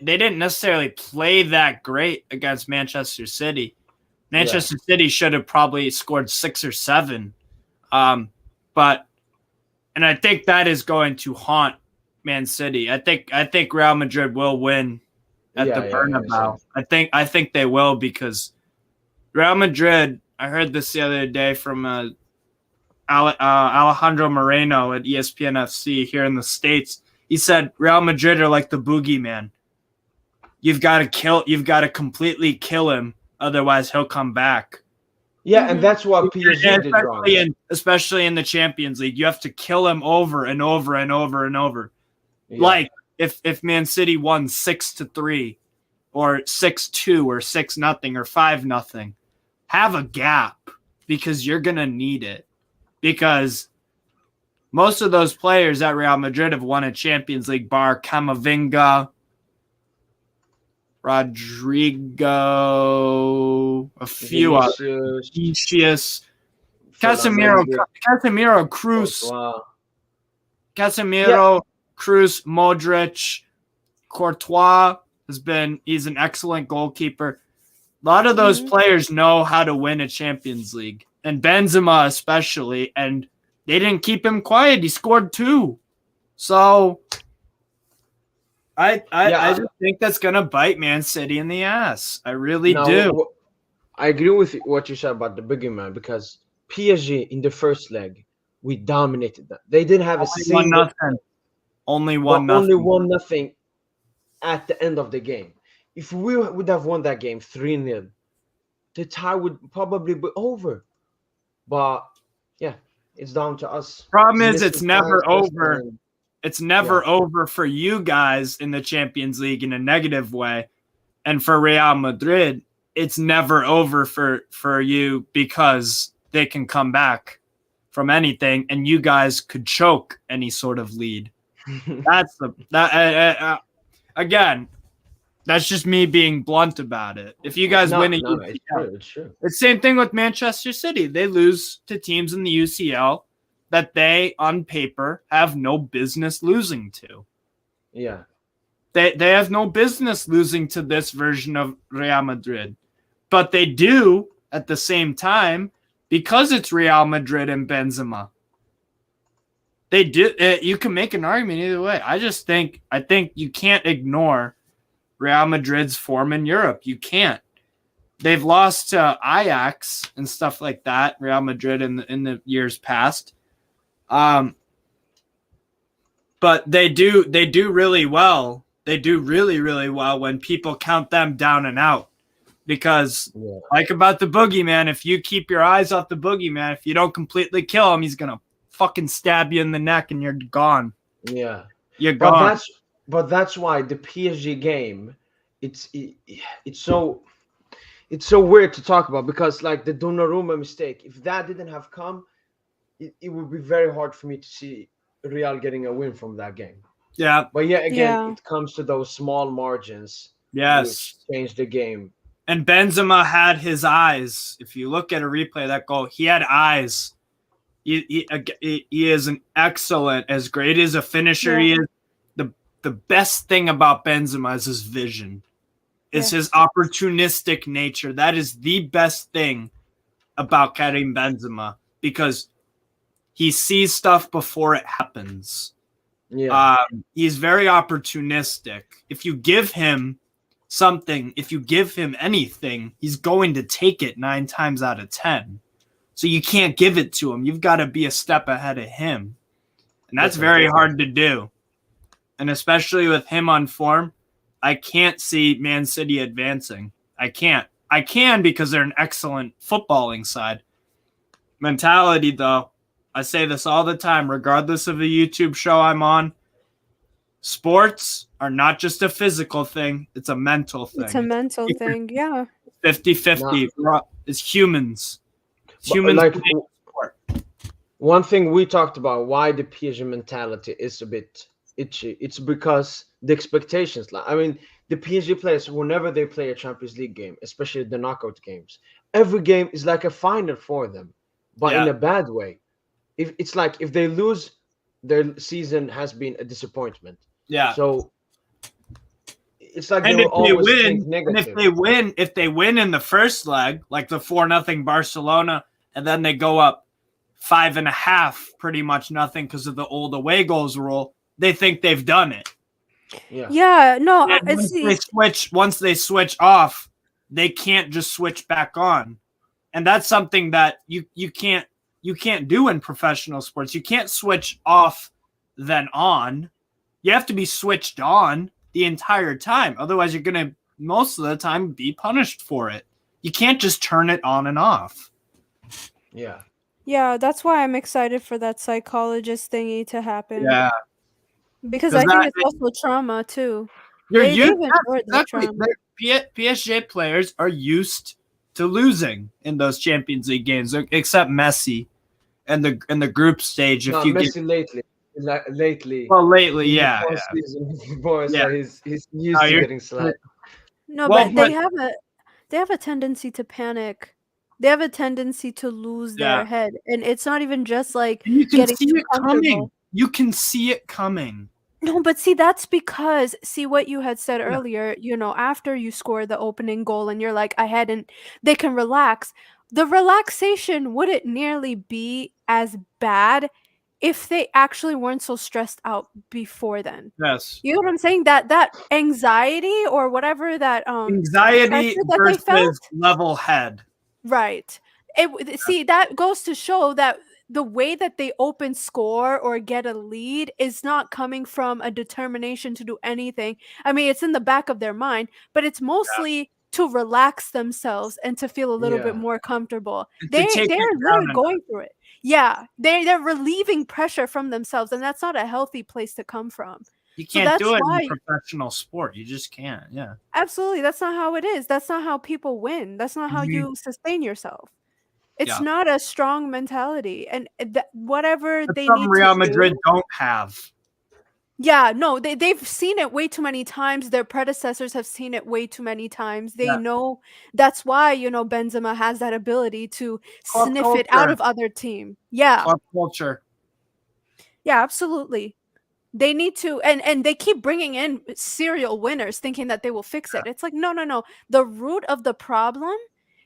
didn't necessarily play that great against Manchester City. Manchester City should have probably scored 6 or 7. And I think that is going to haunt Man City. I think Real Madrid will win at the Bernabeu. I think they will, because Real Madrid, I heard this the other day from Alejandro Moreno at ESPN FC here in the States. He said Real Madrid are like the boogeyman. You've got to completely kill him, otherwise he'll come back. Yeah, and that's what PSG did wrong. Especially in the Champions League, you have to kill him over and over and over and over. Yeah. Like if Man City won 6-3, or 6-2, or 6-0, or 5-0, have a gap, because you're gonna need it. Because most of those players at Real Madrid have won a Champions League, bar Camavinga, Rodrigo, a few others. Vinicius, Casemiro, Fernandes, Casemiro, Cruz, Courtois. Casemiro, Cruz, Modric, Courtois he's an excellent goalkeeper. A lot of those players know how to win a Champions League, and Benzema especially, and they didn't keep him quiet. He scored 2. So I just think that's gonna bite Man City in the ass. I really do. I agree with what you said about the boogeyman, because PSG in the first leg, we dominated them. They didn't have Only 1-0 at the end of the game. If we would have won that game 3-0, the tie would probably be over. But yeah, it's down to us. Problem is, it's never over. It's never over for you guys in the Champions League in a negative way. And for Real Madrid, it's never over for you, because they can come back from anything and you guys could choke any sort of lead. Again, that's just me being blunt about it. If you guys win a UCL, it's true. it's the same thing with Manchester City. They lose to teams in the UCL that they, on paper, have no business losing to. Yeah. They have no business losing to this version of Real Madrid. But they do at the same time, because it's Real Madrid and Benzema. They do. You can make an argument either way. I think you can't ignore Real Madrid's form in Europe. You can't. They've lost to Ajax and stuff like that, Real Madrid in the years past. But they do really well. They do really, really well when people count them down and out. Because, like about the boogeyman, if you keep your eyes off the boogeyman, if you don't completely kill him, he's going to fucking stab you in the neck and you're gone. Yeah. You're gone. But that's why the PSG game, it's so weird to talk about, because like the Donnarumma mistake, if that didn't have come, it would be very hard for me to see Real getting a win from that game. Yeah. But it comes to those small margins. Yes. Which change the game. And Benzema had his eyes. If you look at a replay of that goal, he had eyes. He is an excellent, as great as a finisher he is. The best thing about Benzema is his vision. It's his opportunistic nature. That is the best thing about Karim Benzema, because he sees stuff before it happens. Yeah. He's very opportunistic. If you give him something, if you give him anything, he's going to take it 9 times out of 10. So you can't give it to him. You've got to be a step ahead of him. And that's very hard to do. And especially with him on form, I can't see Man City advancing. I can't. I can, because they're an excellent footballing side. Mentality, though, I say this all the time, regardless of the YouTube show I'm on. Sports are not just a physical thing. It's a mental thing. It's a mental thing, yeah. 50-50. It's humans. It's humans. Like, one thing we talked about, why the PSG mentality is a bit itchy. It's because the expectations. I mean, the PSG players, whenever they play a Champions League game, especially the knockout games, every game is like a final for them, but in a bad way. It's like if they lose, their season has been a disappointment. Yeah. So it's like if they win in the first leg, like the 4-0 Barcelona, and then they go up 5.5, pretty much nothing because of the old away goals rule, they think they've done it. Yeah. No. Once they switch off, they can't just switch back on, and that's something that you can't do in professional sports. You can't switch off then on. You have to be switched on the entire time. Otherwise, you're going to, most of the time, be punished for it. You can't just turn it on and off. Yeah. Yeah, that's why I'm excited for that psychologist thingy to happen. Yeah. Because I think it's also trauma, too. PSG players are used to losing in those Champions League games, except Messi and the group stage. Messi lately. Lately, yeah. He's used to getting slapped. No, Well, but they have a tendency to panic. They have a tendency to lose Yeah. their head, and it's not even just like you can getting see too it comfortable. coming. You can see it coming. No, but see, that's because what you had said Yeah. earlier, after you score the opening goal and you're like, I hadn't, they can relax. The relaxation wouldn't nearly be as bad if they actually weren't so stressed out before then. Yes. You know what I'm saying? That anxiety or whatever that Anxiety pressure that they felt. versus level head. Right. See, that goes to show that the way that they open score or get a lead is not coming from a determination to do anything. I mean, it's in the back of their mind, but it's mostly to relax themselves and to feel a little bit Yeah. more comfortable. And to They're take it literally down going through it. Yeah, they're relieving pressure from themselves, and that's not a healthy place to come from. You So can't that's do it why- in professional sport. You just can't. Yeah. Absolutely, that's not how it is. That's not how people win. That's not how Mhm. you sustain yourself. It's Yeah. not a strong mentality, and whatever But they some need Real to Madrid do. don't have. Yeah, no, they've seen it way too many times. Their predecessors have seen it way too many times. They Yeah. know that's why, Benzema has that ability to Club sniff it out culture. of other team. Yeah. Club culture. Yeah, absolutely. They need to, and they keep bringing in serial winners thinking that they will fix it. It's like, no. The root of the problem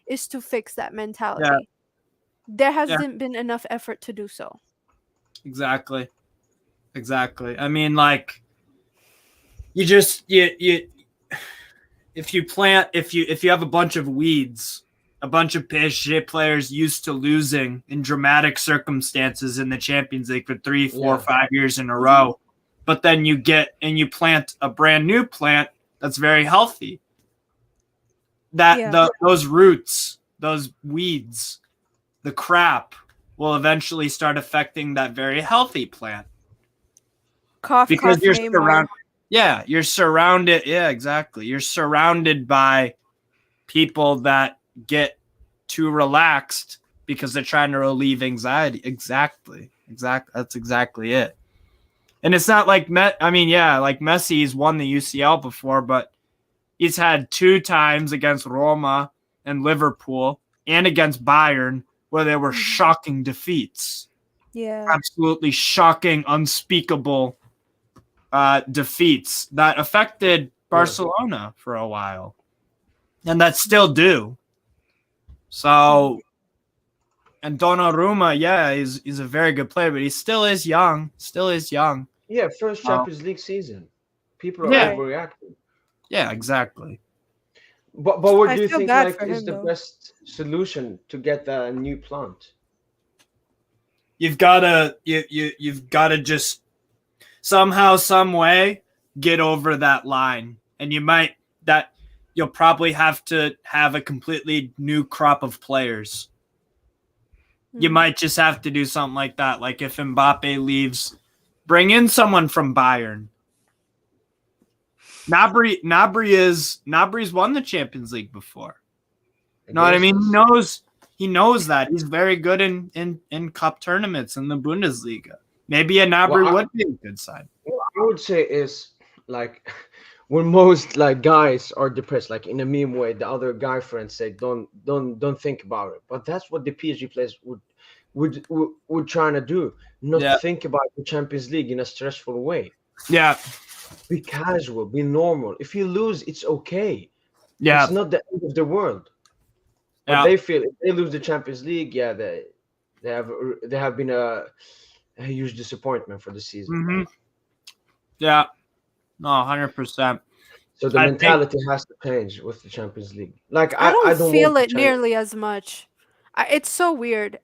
is to fix that mentality. There hasn't been enough effort to do so. Exactly. I mean, like, you just if you have a bunch of weeds, a bunch of PSG players used to losing in dramatic circumstances in the Champions League for 3, 4, 5 years in a row, but then you plant a brand new plant that's very healthy. Those roots, those weeds, the crap will eventually start affecting that very healthy plant. Because you're surrounded. Yeah, you're surrounded. Yeah, exactly. You're surrounded by people that get too relaxed because they're trying to relieve anxiety. Exactly. That's exactly it. And it's not like like Messi's won the UCL before, but he's had 2 times against Roma and Liverpool and against Bayern where there were shocking defeats. Yeah. Absolutely shocking, unspeakable defeats that affected Barcelona for a while, and that still do. So, and Donnarumma, he's a very good player, but he still is young. Yeah, first Champions League season. People are overreacting. Yeah, exactly. But what I do you feel think bad like for is him, the though. best solution to get a new plant? You've gotta just somehow, some way get over that line, and you'll probably have to have a completely new crop of players. You might just have to do something like that. Like if Mbappe leaves, bring in someone from Bayern. Nabri's won the Champions League before. You know what I mean? He knows that. He's very good in cup tournaments in the Bundesliga. Maybe a Gnabry would be a good sign. What I would say is like when most like guys are depressed, like in a meme way, the other guy friends say, "Don't think about it." But that's what the PSG players would trying to do, not think about the Champions League in a stressful way. Yeah, be casual, be normal. If you lose, it's okay. Yeah, it's not the end of the world. But Yeah. they feel if they lose the Champions League, they have been a huge disappointment for the season. hmm Yeah, no, 100%. So the I mentality has to change with the Champions League. Like I don't feel want it nearly as much. It's so weird.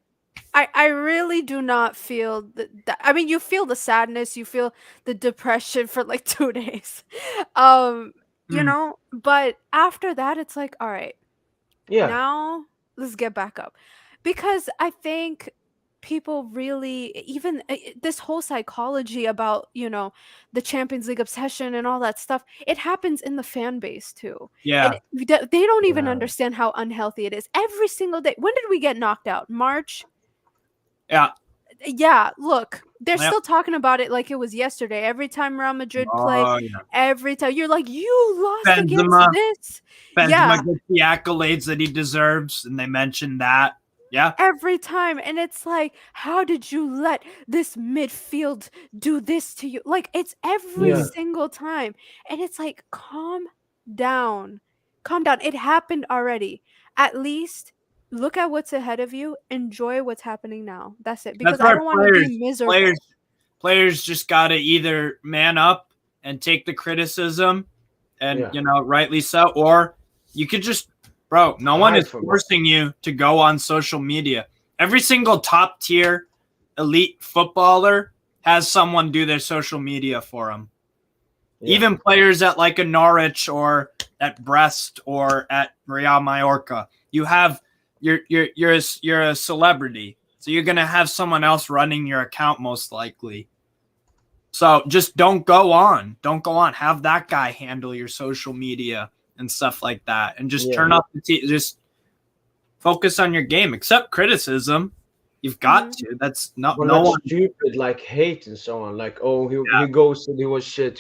I really do not feel that. I mean, you feel the sadness, you feel the depression for like 2 days, Mm. But after that, it's like, all right, Yeah, now let's get back up, because I think people really even this whole psychology about the Champions League obsession and all that stuff, it happens in the fan base too. Yeah, And they don't even Yeah. understand how unhealthy it is. Every single day. When did we get knocked out? March? yeah, Yeah, look, they're Yep. still talking about it like it was yesterday. Every time Real Madrid play, Oh, yeah. every time you're like, you lost Benzema. against this. Benzema Yeah. gets the accolades that he deserves, and they mentioned that. Yeah. Every time. And it's like, how did you let this midfield do this to you? Like, it's every Yeah. single time. And it's like, calm down. Calm down. It happened already. At least look at what's ahead of you. Enjoy what's happening now. That's it. Because That's I why don't want to be miserable. Players just got to either man up and take the criticism, and Yeah. rightly so, or you could just, bro. No one Hide is from it. forcing you to go on social media. Every single top tier elite footballer has someone do their social media for them. Yeah. Even players at like a Norwich or at Brest or at Real Mallorca, you have you're a celebrity, so you're gonna have someone else running your account most likely. So just don't go on. Have that guy handle your social media and stuff like that, and just turn up the just focus on your game. Accept criticism. You've got to. That's not Well, no not one. stupid, like hate and so on. Like, oh, he ghosted, he was shit.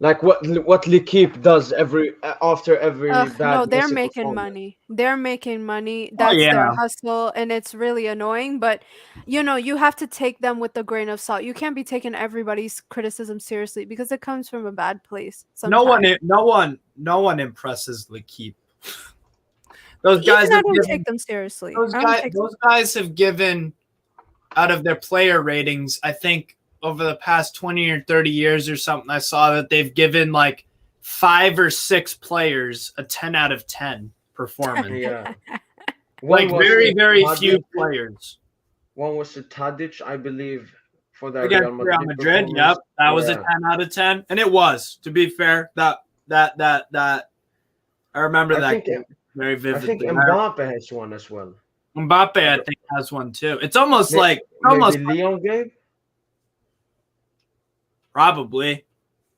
Like what L'Equipe does after every Ugh, bad no, they're Messi making performance. money. They're making money. Oh, That's their yeah. hustle, and it's really annoying. But you have to take them with a grain of salt. You can't be taking everybody's criticism seriously because it comes from a bad place. No Sometimes. one impresses L'Equipe. Those guys Even I have don't given, take them seriously. those I don't guys take those guys have given out of their player ratings, I think over the past 20 or 30 years or something, I saw that they've given like 5 or 6 players a 10 out of 10 performance. Yeah. Like One was very, to very Tadic, few players. One was to Tadic, I believe, for that Against Real Madrid, yep. That was a 10 out of 10. And it was, to be fair, that I remember I that think game very I vividly. think Mbappe has one as well. Mbappe, I think, has one too. It's almost Maybe like Leon gave probably.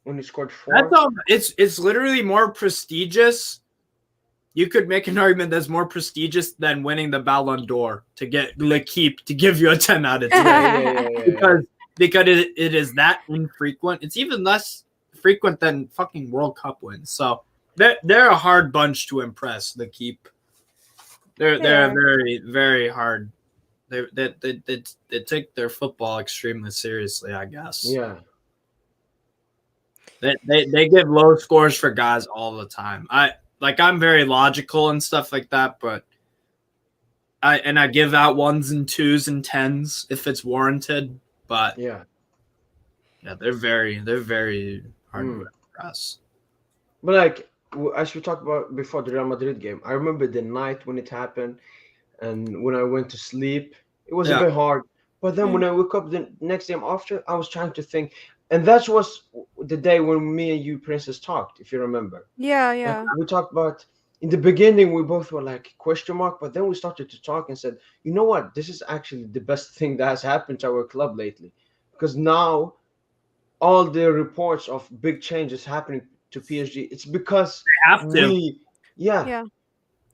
when he scored 4. That's all. It's literally more prestigious. You could make an argument that's more prestigious than winning the Ballon d'Or to get L'Equipe to give you a 10 out of 10. Yeah. Because it is that infrequent. It's even less frequent than fucking World Cup wins. So they're a hard bunch to impress. L'Equipe. They're very, very hard. They take their football extremely seriously, I guess. Yeah. They give low scores for guys all the time. I'm very logical and stuff like that, but I give out 1s and 2s and 10s if it's warranted. But Yeah. they're very hard to impress. But like as we talked about before the Real Madrid game, I remember the night when it happened, and when I went to sleep, it was a bit hard. But then when I woke up the next day after, I was trying to think, and that was the day when me and you, Princess, talked. If you remember, Yeah. we talked about in the beginning. We both were like question mark, but then we started to talk and said, you know what, this is actually the best thing that has happened to our club lately, because now all the reports of big changes happening to PSG, it's because They have to. Yeah.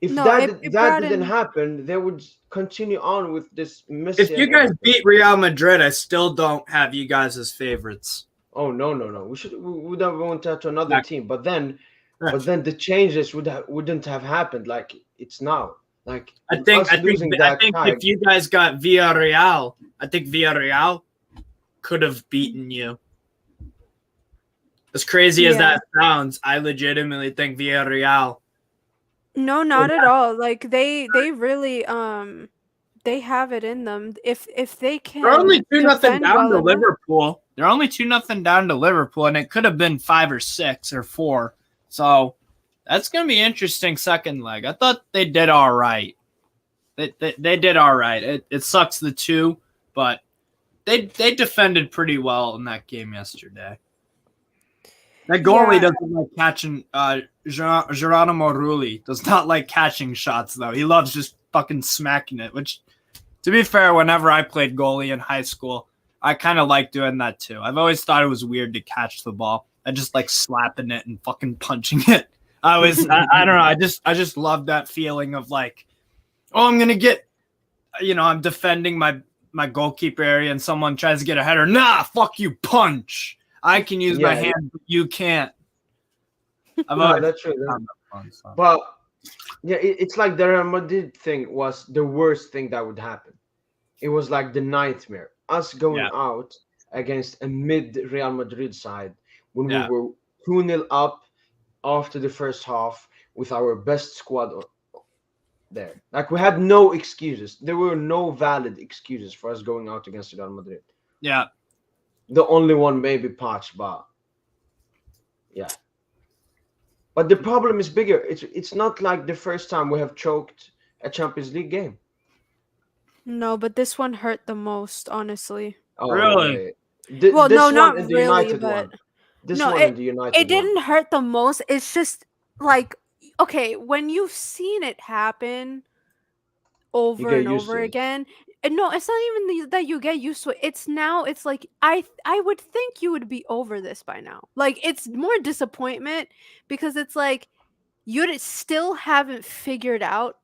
if No, that it that brought didn't in- happen, they would continue on with this Messi. If you guys beat Real Madrid, I still don't have you guys as favorites. Oh no, we would have went to another team, but then the changes wouldn't have happened like it's now. Like I think tag, if you guys got Villarreal, I think Villarreal could have beaten you. As crazy as that sounds, I legitimately think Villarreal. No, not at all. Like they really they have it in them. If they can, They're only 2-0 defend down well to enough. Liverpool. They're only 2-0 down to Liverpool, and it could have been 5 or 6 or 4. So that's gonna be interesting second leg. I thought they did all right. They did all right. It sucks the 2, but they defended pretty well in that game yesterday. That goalie doesn't like catching. Geronimo Rulli does not like catching shots, though. He loves just fucking smacking it, which, to be fair, whenever I played goalie in high school, I kind of like doing that too. I've always thought it was weird to catch the ball. I just like slapping it and fucking punching it. I don't know. I just love that feeling of like, oh, I'm going to get, I'm defending my goalkeeper area and someone tries to get a header. Nah, fuck you, punch. I can use my hand, but you can't. No, that's true. But yeah, it's like the Real Madrid thing was the worst thing that would happen. It was like the nightmare. Us going out against a mid Real Madrid side when we were 2-0 up after the first half with our best squad there. Like we had no excuses. There were no valid excuses for us going out against Real Madrid. Yeah. The only one maybe Patch, but yeah. But the problem is bigger. It's not like the first time we have choked a Champions League game. No, but this one hurt the most, honestly. Oh, really? Well, this no, one not and the really, United but one. This no, one and the United it didn't one. hurt the most. It's just like, okay, when you've seen it happen over get and used over to it. again, and no, it's not even that you get used to it. It's now, it's like I would think you would be over this by now. Like, it's more disappointment because it's like you still haven't figured out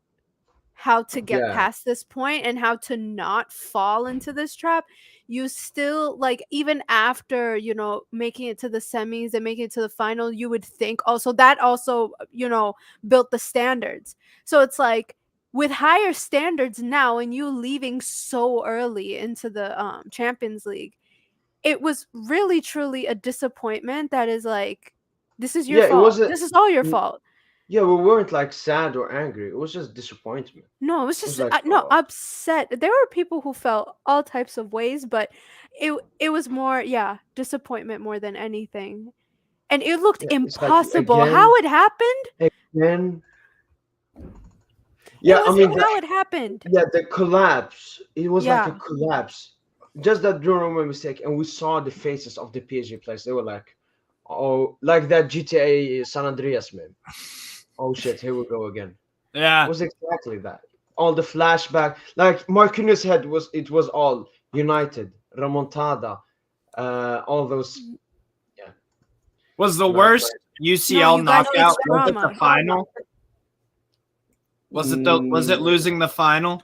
how to get past this point and how to not fall into this trap. You still, like, even after, you know, making it to the semis and making it to the final, you would think also that also, you know, built the standards. So it's like with higher standards now and you leaving so early into the Champions League, it was really truly a disappointment that is like, this is your fault. This is all your fault. Yeah, we weren't like sad or angry. It was just disappointment. No, it was just like, upset. There were people who felt all types of ways, but it was more disappointment more than anything. And it looked impossible. Like, again, how it happened? Again. Yeah, I mean how it happened. Yeah, the collapse. It was like a collapse. Just that Donnarumma mistake, and we saw the faces of the PSG players. They were like, oh, like that GTA San Andreas meme. Oh shit, here we go again. Yeah. It was exactly that. All the flashback, like Marquinhos' head was all United, Remontada, all those. Yeah. Was the worst UCL knockout was it the final? Was it losing the final?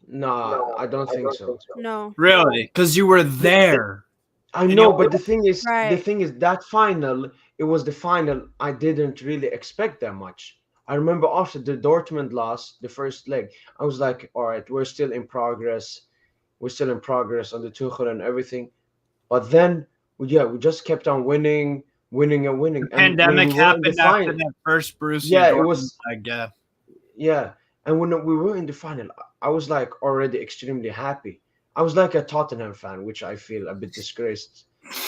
No, I don't think so. No. Really? Because you were there. I know, but the thing is that final, it was the final I didn't really expect that much. I remember after the Dortmund loss, the first leg, I was like, all right, we're still in progress. We're still in progress on the Tuchel and everything. But then, we just kept on winning. The pandemic happened after that first Borussia. Yeah, Dortmund, it was. I guess. Yeah, and when we were in the final, I was like already extremely happy. I was like a Tottenham fan, which I feel a bit disgraced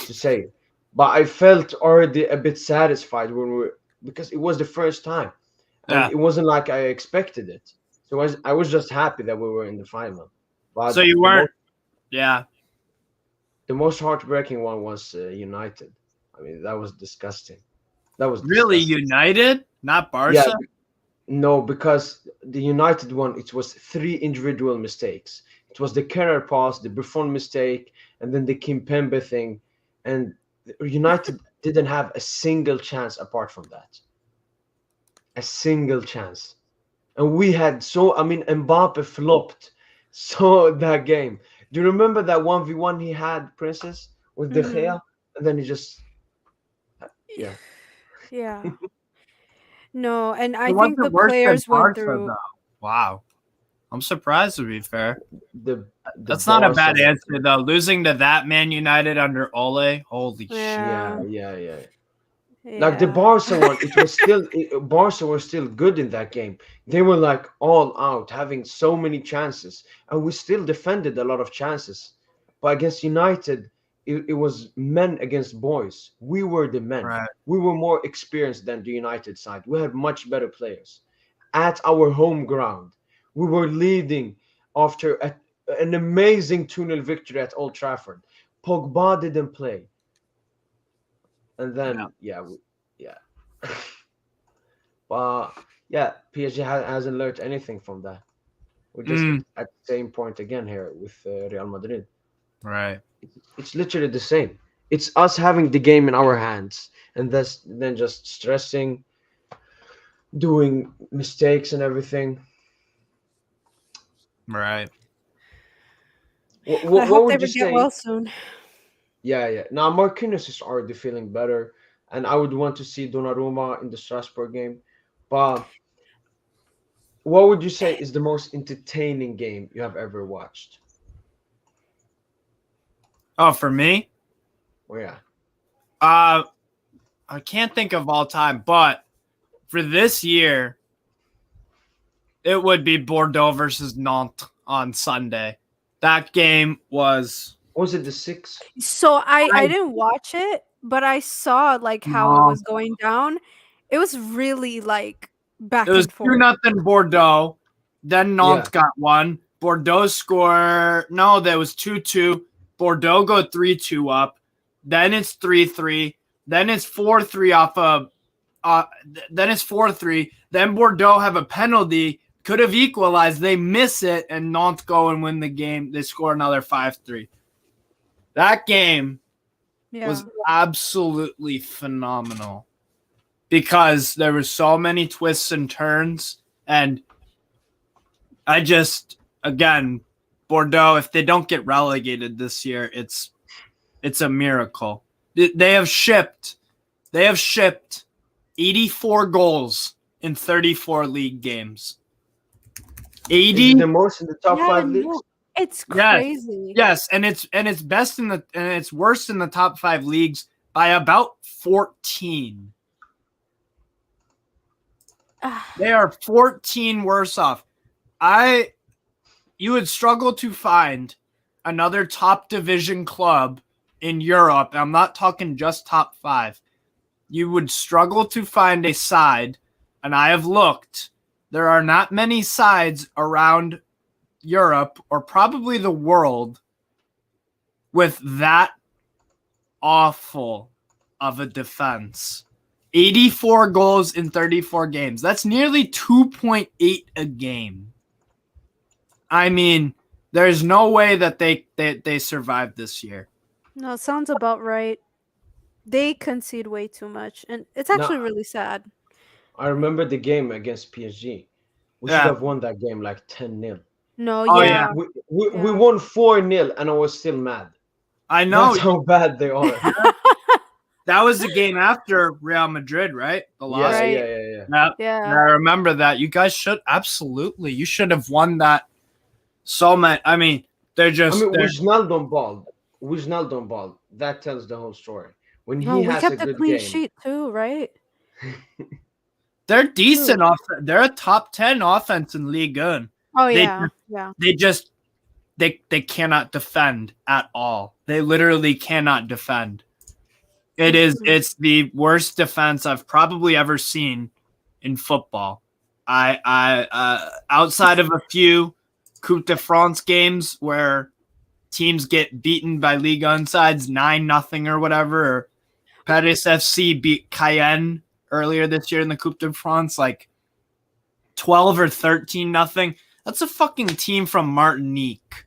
to say, but I felt already a bit satisfied because it was the first time, and it wasn't like I expected it. So I was just happy that we were in the final. But so you weren't, The most heartbreaking one was United. I mean, that was disgusting. That was really disgusting. United, not Barca. Yeah, no, because the United one, it was 3 individual mistakes. It was the Kerr pass, the Buffon mistake, and then the Kimpembe thing. And United didn't have a single chance apart from that. A single chance. And we had Mbappe flopped that game. Do you remember that 1v1 he had, Princess, with De Gea? And then he just... Yeah. Yeah. No, and I think the players went through... Though. Wow. I'm surprised, to be fair. That's not a bad answer, though. Losing to that Man United under Ole, holy shit. Yeah. Like the Barca one, it was still Barca were still good in that game. They were like all out, having so many chances, and we still defended a lot of chances. But against United, it was men against boys. We were the men. Right. We were more experienced than the United side. We had much better players at our home ground. We were leading after an amazing 2-0 victory at Old Trafford. Pogba didn't play. And then, But, PSG hasn't learned anything from that. We're just at the same point again here with Real Madrid. Right. It's literally the same. It's us having the game in our hands and then just stressing, doing mistakes and everything. Right. What, I what, hope what they would you would get say? well soon. Yeah. Now Marquinhos is already feeling better, and I would want to see Donnarumma in the Strasbourg game. But what would you say is the most entertaining game you have ever watched? Oh, for me, Oh yeah. I can't think of all time, but for this year, it would be Bordeaux versus Nantes on Sunday. That game was Was it the six? So I I- didn't watch it, but I saw like how it was going down. It was really like back it was and forth. 2-0 Bordeaux. Then Nantes Yeah. got one. Bordeaux score. No, that was 2-2. Bordeaux go 3-2 up. Then it's 3-3. Then it's 4-3 off of. Then it's 4-3. Then Bordeaux have a penalty. Could have equalized. They miss it, and Nantes go and win the game. They score another 5-3. That game Yeah. was absolutely phenomenal because there were so many twists and turns, and I just, again, Bordeaux, if they don't get relegated this year, it's a miracle. They have shipped 84 goals in 34 league games. Is 80. it the most in the top Yeah, five no, leagues? It's Yes. crazy. Yes, and it's best in the and it's worse in the top 5 leagues by about 14. They are 14 worse off. You would struggle to find another top division club in Europe. I'm not talking just top 5. You would struggle to find a side, and I have looked. There are not many sides around Europe or probably the world with that awful of a defense. 84 goals in 34 games. That's nearly 2.8 a game. I mean, there's no way that they survived this year. No, it sounds about right. They concede way too much, and it's actually really sad. I remember the game against PSG. We should Yeah. have won that game like 10-0. No, Oh, yeah. We Yeah. won 4-0, and I was still mad. I know. That's how bad they are. That was the game after Real Madrid, right? The loss. Right. Yeah. Yep. Yeah. I remember that. You guys should absolutely. You should have won that. So much. I mean, Wijnaldum balled. That tells the whole story. When No, he we has a kept a good clean game, sheet too, right? they're decent. They're a top 10 offense in Ligue 1. Oh They- yeah, yeah. They cannot defend at all. They literally cannot defend. It's the worst defense I've probably ever seen in football. I outside of a few Coupe de France games where teams get beaten by Ligue 1 sides 9-0 or whatever, or Paris FC beat Cayenne earlier this year in the Coupe de France like 12 or 13-0. That's a fucking team from Martinique.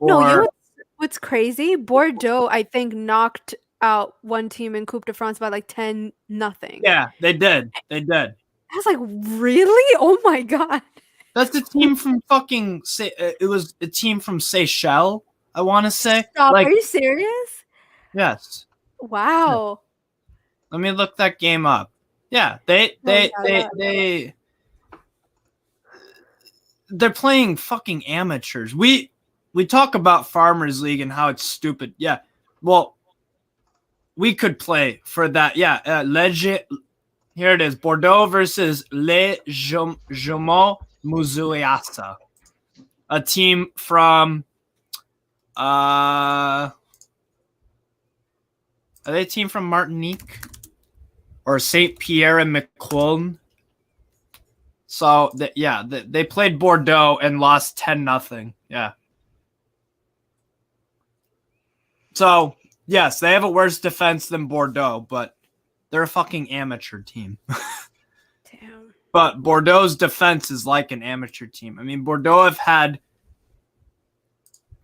No, you Or- know what's crazy? Bordeaux, I think, knocked out one team in Coupe de France by like 10-0. Yeah, they did. I was like, really? Oh my god. That's a team from fucking. It was a team from Seychelles. I want to say. Stop. Like, Are you serious? yes. Wow. Let me look that game up. Yeah, they're playing fucking amateurs. We talk about Farmers League and how it's stupid. Yeah, well, we could play for that. Yeah, here it is: Bordeaux versus Les Jumeaux Muzuiasa, a team from. Are they a team from Martinique or Saint Pierre and Miquelon? So they played Bordeaux and lost 10-0. Yeah. So yes, they have a worse defense than Bordeaux, but they're a fucking amateur team. Damn. But Bordeaux's defense is like an amateur team. I mean, Bordeaux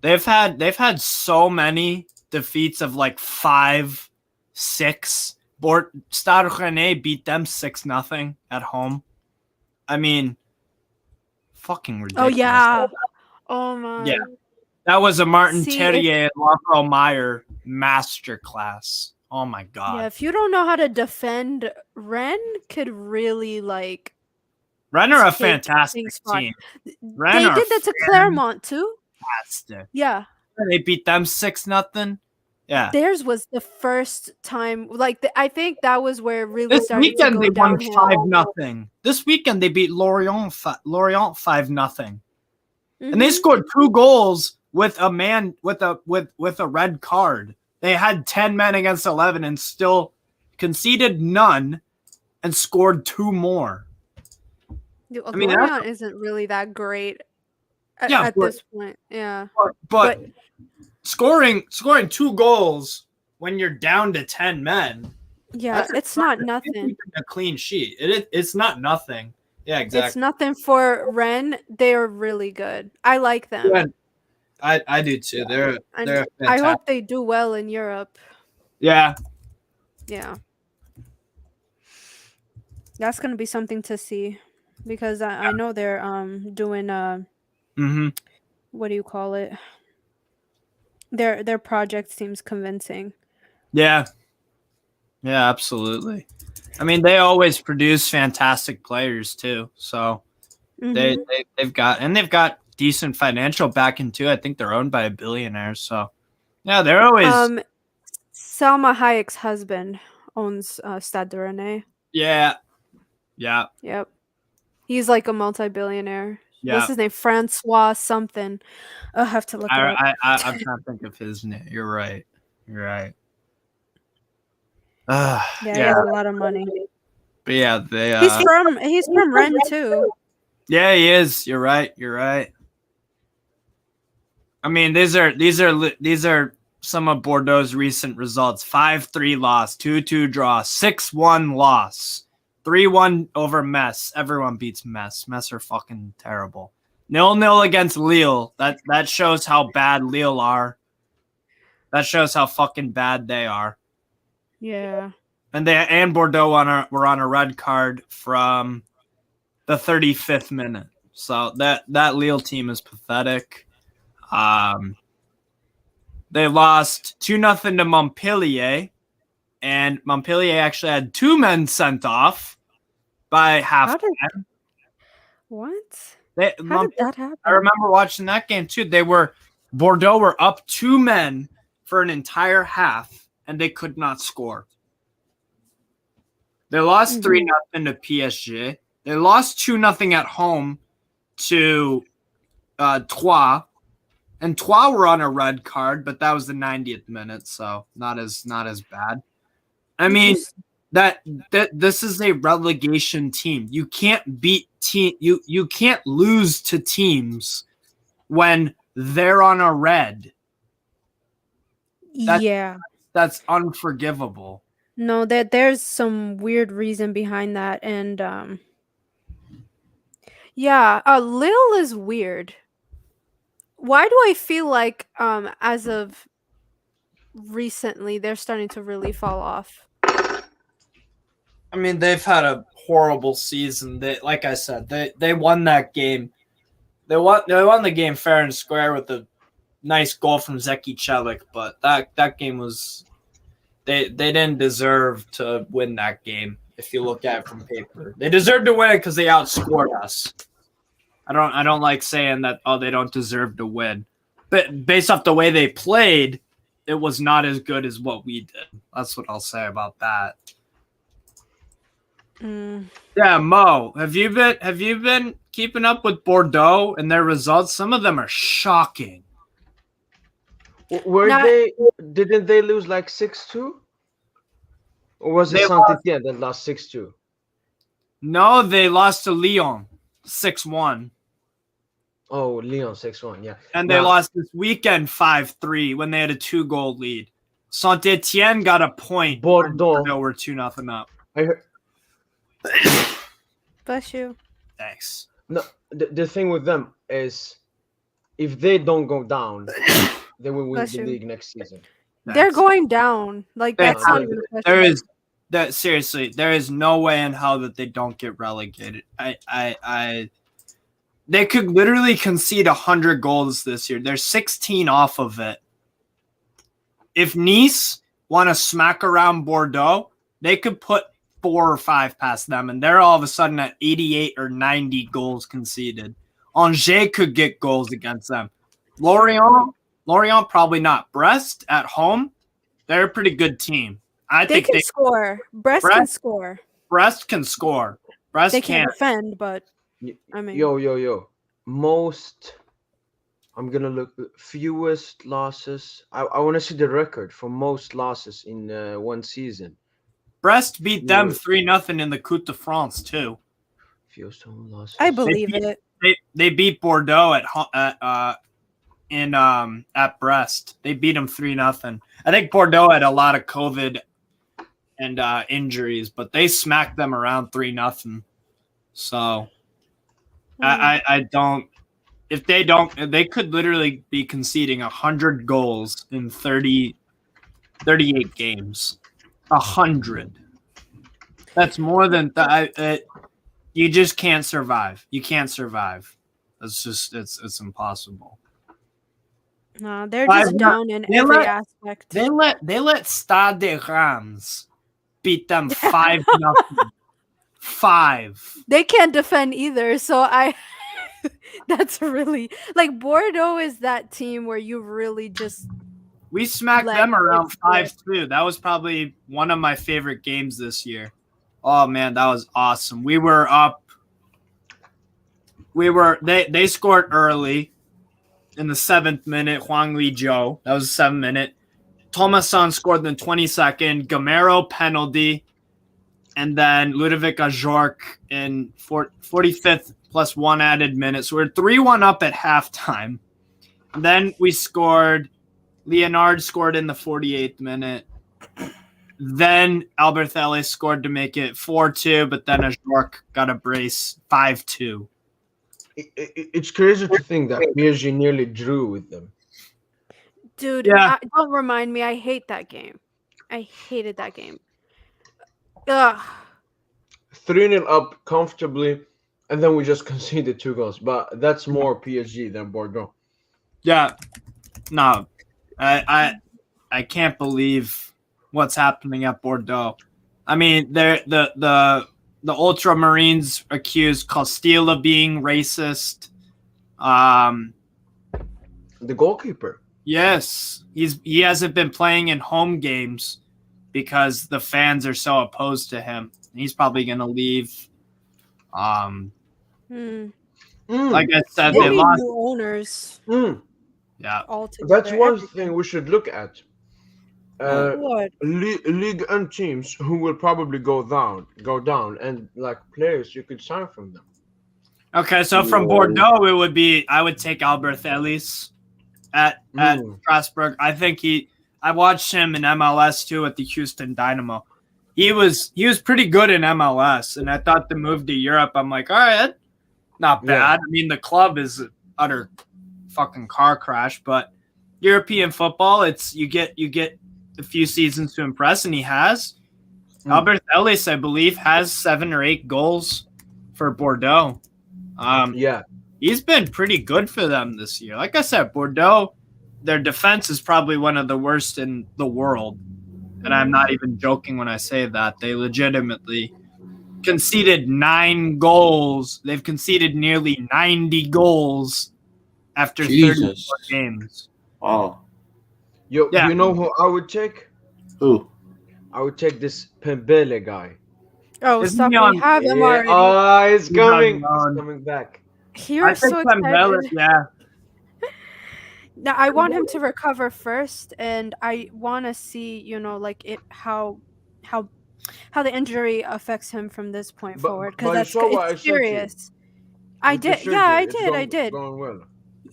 they've had so many defeats of like 5-6. Stade Rennais beat them 6-0 at home. I mean, fucking ridiculous. Oh yeah. Oh my. Yeah. That was a Martin See, Terrier and Marco Meyer masterclass. Oh my god. Yeah, if you don't know how to defend, Ren could really like Rennes are a take fantastic things far. team. They Rennes are did that to Claremont too. fantastic. Yeah, They beat them 6-0. Yeah. theirs was the first time. Like I think that was where it really This started to weekend go they won downhill. 5-0. This weekend they beat Lorient 5-0. And they Mhm. scored 2 goals with a man with a red card. They had 10 men against 11 and still conceded none and scored 2 more. I mean, Lorient isn't really that great at this point. Yeah, but scoring 2 goals when you're down to 10 men. yeah, it's not nothing. A clean sheet. It's not nothing. Yeah, exactly. It's nothing for Ren. They're really good. I like them. Yeah, I do too. They're I fantastic. hope they do well in Europe. Yeah. Yeah. That's gonna be something to see, because I know they're doing what do you call it? Their project seems convincing. Yeah. Yeah, absolutely. I mean, they always produce fantastic players too. So Mhm. they've got decent financial backing too. I think they're owned by a billionaire. So yeah, they're always Salma Hayek's husband owns Stade de Rennais. Yeah. Yep. He's like a multi-billionaire. Yeah. What's his name? Francois something. I'll have to look it up. I'm trying to think of his name. You're right. Yeah, he has a lot of money. But yeah, they He's from Rennes too. Yeah, he is. You're right. I mean, these are some of Bordeaux's recent results. 5-3 loss, 2-2 draw, 6-1 loss, 3-1 over Metz. Everyone beats Metz. Metz are fucking terrible. 0-0 against Lille. That shows how bad Lille are. That shows how fucking bad they are. Yeah. And Bordeaux were on a red card from the 35th minute. So that Lille team is pathetic. They lost 2-0 to Montpellier, and Montpellier actually had 2 men sent off by halftime. What? How did that happen? I remember watching that game too. Bordeaux were up 2 men for an entire half, and they could not score. They lost 3-0 to PSG. They lost 2-0 at home to Troyes. And Troyes were on a red card, but that was the 90th minute, so not as bad. I mean, that this is a relegation team. You can't beat you can't lose to teams when they're on a red. That's unforgivable. No, there's some weird reason behind that, and Lille is weird. Why do I feel like as of recently they're starting to really fall off? I mean, they've had a horrible season. Like I said, they won that game. They won the game fair and square with a nice goal from Zeki Celik, but that game was they didn't deserve to win that game. If you look at it from paper, they deserved to win it because they outscored us. I don't like saying that. Oh, they don't deserve to win, but based off the way they played, it was not as good as what we did. That's what I'll say about that. Yeah, Mo, have you been keeping up with Bordeaux and their results? Some of them are shocking. Didn't they lose like 6-2? Or was it Saint-Etienne that lost 6-2? No, they lost to Lyon 6-1. Oh, Lyon 6-1, yeah. And they lost this weekend 5-3 when they had a 2-goal lead. Saint-Etienne got a point. Bordeaux were 2-0 up. I heard. Bless you. Thanks. No, the thing with them is, if they don't go down, they will win the league next season. They're going down. Like that's not even a question. Seriously, there is no way in hell that they don't get relegated. they could literally concede 100 goals this year. They're 16 off of it. If Nice want to smack around Bordeaux, they could put 4 or 5 past them, and they're all of a sudden at 88 or 90 goals conceded. Angers could get goals against them. Lorient probably not. Brest at home, they're a pretty good team. I think can score. Brest can score. Brest can score. Brest They can't defend, but I mean, Yo. Most, I'm gonna look fewest losses. I want to see the record for most losses in one season. Brest beat them 3-0 in the Coupe de France too. Fewest home losses. I believe it. They beat Bordeaux at Brest. They beat them 3-0. I think Bordeaux had a lot of COVID and injuries, but they smacked them around 3-0. So I don't. If they don't, they could literally be conceding 100 goals in 38 games. 100. That's more than you just can't survive. You can't survive. It's impossible. No, they're just down in every aspect. They let Stade de Reims beat them 5-0. 5. They can't defend either, so that's really like Bordeaux is that team where you really just we smacked them around 5-2. That was probably one of my favorite games this year. Oh man, that was awesome. We were up. They scored early in the 7th minute. Huang Li Zhou. That was the 7th minute. Thomasson scored in the 22nd. Gamero penalty. And then Ludovic Ajorc in 45th plus 1 added minute. So we're 3-1 up at halftime. And then we scored. Leonard scored in the 48th minute. Then Albert Ellis scored to make it 4-2, but then Ajorc got a brace 5-2. It's crazy to think that PSG nearly drew with them. Dude, yeah. Don't remind me. I hate that game. I hated that game. Ugh. 3-0 up comfortably, and then we just conceded 2 goals. But that's more PSG than Bordeaux. Yeah. No. I can't believe what's happening at Bordeaux. I mean, the Ultramarines accused Castile of being racist. The goalkeeper. Yes, he hasn't been playing in home games because the fans are so opposed to him. He's probably going to leave. Like I said, they lost new owners. Yeah, that's one thing we should look at. What? League and teams who will probably go down, and like players you could sign from them. Okay, so from Bordeaux, I would take Albert Ellis at Strasbourg. I think I watched him in MLS too at the Houston Dynamo. He was pretty good in MLS, and I thought the move to Europe, I'm like, all right, not bad. Yeah. I mean, the club is an utter fucking car crash, but European football, it's you get a few seasons to impress, and he has. Albert Ellis, I believe, has 7 or 8 goals for Bordeaux. He's been pretty good for them this year. Like I said, Bordeaux, their defense is probably one of the worst in the world. And I'm not even joking when I say that. They legitimately conceded 9 goals. They've conceded nearly 90 goals after 34 games. Oh. You know who I would take? Who? I would take this Pembele guy. Oh, stop. We have him already. Oh, he's coming. He's coming back. You're so excited. Now, I want him to recover first, and I want to see, like how the injury affects him from this point forward, because it's serious. I did. Yeah, I did. Going well.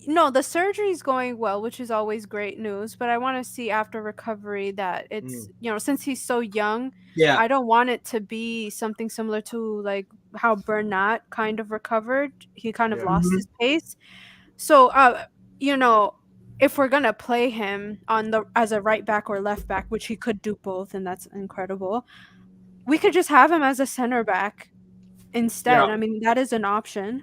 No, the surgery is going well, which is always great news. But I want to see after recovery that it's, since he's so young, I don't want it to be something similar to like how Bernat kind of recovered. He kind of lost his pace. So, if we're gonna play him as a right back or left back, which he could do both, and that's incredible, we could just have him as a center back instead. I mean, that is an option.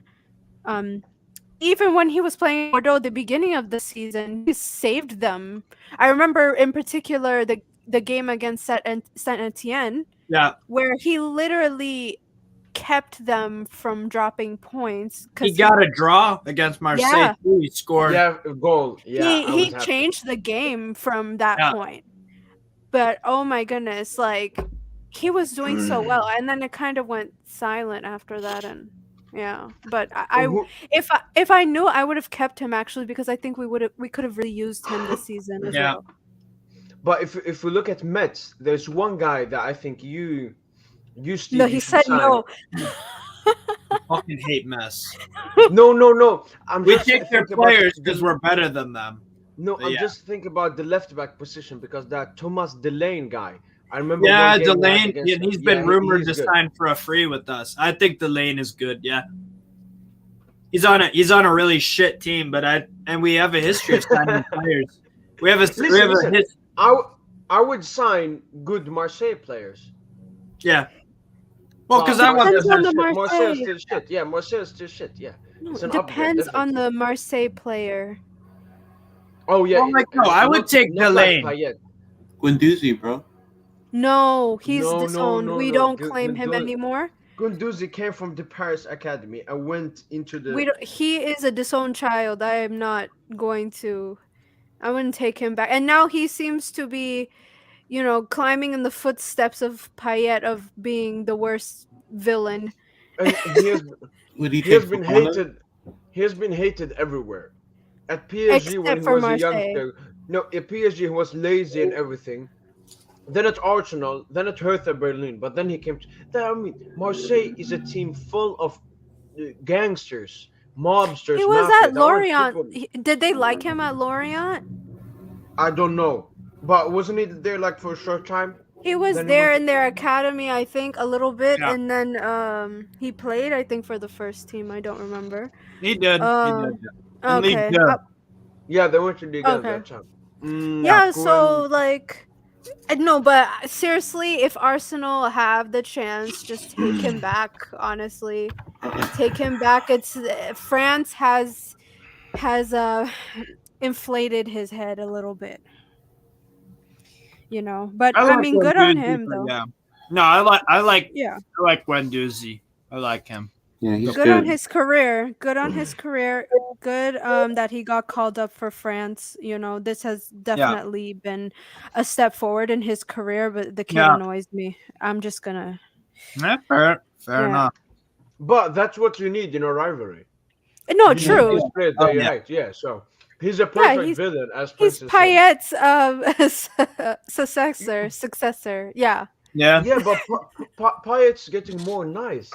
even when he was playing Bordeaux at the beginning of the season, he saved them. I remember in particular the game against Saint Etienne, Yeah, where he literally kept them from dropping points he because got a draw against Marseille. Yeah. Too. He scored. Yeah, a goal. Yeah, I he was happy. changed the game from that Yeah. point. But oh my goodness, like he was doing so well, and then it kind of went silent after that, and yeah. But if I knew, I would have kept him actually, because I think we could have really used him this season as Yeah. well. But if we look at Metz, there's one guy that I think you Steve, No, you he should said sign. no. Fucking hate mess. No. We take their players because we're better than them. No, I'm Yeah. just thinking about the left back position, because that Thomas Delane guy. I remember. Yeah, one game we had Delane. against Yeah, him. he's been rumored he's to good. sign for a free with us. I think Delane is good. Yeah, he's on a really shit team, but we have a history of signing players. We have a Listen. I would sign good Marseille players. Yeah. Well, because I Depends want on the Marseille Marseille. still shit. Yeah, Marseille still shit. Yeah. No, It's an depends upgrade, on the Marseille player. Oh yeah. Well, like, no, I would take not like Delane. Payet. Guendouzi, bro. No, he's No, disowned. We no. don't claim him anymore. Guendouzi came from the Paris Academy and went into the. He is a disowned child. I am not going to. I wouldn't take him back. And now he seems to be, climbing in the footsteps of Payet of being the worst villain. And Would he he has take been Fofana? hated. He has been hated everywhere. At PSG when Except he for was a Marseille. youngster. No, at PSG he was lazy and everything. Then at Arsenal, then at Hertha Berlin, but then he came to. I mean, Marseille is a team full of gangsters, mobsters. He was mafia. at There aren't people- Lorient. Did they like him at Lorient? I don't know, but wasn't he there like for a short time? He was Then he there went in their academy, I think, a little bit, Yeah. and then he played, I think, for the first team. I don't remember. He did. Um, He did. And League Okay. Two. Yeah, they went to the game Okay. that time. Yeah, so like no, but seriously, if Arsenal have the chance, just take him back, honestly. Take him back. It's France has inflated his head a little bit. But I like mean, good on Guendouzi, him but though. Yeah. No, I like Yeah. Guendouzi. I like him. Yeah, he's Good on his career. Good on his career. Good that he got called up for France. This has definitely been a step forward in his career, but the kid Yeah. annoys me. I'm just gonna Yeah, fair Yeah. enough. But that's what you need in a rivalry. No, You need true. these players that you yeah. hate. Yeah, so he's a perfect he's- villain, as He's Princess said. Payet's successor. Yeah. Yeah. Yeah, but Payet's getting more nice.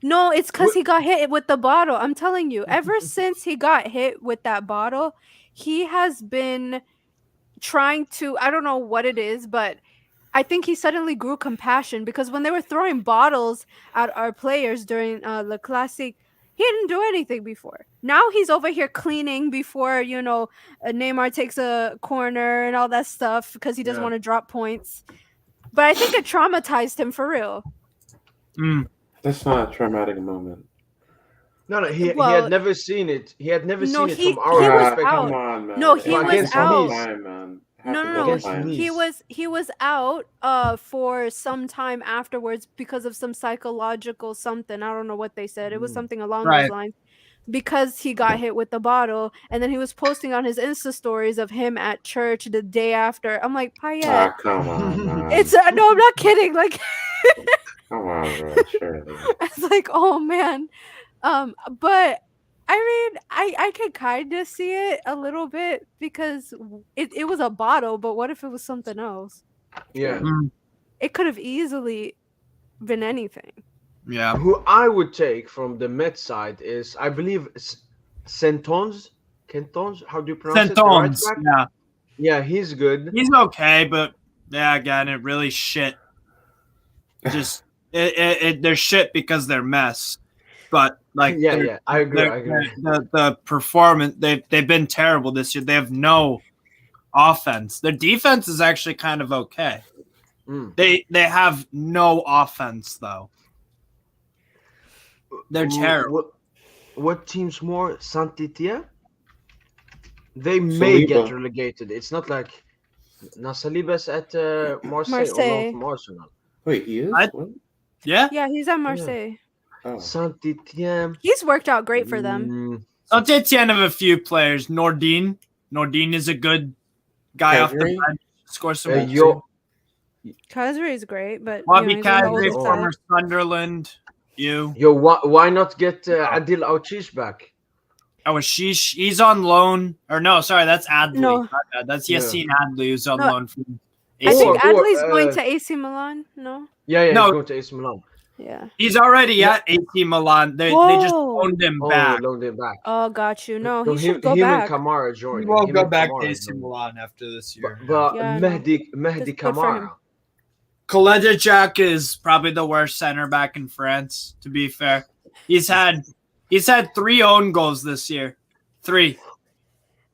No, it's because he got hit with the bottle. I'm telling you, ever since he got hit with that bottle, he has been trying to, I don't know what it is, but I think he suddenly grew compassion, because when they were throwing bottles at our players during Le Classique, he didn't do anything before. Now he's over here cleaning before, Neymar takes a corner and all that stuff, because he doesn't Yeah. want to drop points. But I think it traumatized him for real. Mm. That's not a traumatic moment. No, he Well, had never seen it. He had never no, seen it he- from our he was perspective. out. Come on, man. No, It he happens was all the out. time, man. It No, happens no, all no. the time. He was out for some time afterwards because of some psychological something. I don't know what they said. It was something along Right. those lines. Because he got hit with the bottle, and then he was posting on his Insta stories of him at church the day after. I'm like, Payet, Ah, come on, man. it's no, I'm not kidding. Like, Come on, bro. Surely. it's like, oh man. But I mean, I can kind of see it a little bit, because it was a bottle, but what if it was something else? Yeah. It could have easily been anything. Yeah. Who I would take from the Met side is, I believe, Centons. Cantons? How do you pronounce it? The right Centons. back? Yeah. Yeah, he's good. He's okay, but yeah, again, it really shit. Just they're shit because they're mess. But like, Yeah, I agree. The performance, they've been terrible this year. They have no offense. Their defense is actually kind of okay. They have no offense though. They're terrible. what teams more? Saint-Étienne? They may get Saliba. relegated. It's not like now Saliba's at Marseille on loan Marseille. from Arsenal. Wait, he is? I- What? Yeah. Yeah, he's at Marseille. Oh. Saint-Étienne. He's worked out great for them. I'll take the end of a few players. Nordin is a good guy off the Kadri? bench. Score some goals. Yo, Kazri is great, but Bobby he's on the Kadri, older former side. Sunderland. You. why not get Adil Auchish back? Oh, Sheesh. He's on loan. Or no, sorry, that's Adley. No. My bad. That's Yeah. Yassine Adley who's on No. loan from I think Or, Adley's going to AC Milan. No. Yeah, No. he's going to AC Milan. Yeah. He's already at AC Milan. They just Whoa. loaned him Oh, back. loaned him back. Oh, got you. No, So he should go him back. and Kamara joined. He won't Him go and back to Kamara AC joined. Milan after this year. But Yeah, I know. Mehdi Good for him. Kamara. Koledjak is probably the worst center back in France, to be fair. He's had 3 own goals this year. 3.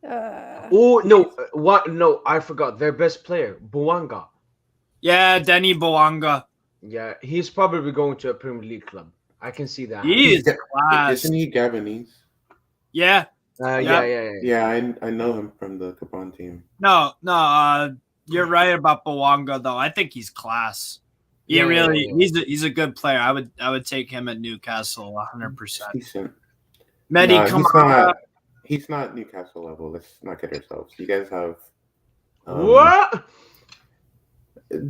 Oh no! What? No, I forgot. Their best player, Bouanga. Yeah, Denny Bouanga. Yeah, he's probably going to a Premier League club. I can see that. He is Ga- class. Isn't he Gabonese? Yeah. Yeah. Yeah, I know him from the Gabon team. No, you're right about Bouanga though. I think he's class. He Yeah, really yeah. he's a good player. I would take him at Newcastle 100%. Decent. Mehdi Nah, Kamara. he's not Newcastle level. Let's not kid ourselves. You guys have What?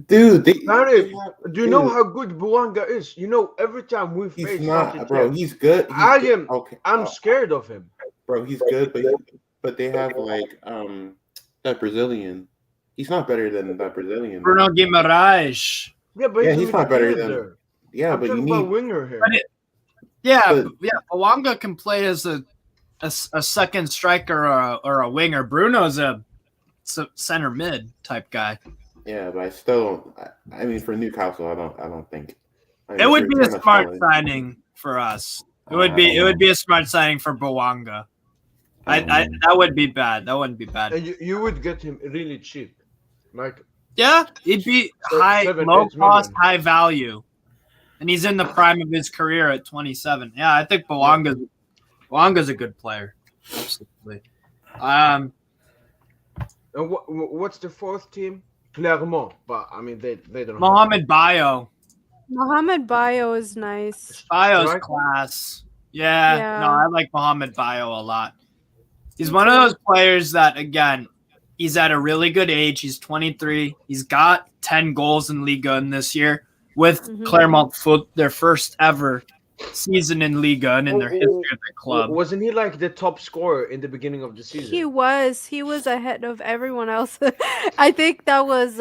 dude? Harry, do you know dude, how good Bouanga is? You know, every time we he's face not, Saint-Étienne, bro. He's good. He's I good. am- Okay, I'm scared of him. bro. He's good, but they have like that Brazilian. He's not better than that Brazilian. Bruno Guimaraes. Yeah, but Yeah, he's not better than- midfielder. Yeah, I'm but you talking about need. winger here. But Yeah, But- Bouanga can play as a second striker or a winger. Bruno's a center mid type guy. Yeah, but I still. I mean, for Newcastle, I don't think. I mean, It would they're be a kinda smart solid. signing for us. It would be a smart signing for Bouanga. That would be bad. That wouldn't be bad. And you would get him really cheap. Like, Yeah, he'd be So high, 7, low 8 cost, million. high value, and he's in the prime of his career at 27. Yeah, I think Bouanga's a good player. Absolutely. and what's the fourth team? Clermont, but I mean they don't. Mohamed Bayo. Mohamed Bayo is nice. Bayo's Right? class. Yeah, Yeah. no, I like Mohamed Bayo a lot. He's one of those players that, again, he's at a really good age. He's 23. He's got 10 goals in Ligue 1 this year with Mhm. Clermont Foot, their first ever season in Ligue 1 in their history of the club. Wasn't he like the top scorer in the beginning of the season? He was ahead of everyone else. I think that was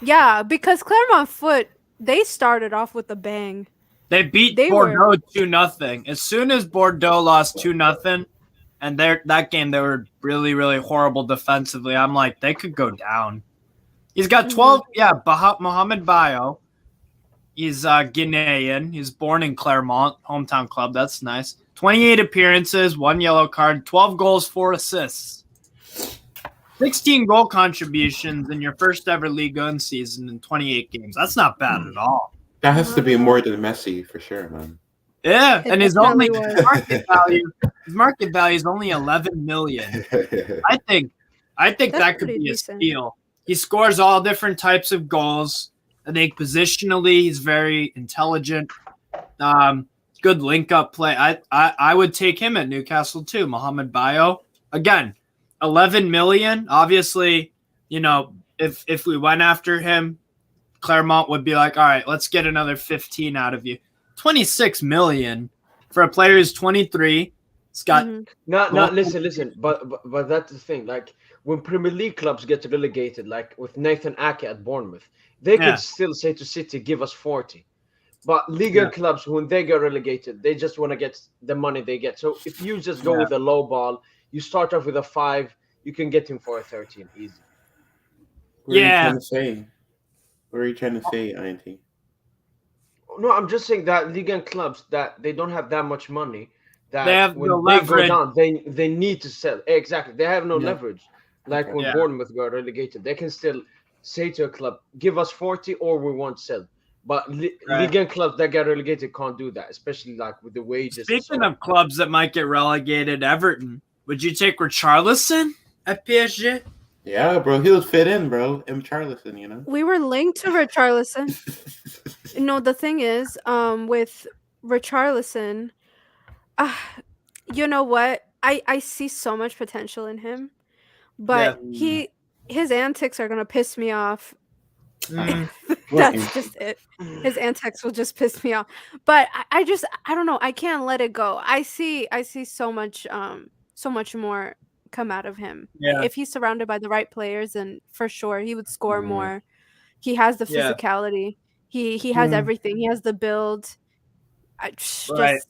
yeah, because Claremont Foot, they started off with a bang. They beat They Bordeaux 2-0. As soon as Bordeaux lost 2-0, and that game they were really, really horrible defensively, I'm like, they could go down. He's got 12. Yeah, Mohamed Bayo. He's Guinean. He's born in Clermont, hometown club. That's nice. 28 appearances, 1 yellow card, 12 goals, 4 assists. 16 goal contributions in your first ever Ligue 1 season in 28 games. That's not bad at all. That has to be more than Messi for sure, man. Yeah, It and his definitely only was. market value is only 11 million. I think That's that could pretty be decent. a steal. He scores all different types of goals. I think positionally he's very intelligent. Good link up play. I would take him at Newcastle too. Mohamed Bayo. Again, 11 million. Obviously, if we went after him, Clermont would be like, all right, let's get another 15 out of you. 26 million for a player who's 23. He's got No, listen. But that's the thing. Like when Premier League clubs get relegated, like with Nathan Ake at Bournemouth, they Yeah. could still say to City, "Give us 40." But Liga clubs, when they get relegated, they just want to get the money they get. So if you just go with a low ball, you start off with a 5, you can get him for a 13 easy. What are you Yeah. trying to say? What are you trying to say, INT? No, I'm just saying that Liga clubs that they don't have that much money. That They have when no they leverage. go down, they need to sell. Exactly, they have no Yeah. leverage. Like when Yeah. Bournemouth got relegated, they can still say to a club, "Give us 40, or we won't sell." But Right. Ligue 1 clubs that get relegated can't do that, especially like with the wages. and Speaking so of clubs that might get relegated, Everton, would you take Richarlison at PSG? Yeah, bro, he would fit in, bro. M. Charlison, you know. We were linked to Richarlison. No, the thing is, with Richarlison, you know what? I see so much potential in him, but his antics are gonna piss me off. That's just it. His antics will just piss me off. But I don't know. I can't let it go. I see so much more come out of him. Yeah. If he's surrounded by the right players, then for sure he would score more. He has the Yeah. physicality. He has everything. He has the build. Right.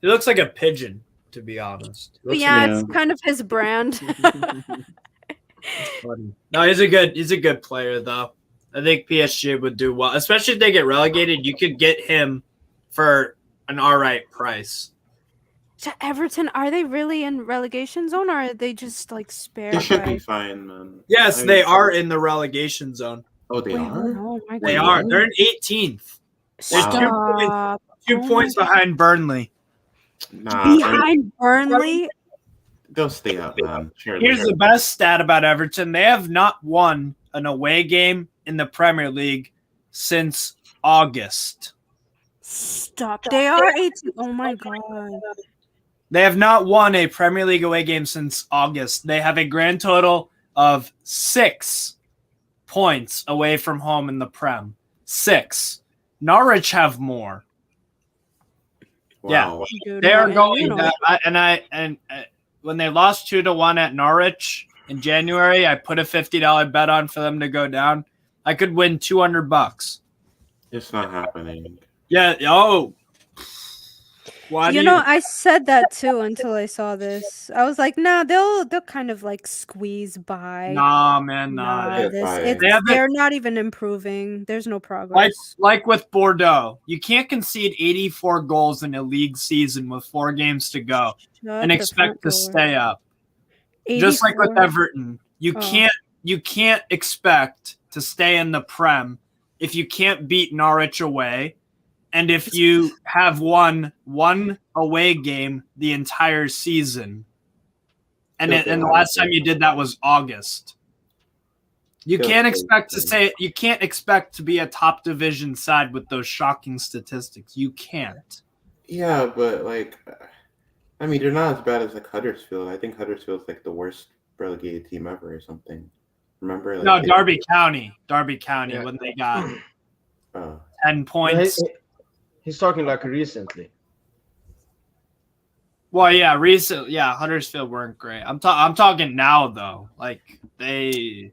He looks like a pigeon, to be honest. It's kind of his brand. No, he's a good player though. I think PSG would do well, especially if they get relegated. You could get him for an all right price. Everton, are they really in relegation zone, or are they just like spare? They should be fine, man. Yes, they are in the relegation zone. Oh, they are. Oh my They God. are. They're in 18th. They're Stop. 2 points behind Burnley. Nah, Behind Burnley. they'll stay up, man. Surely. Here's the best stat about Everton. They have not won an away game in the Premier League since August. Stop. They are 18. Oh my God. They have not won a Premier League away game since August. They have a grand total of 6 points away from home in the Prem. 6. Norwich have more. Wow. Yeah, they are going. When they lost 2-1 at Norwich in January, I put a $50 bet on for them to go down. I could win $200. It's not happening. Yeah. Oh. Why do you know, I said that too until I saw this. I was like, nah, they'll kind of like squeeze by. Nah, man, nah. They're not even improving. There's no progress. Like with Bordeaux, you can't concede 84 goals in a league season with 4 games to go and expect to stay up. 84. Just like with Everton, you can't expect to stay in the Prem if you can't beat Norwich away. And if you have won one away game the entire season, and the last time you did that was August, you can't expect to be a top division side with those shocking statistics. You can't. Yeah, but I mean, they're not as bad as Huddersfield. I think Huddersfield's like the worst relegated team ever or something. Remember? No, Derby County when they got 10 points. He's talking recently. Well, yeah, Huddersfield weren't great. I'm talking now though. But they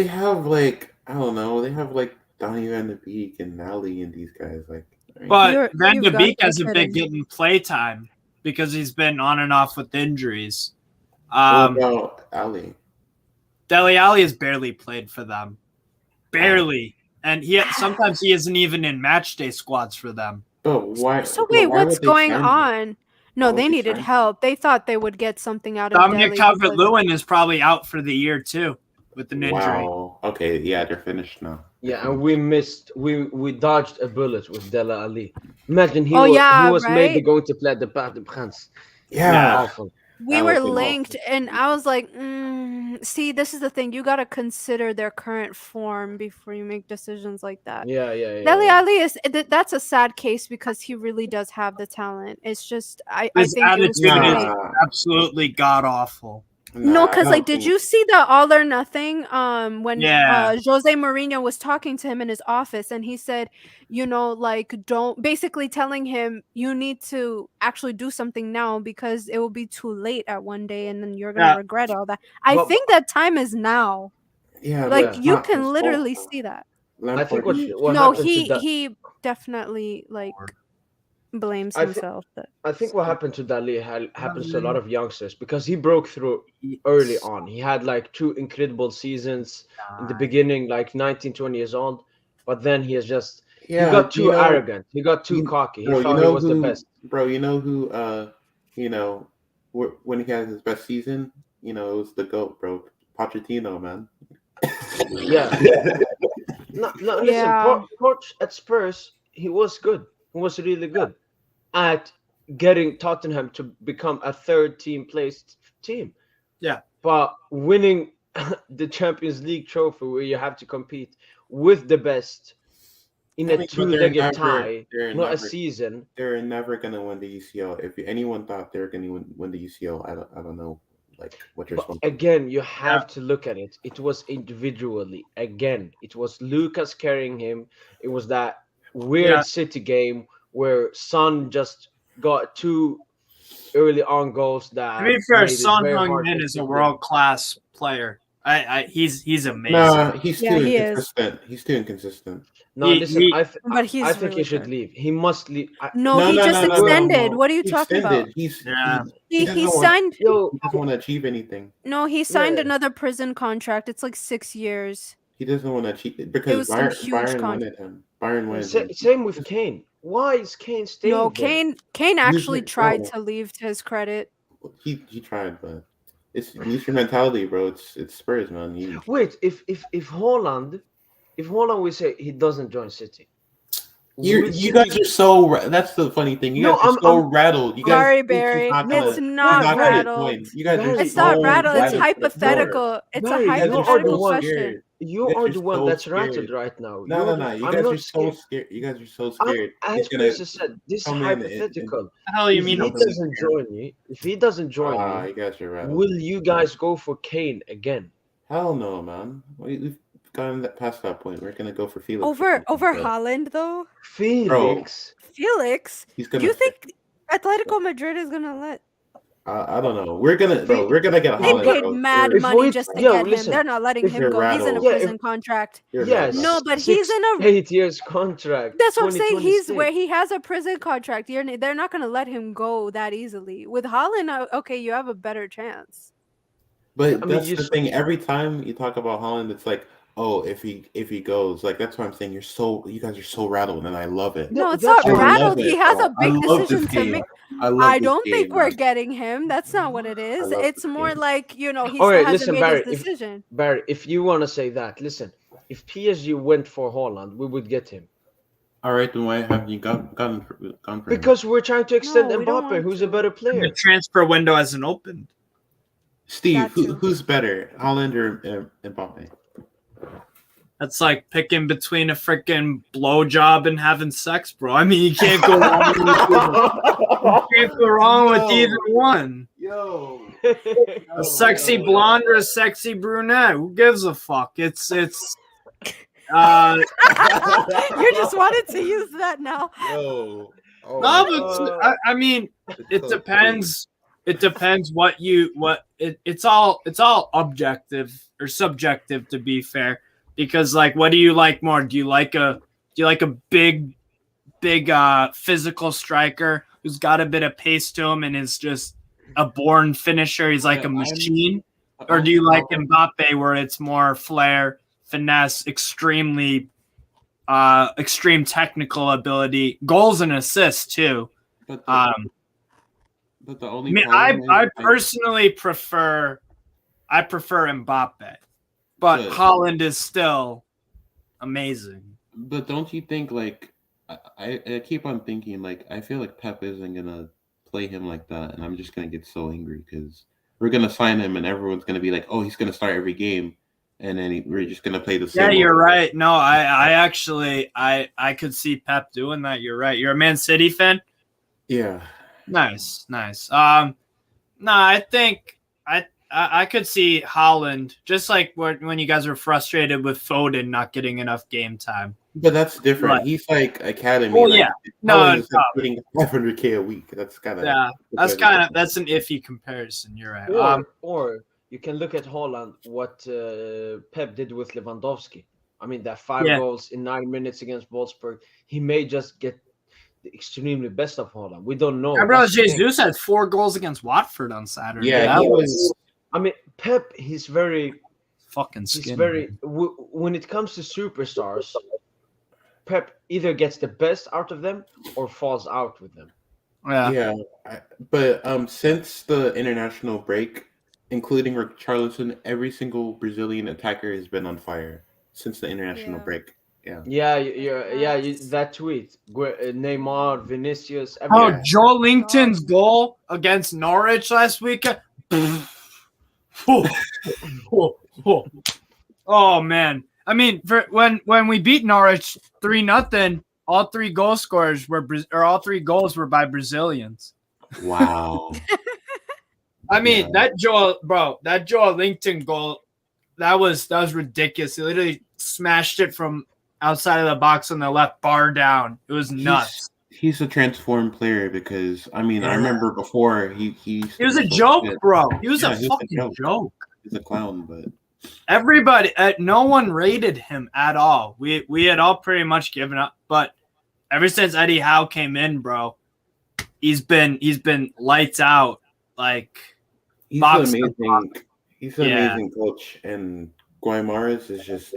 have I don't know. They have Donny Van de Beek and Nally and these guys. But Van de Beek hasn't been getting play time because he's been on and off with injuries. What about Ali? Dele Alli has barely played for them, barely. And sometimes he isn't even in match day squads for them. But why? So wait, what's going on? No, they needed help. They thought they would get something out of Dominic Calvert-Lewin is probably out for the year too with an injury. Wow. Okay, yeah, they're finished now. Yeah, and we dodged a bullet with Dele Alli. Imagine he was maybe going to play at the Parc des Princes. Yeah. Awful. We were linked, and I was like, see, this is the thing. You got to consider their current form before you make decisions like that. Yeah. Dele Alli that's a sad case because he really does have the talent. It's just, I think attitude is absolutely god-awful. No, because did you see the All or Nothing when Jose Mourinho was talking to him in his office, and he said, don't, basically telling him you need to actually do something now because it will be too late at one day and then you're gonna regret all that. I think that time is now. Yeah, you can literally see that. I think he definitely blames himself. I think what happened to Dali happens to a lot of youngsters because he broke through early on. He had 2 incredible seasons in the beginning, 19, 20 years old, but then he got too arrogant. He got too cocky. He thought he was the best. Bro, you know who when he had his best season, it was the GOAT, bro. Pochettino, man. Yeah. No, no. Listen, Yeah. Poch at Spurs, he was good. He was really good at getting Tottenham to become a third-team placed team. Yeah. But winning the Champions League trophy, where you have to compete with the best in I a mean, but two-legged tie, they're not a never, season. they're never gonna win the UCL. If anyone thought they were gonna win the UCL, I don't know, like what you're But supposed to. again, you have to look at it. It was individually. Again, it was Lucas carrying him. It was that weird Yeah. City game where Son just got two early on goals To that be fair, made it Son very hard Heung-min to is a keep them. world-class player. He's amazing. Nah, he's Yeah, too he is. inconsistent. He's too inconsistent. No, He- listen, he- But he's I think really he should good. leave. He must leave. No, he just extended. What are you He talking about? extended. Yeah. He doesn't want- signed. Yo, He doesn't want to achieve anything. No, he signed Yeah. another prison contract. It's like 6 years. He doesn't want to achieve It because was some huge Bayern contract. wanted him. Bayern wanted him. same with Kane. Why is Kane staying No, there? Kane actually Usually- tried no. to leave, to his credit. He tried, but it's your mentality, bro. It's Spurs, man. Wait, if Haaland, we say he doesn't join City. You guys are so. That's the funny thing. You No, guys are so I'm- rattled. You guys. Sorry, think he's Barry. not gonna- It's he's not gonna rattled. join. You guys are Barry, It's so not rattled. It's rattled. hypothetical. It's Barry, a you are the hypothetical one- question. You guys are are the one so that's scared. rattled right now. No. You I'm guys not are so scared. scared. You guys are so I'm- scared. As He's gonna. Chris said, this is come in and- hypothetical. What the hell you If mean? he I'm doesn't scared. join you, You guys are rattled. will you guys go for Kane again? Hell no, man. We've gone past that point. We're gonna go for Felix. Over But Haaland though. Felix. Felix. He's Do gonna. you think Atletico Madrid is gonna let? I don't know. We're gonna get They Haaland. paid bro. mad If money we- just to yo, get him. listen, They're not letting if him you're go. He's in a rattled- Yeah, if- prison contract. You're Yes. rattled. No, but he's in a. 8 years contract. That's what I'm saying. He's 2026. where he has a prison contract. They're not gonna let him go that easily. With Haaland, okay, you have a better chance. But I mean, that's you the s- thing. Every time you talk about Holland, it's like, oh, if he goes, like that's why I'm saying you guys are so rattled, and I love it. No, it's that's not why- I love rattled. He it, has bro. a big I love this decision to game. make. love I this don't think game, we're man. getting him. That's not what it is. love It's this more game. like, he All still right, hasn't listen, made Barry. his decision. Barry, if you want to say that, listen. If PSG went for Haaland, we would get him All right, then why have you gone for him? because we're trying to extend No, we don't Mbappe, want who's to. a better The player. transfer window hasn't opened. Steve, That too. who's better, Holland or Mbappe? That's like picking between a freaking blowjob and having sex, bro. I mean, you can't go wrong with either. You can't go wrong with either one. Yo, A sexy blonde or a sexy brunette. Who gives a fuck? It's You just wanted to use that now. yo. Oh, no, but I mean, it depends. It depends it's all objective or subjective, to be fair, because like, what do you like more? Do you like a big physical striker who's got a bit of pace to him and is just a born finisher? He's like a machine. Or do you like Mbappe, where it's more flair, finesse, extreme technical ability, goals and assists too? But the I only mean, I personally prefer Mbappe, but Good. Haaland is still amazing. But don't you think, like, I keep on thinking, like, I feel like Pep isn't gonna play him like that, and I'm just gonna get so angry because we're gonna sign him, and everyone's gonna be like, oh, he's gonna start every game, and then we're just gonna play the same. Yeah, you're old- right. No, I actually I could see Pep doing that. You're right. You're a Man City fan. Yeah. Nice. No, I think I could see Haaland, just like when you guys were frustrated with Foden not getting enough game time. But that's different. Right. He's like academy. Well, like, yeah. No, Holland is no. getting 500K a week. That's kind of Yeah, that's an iffy comparison. You're right. Or you can look at Haaland, what Pep did with Lewandowski. I mean, that 5 Yeah. goals in 9 minutes against Wolfsburg. He may just get the extremely best of Haaland. We don't know. Gabriel That's the thing. Jesus had 4 goals against Watford on Saturday. Yeah, that he was I mean, Pep. He's very. fucking He's skinny. very. When it comes to superstars, Pep either gets the best out of them or falls out with them. Yeah. But since the international break, including Richarlison, every single Brazilian attacker has been on fire since the international Yeah. break. That tweet, Neymar, Vinicius, Oh, everyone. Joe Linton's goal against Norwich last weekend. Oh man! I mean, when we beat Norwich 3-0, all three goal scorers all three goals were by Brazilians. Wow. I mean, that Joe Linton goal, that was ridiculous. He literally smashed it from outside of the box on the left bar down. It was nuts. He's a transformed player because I remember before he was a joke, bro. He was a fucking joke. He's a clown, but everybody, no one rated him at all. We had all pretty much given up, but ever since Eddie Howe came in, bro, he's been lights out. Like he's an amazing. He's an amazing coach, and Guimaraes is just.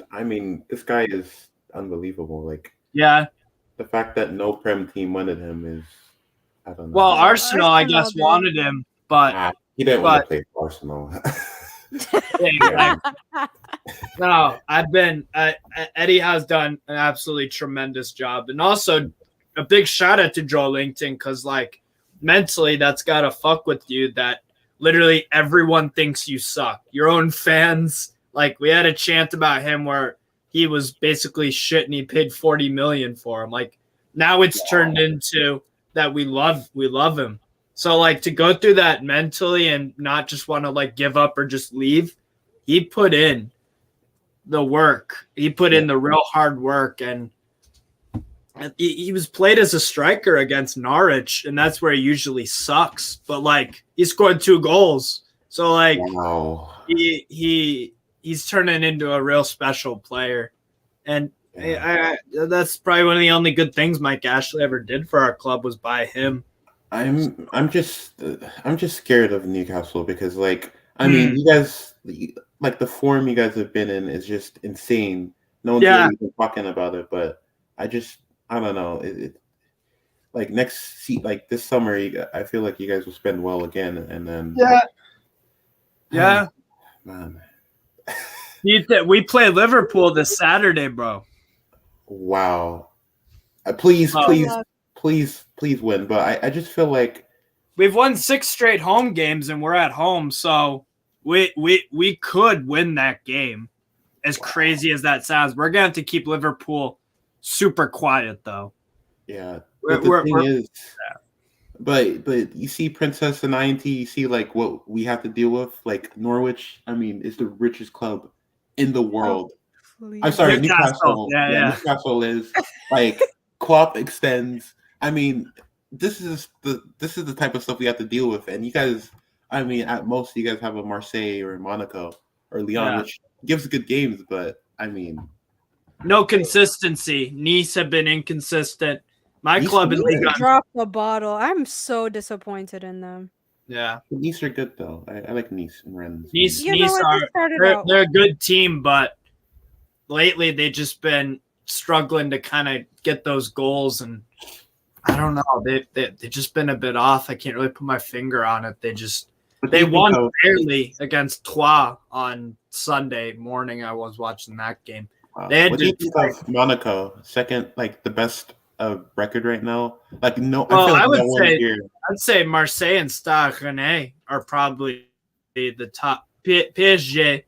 This guy is unbelievable. Like the fact that no Prem team wanted him is, I don't know. Well, Arsenal, I guess, wanted him, but he didn't want to play for Arsenal. No, Eddie has done an absolutely tremendous job, and also a big shout out to Joe Linton because, like, mentally, that's gotta fuck with you. That literally everyone thinks you suck. Your own fans, like, we had a chant about him where he was basically shit and he paid 40 million for him. Like, now it's turned into that we love him. So, like, to go through that mentally and not just want to, like, give up or just leave, he put in the work. He put in the real hard work, and he was played as a striker against Norwich, and that's where he usually sucks. But, like, he scored 2 goals. So, like, he's turning into a real special player. And that's probably one of the only good things Mike Ashley ever did for our club was buy him. I'm just scared of Newcastle because, like, you guys, like, the form you guys have been in is just insane. No one's really been talking about it, but I don't know. Like this summer, I feel like you guys will spend well again, and then man. We play Liverpool this Saturday, bro. Wow. Please win. But I just feel like we've won 6 straight home games and we're at home, so we could win that game. As crazy as that sounds, we're gonna have to keep Liverpool super quiet, though. Yeah, but you see Princess and INT, you see, like, what we have to deal with. Like, Norwich, is the richest club in the world. I'm sorry, Newcastle. Newcastle is, like, Klopp extends. This is the type of stuff we have to deal with, and you guys. At most, you guys have a Marseille or Monaco or Lyon, which gives good games, but no consistency. Nice have been inconsistent. My Nice club in Ligue 1 dropped the bottle. I'm so disappointed in them. Yeah, Nice are good though. I like Nice and Rennes. Nice they're a good team, but lately they've just been struggling to kind of get those goals, and I don't know. They've just been a bit off. I can't really put my finger on it. They won barely against Troyes on Sunday morning. I was watching that game. What do you think of Monaco? Second, like, the best record right now. Like, no, well, I feel like I'd say Marseille and Stade Rennais are probably the top. PSG,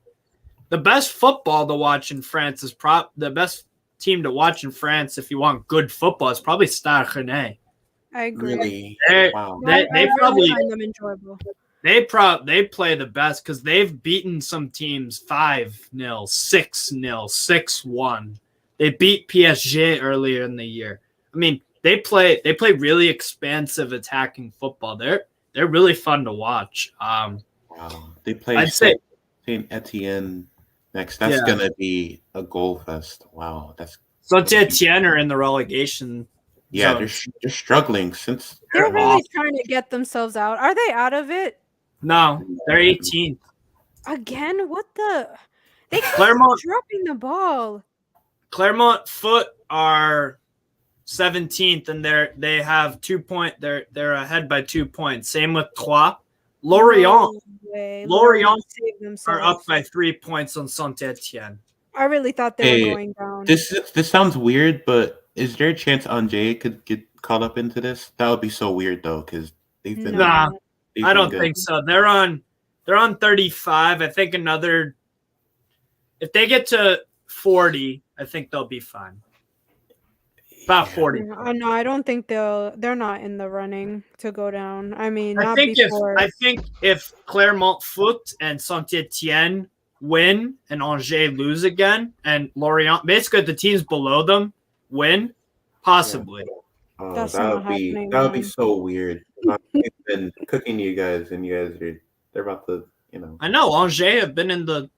the best football to watch in France is the best team to watch in France if you want good football is probably Stade Rennais. I agree. Really? Wow. They probably find them enjoyable. They play the best because they've beaten some teams 5-0, 6-0, 6-1. They beat PSG earlier in the year. They play really expansive attacking football. They're really fun to watch. Wow. They play Saint Etienne next. That's gonna be a goal fest. Wow. Saint Etienne are in the relegation. Yeah, they're struggling since they're really trying to get themselves out. Are they out of it? No, they're 18th. Again? What the? They keep Clermont dropping the ball. Clermont Foot are 17th, and they have 2 points. They're ahead by 2 points. Same with Troyes. Lorient are up by 3 points on Saint Etienne. I really thought they were Hey, going down. this sounds weird, but is there a chance Angers could get caught up into this? That would be so weird though, because they've been Nah, they've I been don't good. think so. They're on 35. I think if they get to 40, I think they'll be fine. About 40. No, I don't think they're not in the running to go down. I mean, I not think before. if Clermont Foot and Saint-Etienne win and Angers lose again, and Lorient, basically the teams below them win, possibly. Oh, That's that not would be happening, that would be man. so weird. They've been cooking you guys, and you guys they're about to, you know. I know Angers have been in the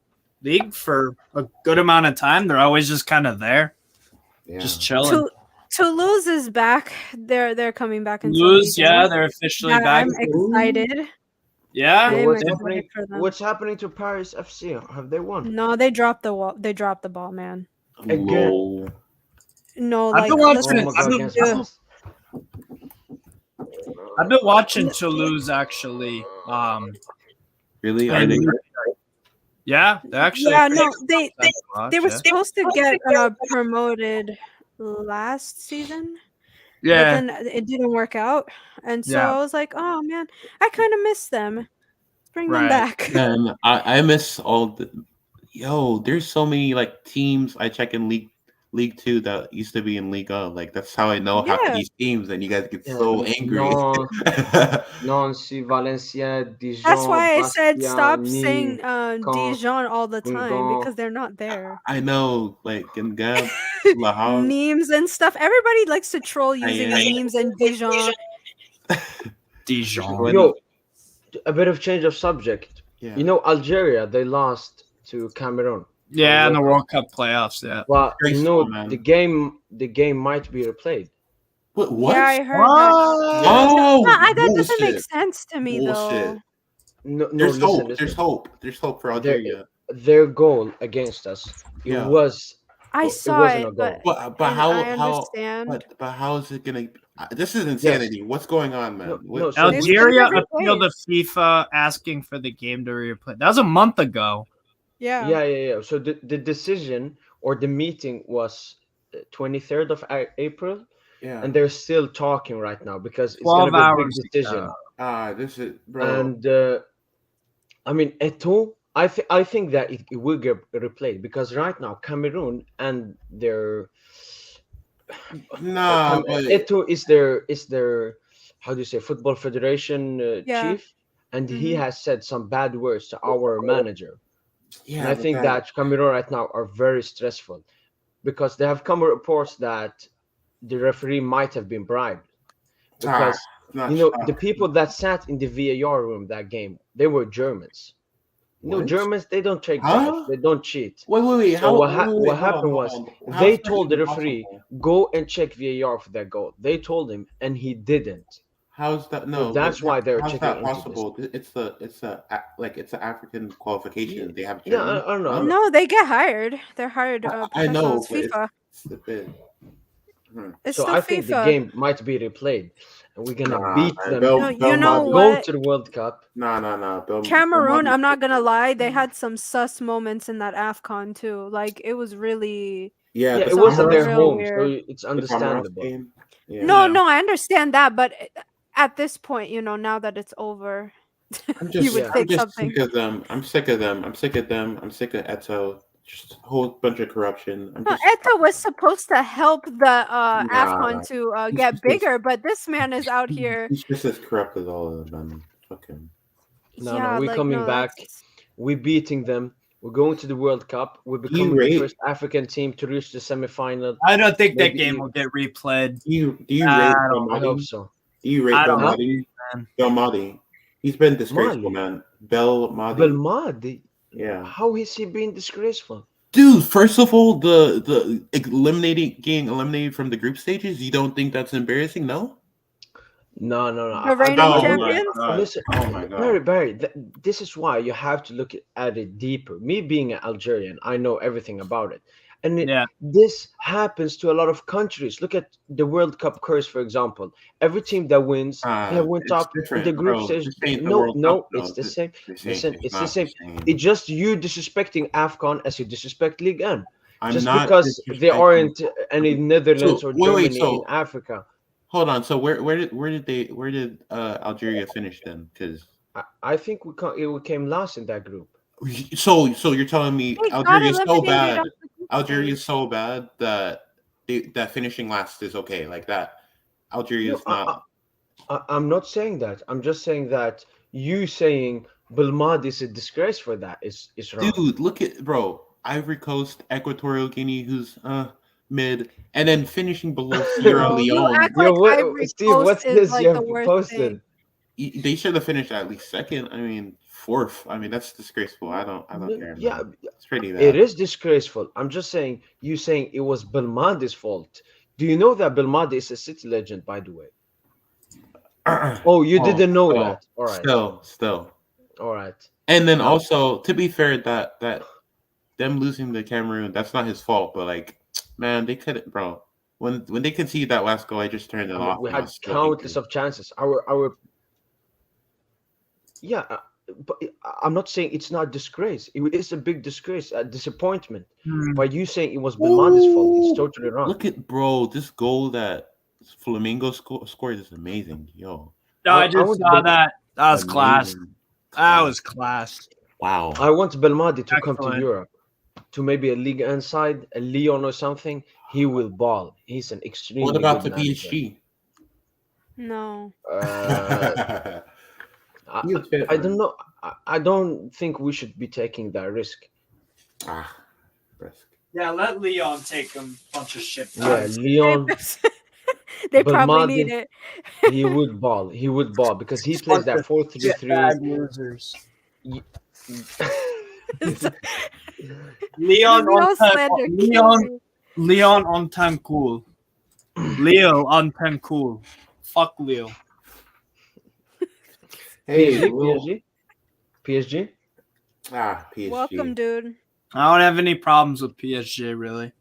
league for a good amount of time. They're always just kind of there, just chilling. Toulouse is back. They're coming back in. Toulouse, yeah, they're officially back. I'm excited. Yeah. I'm What's excited happening? for them. What's happening to Paris FC? Have they won? No, they dropped the wall. They dropped the ball, man. Again. Lol. No, I've like been watching listen, Oh my God, against us. I've been watching Toulouse actually. Really? Are And- they? Yeah, they're actually. yeah, no, they They were supposed to get promoted last season. Yeah. But then it didn't work out, and so Yeah. I was like, oh man, I kind of miss them. Let's bring them Right. back. Man, I miss all the. Yo, there's so many like teams I check in League 2 that used to be in Liga. Like that's how I know half of Yeah. these teams, and you guys get Yeah, so angry. Nancy, Valencia, Dijon. That's why I said Bastia, stop Nîmes, saying Caen, Dijon all the time Guingamp. because they're not there. I know, like in Gab, La Havre. Memes and stuff. Everybody likes to troll using yeah. memes and Dijon. Dijon. Yo, a bit of change of subject. Yeah. You know, Algeria, they lost to Cameroon. Yeah, in the World Cup playoffs. Yeah. Well, Very you know, small, man. the game might be replayed. What? Yeah, I heard What? Oh, that. That doesn't make bullshit. sense to me Bullshit. No, There's listen, hope. listen. There's hope. There's hope for Algeria. Their goal against us, it Yeah. was. though. I it saw wasn't it, a goal. but But and how I how understand. but how is it gonna? This is insanity. What's going on, man? No, What- no, so Algeria They appealed to FIFA asking for the game to replay. That was a month ago. Yeah. So the decision or the meeting was 23rd of April, yeah. and they're still talking right now because it's 12 gonna be a hours big decision. ago. This is bro. And I mean, Eto'o, I think that it will get replayed because right now Cameroon and their Nah, but Eto'o is their how do you say football federation Yeah. chief, and he Mhm. has said some bad words to our manager. yeah, And I but think that Cameroon right now are very stressful because there have come reports that the referee might have been bribed because not you know shocked. the people that sat in the VAR room that game, they were Germans. You know, What? Germans, they don't take Huh? bribes, they don't cheat. Wait. So How? what wait, hold happened on, was hold on. How they is that told the even referee possible? go and check VAR for that goal. They told him, and he didn't. How's that? So No, that's but why they're how's checking that into possible? It's an African qualification. They have Yeah, German. I don't know. Huh? No, they get hired. They're hired. I know, professionals. but it's FIFA. a bit. It's So still I think the FIFA. game might be replayed, and we're gonna Nah, beat man, them. No, you know Belmadi- what? Go to the World Cup. Nah. Cameroon, Belmadi- I'm not gonna lie, they had some sus moments in that AFCON too. Like it was really Yeah, Yeah, the it wasn't their real home, weird. so it's Comoros understandable. game. Yeah. no, I understand that, but at this point, now that it's over, I'm you just, would Yeah. I'm take just something. sick of them. I'm sick of them. I'm sick of Eto. Just a whole bunch of corruption. I'm No, just, Eto was supposed to help the AFCON to he's get just- bigger, but this man is out here. he's just as corrupt as all of them. Fuck him. No, yeah, we're like, coming no, back. that's- We're beating them. We're going to the World Cup. We're becoming rate- the first African team to reach the semifinal. I don't think that Maybe game you- will get replayed. Do you I rate don't- I hope Belmadi? so. Do you rate I don't know, Belmadi? man. Belmadi. He's been disgraceful, Mali. man. Belmadi. Belmadi, Yeah. how is he being disgraceful? Dude, first of all, the getting eliminated from the group stages, you don't think that's embarrassing? No? No. The reigning Oh my champions? God. Listen, Oh my God. Barry, this is why you have to look at it deeper. Me being an Algerian, I know everything about it. And Yeah. this happens to a lot of countries. Look at the World Cup curse, for example. Every team that wins, they went It's up in different, the group bro. stage. This ain't the No, World no, Cup, though. it's the same. This Listen, ain't- it's the not same. same. It's just you disrespecting AFCON as you disrespect Ligue 1. I'm Just not because there disrespecting- aren't any Netherlands So, or wait, Germany so- in Africa. Hold on. So where did Algeria finish then? Because I think we came last in that group. so you're telling me They got Algeria's so eliminated bad. off the group Algeria's stage. so bad that that finishing last is okay. Like that. Algeria's No, not. I'm not saying that. I'm just saying that you saying Belmadi is a disgrace for that is wrong. Dude, look at bro. Ivory Coast, Equatorial Guinea, who's mid, and then finishing below Sierra Bro, you Leone. act like what, Ivory Steve, Coast what's is this like you the have worst posted? thing. They should have finished at least second. I mean, fourth. I mean, that's disgraceful. I don't care. Yeah, Man. It's pretty bad. it is disgraceful. I'm just saying, you saying it was Belmadi's fault. Do you know that Belmadi is a city legend, by the way? Oh, you didn't know still, that. All right. Still. All right. And then also, to be fair, that them losing to Cameroon, that's not his fault. But like, man, they couldn't, bro. When they conceded that last goal, I just turned it off. We and I had was so countless angry. of chances. Yeah, but I'm not saying it's not a disgrace. It is a big disgrace, a disappointment. By you saying it was Belmadi's fault, it's totally wrong. Look at this goal that Flamingo scored is amazing, yo. No, I I just would saw bet- that. That was class. Amazing. That was class. Wow. I want Belmadi to come to Excellent. Europe, to maybe a Ligue 1 side, a Lyon or something. He will ball. He's an extremely What about good the manager. PSG? No. I don't know. I don't think we should be taking that risk. Risk. Yeah, let Leon take a bunch of shit. Yeah, Lyon, They probably Belmadi- need it. he would ball. He would ball because he plays that 4-3-3. losers. So- Leon Leo on time. slander kills me. Leon on time cool. Leo on time cool. Fuck Leo. Hey, PSG? PSG? PSG. Welcome, dude. I don't have any problems with PSG really.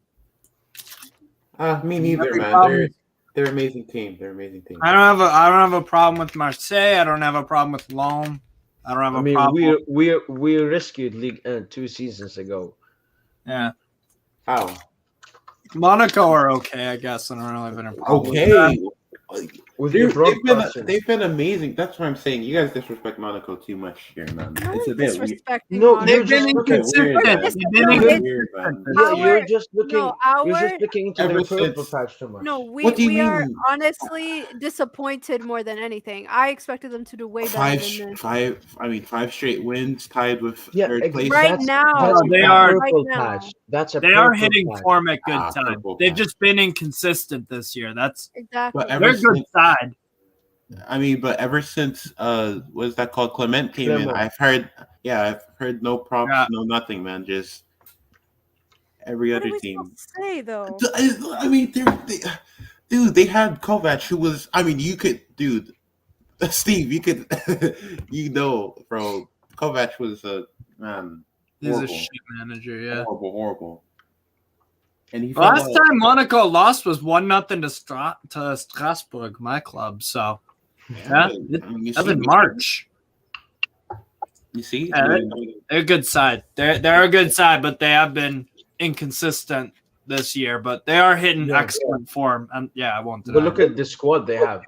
Me neither, Every man. problem- They're amazing team. They're amazing team. I don't have a problem with Marseille. I don't have a problem with Lyon. I don't have I a mean, problem. we rescued League 1 2 seasons ago. Yeah. How? Monaco are okay, I guess. I don't really have any problem. with Okay. that. With the broadcasting. They've been amazing. That's what I'm saying. You guys disrespect Monaco too much here, man. No It's a one's bit weird. disrespecting No, Monaco. you're They've just been looking inconsistent. weird, They've man. been It's No, a bit inconsistent. weird, man. Yeah, you're Our- just looking. no, You're just our- looking into Ever the purple since- patch too much. No, What do you we are mean? honestly disappointed more than anything. I expected them to do way better than this. Five straight wins, tied with Yeah, third place. Right that's, now. that's They a are- purple Right now. patch. That's a They are purple hitting patch. form at good time. purple They've patch. just been inconsistent this year. That's Exactly. But they're ever a good since, side. but ever since what is that called? Clement came in, Clement. I've heard no props, Yeah. no nothing, man. Just every What are other we team. supposed to say though? I mean, they had Kovac, who was. I mean, you could, dude, Steve, you could, bro. Kovac was a man. He's a Horrible. shit manager. Yeah. Horrible. And he Last fell out. time Monaco lost was 1-0 to Strasbourg, my club. So yeah, I mean, you that's see- in March. You see, Yeah, They're a good side. They're a good side, but they have been inconsistent this year. But they are hitting Yeah. excellent form. And yeah, I won't deny But look it. at the squad they have.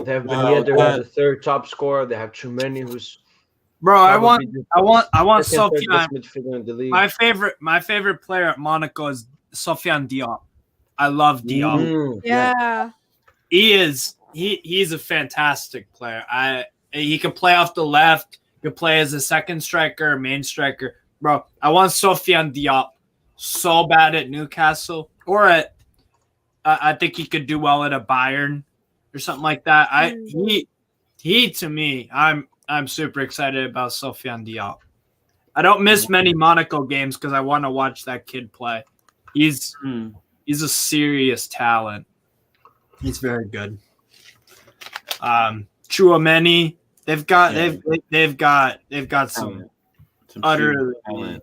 They have Wow, Ben Yedder, that- who's the third top scorer. They have Chumeni, who's Bro, I probably want the second, third Sofiane. best midfielder in the league. My favorite player at Monaco is Sofiane Diop. I love Diop. Mm, Yeah. He's a fantastic player. He can play off the left. He can play as a second striker, main striker. Bro, I want Sofiane Diop so bad at Newcastle or at. I think he could do well at a Bayern or something like that. He to me, I'm super excited about Sofiane Diop. I don't miss many Monaco games because I want to watch that kid play. He's a serious talent. He's very good. Chouameni, they've got some Some utterly talent.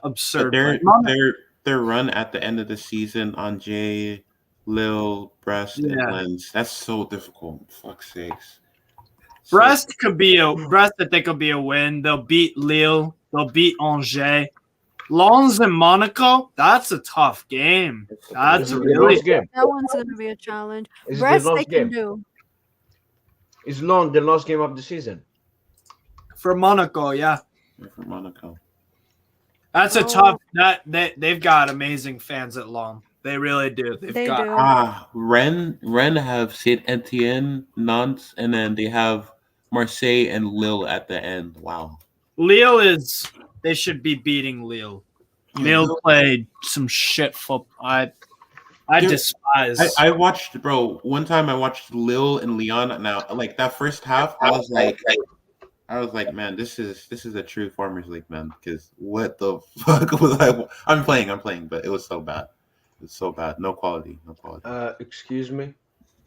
absurd. But players. their run at the end of the season on Jay, Lil, Brest, and Yeah. Lens. That's so difficult. Fuck's sakes. Brest could be Brest. I think will be a win. They'll beat Lille. They'll beat Angers. Lens and Monaco. That's a tough game. That's It's a really Lens game. That one's gonna be a challenge. It's Brest the they last can game. do. It's long the last game of the season. for Monaco. Yeah, For Monaco. that's a Oh. tough. They've got amazing fans at Lens. They really do. They got do. Rennes have Saint Etienne, Nantes, and then they have Marseille and Lille at the end. Wow. Lille is. They should be beating Lille. Lille played some shit football. I Dude, despise. I watched, bro. One time I watched Lille and Lyon. Now, like that first half, I was like, man, this is a true farmers league, man. Because what the fuck was I? I'm playing, but it was so bad. It's so bad. No quality. Excuse me.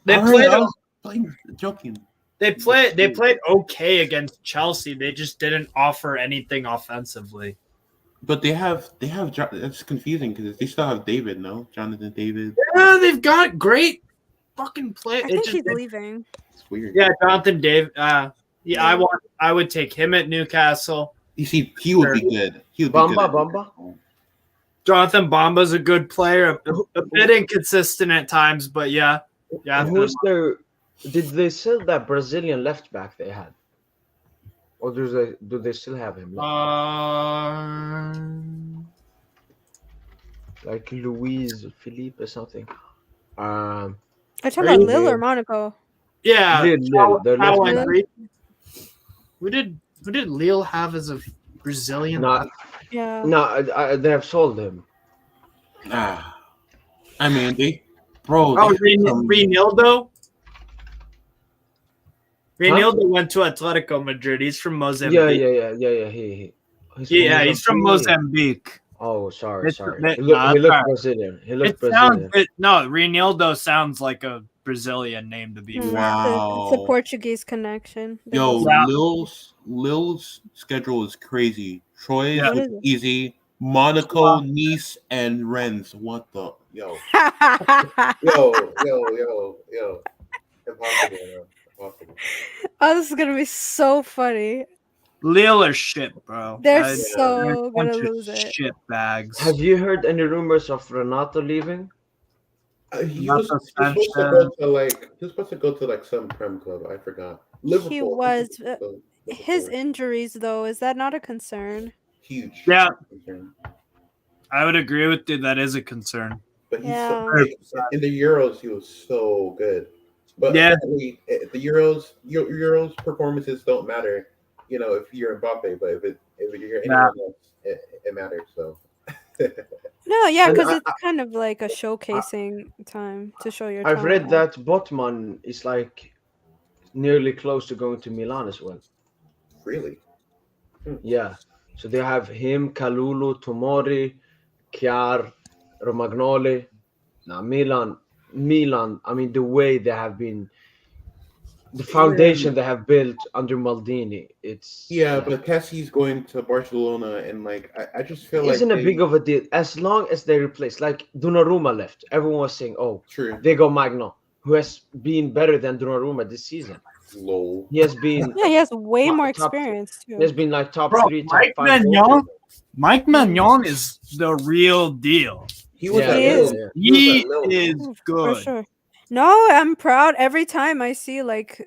They All right, played. I was playing, joking. They played okay against Chelsea. They just didn't offer anything offensively. But they have. It's confusing because they still have David. No, Jonathan David. Yeah, they've got great fucking play. I think he's leaving. It's weird. Yeah, Jonathan David. I would take him at Newcastle. You see, he would be good. He would be good. Bamba. Jonathan Bamba's a good player, a bit inconsistent at times, but yeah. Who's their? Did they sell that Brazilian left back they had, or do they still have him? Like Luis Philippe or something. Are you talking about Lille or Monaco? Yeah. Lille, they're left back. Who did Lille have as a Brazilian? Yeah. They have sold him. I mean, Reinildo. Reinildo went to Atletico Madrid. He's from Mozambique. Yeah. He's from Mozambique. Oh, sorry. It's- He looked Brazilian. No, Reinildo sounds like a Brazilian name to be. Wow. It's a Portuguese connection. Yo, Yeah. Lille's schedule is crazy. Troyes What is is it? easy. Monaco, Nice, and Rennes. What the yo? Impossible. Oh, this is gonna be so funny. Lille are shit, bro. They're so bunch gonna of lose it. Shit bags. Have you heard any rumors of Renato leaving? He was supposed to go to like some Prem club. I forgot. Liverpool. He was. Liverpool. His injuries, though, is that not a concern? Huge. Yeah. Concern. I would agree with you. That is a concern. But he's Yeah. in the Euros, he was so good. But Yeah. the Euros performances don't matter. You know, if you're Mbappe, but if you're anyone else, it matters. So. No, yeah, And because it's kind of like a showcasing time to show your. I've read talent. that Botman is like nearly close to going to Milan as well. Really? Yeah. So they have him, Kalulu, Tomori, Chiar, Romagnoli. Now Milan. I mean, the way they have been, the foundation they have built under Maldini. It's but Kessi's going to Barcelona, and like I just feel isn't like a big of a deal as long as they replace. Like Donnarumma left, everyone was saying, "Oh, true." they go Magno, who has been better than Donnarumma this season. Lol. He has been. Yeah, he has way more top- experience too. He has been like top Bro, 3, top Mike 5. Maignan? Mike Maignan is the real deal. He was Yeah, at He Lille. is. He at Lille. is For good. sure. No, I'm proud every time I see like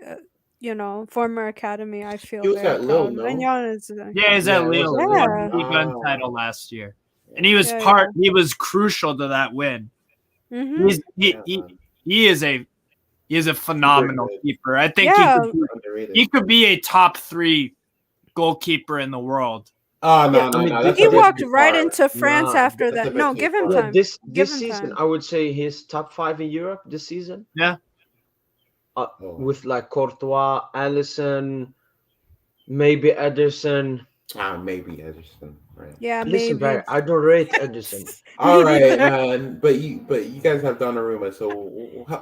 former academy. I feel He was very at Lille, proud. no? Maignan is, Yeah, he's at Yeah, Lille. it He was won the Yeah. Ligue 1 title last year, and he was Yeah, He was crucial to that win. Mhm. He is a phenomenal good. keeper. I think Yeah. Underrated. he could be a top 3 goalkeeper in the world. Oh no, Yeah, no, I mean, no. he That's He a bit walked too right far. into France Nah, after that's a that. bit No, too give him far. Yeah, time. this Give him season, time. I would say he's top 5 in Europe this season. Yeah. With like Courtois, Allison, maybe Ederson. Maybe Ederson. Right. Yeah, Listen, maybe. Barry, I don't rate Edison. All right, neither. man. But you guys have Donnarumma. So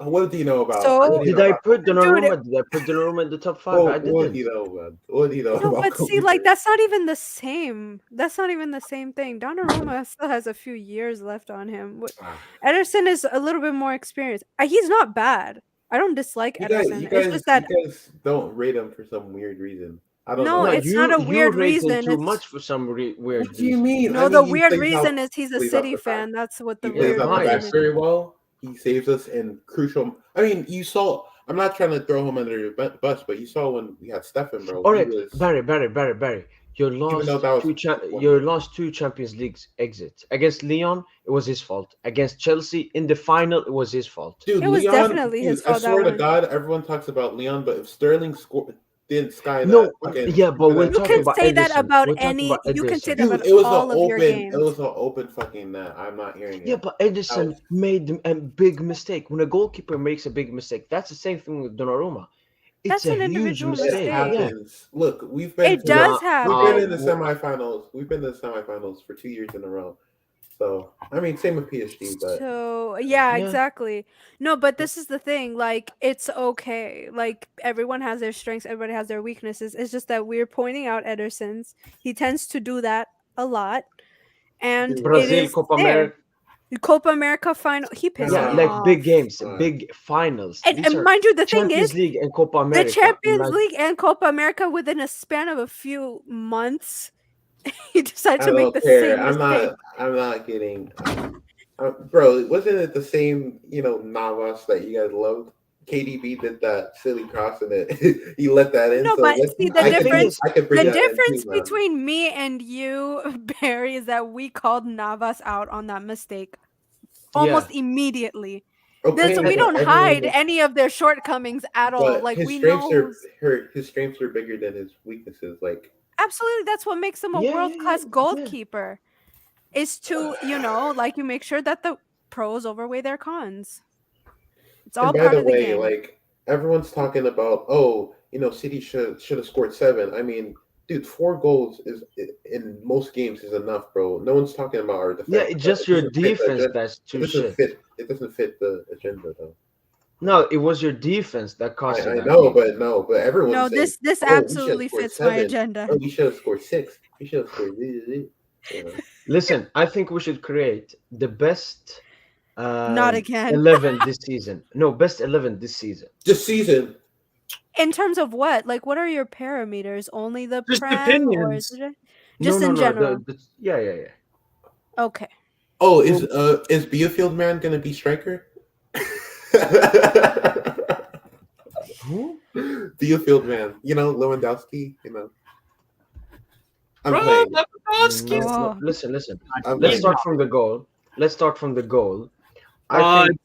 what do you know about? So- what do you Did know I about- put Dude, Donnarumma? Did I put Donnarumma in the top 5? I What do didn't. you know, man? What do you know No, about? but see, Kobe like Bryant? that's not even the same. That's not even the same thing. Donnarumma still has a few years left on him. Ah. Ederson is a little bit more experienced. He's not bad. I don't dislike Ederson. It's just that you guys don't rate him for some weird reason. I don't No, know. No, it's not a you weird rate him reason. too It's much for some weird What do you reason. mean? no, I mean, the he weird plays reason out- is he's a plays out City the fan. back. That's what the He plays weird out the Right. back reason is. very well. He saves us in crucial. I mean, you saw. I'm not trying to throw him under the bus, but you saw when we had Stefan, bro. All he right, was, Barry. Your though that was your last 2 Champions Leagues exits against Lyon. It was his fault. Against Chelsea in the final, it was his fault. Dude, It was Leon, definitely his I fault, that swear to one. God, everyone talks about Leon, but if Sterling didn't sky No, that, fucking, yeah, but we're You talking can about say that Ederson. about We're talking any. about You can say Ederson. that dude, about it was all an of your open. games. It was an open fucking net. I'm not hearing it. Yeah, but Ederson made a big mistake. When a goalkeeper makes a big mistake, that's the same thing with Donnarumma. It's That's a an huge individual mistake. It mistake. Yeah. happens. Look, we've been. It does We've happen. been in the semifinals. We've been in the semifinals for 2 years in a row. So I mean, same with PSG, but So yeah, Yeah. exactly. No, but this is the thing. Like, it's okay. Like, everyone has their strengths. Everybody has their weaknesses. It's just that we're pointing out Ederson's. He tends to do that a lot, and it Brazil, is Copa there. America. The Copa America final. He pissed Yeah, me like off. big games, Right. big finals. And, These and are mind you, the thing Champions is, League and Copa the America. Champions Like, League and Copa America within a span of a few months, he decided I to make don't the care. same mistake. I'm not getting. Bro, wasn't it the same? Navas that you guys loved. KDB did that silly cross and it he let that in. No, so but let's- see, the I could difference- I could bring The that in difference too, man. between me and you, Barry, is that we called Navas out on that mistake almost immediately. Okay, So we but don't everyone hide was- any of their shortcomings at all. But Like, his we strengths know his strengths are bigger than his weaknesses. Like absolutely that's what makes him a Yeah, yeah, world-class yeah. goalkeeper. Is to, like, you make sure that the pros overweigh their cons. It's all and by part the of the way, game. like everyone's talking about, City should have scored 7. I mean, dude, 4 goals is in most games is enough, bro. No one's talking about our defense. yeah, it's just your doesn't fit the defense agenda. that's too It doesn't shit. fit. It doesn't fit the agenda, though. No, it was your defense that cost you I that know, game. but everyone's No, saying, this "Oh, we should've absolutely scored fits my 7. agenda. Oh, we should have scored 6. We should have scored." Listen, I think we should create the best Not again. 11 this season. No, best 11 this season. This season, In terms of what? Like, what are your parameters? Only the Just Prem, or opinions. is it just no, in no, general? Yeah. Okay. oh, is Biofield man gonna be striker? Who? Biofield man, Lewandowski, I'm Bro, playing. Lewandowski. Oh. Listen. I'm Let's playing. start from the goal. I think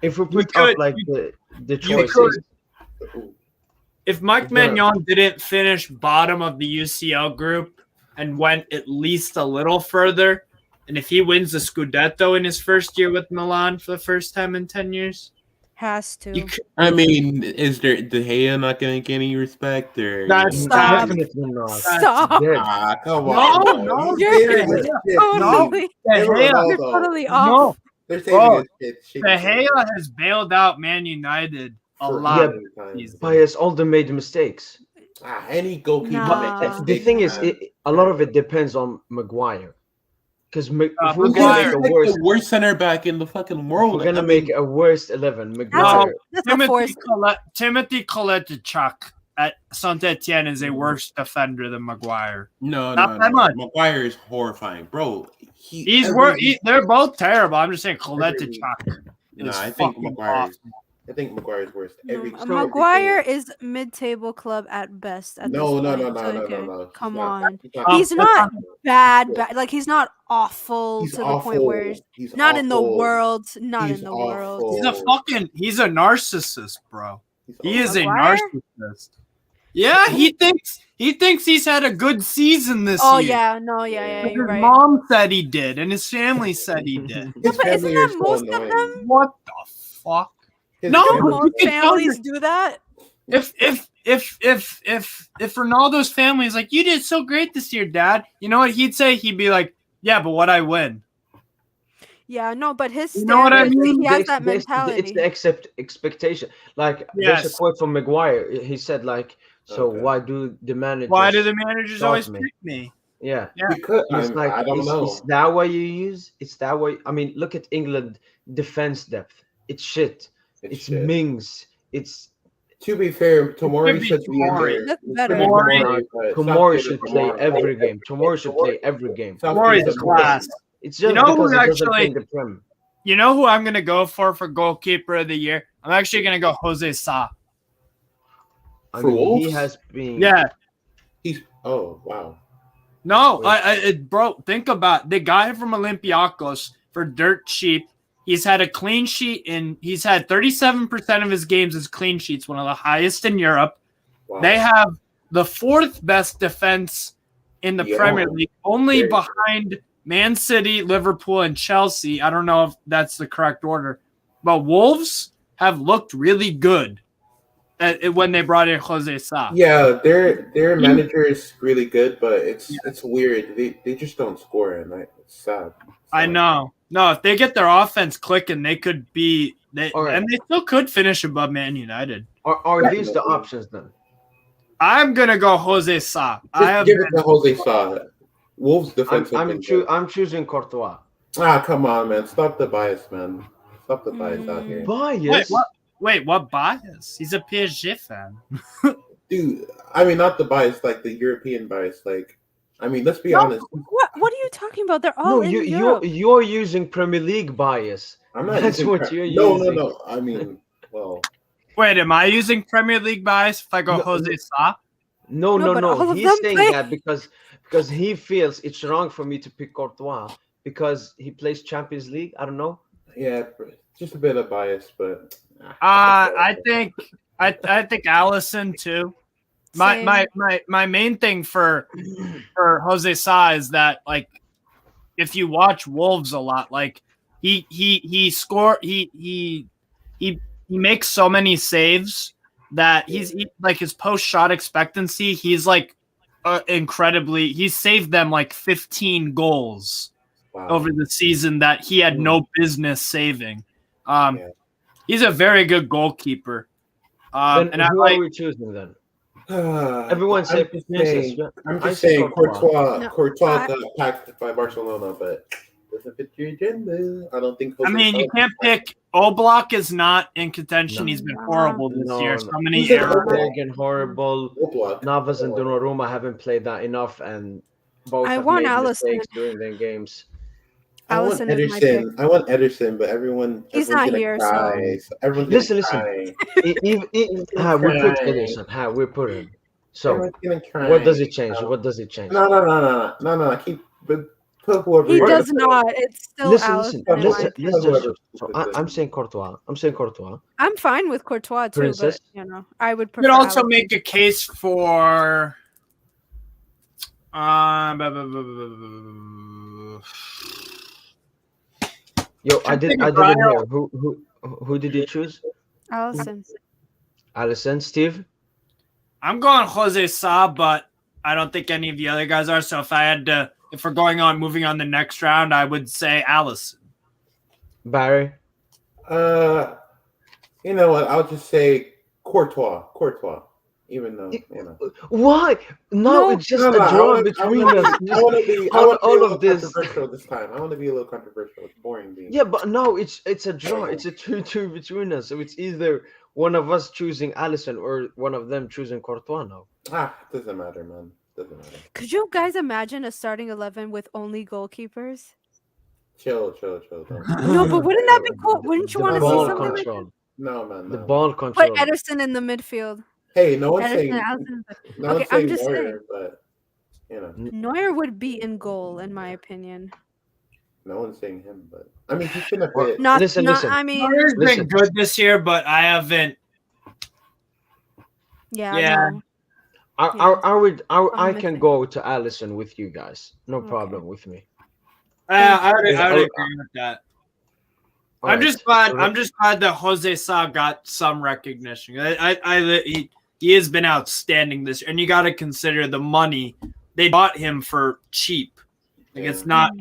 if we put could- up like the you choices, If Mike It's gonna- Maignan didn't finish bottom of the UCL group and went at least a little further, and if he wins the Scudetto in his first year with Milan for the first time in 10 years, Has to. you could, I mean, is there De Gea not gonna get any respect or? That's- Stop. definitely not. Stop. Yeah. Come No, on. no, He's you're saving his shit. Totally. De Gea, Ronaldo. You're totally no, off. They're saving Bro, his shit. De Gea has bailed out Man United a For lot. Yeah, times. Bias all the made mistakes. Any goalkeeper. Nah. makes The mistakes, thing is, man. a lot of it depends on Maguire. Because if we're Maguire- gonna make He's a like worst, the worst center back in the fucking if world. we're gonna I make mean, a worst 11, Maguire. That's a force. Timothy Koleticuk at Saint-Etienne is a worse defender than Maguire. no. not that much. Maguire is horrifying, bro. They're both terrible. I'm just saying Koleticuk No, is I think fucking Maguire. awesome. I think Maguire's worst. Maguire is mid-table club at best. At No. this point, okay? No. Come He's not. on. He's He's not bad. Like, he's not awful He's to the awful. point where He's not in the awful. world. Not He's in the world. awful. He's a narcissist, bro. He is a Maguire? narcissist. Yeah, he thinks he's had a good season this Oh year. yeah, no, yeah, His you're right. mom said he did, and his family said he did. Yeah, but isn't that most of them? What the fuck? His No, family- Most you can tell families do that. If if Ronaldo's family is like, you did so great this year, Dad, you know what he'd say? He'd be like, yeah, but what I win. Yeah, no, but his You know what I standards, mean? he has that It's mentality. the expectation. Like there's a Yes. quote from Maguire. He said like, "So Okay. why do the managers? Why do the managers start always me?" pick me? Yeah. Yeah. Because And it's like, I don't know. is that what you use? It's that way. I mean, look at England defense depth. It's shit. It's shit. Mings. It's To be fair, Tomori could be should be in Tomori. there. That's It better. should be Tomori. but Tomori stop should getting play Tomori. every game. Tomori should play every game. Stop Tomori's getting class. It's just You know because who he doesn't actually- play in the Prem. You know who I'm gonna go for goalkeeper of the year? I'm actually gonna go Jose Sa. I For mean, he Wolves? has been. Yeah. He's wow. No, bro, think about they got him from Olympiacos for dirt cheap. He's had a clean sheet he's had 37% of his games as clean sheets, one of the highest in Europe. Wow. They have the fourth best defense in the Yeah. Premier League, only Very behind Man City, Liverpool, and Chelsea. I don't know if that's the correct order, but Wolves have looked really good when they brought in Jose Sa. Yeah, their manager is really good, but it's weird. They just don't score, and it's sad. I know. No, if they get their offense clicking, they could be All right. and they still could finish above Man United. Are these the options then? I'm gonna go Jose Sa. Just give it to Jose Sa. Wolves defense. I'm choosing Courtois. Come on, man! Stop the bias, man. Stop the bias out here, Bias. Wait, what bias? He's a PSG fan. dude. I mean, not the bias, like the European bias. Like, I mean, let's be honest. What are you talking about? They're all No, in you're Europe. using Premier League bias. I'm not. That's using what you're No. using. I mean, well, Wait, am I using Premier League bias if I go No, Jose Sa? No, but all of He's them saying play- that because he feels it's wrong for me to pick Courtois because he plays Champions League. I don't know. yeah, just a bit of bias, but. I think Allison too. Same. My main thing for Jose Sa is that, like, if you watch Wolves a lot, like he makes so many saves that like his post shot expectancy, he's like incredibly, he's saved them like 15 goals Wow. over the season that he had no business saving. Yeah. He's a very good goalkeeper. Then And I who like are we choosing then? Everyone said I'm I just say saying Courtois. No, Courtois got packed by Barcelona, but doesn't fit your agenda. I don't think. I mean, you can't pick. Oblak is not in contention. No. He's been horrible this No, year. no. So many He's an errors. Oblak. Again, horrible. Oblak. Navas and Donnarumma haven't played that enough, and both I have want made Alisson. mistakes during their games. I want Alisson is my pick. Ederson. I want Ederson, but everyone's He's not gonna here, cry. so- Everyone's Listen. gonna cry. We put Ederson. We put him. So Everyone's gonna cry. what does it change? What does it change? No. Put whoever. He you does want. not. It's still Allison. in my opinion. Listen. So I'm saying Courtois. I'm fine with Courtois too, Princess? but I would You prefer. could also Alisson. make a case for. Yo, I didn't hear. Who did you choose? Alisson. Alisson, Steve. I'm going Jose Sa, but I don't think any of the other guys are. So if we're moving on the next round, I would say Allison. Barry. You know what? I'll just say Courtois. Even though Why? No, it's just a draw between us. I want to be all of this. controversial this time. I want to be a little controversial. It's boring being. Yeah, but no, it's a draw. It's a 2-2 between us. So it's either one of us choosing Alisson or one of them choosing Courtois now. Doesn't matter, man. Doesn't matter. Could you guys imagine a starting 11 with only goalkeepers? Chill. No, but wouldn't that be cool? Wouldn't you The want to see ball something like that? control. No, man. The no. ball control. Put Ederson in the midfield. Hey, no one's Ederson saying. and Alisson. No Okay, one's I'm saying just Neuer, saying. but you know, Neuer would be in goal, in my opinion. no one's saying him. But I mean, he's been a bit. Not, Listen. I mean, Neuer's Listen. been good this year, but I haven't. yeah. Yeah. no. I can go to Alisson with you guys. No problem with me. I would Yeah, agree with that. All I'm right. just glad. I'm just glad that Jose Sa got some recognition. he has been outstanding this year. And you got to consider the money. They bought him for cheap. Like it's not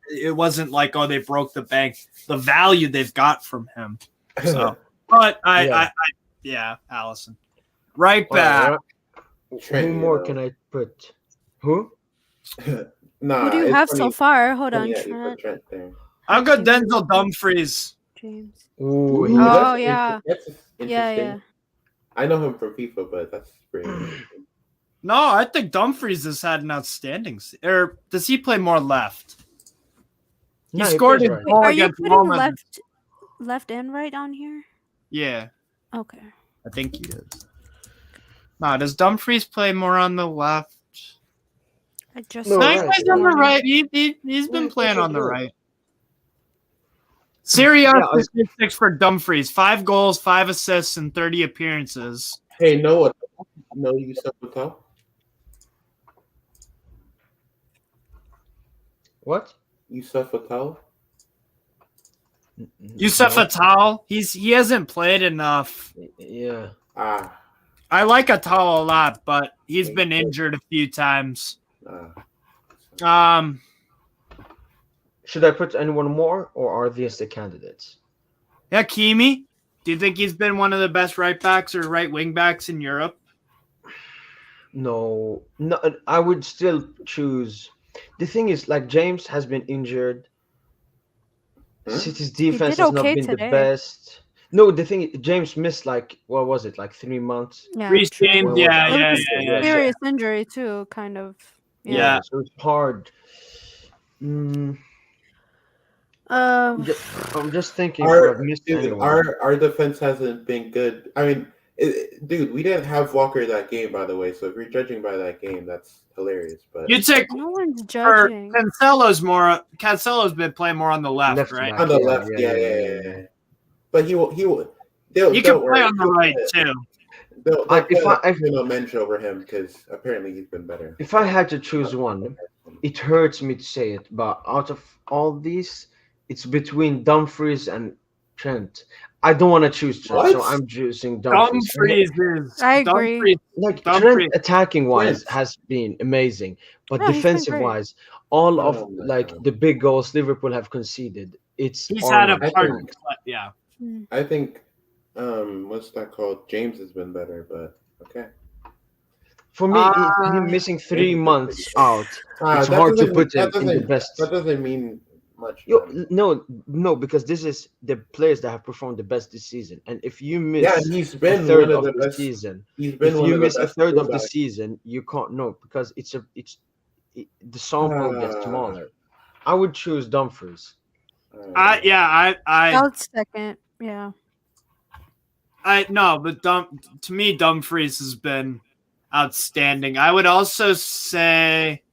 it wasn't like, oh, they broke the bank. The value they've got from him. So, but I Allison. Right back. Who more can I put? Who? Who do you have so far? Hold on, Trent. Trent. I've got Denzel Dumfries. James. Ooh, Oh, yeah. That's interesting. Yeah. I know him from FIFA, but that's pretty interesting. No, I think Dumfries has had an outstanding. Or does he play more left? He scored his goal Are you against putting Roma. left and right on here? Yeah, Okay. I think he is. No, does Dumfries play more on the left? I just No, No, right. he plays on the right. He's been playing on the right. Serie A statistics for Dumfries: 5 goals, 5 assists, and 30 appearances. Hey, Noah. No, you suck with top. What? Yusuf Attal? Youssef Attal, he hasn't played enough. Yeah. I like Attal a lot, but he's been injured a few times. Should I put anyone more, or are these the candidates? Hakimi, do you think he's been one of the best right backs or right wing backs in Europe? No, I would still choose. The thing is, like, James has been injured. City's defense has not been the best. No, the thing is, James missed like, what was it, like 3 months? Yeah. Reece James, yeah. Serious injury too, kind of. Yeah. So it's hard. I'm just thinking. Our defense hasn't been good. I mean, dude, we didn't have Walker that game, by the way. So if you're judging by that game, that's hilarious. But you take no one's judging. Cancelo's been playing more on the left right? On the left, yeah. But he can play on the right too. If I mention over him because apparently he's been better. If I had to choose one, it hurts me to say it, but out of all these, it's between Dumfries and Trent. I don't want to choose Trent, so I'm choosing Dumfries. I agree. Trent attacking wise has been amazing, but defensive wise, all of the big goals Liverpool have conceded, he's had a part. Yeah. I think what's that called? James has been better, but okay. For me, him missing 3 months out, it's hard to put him in the best. That doesn't mean much. No, because this is the players that have performed the best this season. And if you miss he's been a third one of of the the best. season, He's been if you miss a third of the season, you can't know because the sample gets smaller. I would choose Dumfries. I'll second. Yeah. But to me, Dumfries has been outstanding. I would also say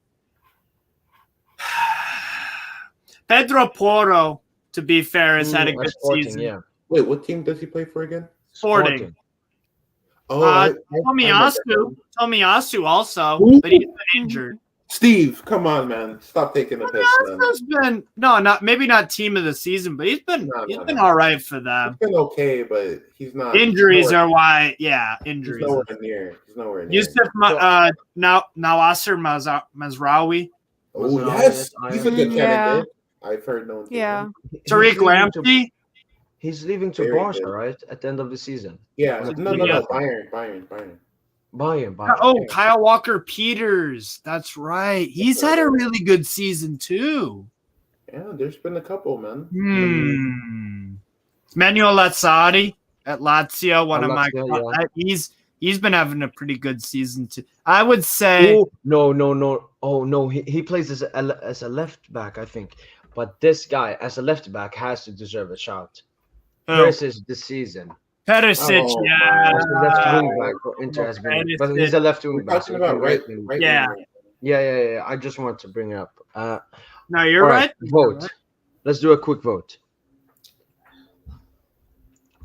Pedro Porro, to be fair, has had a good season. Yeah. Wait, what team does he play for again? Sporting. Tomiyasu also, but he's been injured. Steve, come on, man. Stop taking the piss, man. Maybe not team of the season, but he's been all right for them. He's been okay, but he's not. Injuries are why, injuries. He's nowhere near. Yusuf Nawasser Mazraoui. Oh, yes. He's a good candidate. I've heard no one. Yeah. Tariq Lamptey. He's leaving to Barca, right? At the end of the season. Yeah. No. Bayern. Oh, Kyle Walker-Peters. That's right. He's had a really good season too. Yeah, there's been a couple, man. Manuel Lazzari at Lazio, he's been having a pretty good season too. I would say no. Oh no, he plays as a left back, I think. But this guy as a left back has to deserve a shout. Versus this season. Perisic, left wing back for Inter has been, but he's a left wing back. Talking about right. Yeah. I just want to bring it up. No, you're right. Vote. Let's do a quick vote.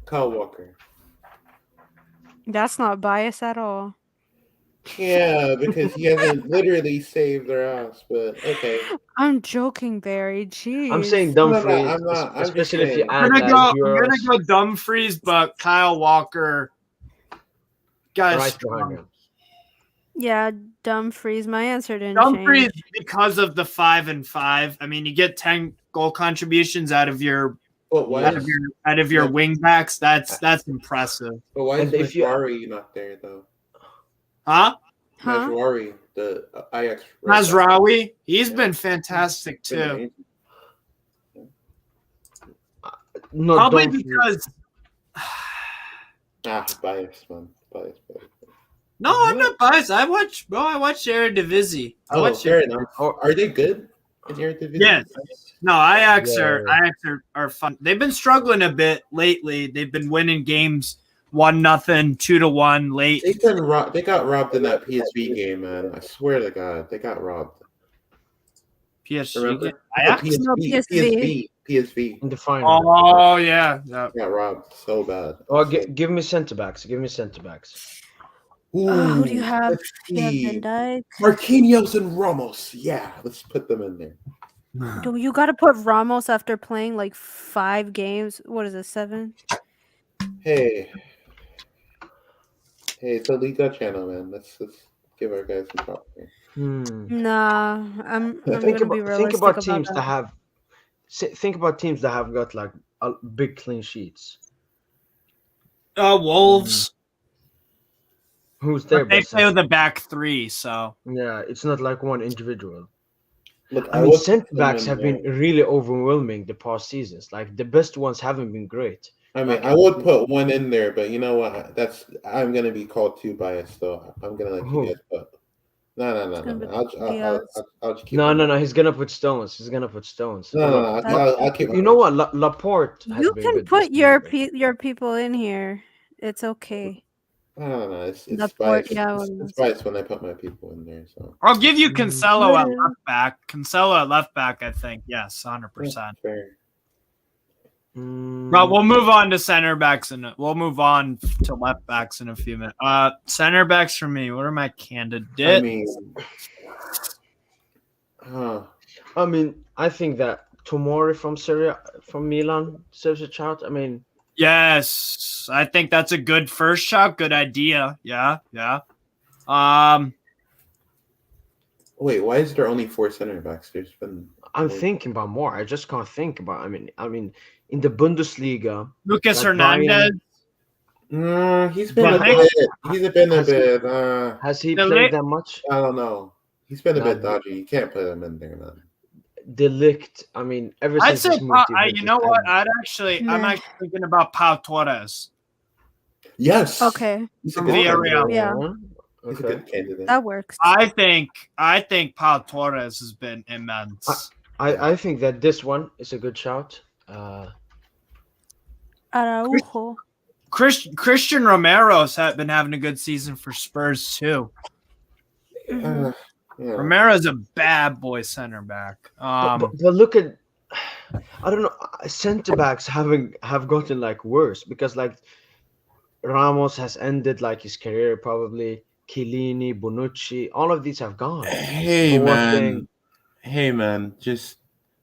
Kyle Walker. That's not biased at all. Yeah, because he hasn't literally saved their ass, but okay. I'm joking, Barry. Jeez. I'm saying Dumfries, I'm not. especially if you add I'm gonna go Dumfries, but Kyle Walker guys Right strong. behind him. Yeah, Dumfries. My answer didn't Dumfries, change. because of the 5 and 5. I mean, you get 10 goal contributions out of your But why is wing backs. That's impressive. but why is And if you- Mashwari not there though? Huh? Huh? Mashwari, the Ajax. right back. Mazraoui, he's Yeah. been fantastic Been too. amazing. No, Probably Dumfries. because Bias, man. Bias. no, I'm not biased. I watch Eredivisie. I Oh, watch fair it. enough. Are they good in Eredivisie? Yes. No, Ajax Yeah. are fun. They've been struggling a bit lately. They've been winning games 1-0, 2-1 late. They got robbed in that PSV game, man. I swear to God, they got robbed. PSG. Remember? Ajax? No, PSV. PSV in the final. Oh yeah. got robbed so bad. Oh, give me centre backs. Give me centre backs. Who do you have? let's You have see. Van Dijk. Marquinhos and Ramos. Yeah, let's put them in there. Do you got to put Ramos after playing like 5 games? What is it, 7? Hey, it's a Liga channel, man. Let's give our guys some props here. Nah, I'm Think gonna be about realistic about about teams that. that have. Think about teams that have got like big clean sheets. Wolves. Who's there? They best play centre- with a back 3, so Yeah, it's not like one individual. Look, I mean, would centre put them backs in have there. been really overwhelming the past seasons. Like the best ones haven't been great. I mean, I would put one in there, but you know what? I'm gonna be called too biased, though. I'm gonna let Who? you guys put. No. gonna be I'll just keep. No. He's gonna put Stones. No. I'll keep. You know what? Laporte. Has You been can good put this your season. your people in here. It's okay. No. It's Laporte, biased. yeah, It's biased when I put my people in there. So I'll give you Cancelo at Yeah. left back. Cancelo at left back, I think. Yes, 100%. that's fair. But we'll move on to center backs and we'll move on to left backs in a few minutes. Center backs for me. What are my candidates? I mean, I think that Tomori from Milan serves a shout. I mean, Yes, I think that's a good first shot. Good idea. Yeah. wait, why is there only 4 center backs? There's been. I'm thinking about more. I just can't think about. I mean, in the Bundesliga, Lucas Like Hernandez. He's been But a I- bit. He's been a Has he- bit. has he The played late- that much? I don't know. He's been a bit Nah, dodgy. You can't put him in there, man. Delict. I mean, ever I'd since say, he's moved to you Juventus, know what? I- I'm Nah. actually thinking about Pau Torres. Yes. Okay, He's a From good Villarreal. candidate. Yeah. He's a Okay. good candidate. that works. I think Pau Torres has been immense. I think that this one is a good shout. Araujo. Christian Romero's been having a good season for Spurs too. Yeah. Romero's a bad boy center back. But look at, I don't know, centre backs have gotten like worse because like Ramos has ended like his career probably. Chiellini, Bonucci, all of these have gone. Hey Boateng. man, just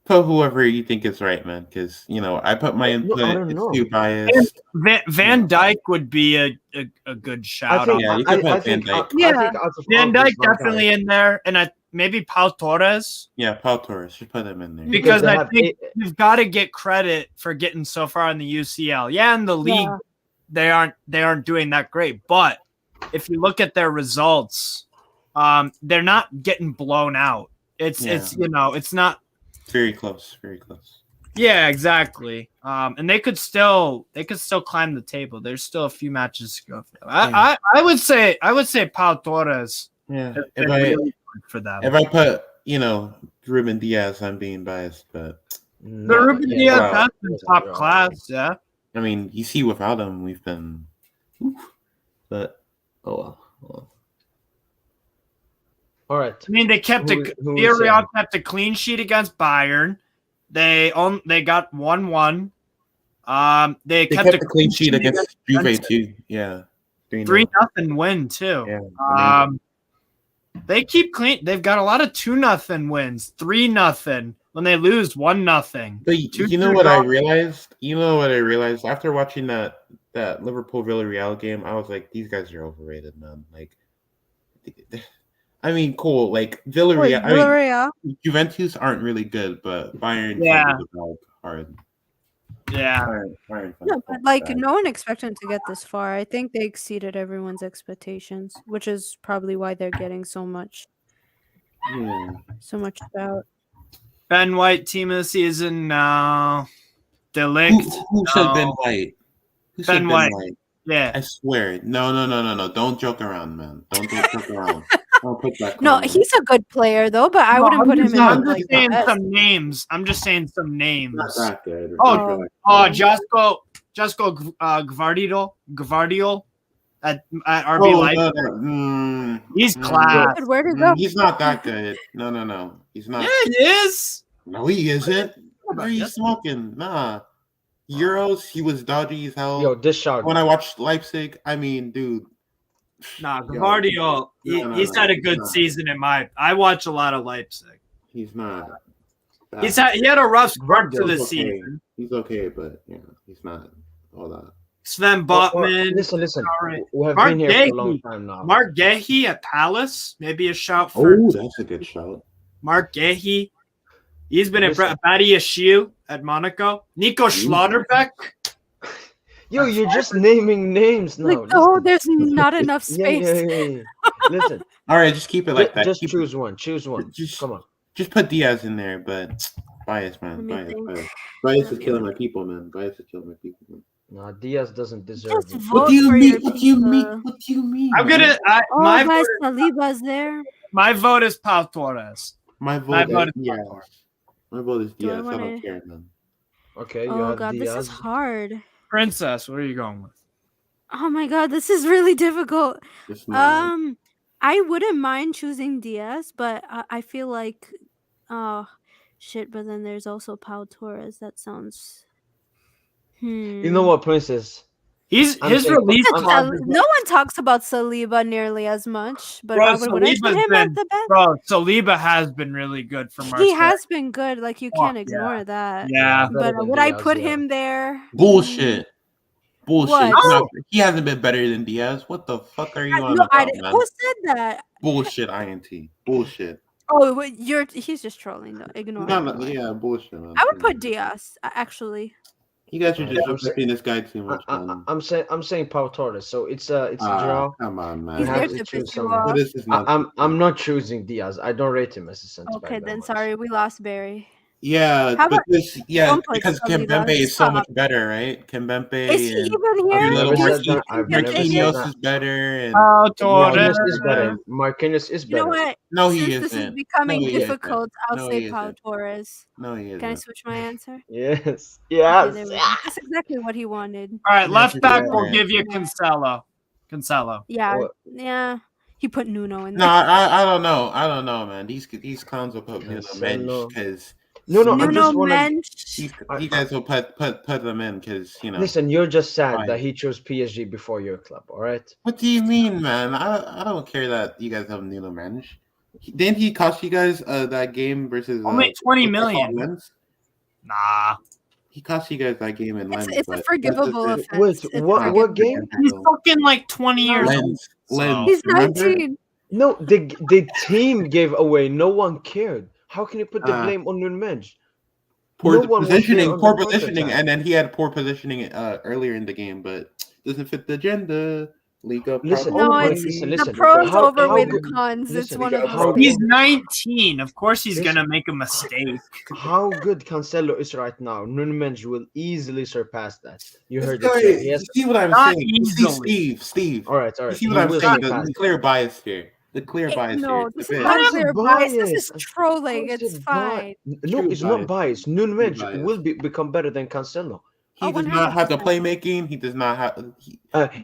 put whoever you think is right, man. Because I put my input. I don't It's know. too biased. Van Dijk would be a good shout. I think, Yeah, you I, can I put Van think, Dijk. Yeah. I think out of Van all Dijk these, Van definitely in there, and maybe Pau Torres. Yeah, Pau Torres. Just put him in there. Because they I have think you've got to get credit for getting so far in the UCL. Yeah, in the league, they aren't doing that great. But if you look at their results, they're not getting blown out. It's not. Very close. Very close. Yeah, exactly. And they could still climb the table. There's still a few matches to go for them. I would say Pau Torres. Yeah. has been really good for them. If I put Ruben Diaz, I'm being biased, but The Ruben Diaz wow. has been top class. Yeah. I mean, you see, without him, we've been. But oh well. All right. I mean, they kept Who is Villarreal kept a clean sheet against Bayern. They got 1-1. They kept a clean sheet against Juve Juventus. too. Yeah, 3-0 win too. Yeah, They keep clean. They've got a lot of 2-0 wins, 3-0. When they lose, 1-0. But you know what I realized? You know what I realized after watching that that Liverpool Villarreal game, I was like, these guys are overrated, man. Like, I mean, cool. Like Wait, Villarreal, Villarreal? Juventus aren't really good, but Bayern Yeah. fumbled the ball hard. Yeah. Bayern No, fumbled but like bad. no one expected them to get this far. I think they exceeded everyone's expectations, which is probably why they're getting so much Yeah. shout. Ben White team of the season. No. Delict. Who said Ben No. White? Who Ben said White. Ben White? Yeah. I swear. No. Don't joke around, man. Don't joke around. Don't put that. No, comment. he's a good player though, but I wouldn't put him in I'm with, just like saying the best. some names. I'm just saying some names. Not that good. Oh, Jasko Gvardiol at RB Leipzig. He's class. Where to go? He's not that good. No. He's not. Yeah, he is. No, he isn't. What are you Yes. smoking? Nah. Euros, he was dodgy as hell. Yo, this shout. When I watched Leipzig, I mean, dude. Nah, Yo, Gvardiol. He's had a good no. season in my. I watch a lot of Leipzig. He's not. He had a rough start to the He's okay. season. He's okay, but he's not all that. Sven Botman. Listen. Sorry. We have Mark been here for a Gahey. long time now. Mark Gahey at Palace. Maybe a shout for Oh, that's a good shout. Mark Gahey. He's been at Listen. Badiashile at Monaco. Nico Schlotterbeck. Yo, you're just naming names now. Like, oh, there's not enough space. Yeah. Listen, All right, just keep it like that. just Keep choose one. Choose one. Just- Come on. Just put Diaz in there, but bias, man. Let me Bias. think. Bias is killing my people, man. Bias is killing my people, man. No, Diaz doesn't deserve Just it. vote for your pizza. What do you mean? I'm man? gonna. Oh, My guys, vote, Saliba's there. my vote is Pau Torres. My My vote vote is is Diaz. Pau Torres. My vote is Do I Diaz. I wanna- don't care, man. Okay, you Oh have god, Diaz. this is hard. Princess, what are you going with? Oh my god, this is really difficult. It's not. I wouldn't mind choosing Diaz, but I feel like, oh shit. But then there's also Pau Torres. That sounds. You know what, Princess? His I'm saying- release. I'm- clause- No one talks about Saliba nearly as much, but Bro, I would I put Saliba's him been- at the best? Bro, Saliba has been really good for Marseille. He has been good. Like you can't yeah. ignore that. Yeah. Better But than would I Diaz, put yeah. him there? Bullshit. Bullshit. What? He's not- he hasn't been better than Diaz. What the fuck are you on No, about, man? who said that? Bullshit, INT. Bullshit. Oh, wait, he's just trolling though. Ignore No, him. yeah, bullshit, man. I would put Diaz actually. You guys are just I'm respecting this guy too much, man. I'm saying Pau Torres. So it's a draw. Come on, man. He's You there have to to piss choose you someone. off. This is not. I'm not choosing Diaz. I don't rate him as a center back Okay, that then much. sorry, we lost Barry. Yeah, How but about- this, Don't put because Saliba. Kimpembe is so Stop. much better, right? Kimpembe Is he and even a here? little never more. said that. I've never said Marquinhos that. is better, and Pau Torres. Marquinhos is better. Marquinhos is You know better. what? no, he Since this is isn't. becoming No, he isn't. difficult, I'll No, say he Pau isn't. Torres. No, he isn't. Can I switch my answer? Yes. Okay, Yes. there we go. That's exactly what he wanted. All right, left back. We'll Yeah. give you Cancelo. Cancelo. Yeah, What? yeah. He put Nuno in No, there. I don't know. I don't know, man. These clowns will put me on the Cancelo. bench because No, I Nuno just want to. Mensch. you guys will put them in because Listen, you're just sad Fine. that he chose PSG before your club. All right. What do you mean, man? I don't care that you guys have Nuno Mensch. Didn't he cost you guys that game versus Only 20 million. Lens? Nah. He cost you guys that game in Lens. It's a but forgivable that's just it. offense. Wait, It's what forgivable. game? He's fucking like 20 years old. Lens. Lens. He's remember? 19. No, the team gave away. No one cared. How can you put the Uh, blame on Nunmej? Poor No one was there positioning, on poor the positioning, counter-attack. and then he had poor positioning earlier in the game, but doesn't fit the agenda. League up. Listen, No, wait, it's listen, the listen. pros How overweigh the good- cons. It's listen, one of how those good- He's things. 19. Of course he's Listen. gonna make a mistake. How good Cancelo is right now, Nunmej will easily surpass that. You This heard guy, it. He you has, see what I'm Not saying? easily. Steve. all right. You see He what I'm will saying? surpass The it. clear bias here. The clear bias No, here. this The is bit. not How's clear it bias. This is biased? trolling. How's It's it fine. No, True it's not bias. biased. Nunmej bias. will become better than Cancelo. He Oh, does not have the 100%. playmaking. He does not have.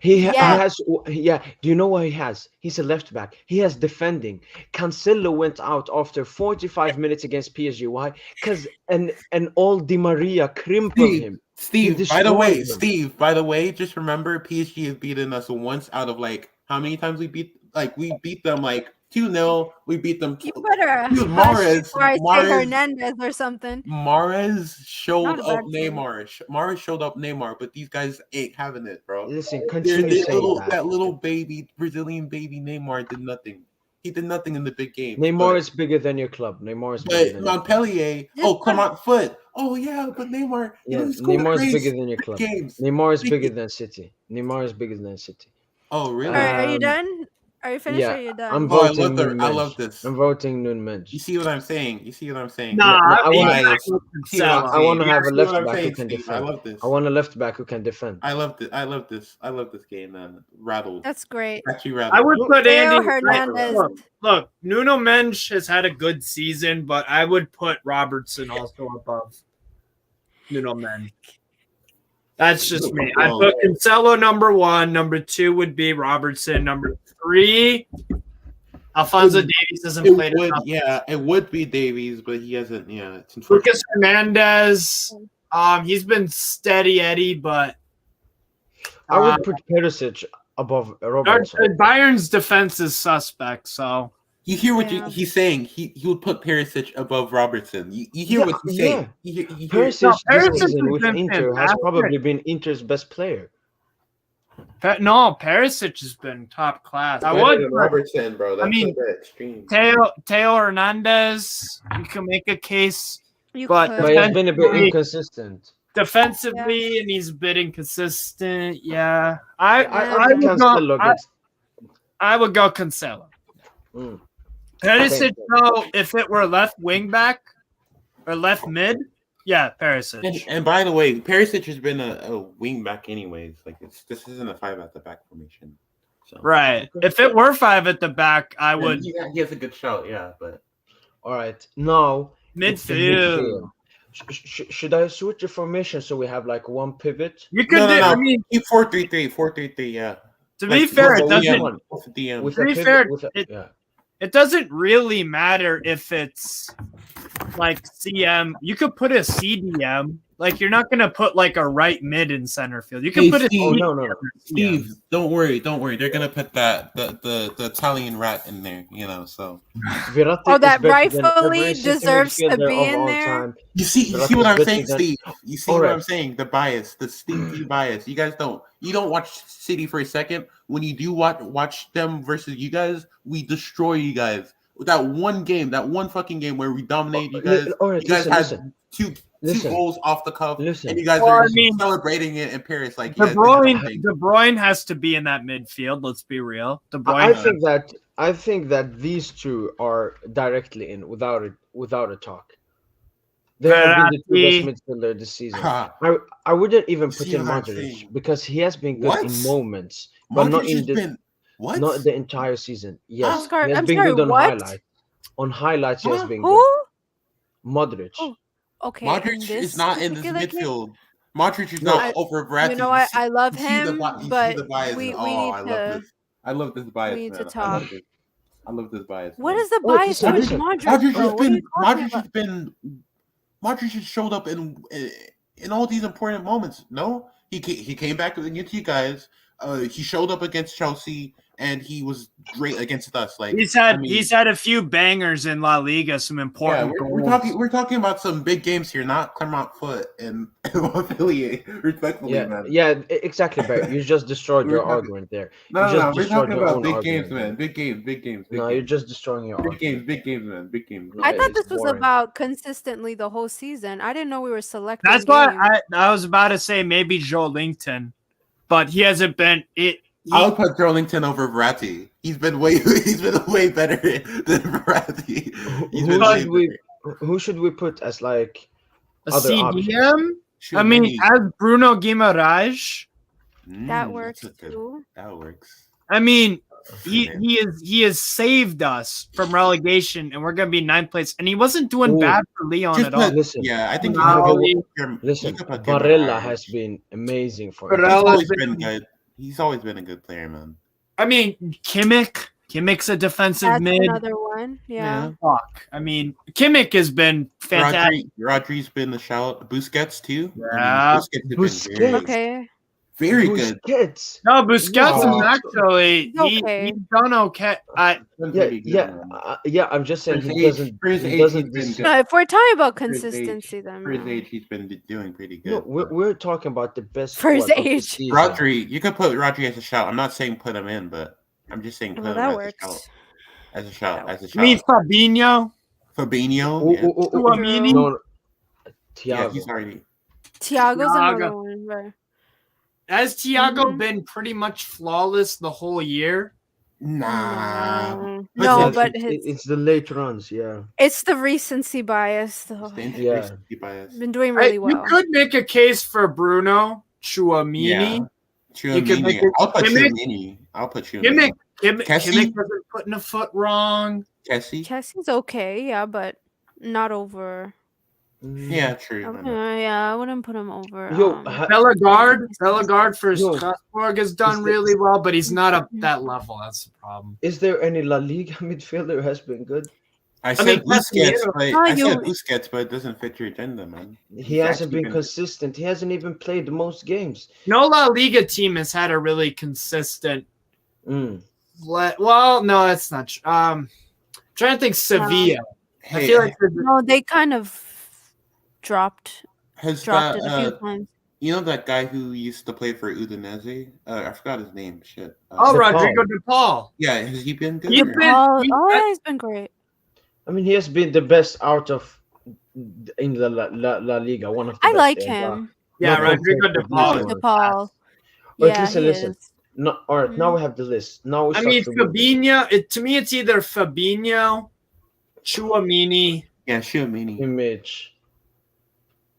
He Yeah. has. Yeah. Do you know what he has? He's a left back. He has defending. Cancelo went out after 45 minutes against PSG. Why? Because and all Di Maria crippled him. Steve, He by the way, destroyed them. Steve, by the way, just remember PSG has beaten us once out of like how many times we beat? Like we beat them like 2-0. We beat them. You better Dude, hush before I say Mahrez- Hernandez or something. Mahrez showed Not a up bad thing. Neymar. Mahrez showed up Neymar, but these guys ain't having it, bro. Listen, continue saying That little baby, Brazilian baby Neymar did nothing. He did nothing in the big game. Neymar is bigger than your club. Neymar is bigger But than your club. Montpellier, Clement Foot. Oh yeah, but Neymar. Yeah, he scored Neymar is brace bigger than your club. games. Neymar is bigger than City. Neymar is bigger than City. Oh really? All right, are you Um, done? Are you finished yeah, or are you done? I'm Oh, I voting love Nunes. I love this. I'm voting Nunes. You see what I'm saying? You see what I'm saying? Nah, I I'm wanna- back with See what I'm Cancelo. I want to saying? have a See what left I'm back who saying, can Steve? defend. I love this. I want a left back who can defend. I love this. I love this. I love this game, man. Rattled. That's great. Actually rattled. I would put Theo Andy. Hernandez. Look, Nuno Mensch has had a good season, but I would put Robertson also above Nuno Mensch. That's just me. I put Cancelo number 1. Number 2 would be Robertson. Number 3, Alphonso Davies hasn't played enough. Yeah, it would be Davies, but he hasn't. Yeah, it's Lucas Hernandez. He's been steady Eddie, but I would put Perisic above Robertson. Bayern's defense is suspect. So You hear what Yeah. he's saying? He would put Perisic above Robertson. You hear what he's saying? You hear, Perisic Perisic this season has with been Inter has fantastic. probably been Inter's best player. no, Perisic has been top class. I better would. than Robertson, bro. That's mean, a bit extreme. Theo Hernandez. You can make a case You But- could. But he's been a bit Defensively- inconsistent. defensively, and he's been inconsistent. Yeah, I I would Cancelo go. gets. I would go Cancelo. Mm. Perisic, though, if it were left wing back or left mid, yeah, Perisic. And by the way, Perisic has been a wing back anyways. Like this isn't a 5 at the back formation. So Right. If it were 5 at the back, I And would he has a good shout, yeah. But All right, now it's the midfield. Should I switch the formation so we have like one pivot? You could no. I mean, keep 4-3-3, 4-3-3. Yeah. to be fair, it with doesn't. one. DM. With To a be pivot, fair, with a, it- yeah. It doesn't really matter if it's like CM. You could put a CDM. Like you're not gonna put like a right mid in center field. You can Hey, put a Steve. Oh CDM no, no. or Steve, CM. don't worry. They're gonna put the Italian rat in there, Verratti Oh, is that better than rightfully every center deserves to midfielder be of in all there. time. You see Verratti what is I'm better saying, than- Steve? You see All what right. I'm saying? The bias, the stinky bias. You guys don't watch City for a second. When you do watch them versus you guys, we destroy you guys. That one game, that one fucking game where we dominate you guys. All right, You guys listen, had two Listen. goals off the cuff, Listen. and you guys Well, are I mean, celebrating it in Paris like De you guys did Bruyne, nothing. De Bruyne has to be in that midfield. Let's be real. De Bruyne. I think that these two are directly in without a talk. They have been the two Verratti. best midfielder this season. Ha. I wouldn't even put See in what I'm Modric saying? because he has been good What? in moments, but not Modric in has the been what? not the entire season. Yes, Oscar, he has I'm been sorry, good on what? highlights. On highlights, he has Huh? been Who? good. Modric. Oh, Okay. in Modric this is not in this particular game- midfield. Modric is No, not over Verratti. You know what? see- I love you see the him, bi- you see but the bias. we Oh, need I love to. this. I love this bias, we need man. to I love talk. this. I love this bias. What man. is the Oh, bias listen, towards listen. Modric? Modric bro? has What are you talking about? Modric has showed up in all these important moments. No, he came back against you guys. He showed up against Chelsea, and he was great against us. Like he's I had a few bangers in La Liga, some yeah, important we're goals. we're talking about some big games here, not Clement Foot and Montpellier. Respectfully, Yeah, man. exactly, Barry. You just destroyed We're your talking- argument there. No, You just we're destroyed talking your about own big argument. games, man. Big games. No, you're just destroying your Big argument. games, man. Big games. No, I it thought is this was boring. about consistently the whole season. I didn't know we were selecting. That's why games. I was about to say maybe Joe Linton, but he hasn't been it. I would put Darlington over Verratti. He's been way better than Verratti. He's been way Who should we put as like A other options? CDM? better. I mean, as Bruno Guimaraes. That works that's a good- too. That works. I mean, Man. he has saved us from relegation, and we're gonna be 9th place. And he wasn't doing Ooh. bad for Leon Just at all. put- Listen, yeah, I think No, you can put listen. you can put Barella Guimaraes. has been amazing for He's us. Barella- always been good. He's always been a good player, man. I mean, Kimmich's a defensive That's mid. another one. Yeah. Fuck. I mean, Kimmich has been fantastic. Rodri's been the shout. Busquets too. Yeah. Busquets has Busquets. been great. Okay. Very good. Busquets. No, Busquets Wow. is actually He's okay. he's done okay. Done Yeah, pretty good, yeah, man. yeah. I'm just saying For he his age- doesn't. for his He age, doesn't. he's been Dis- good. No, if we're talking about For his age- consistency, then For his no. age, he's been doing pretty good. no, but- we're talking about the best For his squad of the age. season. Rodri, you could put Rodri as a shout. I'm not saying put him in, but I'm just saying put Well, him that as a works. shout. As a shout. That As a I mean shout. Fabinho, Fabinho. Ooh, Yeah. ooh, ooh, ooh. Tchouaméni. No, Yeah, Thiago. he's already. Thiago's Thiago. another one. But Has Thiago Mhm. been pretty much flawless the whole year? Nah. no, But no, then- but it's the late runs. Yeah, it's the recency bias, though. It's the Yeah. recency bias. Been doing really You well. could make a case for Bruno, Tchouaméni. Yeah. You could make Tchouaméni. it- I'll put Kimmich. Tchouaméni. I'll put Kimmich, Tchouaméni. Kessie? Kimmich wasn't putting a foot wrong. Kessie? Chelsea's okay, yeah, but not over. Yeah, true. I know. Yeah, I wouldn't put him over. Yo, Bellegarde for Yo, Strasbourg has done is really this- well, but he's not up that level. That's the problem. is there any La Liga midfielder who has been good? I mean, said Busquets, Casemiro. but Oh, I said you- Busquets, but it doesn't fit your agenda, man. He He's hasn't actually been consistent. He hasn't even played the most games. No La Liga team has had a really consistent. Mm. Well, no, that's not true. Trying to think Sevilla. I Hey, feel like they're- No, they kind of dropped has it that, a few times. you know that guy who used to play for Udinese? I forgot his name. Shit. oh, DePaul. Rodrigo DePaul. Yeah, has he been good? He's or- been- Oh, he- yeah, he's been great. I mean, he has been the best out of in the La Liga. One of the I best like in him. Yeah, No, Rodrigo compared to DePaul. I Paul. like is DePaul. But Yeah, listen, he listen. is. No, all right, now we have the list. Now we I start mean, to move. Fabinho. To me, it's either Fabinho, Tchouaméni, Yeah, Tchouaméni. image.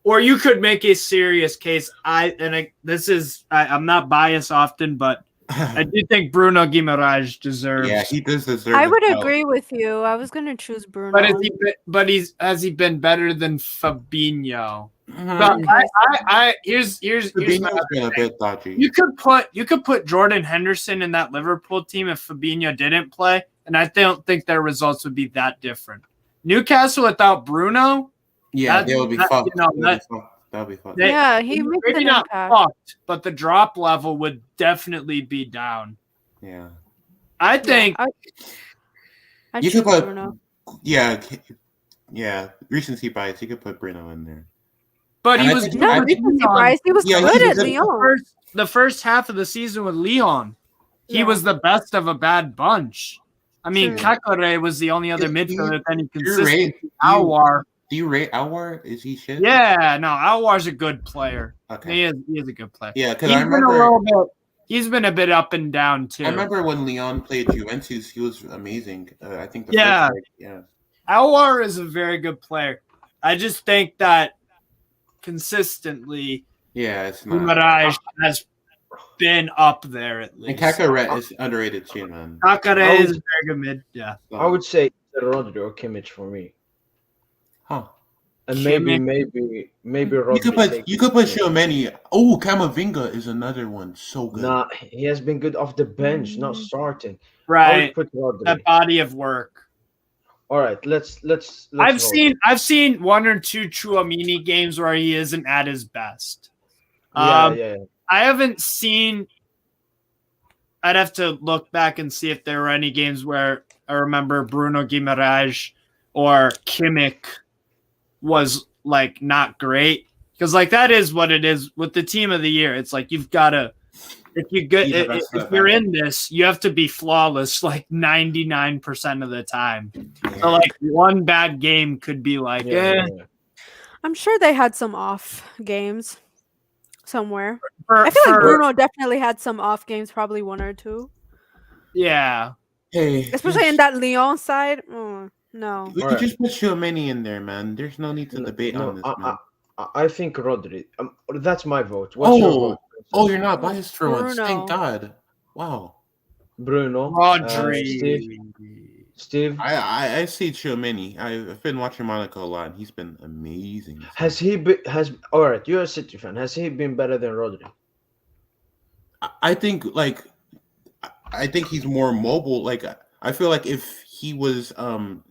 or you could make a serious case. I'm not biased often, but I do think Bruno Guimaraes deserves. Yeah, he does deserve. I a would shout. agree with you. I was gonna choose Bruno. Has he been better than Fabinho? Mhm. So here's my Fabinho's been a bit dodgy. you could put Jordan Henderson in that Liverpool team if Fabinho didn't play, and I don't think their results would be that different. Newcastle without Bruno, Yeah, that- they will be that- fucked. you know, That'll be fucked. they- Yeah, he makes maybe an not impact. fucked, but the drop level would definitely be down. Yeah. I think I'd You choose could put- Bruno. Yeah. Recency bias. You could put Bruno in there. but he And I was think- good No, with recency Lyon. bias. He was Yeah, good he at was a- Lyon. The first half of the season with Lyon, he Yeah. was the best of a bad bunch. I mean, True. Kakare was the only other Do midfielder with any you consistency. rate- Alwar, Do you rate Alwar? Is he shit? yeah, no, Alwar's a good player. Okay. He is a good player. Yeah, because He's I been a remember. little bit. He's been a bit up and down too. I remember when Leon played Juventus, he was amazing. I think the Yeah. first leg, yeah. Alwar is a very good player. I just think that consistently, Yeah, it's not. Guimaraes has been up there at And least. Kakaret is underrated too, man. Kakare is a very good mid. Yeah. So- I would say Rodri or Kimmich for me, Huh. and maybe Rodri. You could put Tchouaméni. Oh, Camavinga is another one. So good. Nah, he has been good off the bench, not starting. I Right. would put Rodri. That body of work. All right, let's I've vote. seen one or two Tchouaméni games where he isn't at his best. Yeah. I haven't seen. I'd have to look back and see if there were any games where I remember Bruno Guimaraes or Kimmich was like not great, because like that is what it is with the team of the year. It's like you've got to if you're in this, you have to be flawless like 99% of the time. So like one bad game could be like, Yeah. I'm sure they had some off games somewhere. For- I feel like for- Bruno definitely had some off games, probably one or two. Yeah. Hey, Especially in that Lyon side. No. we All could right. just put Tchouaméni in there, man. There's no need to debate on this, man. I think Rodri. That's my vote. What's your vote? Oh, you're not biased for once. Bruno. Thank God. Wow. Bruno. Rodri. Steve. I see Tchouaméni. I've been watching Monaco a lot, and he's been amazing. Has he been? All right? You're a City fan. Has he been better than Rodri? I think he's more mobile. Like I feel like if he was,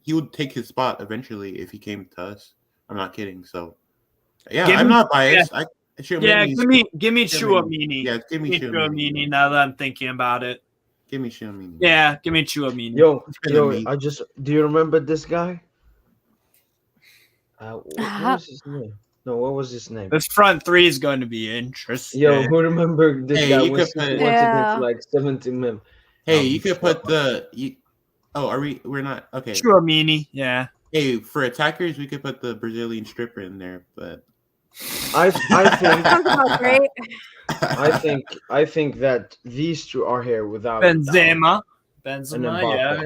he would take his spot eventually if he came to us. I'm not kidding. So yeah, Give I'm me- not biased. Yeah, give me Chouamini. Yeah, give me Chouamini. Now that I'm thinking about it. Give me Chouamini. Yeah, give me Chouamini. Yo, do you remember this guy? What was his name? No, what was his name? This front three is going to be interesting. Yo, who remember this guy? You could wanted him for like 70 mil. Hey, you could put we're not okay. Chouamini, yeah. Hey, for attackers, we could put the Brazilian stripper in there, but I think Great. I think that these two are here without Benzema, yeah.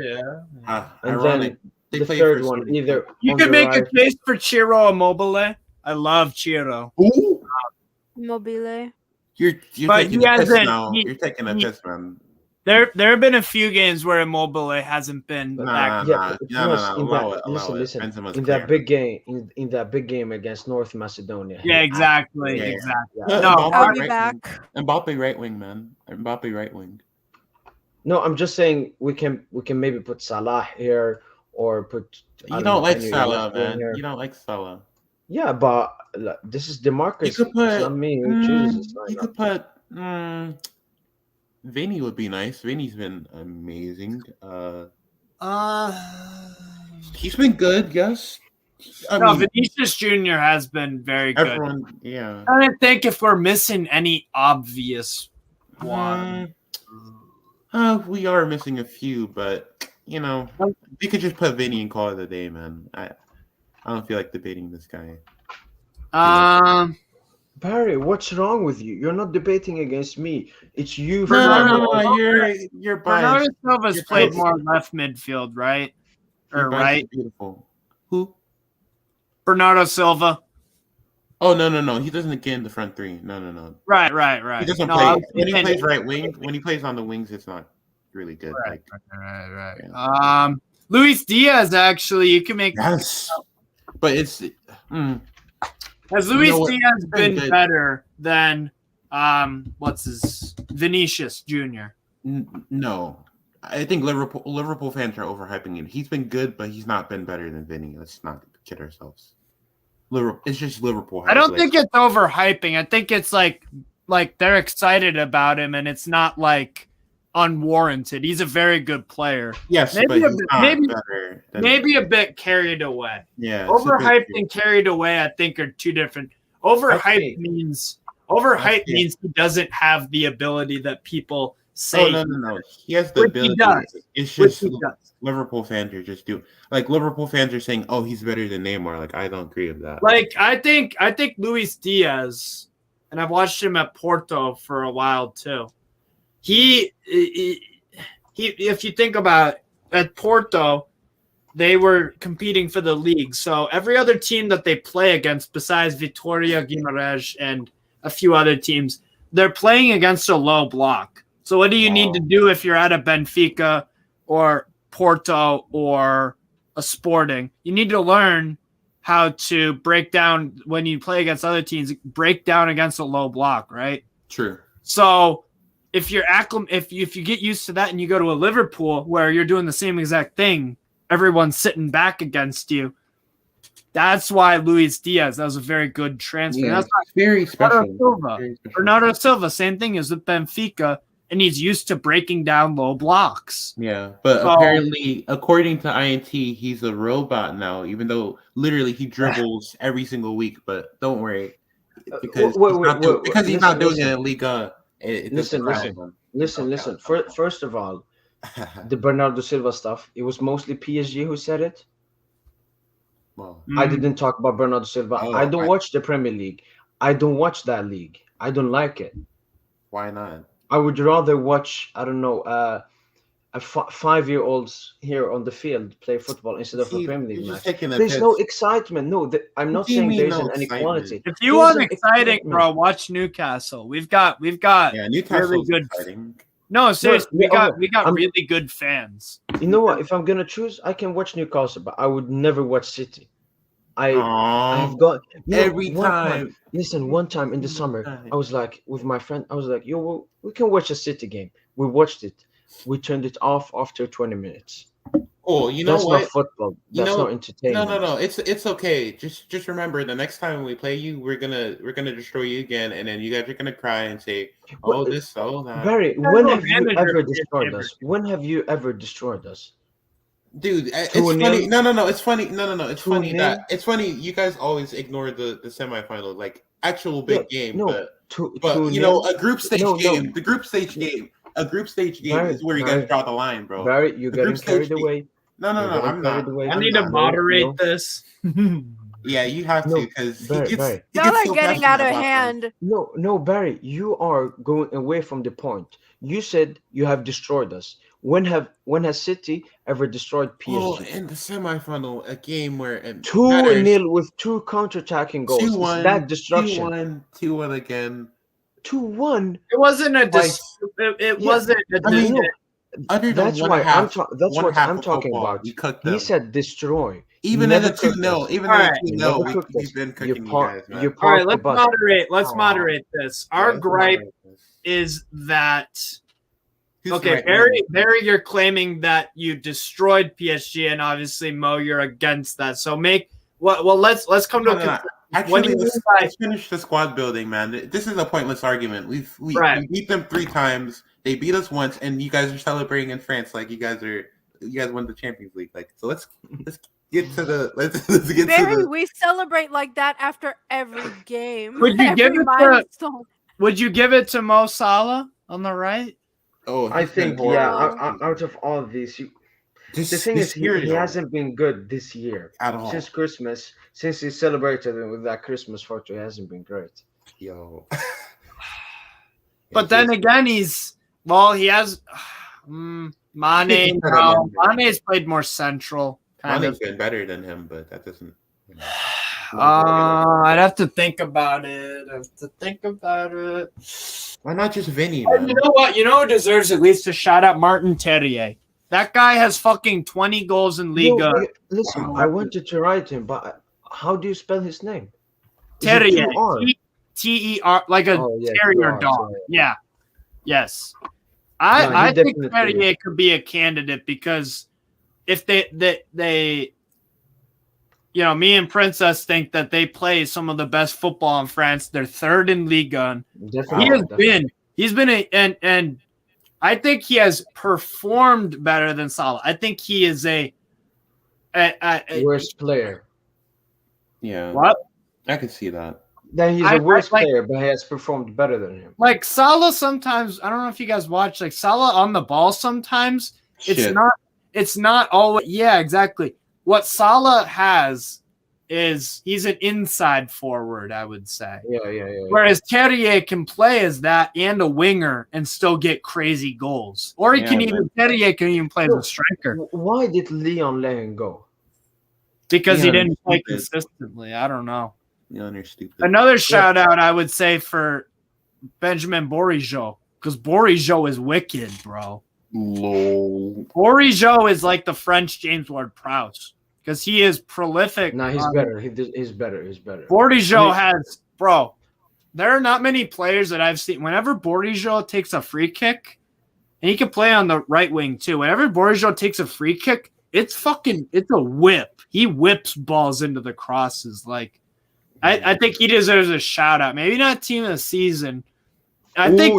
And ironic. then the third one, either you could make a case for Ciro Immobile. I love Ciro. Ooh. Mobile. You're taking a piss now. You're taking a piss, man. There have been a few games where Immobile hasn't been back. Listen. In that big game against North Macedonia. Yeah, exactly. No, I'll be back. Mbappe right wing, man. Mbappe right wing. No, I'm just saying we can maybe put Salah here or put. You don't like Salah, man. You don't like Salah. Yeah, but this is DeMarcus. You could put. It's not me who chooses. You could put. Vinny would be nice. Vinny's been amazing. He's been good, yes. I mean, Vinicius Jr. has been very good. Everyone, yeah. I don't think if we're missing any obvious one. We are missing a few, but you know, we could just put Vinny and call it a day, man. I don't feel like debating this guy. Barry, what's wrong with you? You're not debating against me. It's you. No, you're biased. Bernardo Silva's played more left midfield, right? Or right? Beautiful. Who? Bernardo Silva. Oh no! He doesn't get in the front three. No. Right. He doesn't play when he plays right wing. When he plays on the wings, it's not really good. Right. Yeah. Luis Diaz, actually, you can make. Yes, but it's. Has Luis Diaz been better than Vinicius Jr.? No, I think Liverpool fans are overhyping him. He's been good, but he's not been better than Vinny. Let's not kid ourselves. It's just Liverpool. I don't think it's overhyping. I think it's like they're excited about him, and it's not like unwarranted. He's a very good player. Yes, maybe a bit carried away. Yeah, overhyped and carried away, I think, are two different. Overhyped means he doesn't have the ability that people say. Oh, no. He has the ability. He does. It's just Liverpool fans are just Liverpool fans are saying, "Oh, he's better than Neymar." Like, I don't agree with that. Like, I think Luis Diaz, and I've watched him at Porto for a while too. He if you think about it, at Porto, they were competing for the league. So every other team that they play against, besides Vitória, Guimarães, and a few other teams, they're playing against a low block. So what do you need to do if you're at a Benfica or Porto or a Sporting? You need to learn how to break down when you play against other teams, break down against a low block, right? True. So if you get used to that and you go to a Liverpool where you're doing the same exact thing, everyone's sitting back against you. That's why Luis Diaz, that was a very good transfer. Yeah, that's very special. Bernardo Silva, same thing as with Benfica, and he's used to breaking down low blocks. Yeah, but apparently, according to INT, he's a robot now, even though literally he dribbles every single week. But don't worry, because he's not doing it in Liga. Listen. First of all, the Bernardo Silva stuff, it was mostly PSG who said it. Well, I didn't talk about Bernardo Silva. I don't watch the Premier League. I don't watch that league. I don't like it. Why not? I would rather watch, I don't know, a 5-year-olds here on the field play football instead of a Premier League match. There's no excitement. No, I'm not saying there isn't any quality. If you want exciting, bro, watch Newcastle. We've got Newcastle's really good. Exciting. No, seriously, we got really good fans. You know what? If I'm gonna choose, I can watch Newcastle, but I would never watch City. I've got every time. Listen, one time in the summer, I was like with my friend. I was like, we can watch a City game. We watched it. We turned it off after 20 minutes. Oh, you know That's not what? football. You That's know, not entertainment. no. It's okay. Just remember, the next time we play you, we're gonna destroy you again, and then you guys are gonna cry and say, But, "Oh, this, oh that." Barry, That's when no have you manager ever for destroyed PSG. us? When have you ever destroyed us? Dude, it's 2-0? funny. No. It's funny. No. It's funny 2-0? that you guys always ignore the semifinal, like actual Yeah, big game. no, But you know, 2-0? a group stage No, game, the group stage game, a group stage game Barry, is where you guys draw the line, bro. Barry, you're The group getting carried stage game. away. No, You're getting I'm carried not. away. I I'm need to not. moderate No. this. Yeah, you have No, to because he Barry, gets. Barry. He Y'all gets are so getting passionate out of about this. hand. No, Barry, you are going away from the point. You said you have destroyed us. When has City ever destroyed Oh, PSG? in the semifinal, a game where it 2-0 with 2 counter-attacking goals. Is 2-1, that destruction? 2-1 again. 2-1. It wasn't a Twice. it Yeah. wasn't a I mean, No, Under the that's one why half, that's one what half I'm of talking football, about. we cooked He them. said destroy. Even You in the never cooked 2-0, us. even in Alright. the You 2-0, never cooked us. we've been You cooking you guys, man. you all right, parked the let's bus. moderate. Let's Aw. moderate this. Yeah, Our let's gripe moderate this. is that Who's okay, right Barry, now? Barry, you're claiming that you destroyed PSG, and obviously Mo, you're against that. So make well, let's come to a No. conclusion. What do Actually, you mean let's, by let's finish the squad building, man. This is a pointless argument. We Right. beat them 3 times. They beat us once, and you guys are celebrating in France like you guys won the Champions League. Like, so let's get to the let's get Barry, to the. we celebrate like that after every game. Would you give every it to- milestone. Would you give it to Mo Salah on the right? Oh, I he's been think horrible. out of all of these, the This thing is year, he though, hasn't been good this year. at all. Since Christmas, since he celebrated it with that Christmas photo, he hasn't been great. Yo. But then again, he has Mane. He's better No, than him. Mane's played more central. Kind Mane's of. been better than him, but that doesn't. You know. I'd have to think about it. Why not just Vinny, Oh, man? you know what? You know who deserves at least a shout out? Martin Terrier. That guy has fucking 20 goals in Liga. Listen, I wanted to write him, but how do you spell his name? Is it Terrier. 2R? T-E-R, like a Oh, yeah, terrier 2R, dog. sorry. Yeah. Yes. No, I he think definitely Terrier is. could be a candidate because if they me and Princess think that they play some of the best football in France. They're third in Liga. Definitely. He's been and I think he has performed better than Salah. I think he is a worst player. Yeah. what? I can see that. Then he's I a worse like- player, but he has performed better than him. Like Salah sometimes, I don't know if you guys watch like Salah on the ball sometimes. Shit. It's not always exactly. What Salah has is he's an inside forward, I would say. Yeah. Whereas Terrier can play as that and a winger and still get crazy goals. Or Terrier can even play as a striker. Why did Leon let him go? Because he Leon didn't is play stupid. consistently. I don't know. You're stupid. Another shout out I would say for Benjamin Bourigeaud. Because Bourigeaud is wicked, bro. Lol. Bourigeaud is like the French James Ward-Prowse. Because he is prolific. No, he's better. He's better. Bourigeaud has, bro, there are not many players that I've seen. Whenever Bourigeaud takes a free kick, and he can play on the right wing too. Whenever Bourigeaud takes a free kick, it's a whip. He whips balls into the crosses. Like, I think he deserves a shout out. Maybe not team of the season. I think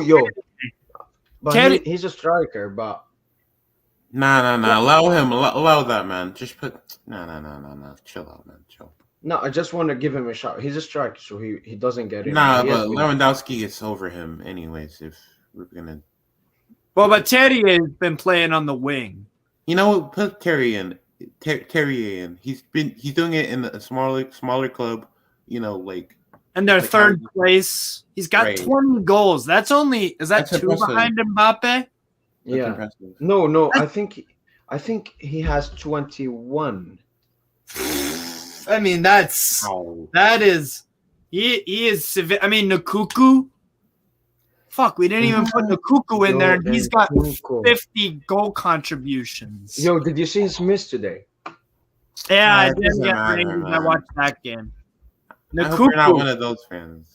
But he's a striker, but Nah. Allow that, man. Just put. No. Chill out, man. Chill. no, I just want to give him a shot. He's a striker, so he doesn't get in. Nah, He has but been- Lewandowski is over him, anyways. If we're gonna, but Terrier has been playing on the wing. you know, put Terrier in. Terrier in. He's doing it in a smaller club. You know, like. And they're Like third place. He's got Right. 20 goals. That's 2 impressive. behind Mbappe? That's Yeah. impressive. No. I think he has 21. I mean, that is he is. I mean, Nkuku. Fuck, we didn't even put Nkuku in there, and he's got Nkuku. 50 goal contributions. Yo, did you see his miss today? Yeah, I It did doesn't get matter, ratings. I man. watched that game. I hope you're not one Nkuku. of those fans.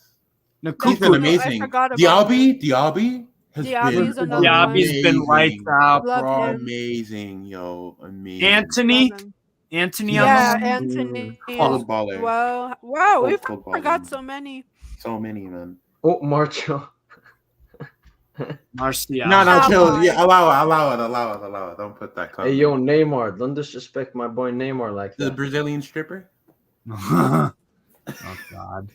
He's been Nkuku. amazing. I forgot about Diaby. has Diaby's been another one. Diaby's been lights out, Love bro. him. amazing, yo, amazing. Anthony, Love him. Anthony Yeah, on the Anthony Cold as baller. well. Wow, we Cold forgot baller. so many. So many, man. Oh, Martial. Martial. No, Come chill. on. Yeah, allow it. Don't put that Hey, comment. yo, Neymar. Don't disrespect my boy Neymar like The that. Brazilian stripper. Oh God.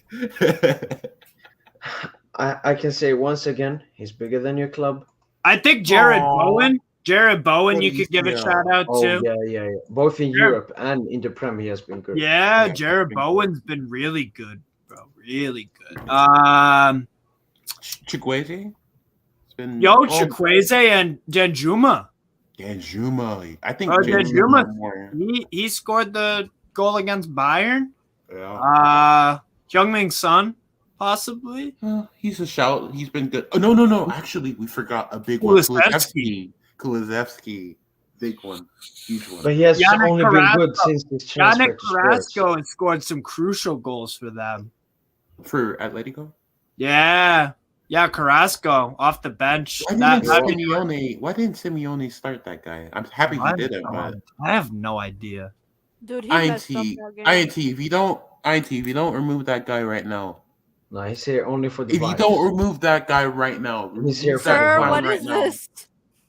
I can say once again, he's bigger than your club. I think Jared Aw. Bowen. Jared Bowen, What you do could give a you shout out Oh to. yeah. Both in Yeah. Europe and in the Prem, he has been good. Yeah, Yeah, Jared been good. Bowen's been really good, bro. Really good. Chukwueze. It's been Chukwueze and Danjuma. Danjuma. I think Oh, Danjuma Danjuma. more. He scored the goal against Bayern. Yeah. Heung-min Son, possibly. He's a shout. He's been good. Oh no. Actually, we forgot a big one. Kulusevski. Big one. Huge one. But he has Yannick only been good since his transfer Yannick to Spurs. Carrasco has scored some crucial goals for them. For Atletico? Yeah, Carrasco off the bench. Why didn't Simeone start that guy? I'm happy he did it, but I have no idea. Dude, he messed up INT, that game. if you don't remove that guy right now. No, he's here only for the If you vibes. don't remove that guy right now, He's here remove for that the Sir, clown what right is now. this?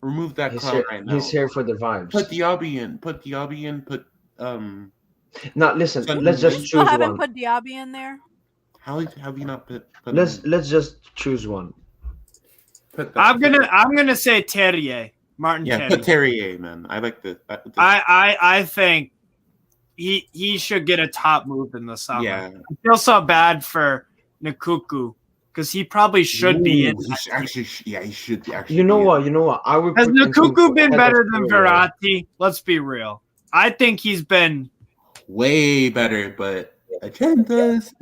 Remove that He's clown here, right now. he's here for the vibes. Put Diaby in. Put Now listen, Son- let's You just still choose haven't one. put Diaby in there? How have you not put Let's just choose one. put that? I'm gonna say Terrier, Martin Yeah, Terrier. put Terrier, man. I like the I think he should get a top move in the summer. yeah. I feel so bad for Nkuku because he probably should be in. He should actually. You know be what? I would. Has put Nkuku been ahead of better than Pereira. Verratti? Let's be real. I think he's been. way better, but agendas.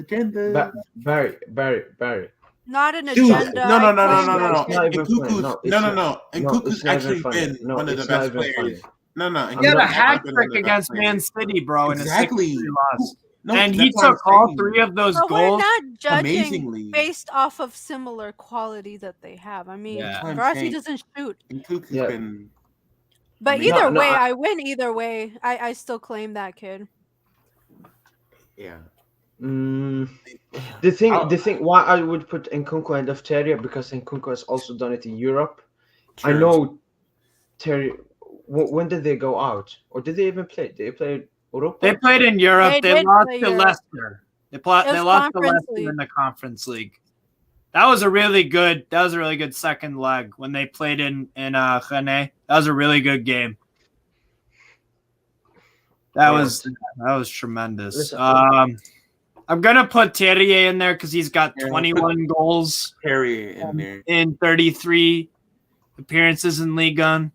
Barry. Not an Dude, agenda. no. I claim no. that It's not shit. even funny. No, it's not. And No, Cuckoo's it's not even actually funny. been No, one of the it's not best even players. funny. No. He had a not- hat been one trick of the against best Man players. City, bro, in Exactly. a 6-3 loss. No, And he that's what I'm took all saying. 3 of those But we're goals. not judging amazingly. based off of similar quality that they have. I mean, Yeah. That's what I'm Verratti saying. doesn't shoot. And Cuckoo's Yeah. been. But mean, either no, way, I- I win either way. I still claim that kid. Yeah. The thing why I would put Nkunku and of Terrier because Nkunku has also done it in Europe. I True. know Terrier. When did they go out, or did they even play? They played Europa. They played in Europe. They They did lost play to Europe. Leicester. They It lost was to Conference Leicester League. in the Conference League. That was a really good second leg when they played in Rennes. That was a really good game. That was tremendous. Listen. I'm gonna put Terrier in there because he's got Yeah, 21 goals Terrier in there. in 33 appearances in Ligue 1.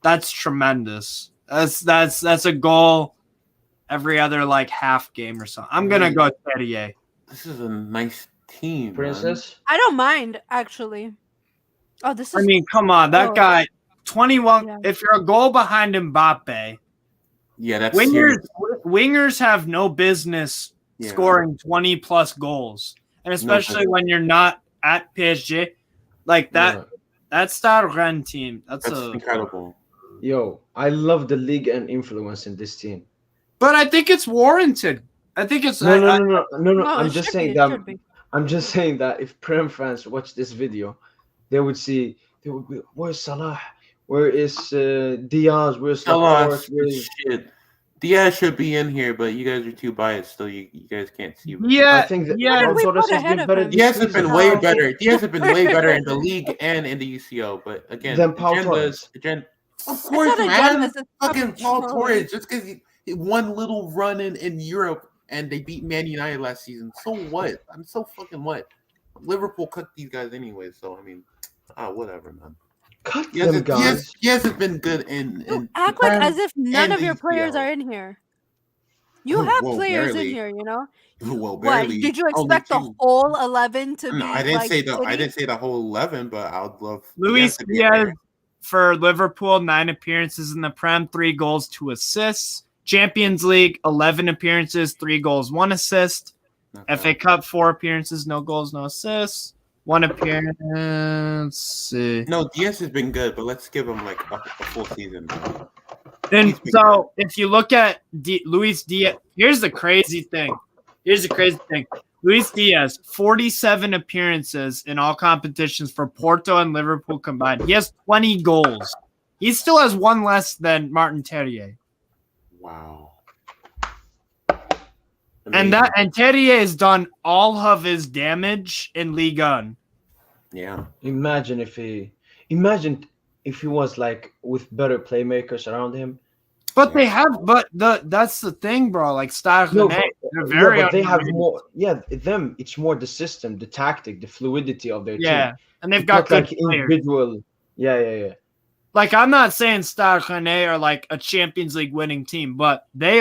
That's tremendous. That's a goal every other like half game or something. I'm gonna go Terrier. This is a nice team, Princess. I don't mind actually. Oh, this is. I mean, come on, that Oh. guy, 21. Yeah. If you're a goal behind Mbappe, Man. Yeah, that's wingers have no business Yeah. scoring 20 plus goals, and especially when you're not at PSG, like that. Yeah. That's that Rennes team. That's That's incredible. Yo, I love the league and influence in this team. But I think it's warranted. I think it's No. No, I'm it just should saying be, it should be. that if Prem fans watch this video, they would be, where's Salah? Where is Diaz? Where's Laporte? Where's... Shit. Diaz should be in here, but you guys are too biased, so you guys can't see. Yeah, I think that yeah. What did we Torres put has ahead been of better him? this Diaz has been season. way better. Diaz has been way better in the league and in the UCL. But again, Then Paul Torres. Of course, not man. agendas, it's Fucking Paul fucking Torres, just because he one little run in Europe and they beat Man United last season. So what? I'm so fucking what? Liverpool cooked these guys anyway. So I mean, whatever, man. Cut them, guys. He hasn't been good in You act like as if none and of your players UCL. are in here. You have Well, players barely. in here, you know. Well, What barely. did you Only expect the two. whole 11 to be? No, I didn't like, say the. I City? didn't say the whole 11, but I would love Luis to be in Diaz there. for Liverpool, 9 appearances in the Prem, 3 goals, 2 assists. Champions League, 11 appearances, 3 goals, 1 assist. Not FA bad. Cup, 4 appearances, no goals, no assists. 1 appearance. Let's see. No, Diaz has been good, but let's give him like a full season. And He's been so if you look at Luis Diaz, here's the crazy thing. Luis Diaz, 47 appearances in all competitions for Porto and Liverpool combined. He has 20 goals. He still has one less than Martin Terrier. Wow. And Terrier has done all of his damage in Ligue 1. Yeah. Imagine if he was like with better playmakers around him. But that's the thing, bro. Like Stade No, Rennais, they're very but they have underrated. more. Yeah, them. It's more the system, the tactic, the fluidity of their team. And they've It's got not good like players. individual. Yeah. Like I'm not saying Stade Rennais are like a Champions League winning team, but they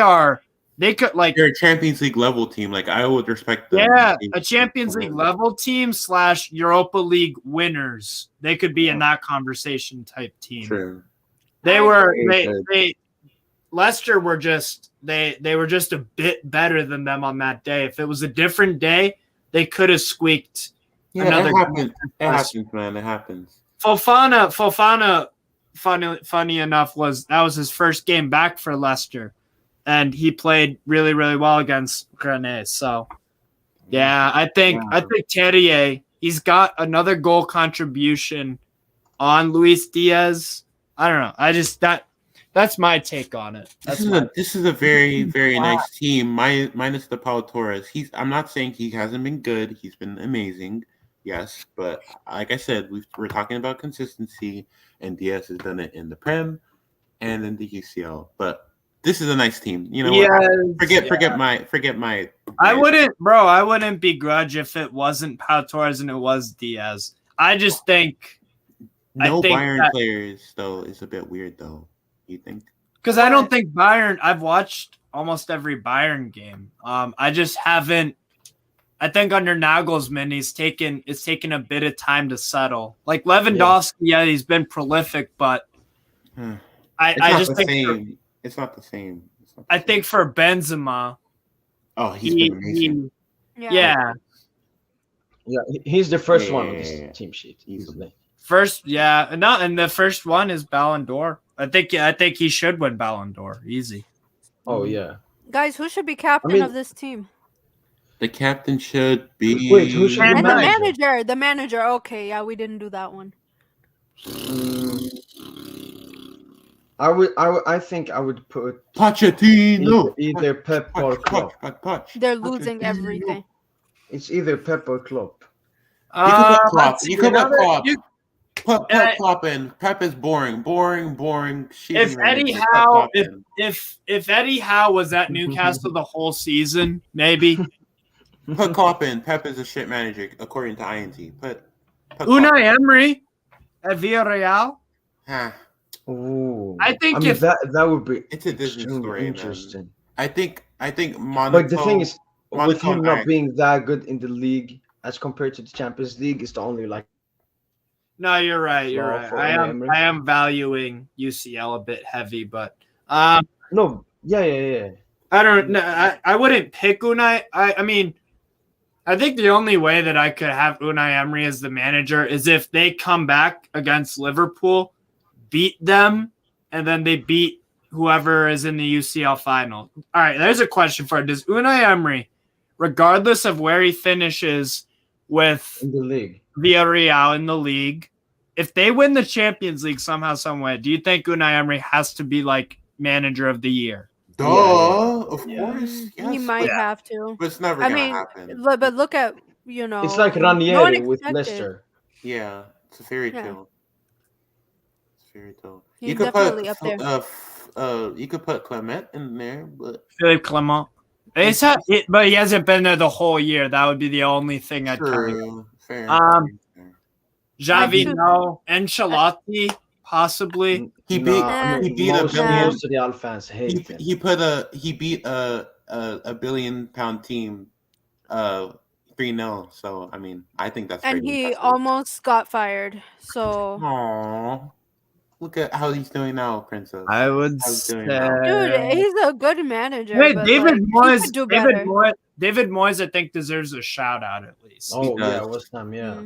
could like they're a Champions League level team. Like I would respect them. Yeah, a Champions League level team / Europa League winners. They could be in that conversation type team. True. Leicester were just they were just a bit better than them on that day. If it was a different day, they could have squeaked another. It happens, man. It happens. Fofana, funny enough, was his first game back for Leicester, and he played really, really well against Rennes. So, yeah, I think Terrier, he's got another goal contribution on Luis Diaz. I don't know. That's my take on it. This is a very, very nice team. Minus the Pau Torres. I'm not saying he hasn't been good. He's been amazing. Yes, but like I said, we're talking about consistency, and Diaz has done it in the Prem and in the UCL. But this is a nice team. You know, forget my. I wouldn't begrudge if it wasn't Pau Torres and it was Diaz. I just think Bayern players though is a bit weird though. You think? Because I don't think Bayern. I've watched almost every Bayern game. I just haven't. I think under Nagelsmann, it's taken a bit of time to settle. Like Lewandowski, he's been prolific, but I just think it's not the same. I think for Benzema, he's been amazing. He's the first one on this team sheet easily. And the first one is Ballon d'Or. I think he should win Ballon d'Or. Easy. Oh yeah. Guys, who should be captain of this team? The captain should be. Wait, who should be the manager? The manager. Okay, yeah, we didn't do that one. I think I would put Pochettino. Either Pep or Klopp. They're losing everything. It's either Pep or Klopp. You could put Klopp. You could put Klopp. Put Klopp in. Pep is boring. If Eddie Howe was at Newcastle the whole season, maybe. Put Klopp in. Pep is a shit manager, according to INT. Put Unai Emery at Villarreal. Ooh. I think that would be. It's a Disney story. Interesting. Man. I think Monaco. But the thing is, with him not being that good in the league as compared to the Champions League, is the only like. No, you're right. I am valuing UCL a bit heavy, but no, yeah. I don't know. I wouldn't pick Unai. I mean, I think the only way that I could have Unai Emery as the manager is if they come back against Liverpool, beat them, and then they beat whoever is in the UCL final. All right, there's a question for it. Does Unai Emery, regardless of where he finishes with in the league, Villarreal in the league, if they win the Champions League somehow, some way, do you think Unai Emery has to be like manager of the year? Of course. Yes, He might have to. But it's never going to happen. But look at, It's like Ranieri with Leicester. Yeah, it's a fairy tale. He's definitely up there. You could put Clement in there, but Philippe Clement. But he hasn't been there the whole year. That would be the only thing I'd count. Fair. Javi, no. Ancelotti, possibly. He beat most Real fans hate him. He beat a $1 billion team 3-0. So I mean, I think that's and he almost got fired. So aww. Look at how he's doing now, Princess. I would say, dude, he's a good manager. Hey, David Moyes. David Moyes, I think deserves a shout out at least. Oh yeah, West Ham, yeah.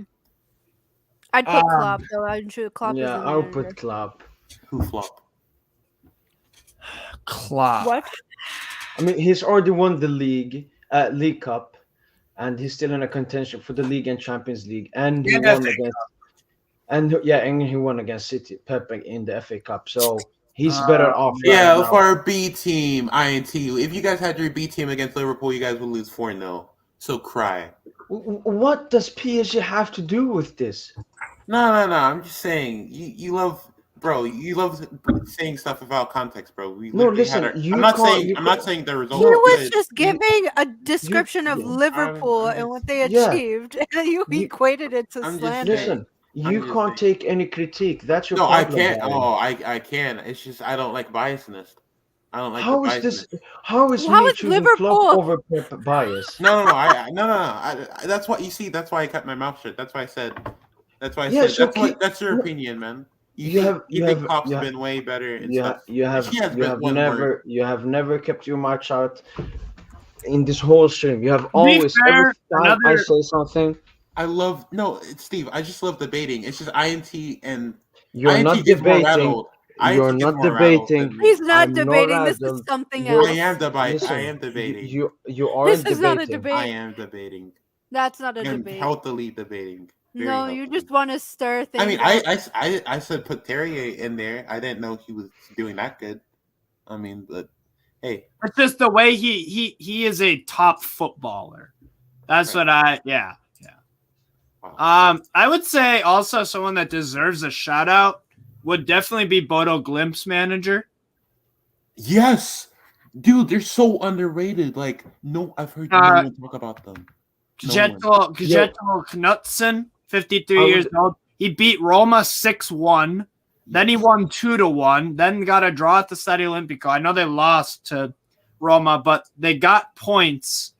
I'd put Klopp though. I'd choose Klopp Yeah, as the I'll manager. put Klopp. Who flop? Klopp. What? I mean, he's already won the League Cup, and he's still in a contention for the league and Champions League, and he And won FA against, and he won against City, Pep in the FA Cup. So he's better off. Right Yeah, now. for our B team, INT. If you guys had your B team against Liverpool, you guys would lose 4-0. So cry. What does PSG have to do with this? No. I'm just saying. You love, bro. You love saying stuff without context, bro. We No, literally listen. had our, You I'm not can't- saying. you I'm not can't- saying the result. He No, was good. just giving a description of yeah, Liverpool I'm and what they yeah. achieved, and you equated it to I'm just slander. saying. Listen, I'm you just can't saying. take any critique. That's your No, I problem. can't. Darling. Oh, I can. It's just I don't like biasness. I don't like How the is this? biasness. How is How me is choosing Liverpool? Klopp over Pep bias? No. That's what you see. That's why I kept my mouth shut. That's why I said. That's why I Yeah, said. so That's your no, opinion, man. you have Klopp's you have been way better and you stuff. have, you have She has you been have one word. never kept your mouth shut in this whole stream. You have be always fair, every time I another- say something, Steve. I just love debating. It's just INT and you're INT not gets more debating. rattled. You're INT gets not more rattled debating. than me. He's not I'm not debating. This is random. something You're- else. I am debating. Listen, I am debating. You aren't This is not a debating. debate. I am debating. That's not a I'm debate. healthily debating. Very No, you healthily. just want to stir things. I mean, up. I said put Terrier in there. I didn't know he was doing that good. I mean, but hey, It's just the way he is a top footballer. That's Right. what yeah. wow. I would say also someone that deserves a shout out would definitely be Bodo Glimt's manager. Yes, dude, they're so underrated. Like, no, I've heard no one talk about them. Kjetil Knutsen, 53 I years would- old. He beat Roma 6-1. Then he Yes. won 2-1. Then got a draw at the Stadio Olimpico. I know they lost to Roma, but they got points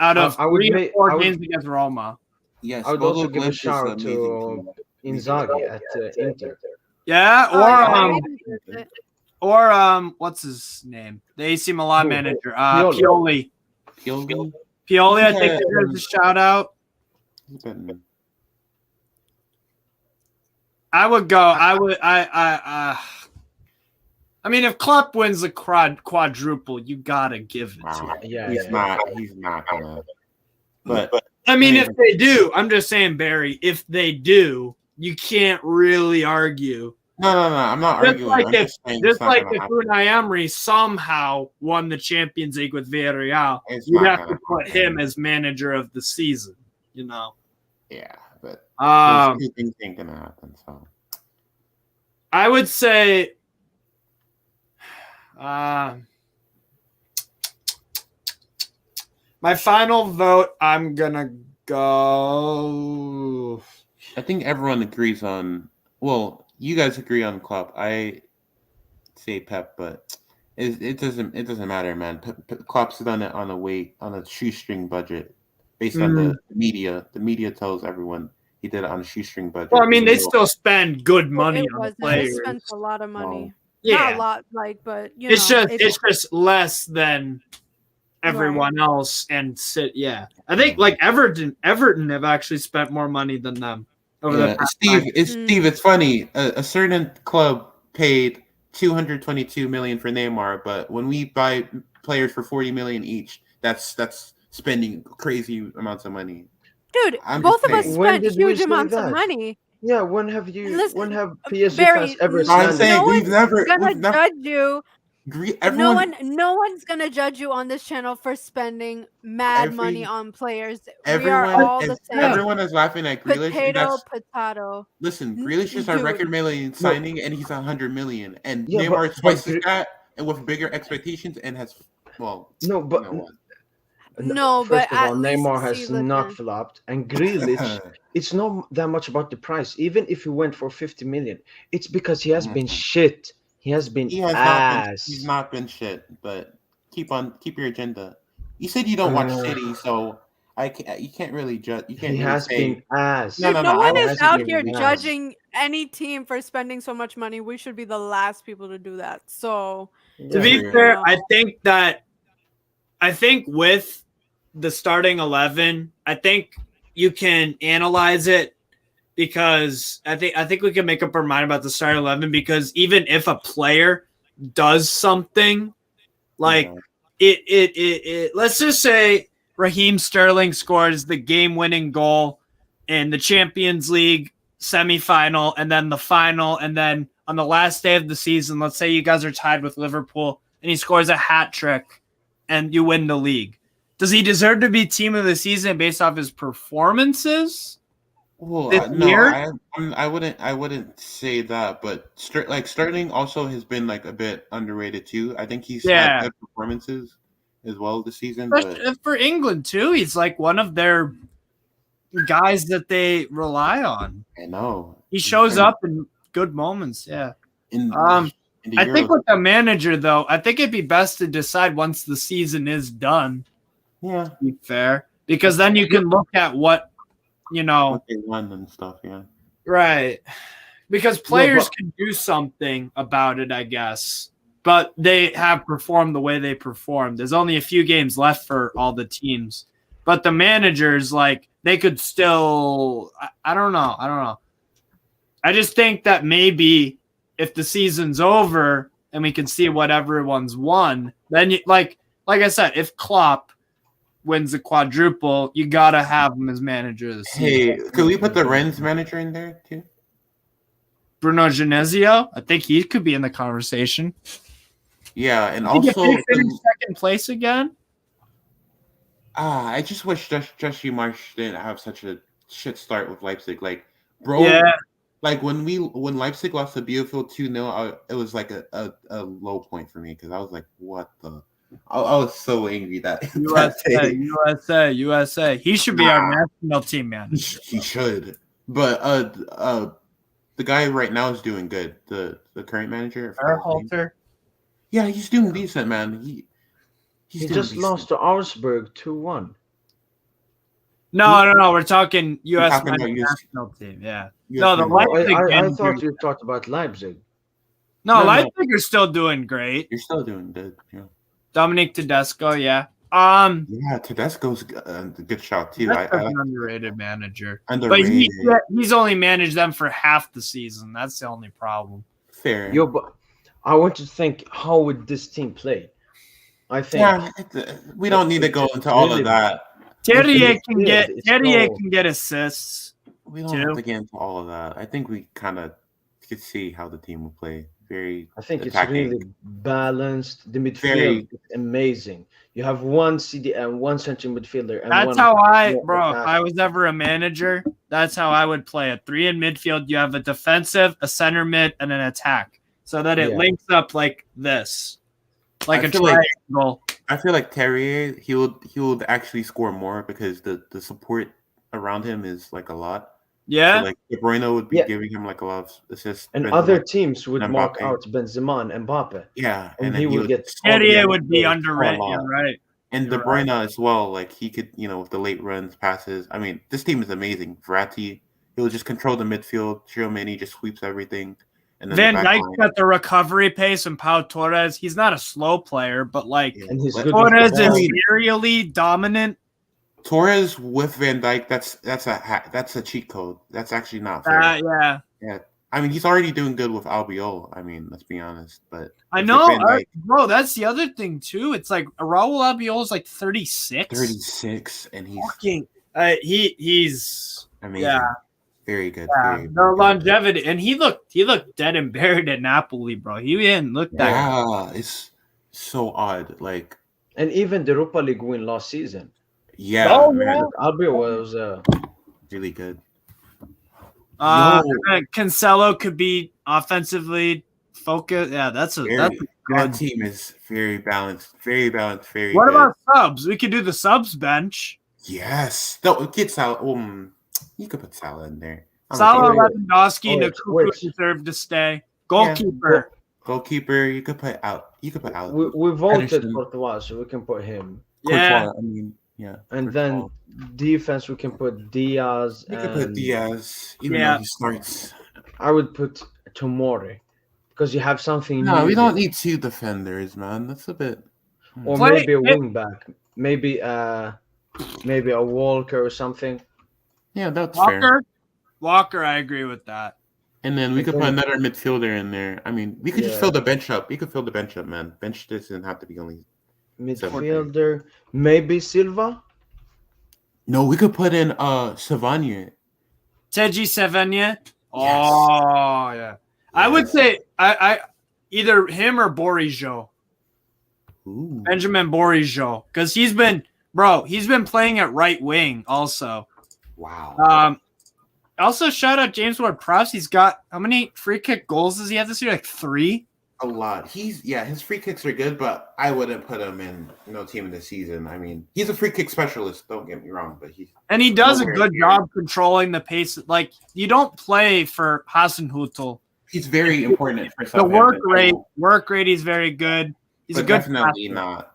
out of I would 3 or make- 4 I would- games against Roma. Yes, I would Bodo also give a Glimt is shout an out amazing to team. Inzaghi at Inter. Yeah, Oh, yeah, or what's his name? The AC Milan Who? manager, Pioli. Pioli. Pioli, I think there's a shout out. he's been- I would go. I mean, if Klopp wins the quadruple, you gotta give it to him. wow. Yeah, He's yeah. not. He's not gonna. But I mean, I if they do, I'm just saying, Barry. If they do, you can't really argue. no. I'm not Just arguing. like I'm if, just saying it's just not like gonna if happen. Unai Emery somehow won the Champions League with Villarreal, It's you'd not have to gonna put happen. him as manager of the season. You know. Yeah, but Um, those two things ain't gonna happen. So I would say, my final vote. I'm gonna go. I think everyone agrees on. Well, you guys agree on Klopp. I say Pep, but it doesn't matter, man. Klopp's done it on a shoestring budget, based on the media. The media tells everyone he did it on a shoestring budget. Well, I mean, they You know, still spend good Well, money it on the wasn't. They players. spent a lot of money. Not a Yeah, lot, but it's just less than everyone Right. else. And yeah, I think like Everton have actually spent more money than them over the yeah, past Steve, 5 Steve, it's funny. A certain club paid 222 million for Neymar, but when we buy players for 40 million each, that's spending crazy amounts of money. Dude, I'm both just of us saying. When spent did we huge say amounts that? of money. Yeah, when have PSG Barry, fans ever no, No, I'm slandered? saying no we've one's never judge you. everyone No one's gonna judge you on this channel for spending mad money on players. We are everyone all the is same. everyone is laughing at Grealish. And Potato, that's, potato. listen, Grealish is our Dude. record million signing, and he's 100 million, and Yeah, Neymar is but twice as that, and with bigger expectations, and has No, but you know what? No, first but of all, at least Neymar has not listen. flopped, and Grealish, it's not that much about the price. Even if he went for 50 million, it's because he has been shit. He has been He has ass. he's not been shit, but keep your agenda. You said you don't watch City, so you can't really judge. You can't He really has say. been ass. No, No one I is hasn't out been here ass. judging any team for spending so much money. We should be the last people to do that. So To be Yeah. fair, Yeah. I think with the starting 11, I think you can analyze it because I think we can make up our mind about the starting 11, because even if a player does something like it let's just say Raheem Sterling scores the game-winning goal in the Champions League semifinal and then the final, and then on the last day of the season, let's say you guys are tied with Liverpool and he scores a hat trick and you win the league. Does he deserve to be team of the season based off his performances? Well, this no, year? I wouldn't say that, but Sterling also has been like a bit underrated too. I think he's had good performances as well this season. But For England too, he's like one of their guys that they rely on. I know he shows up in good moments. Yeah. I think with the manager though, I think it'd be best to decide once the season is done. Yeah. To be fair, because then you can look at what they won and stuff. Yeah. Right. Because players can do something about it, I guess. But they have performed the way they performed. There's only a few games left for all the teams. But the managers, like, they could still I don't know. I just think that maybe if the season's over and we can see what everyone's won, then like I said, if Klopp wins the quadruple, you gotta have him as manager of the season. Hey, could we put the Rennes manager in there too? Bruno Genesio, I think he could be in the conversation. Yeah, and also finish second place again. I just wish Jesse Marsch didn't have such a shit start with Leipzig. Like, bro, like when Leipzig lost to Bielefeld 2-0, it was like a low point for me because I was like, what the. I was so angry that USA. He should be our national team manager. He should. But the guy right now is doing good. The current manager, Halter. Yeah, he's doing decent, man. He just lost to Augsburg 2-1. No. We're talking U.S. national team. Yeah. No, the Leipzig. I thought you talked about Leipzig. No, Leipzig are still doing great. You're still doing good. Yeah. Dominic Tedesco, yeah. Yeah, Tedesco's a good shot too. An underrated manager. Underrated. But he's only managed them for half the season. That's the only problem. Fair. But I want to think, how would this team play? I think we don't need to go into all of that. Terrier can get assists. We don't have to get into all of that. I think we kind of could see how the team will play. I think attacking. It's really balanced. The midfield is amazing. You have one CDM, one central midfielder. And that's how if I was ever a manager, that's how I would play it. 3 in midfield. You have a defensive, a center mid, and an attack, so that it links up like this, like a triangle. I feel like Terrier, he would actually score more because the support around him is like a lot. Yeah, so like De Bruyne would be giving him like a lot of assists, and other teams would mark out Benzema and Mbappe. Yeah, and he would get. Terrier would be underrated, right? And De Bruyne as well, like he could, with the late runs, passes. I mean, this team is amazing. Verratti, he'll just control the midfield. Tchouaméni just sweeps everything. And then Van Dijk's got the recovery pace, and Pau Torres, he's not a slow player, but like Torres is serially dominant. Torres with Van Dijk, that's a cheat code. That's actually not fair. Yeah. I mean, he's already doing good with Albiol. I mean, let's be honest. But I know, bro. That's the other thing too. It's like Raul Albiol is like 36. 36, and he's fucking. He's amazing. Yeah. Very good. Yeah, very longevity, and he looked dead and buried at Napoli, bro. He didn't look that. Yeah, it's so odd. Like, and even the Europa League win last season. Yeah, Albiol was really good. Cancelo could be offensively focused. Yeah, that's a good. That team is very balanced. Very balanced. Very. What good. about subs? We could do the subs bench. Yes, get Salah. You could put Salah in there. Salah, Lewandowski, Nkunku deserve to stay. Goalkeeper. Goalkeeper. You could put out. We voted Courtois, so we can put him. Yeah. Courtois, I mean, yeah. And then defense, we can put Diaz. You could put Diaz, even though he starts. I would put Tomori because you have something. No, we don't need 2 defenders, man. That's a bit. Or maybe a wing back. Maybe a Walker or something. Yeah, that's fair. Walker, I agree with that. And then we I could put think- another midfielder in there. I mean, we could just Yeah. fill the bench up. We could fill the bench up, man. Bench doesn't have to be only. Midfielder, maybe Silva. No, we could put in Savanier. Teji Sevenya. Oh yeah. I would say I either him or Borijo. Ooh. Benjamin Borijo. Because he's been playing at right wing also. Wow. Also shout out James Ward-Prowse. He's got how many free kick goals does he have this year? Like 3? A lot. His free kicks are good, but I wouldn't put him in team of the season. I mean, he's a free kick specialist. Don't get me wrong, but he does a good job controlling the pace. Like you don't play for Hasenhüttl. he's very important for The work rate is very good. He's but a good definitely passer. not.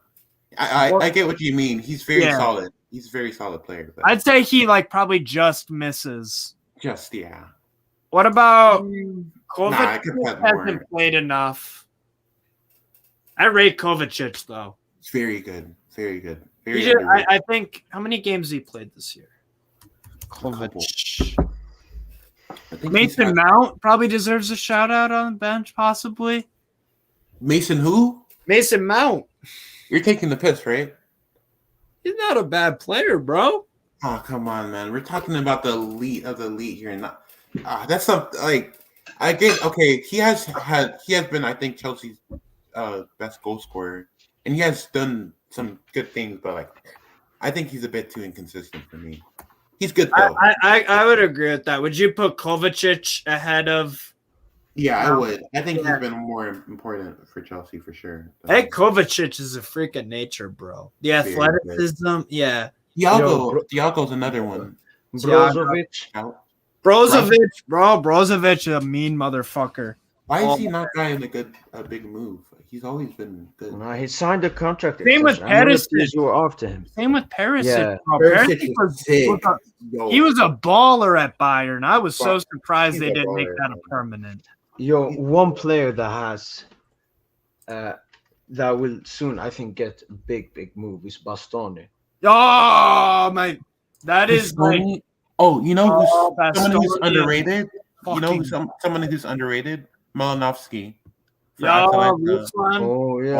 I get what you mean. He's very solid. He's a very solid player. But I'd say he probably just misses. yeah. What about Nah, I Kovacic? could put more. Hasn't played enough. I rate Kovacic though. It's very good. Very good. He Very should- underrated. I think how many games he played this year? Couple. Kovacic. I think he's Mason had- Mount probably deserves a shout out on the bench, possibly. Mason who? Mason Mount. You're taking the piss, right? He's not a bad player, bro. Oh, come on, man. We're talking about the elite of the elite here. Not that's not I get okay. He has been, I think, Chelsea's best goal scorer, and he has done some good things, but I think he's a bit too inconsistent for me. He's good though. I would agree with that. Would you put Kovacic ahead of? Yeah, I would. I think he's been more important for Chelsea for sure. Hey, Kovacic is a freak of nature, bro. The athleticism, yeah. Thiago's another one. Brozovic. Out. Brozovic is a mean motherfucker. Why is he not guy in a big move? He's always been good. No, he signed a contract. Same with extension. I know the Perisic. PSG were after him. Same with Paris. Yeah. Perisic is sick. He was a baller at Bayern. I was so surprised He's they a didn't make baller, that a man. permanent. Yo, one player that has that will soon, I think, get a big move is Bastoni. Oh my, that is like you know who's someone who's Bastoni. underrated? You know Fucking- someone who's underrated? Malinovsky. For Yo, Atalanta. Ruslan, Oh yeah,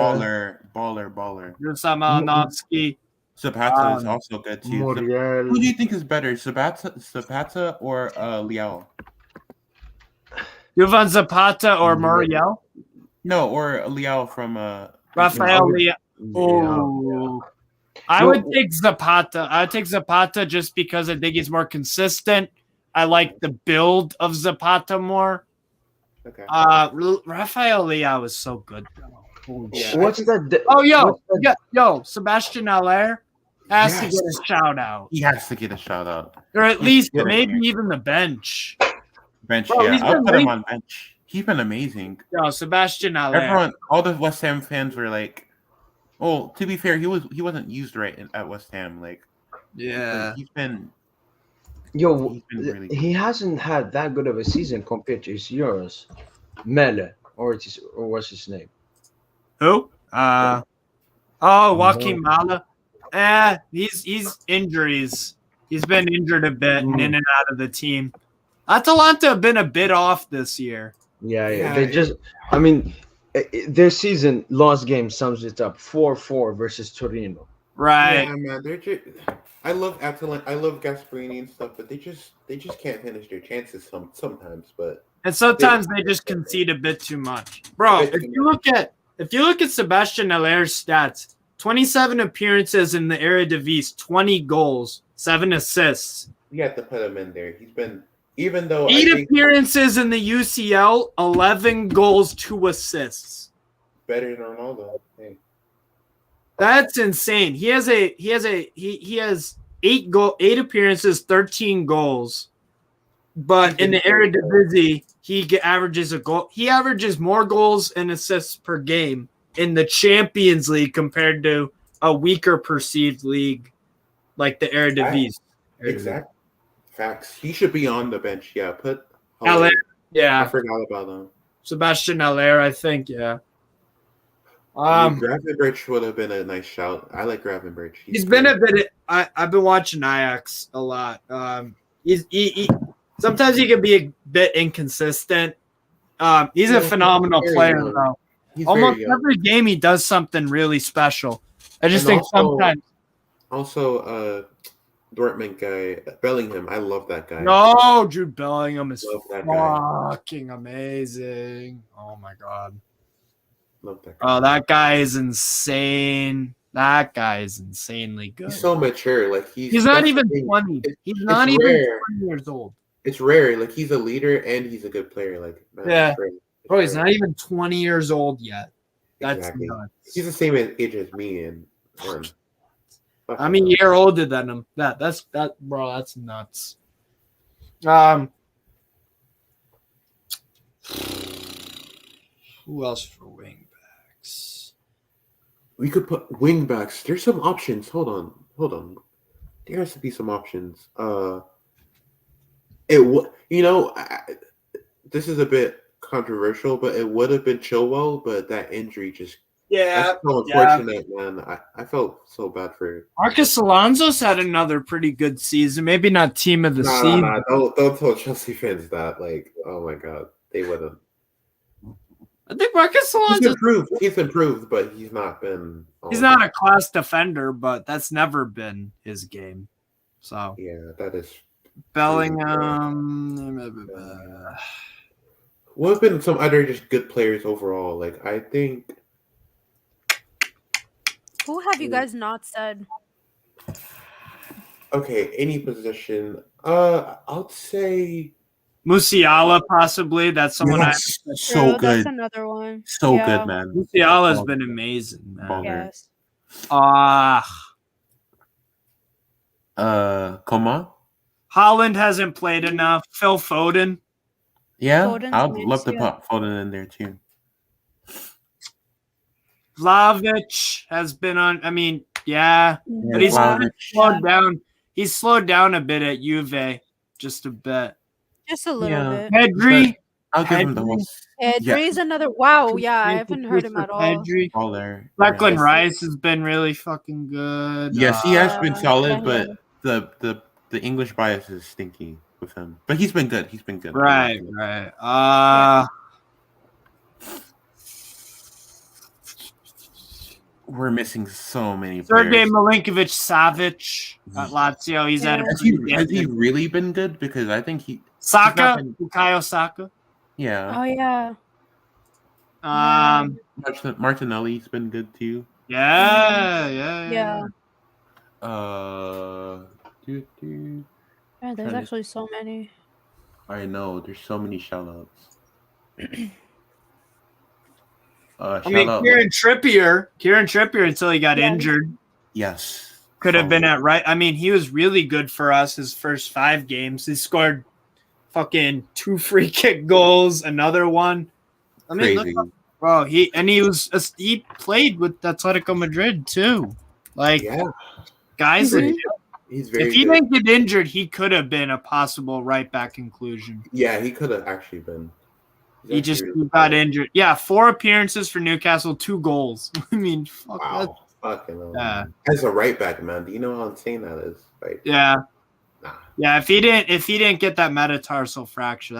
Baller. Ruslan Malinovsky. Zapata is also good too. Muriel. Who do you think is better, Zapata or Leao? Jovan Zapata or Muriel? No, or Leao from Rafael Leao. Yeah. Oh. I would take Zapata. I would take Zapata just because I think he's more consistent. I like the build of Zapata more. Okay. Rafael Leao is so good. Holy Yeah. shit. What's that? Yo, Sebastian Aller has to Yes. get a shout out. He has to get a shout out. Or at least good. maybe even the bench. Bench, Bro, yeah. he's I'll been put him late. on bench. He's been amazing. Yo, Sebastian Aller. All the West Ham fans were like, "Oh, to be fair, he wasn't used right at West Ham. Yeah. he's been Yo, He's been really good. he hasn't had that good of a season compared to his Euros. Mele, or what's his name? Who? Joaquin Mala. He's injuries. He's been injured a bit and in and out of the team. Atalanta have been a bit off this year. Yeah. They just, I mean, their season last game sums it up: 4-4 versus Torino. Right. Yeah, man. They're just. I love Atalanta. I love Gasperini and stuff, but they just can't finish their chances sometimes. But And sometimes they just concede a bit too much. Bro, if you look at Sebastian Aller's stats, 27 appearances in the Eredivisie, 20 goals, 7 assists. we have to put him in there. He's been, even though 8 I think appearances in the UCL, 11 goals, 2 assists. better than Ronaldo. Hey. That's insane. He has 8 appearances, 13 goals. But in the Eredivisie, he averages a goal. He averages more goals and assists per game in the Champions League compared to a weaker perceived league like the Eredivisie. Exactly. Facts. He should be on the bench. Yeah, put Aller, I yeah. forgot about him. Sebastian Aller, I think, yeah. Gravenberch would have been a nice shout. I like Gravenberch. He's been a bit. I've been watching Ajax a lot. Sometimes he can be a bit inconsistent. He's a phenomenal very player, young. though. He's Almost very young. every game he does something really special. I just And think sometimes. Also, Dortmund guy, Bellingham. I love that guy. No, Jude Bellingham is Love that guy. fucking amazing. Oh my god. Love that guy. Oh, that guy is insane. That guy is insanely good. He's so mature. Like He's not that's the even thing. 20. He's It's not even rare. 20 years old. It's rare. Like he's a leader and he's a good player. Like man, Yeah. it's rare. It's Bro, he's rare. not even 20 years old yet. That's Exactly. nuts. He's the same age as me and Warren. I'm a year older than him. That's bro, that's nuts. Who else for wingbacks? We could put wingbacks. There's some options. Hold on. There has to be some options. This is a bit controversial, but it would have been Chilwell, but that injury just that's so unfortunate, man. I felt so bad for it. Marcus Alonso's had another pretty good season. Maybe not team of the season. Nah. Don't tell Chelsea fans that. Like, oh my god, they wouldn't. I think Marcus Alonso. He's improved, but he's not been. He's not a class defender, but that's never been his game. So yeah, that is. Bellingham. What have been some other just good players overall? Like, I think. Who have you guys not said? Okay, any position. I'd say Musiala, possibly. That's someone so good. That's another one. So good, man. Musiala has been amazing, man. Yes. Coman? Holland hasn't played enough. Phil Foden. Yeah, Foden's I'd nice, love to yeah. put Foden in there too. Vlahovic has been on. I mean, but he's Vlahovic. slowed down. He's slowed down a bit at Juve, just a bit. Just a little bit. Pedri. I'll give him the whole. Pedri's another. Wow, yeah, I haven't heard him at all. Pedri. All there. Declan Yeah. Rice has been really fucking good. Yes, he has been solid, yeah. but the English bias is stinky with him. But he's been good. He's been good. Right. We're missing so many Sergej players. Milinkovic-Savic at Lazio. He's had a Has he really been good? Because I think Saka, Bukayo Saka. Yeah. Oh yeah. Martinelli's been good too. Yeah. Yeah, there's actually so many. I know. There's so many shout-outs. Kieran Trippier until he got injured. Yes. Could have been at right. I mean, he was really good for us his first 5 games. He scored fucking 2 free kick goals, another one. I mean, Crazy. look, bro, he played with Atletico Madrid too. Like, guys, He's very if he good. didn't get injured, he could have been a possible right back inclusion. Yeah, he could have actually been. He just got injured. Yeah, 4 appearances for Newcastle, 2 goals. I mean, fuck that. Wow. Fucking hell, Yeah. man. As a right back, man, do you know how insane that is? Like, Yeah. nah. Yeah, if he didn't get that metatarsal fracture,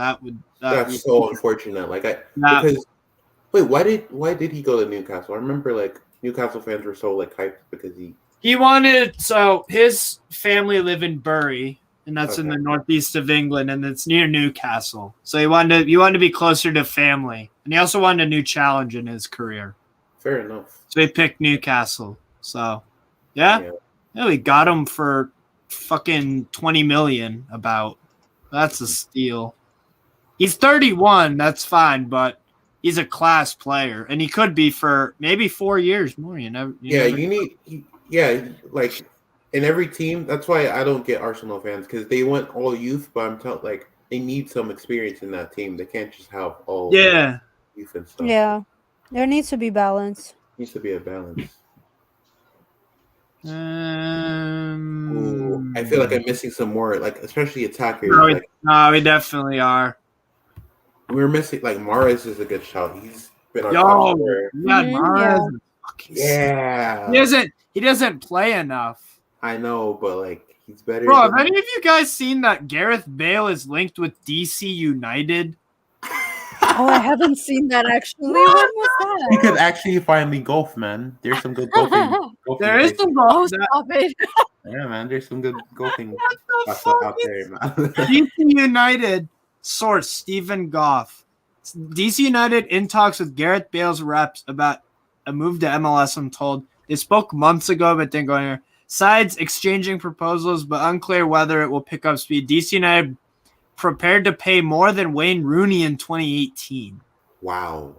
That's so unfortunate. Like because wait, why did he go to Newcastle? I remember like Newcastle fans were so like hyped because he wanted, so his family live in Bury, and that's in the northeast of England, and it's near Newcastle. So he wanted to be closer to family, and he also wanted a new challenge in his career. fair enough. So he picked Newcastle. So yeah, we got him for fucking 20 million. About that's a steal. He's 31. That's fine, but he's a class player, and he could be for maybe 4 years more. You never. Like in every team. That's why I don't get Arsenal fans because they want all youth, but I'm telling like they need some experience in that team. They can't just have all youth and stuff. Yeah, there needs to be balance. Needs to be a balance. Ooh, I feel like I'm missing some more, like especially attackers. No, we definitely are. We're missing like Mahrez is a good shout. He's been on Yo, Mahrez. He doesn't play enough. I know, but like He's better. Bro, have than- any of you guys seen that Gareth Bale is linked with DC United? Oh, I haven't seen that actually. When was He that? could actually finally golf, man. There's some good golfing. There is places. some Oh, that stop it. Yeah, man. There's some good golfing the spots fuck out there, man. DC United source Stephen Goff. DC United in talks with Gareth Bale's reps about a move to MLS. I'm told they spoke months ago, but didn't go anywhere. Sides exchanging proposals, but unclear whether it will pick up speed. DC United prepared to pay more than Wayne Rooney in 2018. Wow.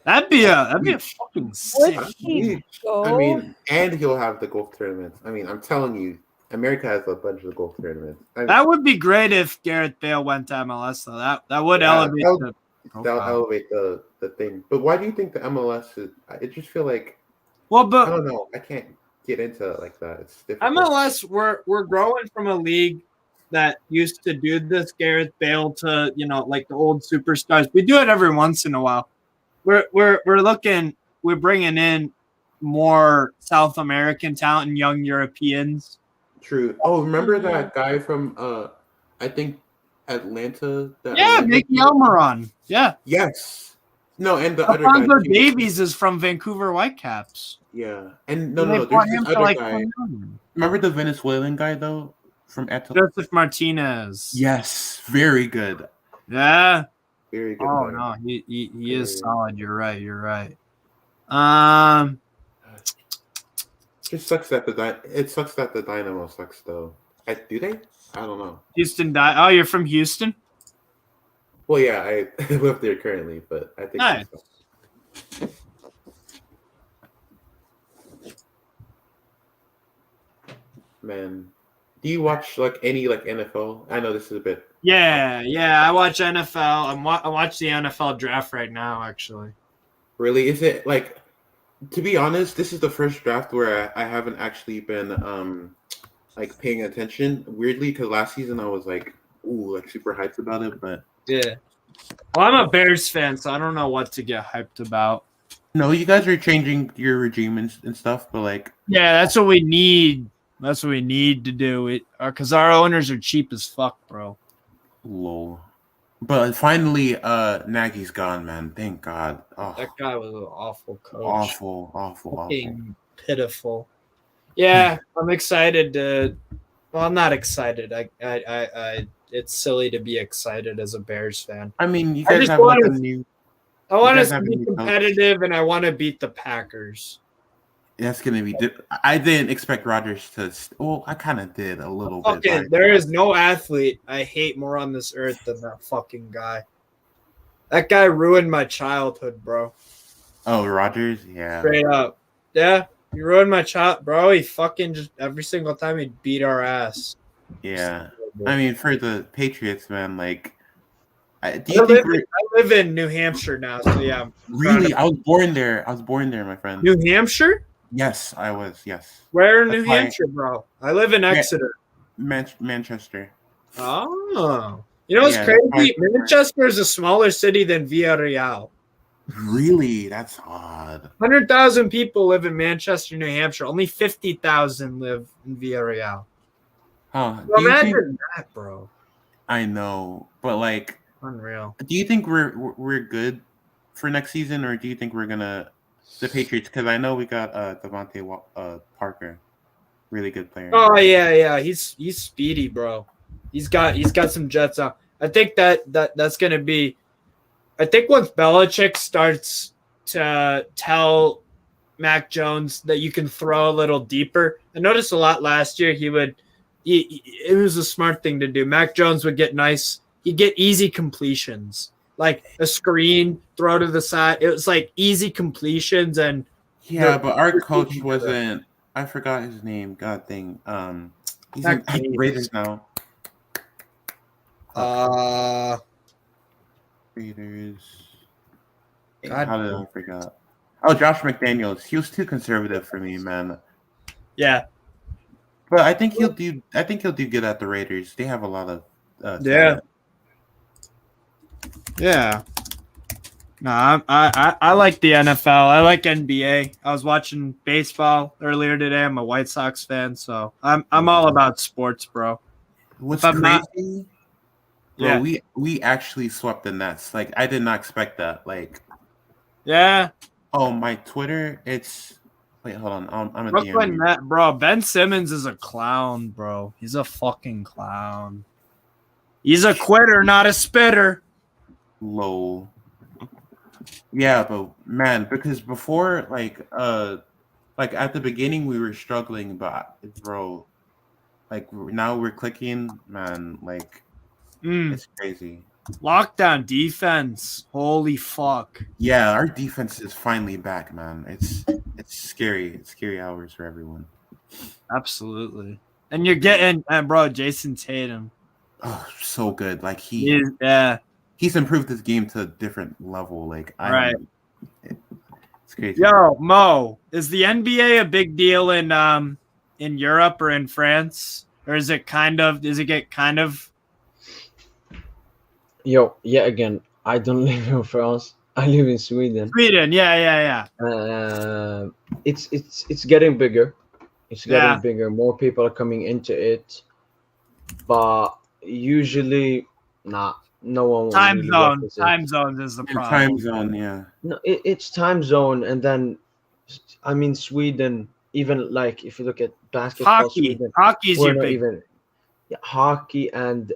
That'd be a fucking sick. Would he go? I mean, and he'll have the golf tournaments. I mean, I'm telling you, America has a bunch of golf tournaments. I mean, That would be great if Gareth Bale went to MLS, though. That would Yeah, elevate that'll- the that'll profile. elevate the thing. But why do you think the MLS is? I just feel like Well, I but don't know. I can't get into it like that. It's difficult. MLS, we're growing from a league that used to do this Gareth Bale to, like the old superstars. We do it every once in a while. We're bringing in more South American talent and young Europeans. True. Oh, remember that guy from I think Atlanta? That Yeah, Atlanta Mickey team? Almiron. Yeah. Yes. No, and the other guy. Alfonso too. Davies is from Vancouver Whitecaps. Yeah, and And they no. bought There's him this for other like guy. 20 million. Remember the Venezuelan guy though from Atlanta? Joseph Martinez. Yes, very good. Yeah. Very good. Oh guy. no, he is Very- solid. You're right. Just sucks that it sucks that the Dynamo sucks though. Do they? I don't know. Houston died. Oh, you're from Houston? Well, yeah, I live there currently, but I think Nice. Man, do you watch like any like NFL? I know this is a bit Yeah. I watch NFL. I watch the NFL draft right now, actually. really. Is it like? To be honest, this is the first draft where I haven't actually been like paying attention. Weirdly, because last season I was like, ooh, like super hyped about it, but Yeah. Well, I'm a Bears fan, so I don't know what to get hyped about. no, you guys are changing your regime and stuff, but like, Yeah, that's what we need. That's what we need to do. It because our owners are cheap as fuck, bro. lol. But finally, Nagy's gone, man. Thank God. Oh, That guy was an awful coach. awful. Fucking pitiful. Yeah, I'm excited to. Well, I'm not excited. I it's silly to be excited as a Bears fan. I mean, you I guys just have like a wanted- new. I want guys us to have a be new coach. competitive, and I want to beat the Packers. That's gonna be. I didn't expect Rodgers to. Well, I kind of did a little bit. Fucking, there is no athlete I hate more on this earth than that fucking guy. That guy ruined my childhood, bro. Oh, Rodgers, yeah. Straight up. Yeah, he ruined my child, bro. He fucking just every single time he'd beat our ass. Yeah. I mean, for the Patriots, man, like, do I you think live in New Hampshire now, so yeah. I'm really? I was born there. My friend. New Hampshire? Yes, I was. Yes, Where in That's New why- Hampshire, bro? I live in Exeter. Manchester. Oh. You know what's Yeah, crazy? that's why- Manchester is a smaller city than Villarreal. Really? That's odd. 100,000 people live in Manchester, New Hampshire. Only 50,000 live in Villarreal. Huh? Well, Do you think, imagine that, bro. I know, but like, Unreal. do you think we're good for next season, or do you think we're gonna the Patriots? Because I know we got Devontae Parker, really good player. Oh yeah. He's speedy, bro. He's got some jets out. I think that's gonna be. I think once Belichick starts to tell Mac Jones that you can throw a little deeper. I noticed a lot last year. It was a smart thing to do. Mac Jones would get nice. He'd get easy completions, like a screen, throw to the side. It was like easy completions and. Yeah, but our coach wasn't. I forgot his name. God dang. He's in Raiders now. Raiders. God. How did I forget? Oh, Josh McDaniels. He was too conservative for me, man. Yeah. But I think he'll do. I think he'll do good at the Raiders. They have a lot of. Yeah. Yeah. Nah, I like the NFL. I like NBA. I was watching baseball earlier today. I'm a White Sox fan, so I'm all about sports, bro. What's If I'm not- crazy, Yeah. bro? We actually swept the Nets. Like I did not expect that. Like, Yeah, oh my Twitter, it's wait, hold on. I'm a Brooklyn DM. Net, bro. Ben Simmons is a clown, bro. He's a fucking clown. He's a quitter, not a spitter. Low. Yeah, but man, because before like at the beginning we were struggling, but bro, like now we're clicking, man. Like it's crazy. Lockdown defense. Holy fuck. Yeah, our defense is finally back, man. It's scary. It's scary hours for everyone. Absolutely. And you're getting, and bro, Jason Tatum. Oh, so good. Like Yeah. he's improved his game to a different level. Like it's crazy. Yo, Mo, is the NBA a big deal in Europe or in France? Or is it does it get kind of Yo, yeah, again, I don't live in France. I live in Sweden. Sweden? Yeah. It's getting bigger. It's getting Yeah. bigger. More people are coming into it, but usually, no one will Time really zone. represent. Time zones is the And problem. time zone, yeah. No, it's time zone, and then, I mean, Sweden. Even like if you look at basketball, Hockey. Sweden, Hockey's we're your not big. even. Yeah, hockey and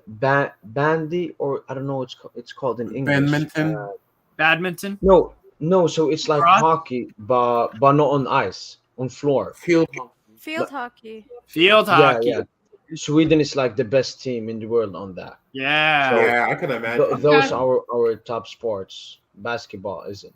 bandy, or I don't know what it's called in English. Badminton. Badminton? No. So it's like Cross? hockey, but not on ice, on floor. Field. Field hockey. Field hockey. Yeah. Sweden is like the best team in the world on that. Yeah. So- Yeah, I can imagine. Those are our top sports. Basketball isn't.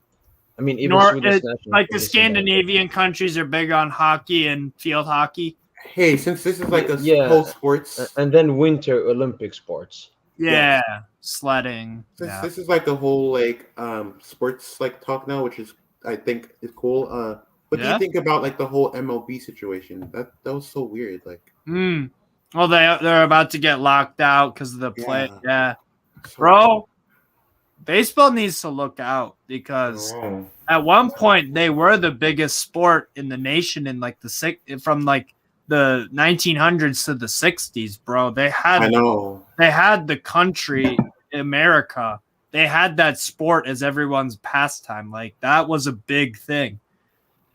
I mean, even Nor- Sweden's it- national like team the isn't Scandinavian countries are big on hockey and field hockey. Hey, since this is like a Yeah. whole sports, that. And then winter Olympic sports. Yeah. Sledding. since Yeah. this is like a whole like sports like talk now, which is I think is cool. What do Yeah. you think about like the whole MLB situation? That was so weird. Like, Well, they're about to get locked out because of the play. Yeah. so- Bro, baseball needs to look out because Oh. at one point they were the biggest sport in the nation in like from like the 1900s to the 60s, bro. They I know. had the country America. They had that sport as everyone's pastime. Like that was a big thing.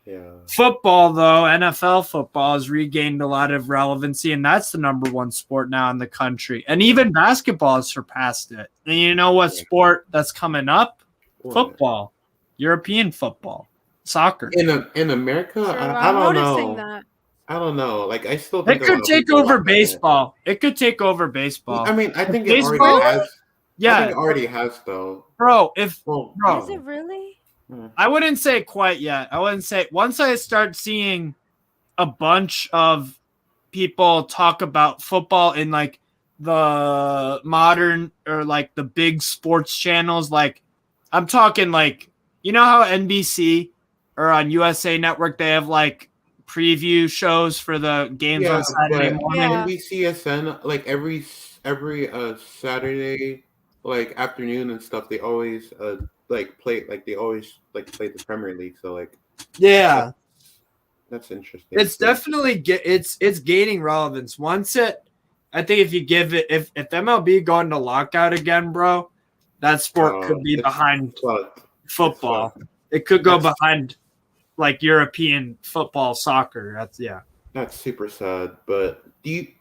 Yeah. Football, though, NFL football has regained a lot of relevancy, and that's the number one sport now in the country. And even basketball has surpassed it. And you know what sport that's coming up? What? Football, European football, soccer. In America, Sure, I I'm don't noticing know. that. I don't know. Like, I still It think a lot could of take people over laugh at it. baseball. It could take over baseball. I mean, I think it Baseball? already has. I think Yeah, it already has though. bro. Well, Bro. Is it really? I wouldn't say quite yet. I wouldn't say once I start seeing a bunch of people talk about football in like the modern or like the big sports channels, like I'm talking like, you know how NBC or on USA Network they have like preview shows for the games on Saturday but morning. Yeah. NBCSN, like every Saturday like afternoon and stuff, they always play the Premier League. So like Yeah. that's interesting. It's definitely it's gaining relevance. I think if you give it if MLB go into lockout again, bro, that sport could be behind football. It could go behind like European football, soccer. That's super sad. But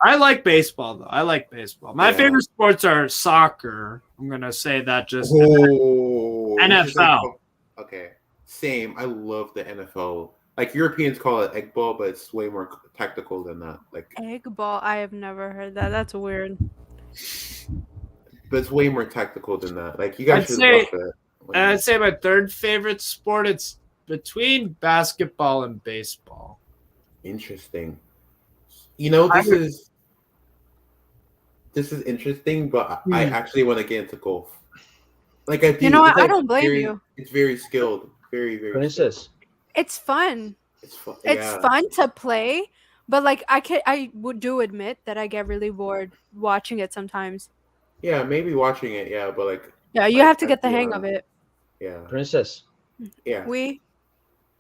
I like baseball though. I like baseball. My favorite sports are soccer. I'm gonna say that just NFL. Okay, same. I love the NFL. Like Europeans call it egg ball, but it's way more tactical than that. Like Egg ball? I have never heard that. That's weird. but it's way more tactical than that. Like you guys I'd should say- love that. And I'd say my third favorite sport, it's between basketball and baseball. Interesting. You know, this is interesting, but I actually want to get into golf. Like I do. You know what? It's, I like, don't blame very- you. It's very skilled. Very, very Princess. It's fun. It's fun. It's yeah. fun to play, but like I would admit that I get really bored watching it sometimes. Yeah, maybe watching it, yeah, but like Yeah, you have to get the hang of it. Yeah. Princess, Yeah.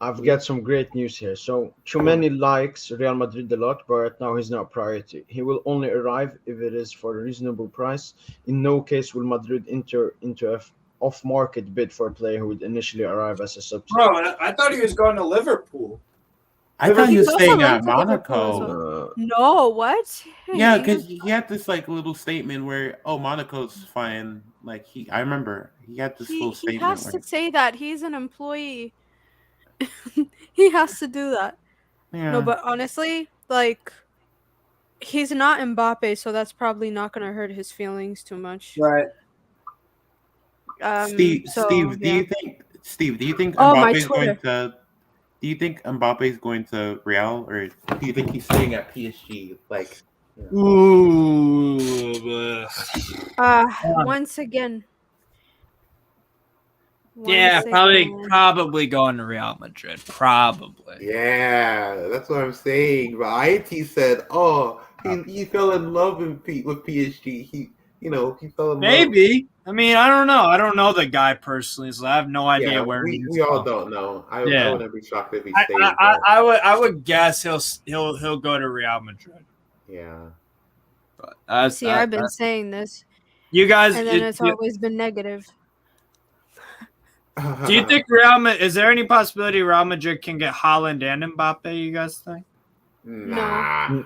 I've got some great news here. So Chumeni likes Real Madrid a lot, but right now he's not a priority. He will only arrive if it is for a reasonable price. In no case will Madrid enter into a off-market bid for a player who would initially arrive as a substitute. Bro, I thought he was going to Liverpool. I thought he was also staying went at to Liverpool as Monaco. No, what? Yeah, because he had this like little statement where, oh, Monaco's fine. Like I remember he had this little he statement. has to say that he's an employee. He has to do that. Yeah. No, but honestly, like, he's not Mbappe, so that's probably not going to hurt his feelings too much. Right. Steve, yeah. do you think Oh, my Mbappe's going Twitter. to? Do you think Mbappe's going to Real, or do you think he's staying at PSG? Like, Ooh. Once again. Yeah, probably going to Real Madrid. Probably. yeah, that's what I'm saying. But IT said, oh, he fell in love with PSG. He fell in love. Maybe. I mean, I don't know. I don't know the guy personally, so I have no idea where he is. We all don't know. I wouldn't be shocked if he stayed. I would guess he'll go to Real Madrid. Yeah. But I've been saying this. You guys, and then it's always been negative. Do you think is there any possibility Real Madrid can get Haaland and Mbappe, you guys think? Nah.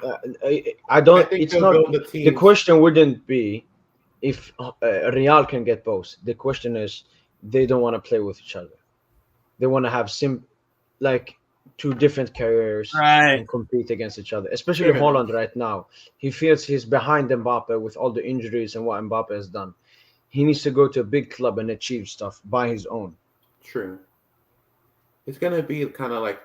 I don't. It's not. The question wouldn't be if Real can get both. The question is they don't want to play with each other. They want to have like two different careers and compete against each other. Especially Haaland right now. He feels he's behind Mbappe with all the injuries and what Mbappe has done. He needs to go to a big club and achieve stuff by his own. True. It's gonna be kind of like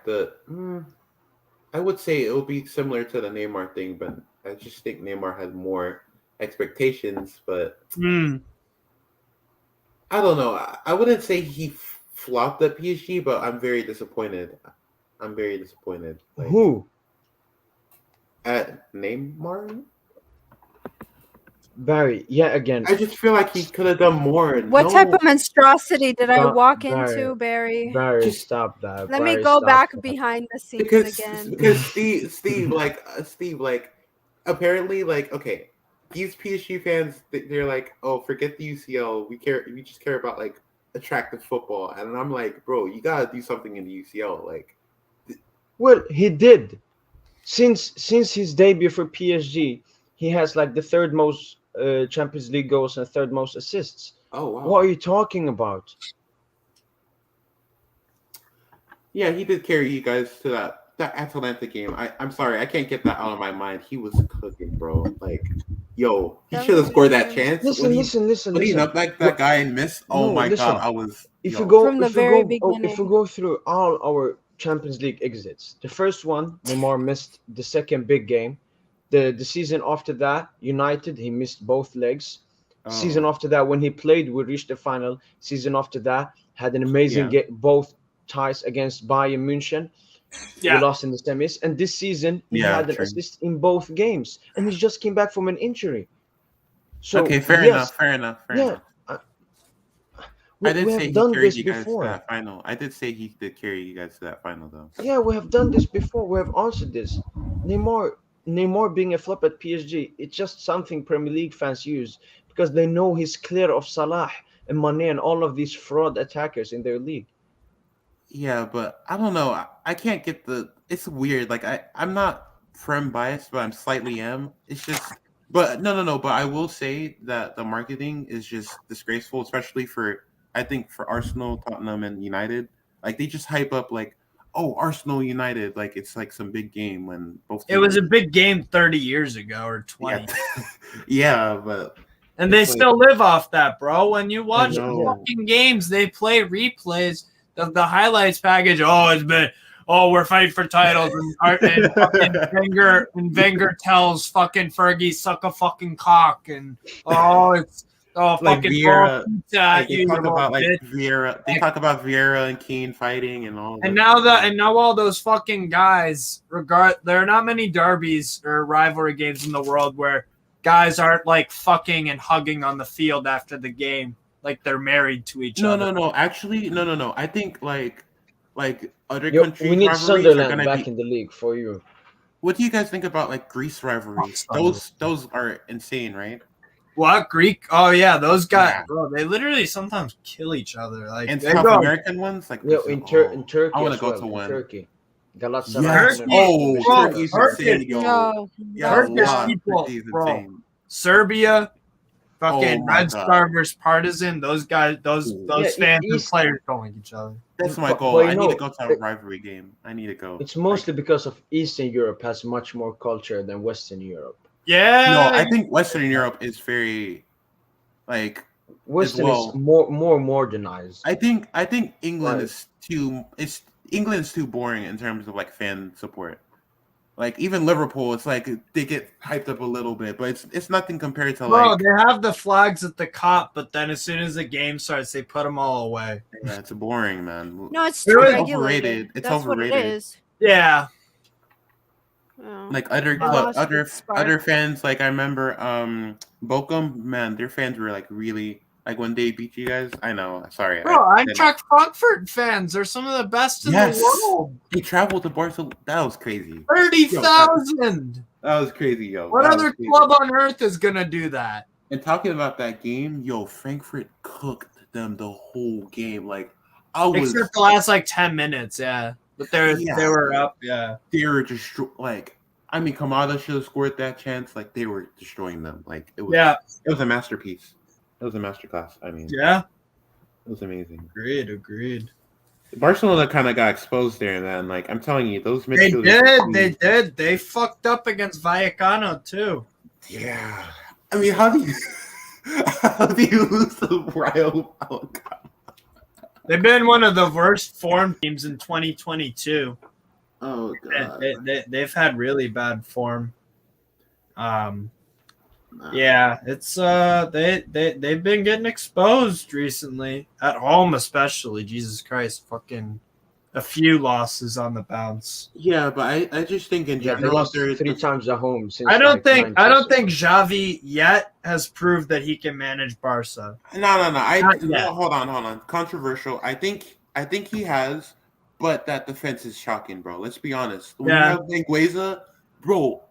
I would say it will be similar to the Neymar thing, but I just think Neymar had more expectations. But I don't know. I wouldn't say he flopped at PSG, but I'm very disappointed. Like, who? At Neymar? Barry, yeah, again. I just feel like he could have done more. What type of monstrosity did I walk into, Barry? Barry, stop that. Let me go back behind the scenes again. Because Steve, apparently, like, okay, these PSG fans, they're like, oh, forget the UCL. We just care about like attractive football. And I'm like, bro, you gotta do something in the UCL. Like, well, he did. Since his debut for PSG, he has like the third most Champions League goals and third most assists. Oh wow! What are you talking about? Yeah, he did carry you guys to that Atalanta game. I'm sorry, I can't get that out of my mind. He was cooking, bro. Like, yo, he should have scored that chance. Listen. When he knocked like that guy and missed. Oh my god, I was. If you go through all our Champions League exits, the first one, Neymar missed the second big game. The season after that, United, he missed both legs. Season after that, when he played, we reached the final. Season after that, had an amazing game, both ties against Bayern München. We lost in the semis. And this season, he had an assist in both games. And he just came back from an injury. So, okay, fair enough. We have done this before. To that final. I did say he did carry you guys to that final, though. Yeah, we have done this before. We have answered this. Neymar being a flop at PSG, it's just something Premier League fans use because they know he's clear of Salah and Mane and all of these fraud attackers in their league. Yeah, but I don't know. I can't get it's weird. Like I'm not Prem biased, but I'm slightly am. It's just, but no. But I will say that the marketing is just disgraceful, especially for Arsenal, Tottenham, and United. Like they just hype up like, oh, Arsenal United, like it's like some big game when both. It was a big game 30 years ago or 20. Yeah, but and they still live off that, bro. When you watch fucking games, they play replays of the highlights package. We're fighting for titles, and fucking Wenger tells fucking Fergie suck a fucking cock, and it's. Oh, like fucking Vieira. They talk about like Vieira. They talk about Vieira and Keane fighting and all. And now all those fucking guys. There are not many derbies or rivalry games in the world where guys aren't like fucking and hugging on the field after the game. like they're married to each No, other. no. Actually, no. I think like other Yo, countries' we need rivalries are Sunderland gonna back be. in the league for you. What do you guys think about like Greece rivalries? Those are insane, right? What Greek? Oh yeah, those guys, Yeah. bro. They literally sometimes kill each other. Like And they South go- American ones, like Yo, Brazil. in I Turkey want to as go well. to In one. Turkey. Galatasaray. Yes. and Oh, Bro, Turkey's Turkey- insane, yo. No. Yeah, Turkish wow, people, Turkey's bro. insane. Serbia, fucking Oh my Red God. Star versus Partizan. Those guys, those Yeah, fans and East- players don't like each other. That's my But- goal. but you I need to know, go to a rivalry game. I need to go. It's mostly because of Eastern Europe has much more culture than Western Europe. Yeah. No, I think Western Europe is very like Western well. is more modernized. I think England Right. England is too boring in terms of like fan support. Like even Liverpool, it's like they get hyped up a little bit, but it's nothing compared to Bro, like they have the flags at the cop, but then as soon as the game starts, they put them all away. yeah, it's boring, man. No, it's It too was regulated. overrated. It's That's what overrated. it is. Yeah. Oh. Like other They lost other its spark. other fans, like I remember Bochum, man, their fans were like really like when they beat you guys. I know, sorry. Bro, Eintracht Frankfurt fans are some of the best in Yes. the world. They traveled to Barcelona. That was crazy. 30,000. That was crazy, yo. What That was other crazy. club on earth is gonna do that? And talking about that game, yo, Frankfurt cooked them the whole game. Like I was, Except the last like 10 minutes, yeah. But they Yeah. were up, yeah. they were just like, I mean, Kamada should have scored that chance. Like they were destroying them. Like it was, it was a masterpiece. It was a masterclass. I mean, Yeah. it was amazing. Agreed. Barcelona kind of got exposed there, and then like I'm telling you, those They midfielders. did. They fucked up against Vallecano too. Yeah. I mean, how do you lose to Rayo Vallecano? They've been one of the worst form teams in 2022. Oh god. They've had really bad form. Yeah, it's they've been getting exposed recently at home, especially. Jesus Christ, fucking a few losses on the bounce. Yeah, but I just think in Yeah, they general, lost they're 3 times at home since. I don't like, think Xavi yet has proved that he can manage Barca. No. Not yet. No, hold on. Controversial. I think he has, but that defense is shocking, bro. Let's be honest. When Yeah. you have Mingueza, bro,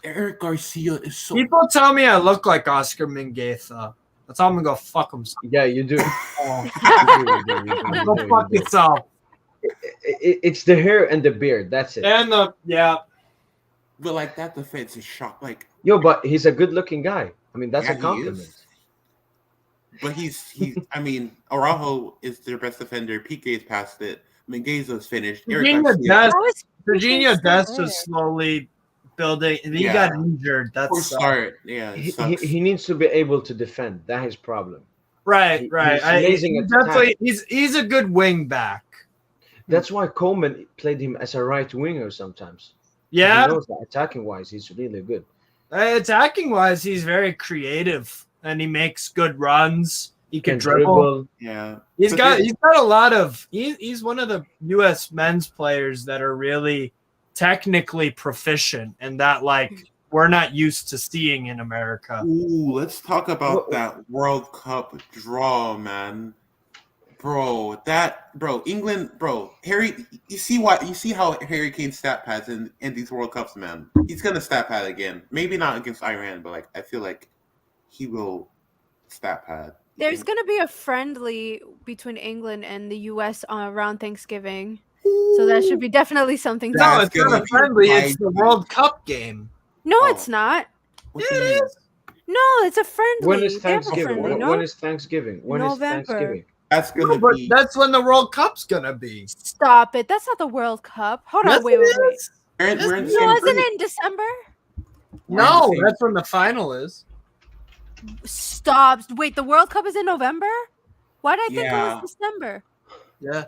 Eric Garcia is so. People tell me I look like Oscar Mingueza. That's all I'm gonna go fuck himself. Yeah, you do. Go fuck yourself. It's the hair and the beard. That's it. And But like that defense is shocked. Like, Yo, but he's a good-looking guy. I mean, that's yeah, a compliment. he is. But he's. I mean, Araujo is their best defender. Pique's passed it. Mingueza's finished. Eric Garcia. Virginia Dest is slowly building. He Yeah. got injured. Poor That's start. Yeah, it sucks. He needs to be able to defend. That's his problem. right. He's Right. amazing at Definitely, attack. he's a good wing back. That's why Coleman played him as a right winger sometimes. Yeah. He knows that attacking wise, he's really good. Attacking wise, he's very creative and he makes good runs. He can Can dribble. Yeah. He's But got this- he's got a lot of he's one of the US men's players that are really technically proficient and that like we're not used to seeing in America. Ooh, let's talk about What- that World Cup draw, man. Bro, England, bro, Harry, you see how Harry Kane stat pads in these World Cups, man. He's gonna stat pad again. Maybe not against Iran, but like I feel like he will stat pad. There's gonna be a friendly between England and the US around Thanksgiving, so that should be definitely something. That- No, That's it's not gonna a be friendly, it's the my- World Cup game. No, Oh. it's not. What do you mean? No, it's a friendly. When is They have a Thanksgiving? friendly, When, no? when is Thanksgiving? When is November. Thanksgiving? That's No, gonna but be. that's when the World Cup's gonna be. Stop it. That's not the World Cup. Hold on. Yes, Wait. it is. We're in the No, same isn't group. it in December? No, same- that's when the final is. Stop. Wait, the World Cup is in November? Why did I think it Yeah. was December? Yeah.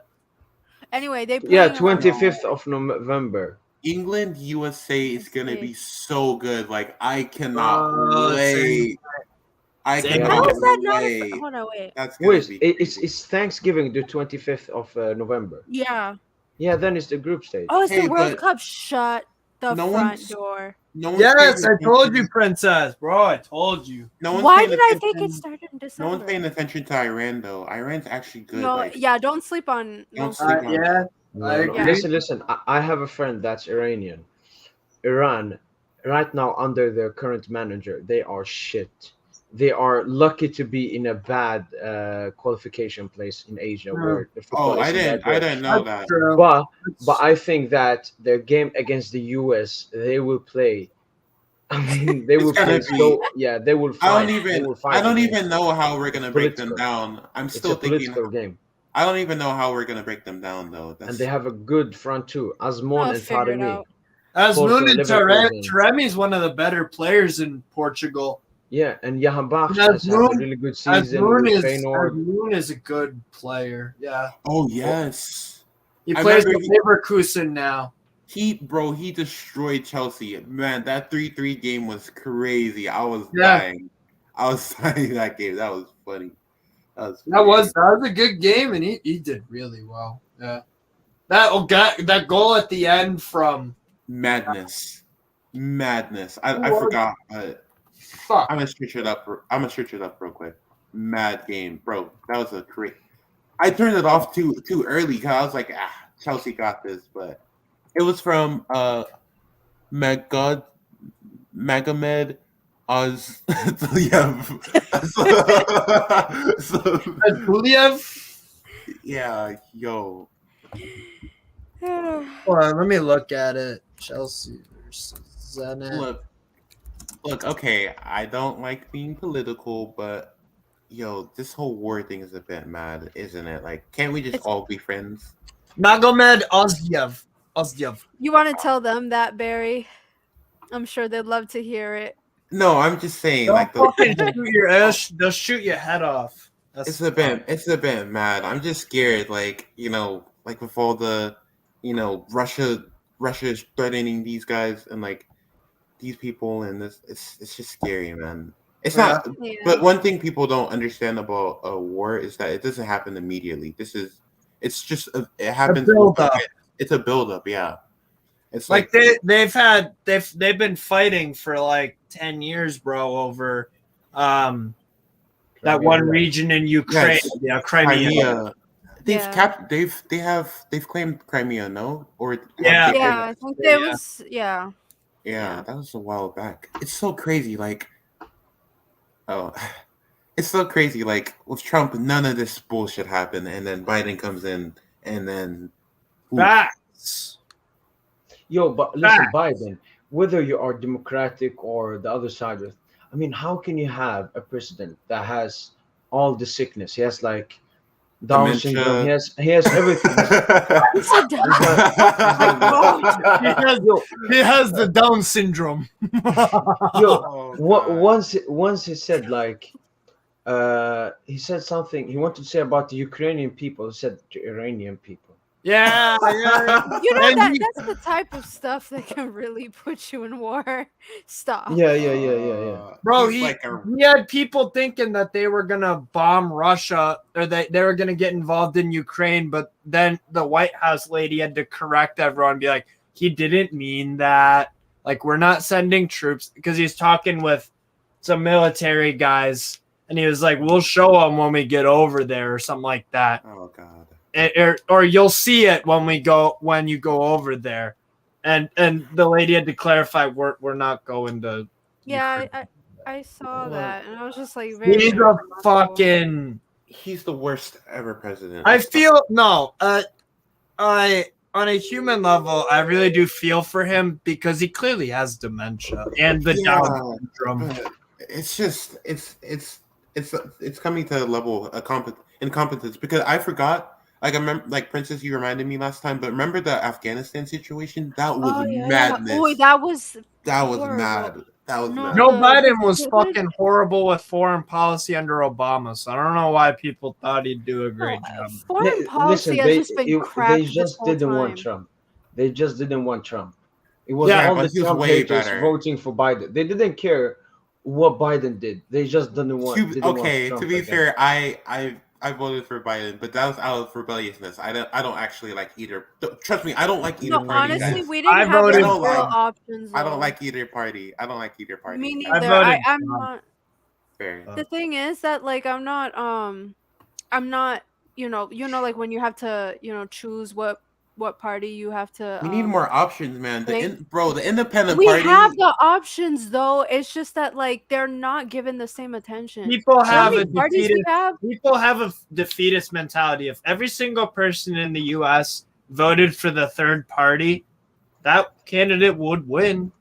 Anyway, they Yeah, playing around- 25th of November. England USA is gonna Okay. be so good. Like I cannot Oh, wait. I Same. cannot How is that not? wait. Hold on, wait. That's gonna Wait, be. it's Thanksgiving, the 25th of November. Yeah. Yeah, then it's the group stage. Oh, it's Hey, the World but Cup. Shut the no front one's- door. No one's Yes, paying I told attention. you, princess, bro. I told you. No one's Why paying did I think attention. it started in December. No one's paying attention to Iran though. Iran's actually good. No, like, yeah, don't sleep on. Don't sleep on it. Yeah, No, I no. agree. Listen. I have a friend that's Iranian. Iran, right now under their current manager, they are shit. They are lucky to be in a bad qualification place in Asia where the football Oh, I isn't that didn't. I good. didn't know That's that. true. But I think that their game against the US, they will play. I mean, they It's will gonna play be- so. Yeah, they will fight. I don't They even. will fight I don't against even know how we're gonna break them political. down. I'm It's still a thinking. political game, I don't even know how we're gonna break them down though. and they have a good front too. Azmoun I'll and figure it Taremi. out. Azmoun and Liverpool's in. Taremi is one of the better players in Portugal. Yeah, and Jahan Bach And has had a Azmoun- really good season Azmoun with is, Feyenoord. Azmoun is a good player. Yeah, Oh yes. he I plays remember with Leverkusen now. He destroyed Chelsea. Man, that 3-3 game was crazy. I was Yeah. dying. I was dying that game. That was funny. That was a good game, and he did really well. Yeah, that goal at the end from madness. I What? forgot, but fuck. I'm gonna switch it up. Real quick. Mad game, bro. That was a great. I turned it off too early because I was like, Chelsea got this, but it was from Magomed Oz. Tuliev. Yeah, yo. Hold on, let me look at it. Chelsea versus Zenit. Look, okay, I don't like being political, but yo, this whole war thing is a bit mad, isn't it? Like, can't we just all be friends? Magomed Ozyev. You want to tell them that, Barry? I'm sure they'd love to hear it. No, I'm just saying, Don't like, fucking shoot your ass. They'll shoot your head off. it's a bit mad. I'm just scared, like, like with all the, Russia is threatening these guys and like these people, and this, it's just scary, man. It's not. Yeah. But one thing people don't understand about a war is that it doesn't happen immediately. It's just it happens. It's a buildup, yeah. It's like they've been fighting for like 10 years, bro, over that one region in Ukraine. Yes. Yeah, Crimea. They've claimed Crimea, no? Or Yeah. Yeah, I think there was. Yeah. Yeah, that was a while back. It's so crazy, like, it's so crazy. Like with Trump, none of this bullshit happened, and then Biden comes in, and then facts. Yo, but listen, Biden, whether you are Democratic or the other side with, I mean, how can you have a president that has all the sickness? He has like Down Dementia. syndrome. He has everything. He has the Down syndrome. Yo, once he said like, he said something he wanted to say about the Ukrainian people. He said the Iranian people. Yeah. You know that's the type of stuff that can really put you in war. Stop. Yeah. Bro, he had people thinking that they were gonna bomb Russia or they were gonna get involved in Ukraine, but then the White House lady had to correct everyone and be like, he didn't mean that. Like, we're not sending troops, because he's talking with some military guys, and he was like, we'll show them when we get over there or something like that. Oh God. Or you'll see it when you go over there, and the lady had to clarify we're not going to. Yeah, I saw that, and I was just like, He's a fucking. He's the worst ever president. I feel no. I on a human level, I really do feel for him because he clearly has dementia and the Down syndrome. It's just it's coming to a level of incompetence, because I forgot. Like, I remember, like, Princess, you reminded me last time, but remember the Afghanistan situation? That was madness. Oh, that was mad. That was mad. Joe Biden was fucking horrible with foreign policy under Obama, so I don't know why people thought he'd do a great job. Foreign policy has just been crap. They just didn't want Trump. They just didn't want Trump. It was all the Trump haters voting for Biden. They didn't care what Biden did. They just didn't want. To be fair, I voted for Biden, but that was out of rebelliousness. I don't actually like either. Trust me, I don't like either party. Honestly, we didn't have any real options. I don't like either party. Me neither. I'm not. fair. The thing is that like I'm not like when you have to choose what party you have to We need more options, man. like- The independent we party. have the options though. It's just that like they're not given the same attention. People You know how have many a parties we have? defeatist mentality. If every single person in the U.S. voted for the third party, that candidate would win.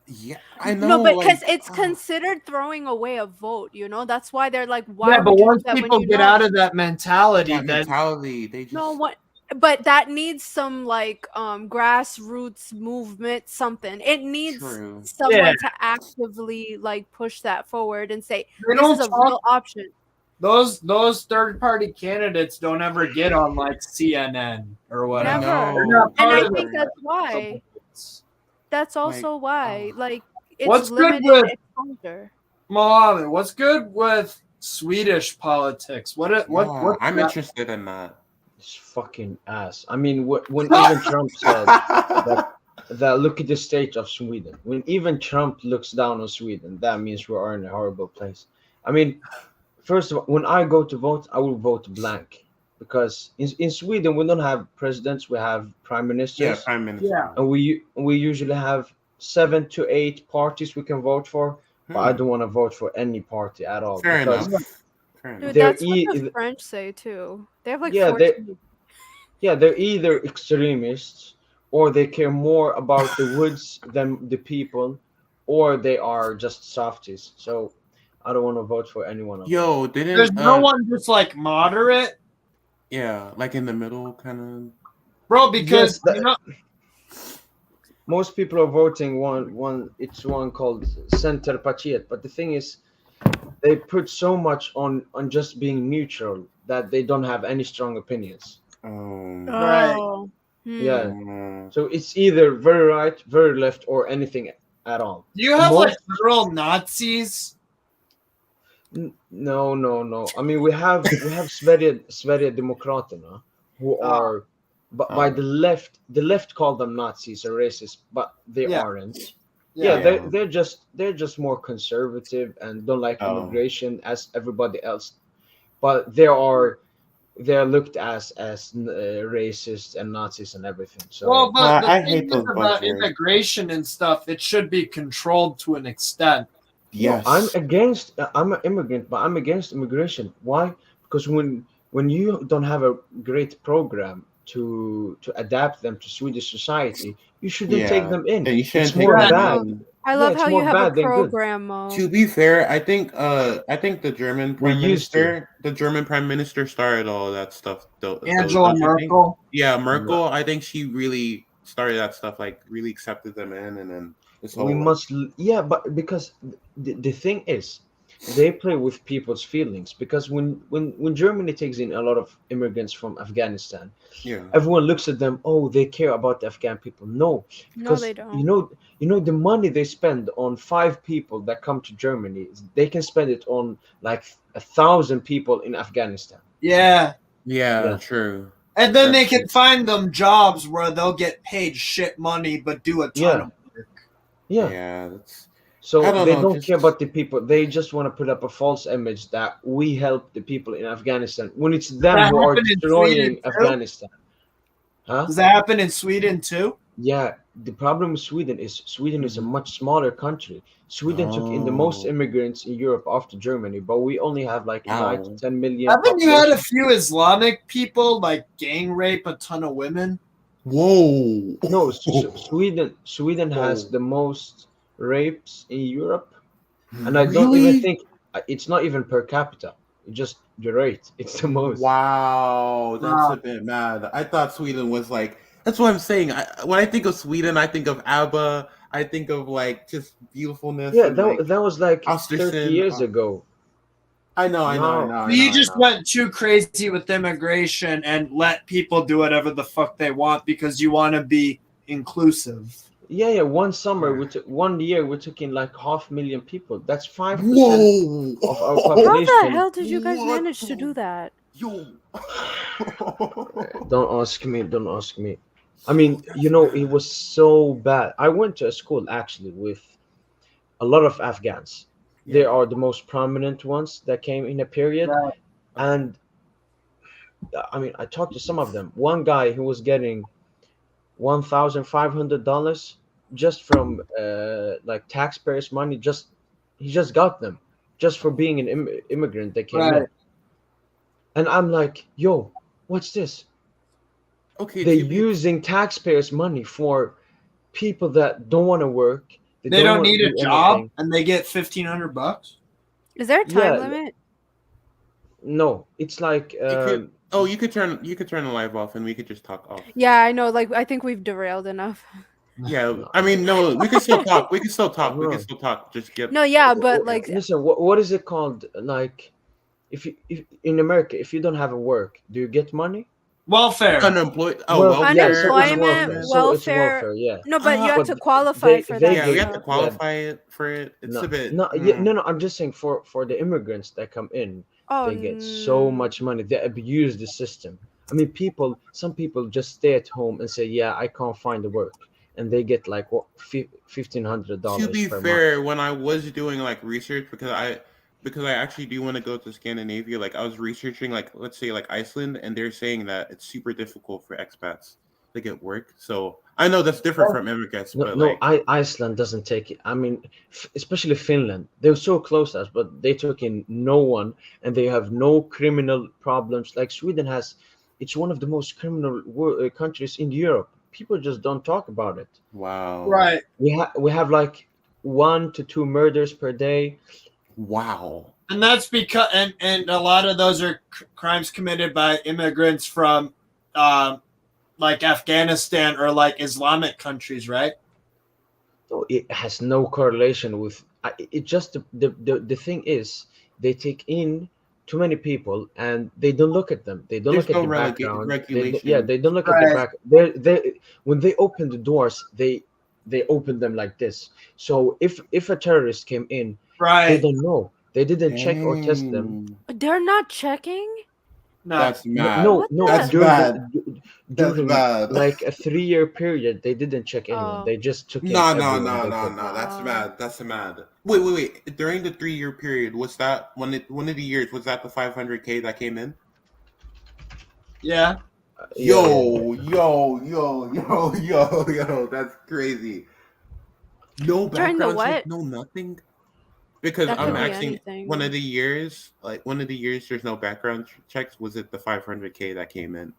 Yeah, I know. No, but like, because it's considered throwing away a vote, that's why they're like, why Yeah, but would you do once that when people you get know? out of that mentality, that then mentality. They just No, what? But that needs some like grassroots movement, something. It needs True. someone Yeah. to actively like push that forward and say They this don't is a talk- real option. those third party candidates don't ever get on like CNN or whatever. Never. They're not And part I of think the- that's why. That's also why. Like it's What's good limited with- exposure. Mohammed, what's good with Swedish politics? What I'm interested in that. It's fucking ass. I mean, when even Trump said that look at the state of Sweden. When even Trump looks down on Sweden, that means we are in a horrible place. I mean, first of all, when I go to vote, I will vote blank because in Sweden we don't have presidents, we have prime ministers. Yeah, prime minister. Yeah. And we usually have 7 to 8 parties we can vote for, but I don't want to vote for any party at all. Fair because enough. Fair enough. Dude, They're that's what the French say too. They have like Yeah, 14. they're either extremists or they care more about the woods than the people, or they are just softies. So I don't want to vote for anyone else. Yo, didn't There's no one just like moderate, Yeah, like in the middle, kind of. bro. Because Yes, most people are voting one called Center Pachiet, but the thing is they put so much on just being neutral that they don't have any strong opinions. Right. Oh. Yeah. Mm. So it's either very right, very left, or anything at all. Do you have Most- like literal Nazis? No. I mean, we have Sverige Demokraterna, who are by the left. The left call them Nazis or racist, but they Yeah. aren't. Yeah. Yeah, they're just more conservative and don't like Oh. immigration as everybody else. But they're looked as racist and Nazis and everything. So Well, but the I thing hate is those about buzzwords. immigration and stuff, it should be controlled to an extent. Yes. I'm an immigrant, but I'm against immigration. Why? Because when you don't have a great program to adapt them to Swedish society, you shouldn't take them in. Yeah, you shouldn't It's take more them bad. in. I love it's how you more have a bad than good. program, Mo. To be fair, I think the German prime used to. minister, the German prime minister started all that stuff. Angela don't you think? Merkel. Yeah, Merkel. I think she really started that stuff. Like really accepted them in, and then this whole. We must, yeah, but because the thing is, they play with people's feelings. Because when Germany takes in a lot of immigrants from Afghanistan, Yeah. everyone looks at them. Oh, they care about the Afghan people. No, No, because they don't. you know the money they spend on 5 people that come to Germany, they can spend it on like 1,000 people in Afghanistan. Yeah. Yeah, true. And then they That's can find them jobs where they'll get paid shit money but do a ton Yeah. of work. Yeah. Yeah, that's So I don't they know, don't just- care about the people. They just want to put up a false image that we help the people in Afghanistan when it's them That who are happened in destroying Sweden, too? Afghanistan. Huh? Does that happen in Sweden too? Yeah. The problem with Sweden is a much smaller country. Sweden took in the most Oh. immigrants in Europe after Germany, but we only have like 9 to Ow. 10 million. Haven't you had a population. few Islamic people like gang rape a ton of women? Whoa. No, Sweden has Oh. the most rapes in Europe, and I don't even Really? think it's not even per capita. It's just the rate. It's the most. Wow, that's Wow. a bit mad. I thought Sweden was like. That's what I'm saying. When I think of Sweden, I think of ABBA. I think of like just beautifulness. Yeah, and, like, that was like 30 Austerson, years ago. I know. You just went too crazy with immigration and let people do whatever the fuck they want because you want to be inclusive. Yeah. One year we took in like 500,000 people. That's 5% Whoa. of our How population. the hell did you guys What manage to the- do that? Yo. Don't ask me. I mean, it was so bad. I went to a school actually with a lot of Afghans, They Yeah. are the most prominent ones that came in a period. Right. And I mean, I talked to some of them. One guy who was getting $1,500 just from like taxpayers' money. He just got them just for being an immigrant that came in. Right. And I'm like, yo, what's this? Okay, They're to be using taxpayers' money for people that don't want to work. They don't wanna need a do job, anything. and they get $1,500. Is there a time Yeah. limit? No, it's like you could, you could turn the live off and we could just talk off. Yeah, I know. Like, I think we've derailed enough. Yeah, I mean, no, we can still talk. We can still talk. We No. can still talk. Just get. No, yeah, but like, listen, what is it called? Like, if in America, if you don't have a work, do you get money? Welfare. Unemployed. Oh, Well, welfare. yeah, so it's Unemployment, welfare. So it's welfare. welfare, yeah. no, but you have But to qualify they- for they that. Yeah, we get- have to stuff. qualify it for it. It's No, a bit. no, I'm just saying for the immigrants that come in, Oh, they get so much money. They abuse the system. I mean, some people just stay at home and say, "Yeah, I can't find the work," and they get like what $1,500 To be per fair, month. when I was doing like research, because I actually do want to go to Scandinavia, like I was researching like let's say like Iceland, and they're saying that it's super difficult for expats to get work. So I know that's different from immigrants, No, but no, like Iceland doesn't take it. I mean, especially Finland. They're so close to us, but they took in no one, and they have no criminal problems. Like Sweden has, it's one of the most criminal countries in Europe. People just don't talk about it. wow, Right. We have like 1 to 2 murders per day. wow. And that's because and a lot of those are crimes committed by immigrants from like Afghanistan or like Islamic countries, right? So it has no correlation with it. Just the thing is, they take in too many people and they don't look at them. They don't There's look at no the background. regulation. They don't look at Right. the back. They when they open the doors, they open them like this. So if a terrorist came in, they Right. don't know. They didn't check or test them. Dang. They're not checking. No. That's mad. No, What no. the- That's During bad. like a 3-year period, they didn't check anyone. Oh. They just took in No. everyone they could. That's Oh. mad. That's mad. Wait. During the 3-year period, was that one of the years? Was that the 500K that came in? Yeah. Yo, that's crazy. No During the background check, what? no nothing. Because That I'm could be asking anything. one of the years there's no background checks. Was it the 500K that came in?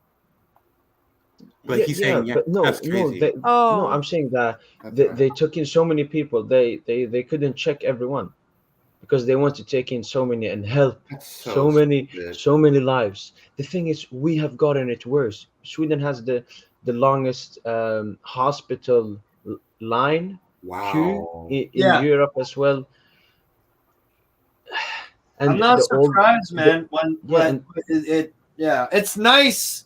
But he's saying but no, that's crazy. no, Oh. I'm saying that That's they, mad. they took in so many people. They couldn't check everyone because they want to take in so many and help That's so many stupid. lives. The thing is, we have gotten it worse. Sweden has the longest hospital line queue Wow. in Yeah. Europe as well. And I'm not the old- surprised, man. Yeah, When yeah, it's nice.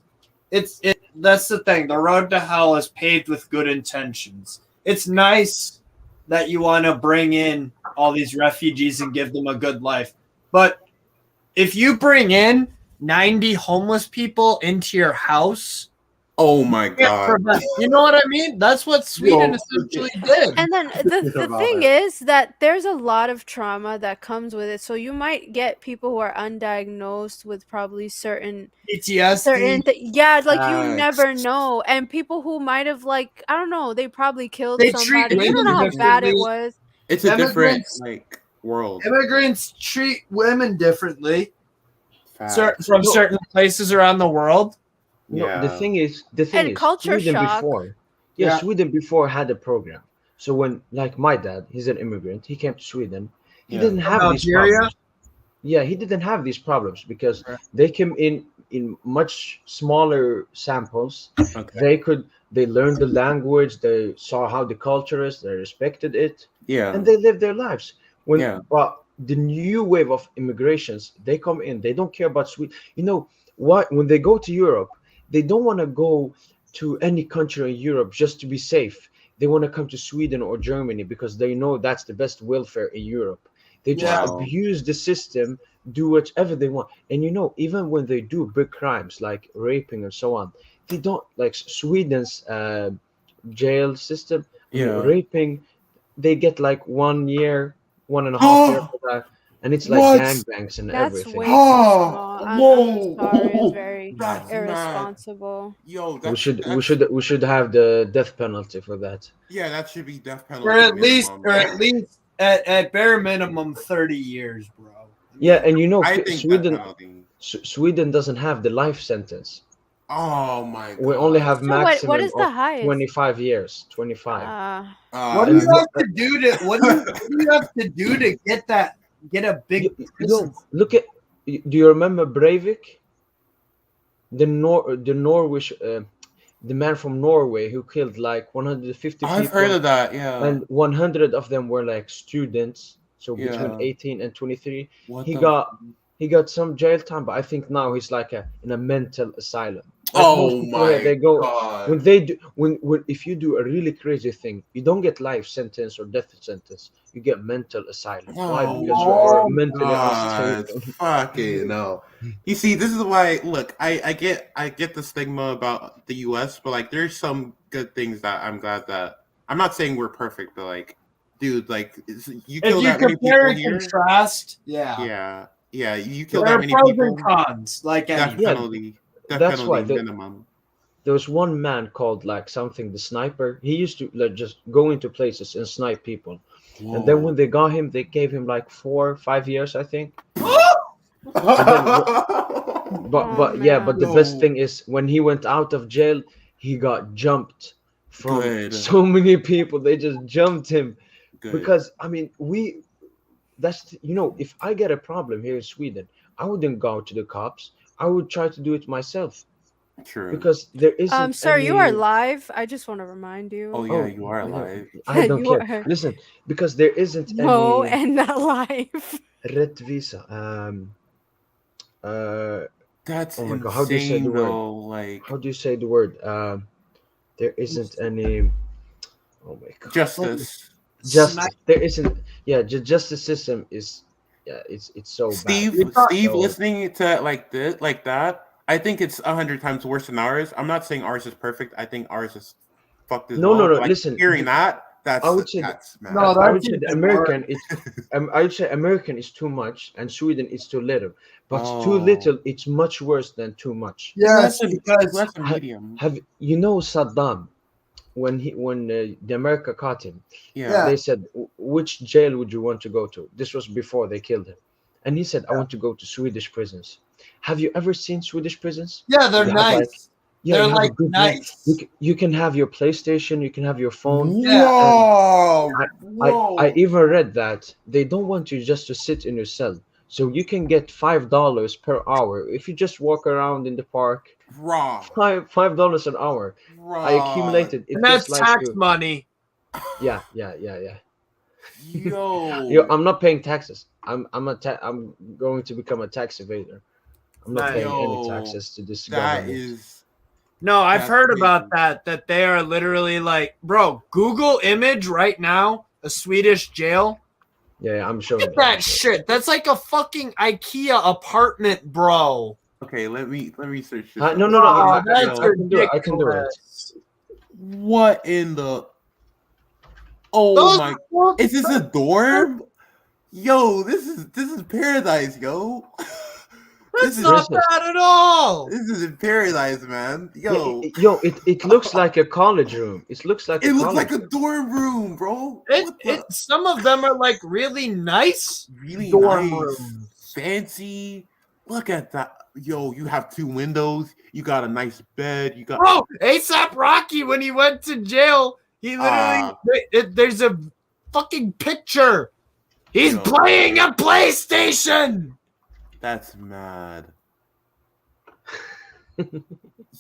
That's the thing. The road to hell is paved with good intentions. It's nice that you want to bring in all these refugees and give them a good life. But if you bring in 90 homeless people into your house, Oh my you can't god. prevent- you know what I mean? That's what Sweden Yo, essentially did. And then the about thing it. is that there's a lot of trauma that comes with it. So you might get people who are undiagnosed with probably certain PTSD. yeah, like you Facts. never know. And people who might have like I don't know, they probably killed They treat somebody. You don't know how women bad it differently. was. It's a different Immigrants- like world. Immigrants treat women differently Facts. from No. certain places around the world. No, Yeah. the thing is, And culture Sweden shock. before, Yeah. Sweden before had a program. So when, like my dad, he's an immigrant, he came to Sweden. He Yeah. didn't have these Algeria? problems. Yeah, he didn't have these problems because Okay. they came in much smaller samples. Okay. They learned the language, they saw how the culture is, they respected it, Yeah. and they lived their lives. Yeah. But the new wave of immigrations, they come in, they don't care about Sweden. You know what? When they go to Europe, they don't want to go to any country in Europe just to be safe. They want to come to Sweden or Germany because they know that's the best welfare in Europe. They just Yeah. abuse the system, do whatever they want. And even when they do big crimes like raping and so on, they don't like Sweden's jail system. Yeah. Raping, they get like 1 year 1.5 years for that, and it's like What? gangbangs and That's everything. way too Oh, small. whoa, I'm sorry. It's whoa, very that's mad. irresponsible. Yo, We that's should that's we should have the death penalty for that. yeah, that should be death penalty Or at least, minimum. at bare minimum, 30 years, bro. Yeah, and you know, I think death Sweden penalty. Sweden doesn't have the life sentence. Oh my god. We only have So what maximum is the of highest? 25 years. 25. What do you And have to do to what do you have to do to get a big you prison? look at. Do you remember Breivik? The Norwich, the man from Norway who killed like 150 I've people, heard of that, yeah. and 100 of them were like students, so between Yeah. 18 and 23. What He the got some jail time, but I think now he's like in a mental asylum. Like Oh most people here, my they go god. when they do when if you do a really crazy thing, you don't get life sentence or death sentence. You get mental asylum. Why? Oh Because you are my mentally god. unstable. Fucking no. You see, this is why look, I get the stigma about the US, but like there's some good things that I'm glad that I'm not saying we're perfect, but like dude, like you kill If you that many people compare and here. contrast, Yeah, you kill there that are many pros people. and cons, like Death anything. Yeah, penalty. Death that's why penalty minimum. there was one man called like something the sniper. He used to like just go into places and snipe people. And then when they got him, they gave him like 4 or 5 years, I think. But yeah, but the best No. thing is when he went out of jail, he got jumped from Good. so many people. They just jumped him Good. because I mean that's if I get a problem here in Sweden, I wouldn't go to the cops. I would try to do it myself True. because there isn't. Sir, you are any- live. I just want to remind you. Oh yeah, you are alive. I don't You care. are- Listen, because there isn't No, any and not live. rättvisa. That's Oh my God, how do you say the insane word? though. Like How do you say the word? There isn't any. Oh my God. justice. Justice. There isn't. Yeah, justice system is. Yeah, it's so Steve, bad. Steve, So- listening to it like this, like that, I think it's 100 times worse than ours. I'm not saying ours is perfect. I think ours is fucked as No, well. no, no. But, like, listen, hearing that, that's I would say that's mad. No, I that's would say the even American. I would say American is too much and Sweden is too little. But too Oh. little, it's much worse than too much. Yes, That's a because medium. Have Saddam when the America caught him? Yeah. They said, which jail would you want to go to? This was before they killed him. And he said, I want to go to Swedish prisons. Have you ever seen Swedish prisons? yeah, they're You have, nice. like- They're you have a like good nice. You can have your PlayStation, you can have your phone. Whoa! I Whoa! even read that they don't want you just to sit in your cell. So you can get $5 per hour if you just walk around in the park. Raw. $5 an hour. Raw. I accumulated. It And that's feels like tax you- money. Yeah. Yo. Yo, I'm not paying taxes. I'm going to become a tax evader. I'm not paying any Yo, taxes to this That government. is. No, I've That's heard crazy. about that they are literally like, bro, Google image right now, a Swedish jail. Yeah, I'm showing Look you. at that shit. That's like a fucking IKEA apartment, bro. Okay, let me search this. No, up. no, no. Oh, I that's can do it. I can do it. ridiculous. What in the? Oh Those my! are- Is this a dorm? Yo, this is paradise, yo. That's This is not bad at all. this is in paradise, man. Yo, It looks like a college room. It looks like it a looks college like a room. dorm room, bro. What the- Some of them are like really nice really dorm nice, rooms. fancy. Look at that, yo. You have 2 windows. You got a nice bed. You got Bro, ASAP Rocky, when he went to jail, he literally there's a fucking picture. He's Yo. playing a PlayStation. That's mad.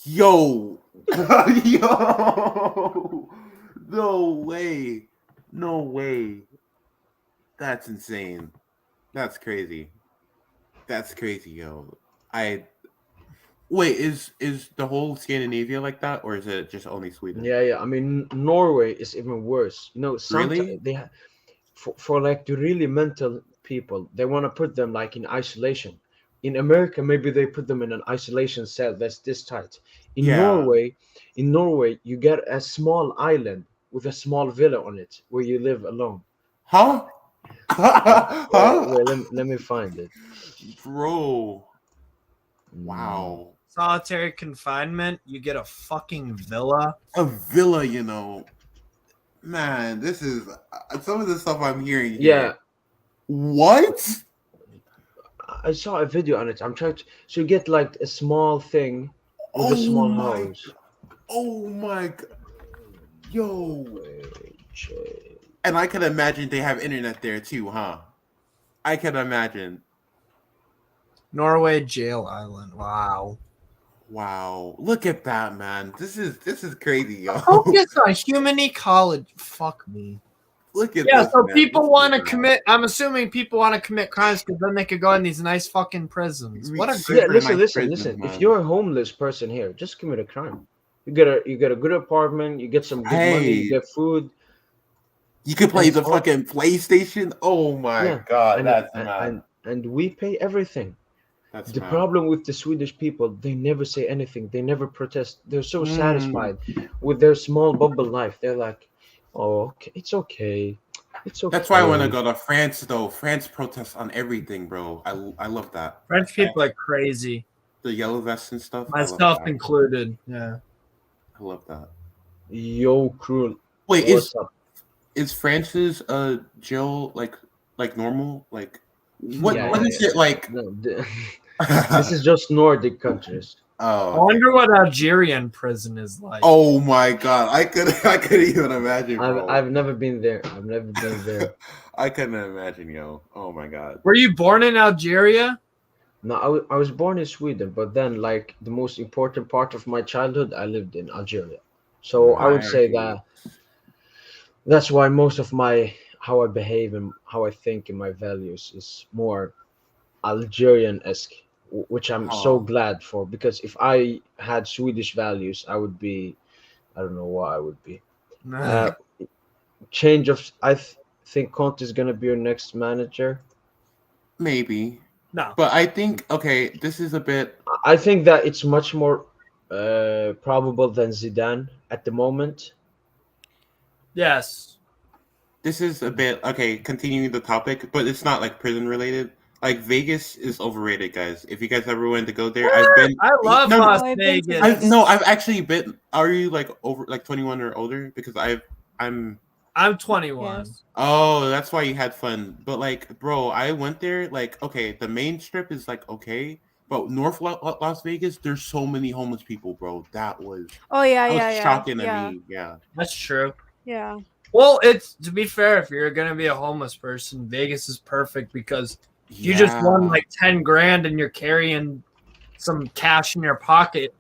Yo, yo, no way, no way. That's insane. That's crazy. That's crazy, yo. Wait, is the whole Scandinavia like that, or is it just only Sweden? Yeah. I mean, Norway is even worse. Sometimes Really? they have for like the really mental people, they want to put them like in isolation. In America, maybe they put them in an isolation cell that's this tight. In Yeah. Norway, you get a small island with a small villa on it where you live alone. Huh? Huh? Wait, let me find it. Bro. Mm. Wow. Solitary confinement. You get a fucking villa. A villa, you know. Man, this is some of the stuff I'm hearing here. Yeah, What? I saw a video on it. I'm trying to. So you get like a small thing with a small house. Oh my god. Yo. Wait, And I can imagine they have internet there too, huh? I can imagine. Norway jail island. Wow. Wow. Look at that, man. This is crazy, yo. Focus on human ecology. Fuck me. Look at Yeah, this, so man. people This want to is commit. I'm assuming people want to commit crimes because then they could go in these nice fucking prisons. What a Yeah, great. Yeah, listen, nice listen, prisons, listen. If man. you're a homeless person here, just commit a crime. You get a good apartment. You get some good money. You Hey. get food. You could play And the all- fucking PlayStation. Oh my Yeah, god, and, that's and, mad. and we pay everything. That's The mad. problem with the Swedish people, they never say anything. They never protest. They're so Mm. satisfied with their small bubble life. They're like, "Oh, okay, it's okay. It's okay." That's why I want to go to France, though. France protests on everything, bro. I love that. French people are crazy, The yellow vests and stuff. I love myself that. included. Yeah. I love that. Yo, cruel. Wait, What's up? is France's jail like normal? Like what Yeah, what yeah, is it like? No, this is just Nordic countries. I Oh, wonder what Algerian prison is like. oh my god! I could even imagine, bro. I've never been there. I've never been there. I couldn't imagine, yo. Oh my god. Were you born in Algeria? No, I was born in Sweden, but then like the most important part of my childhood, I lived in Algeria. So I would say that that's why most of my how I behave and how I think and my values is more Algerian-esque, which I'm so Oh. glad for, because if I had Swedish values, I would be, I don't know what I would be. Change of, think Conte is gonna be your next manager. Maybe, No. but I think okay. This is a bit. I think that it's much more probable than Zidane at the moment. Yes. This is a bit okay. Continuing the topic, but it's not like prison related. Like Vegas is overrated, guys. If you guys ever wanted to go there, I've been. I love No, Las I've been to Vegas. Vegas. I've actually been. Are you like over like 21 or older? Because I'm. I'm 21. Yes. Oh, that's why you had fun. But like, bro, I went there. Like, okay, the main strip is like okay, but North Las Vegas, there's so many homeless people, bro. That was Oh yeah, that was yeah, yeah. shocking to yeah, me. Yeah. That's true. yeah. Well, it's to be fair, if you're gonna be a homeless person, Vegas is perfect because you just won like 10 grand and you're carrying some cash in your pocket.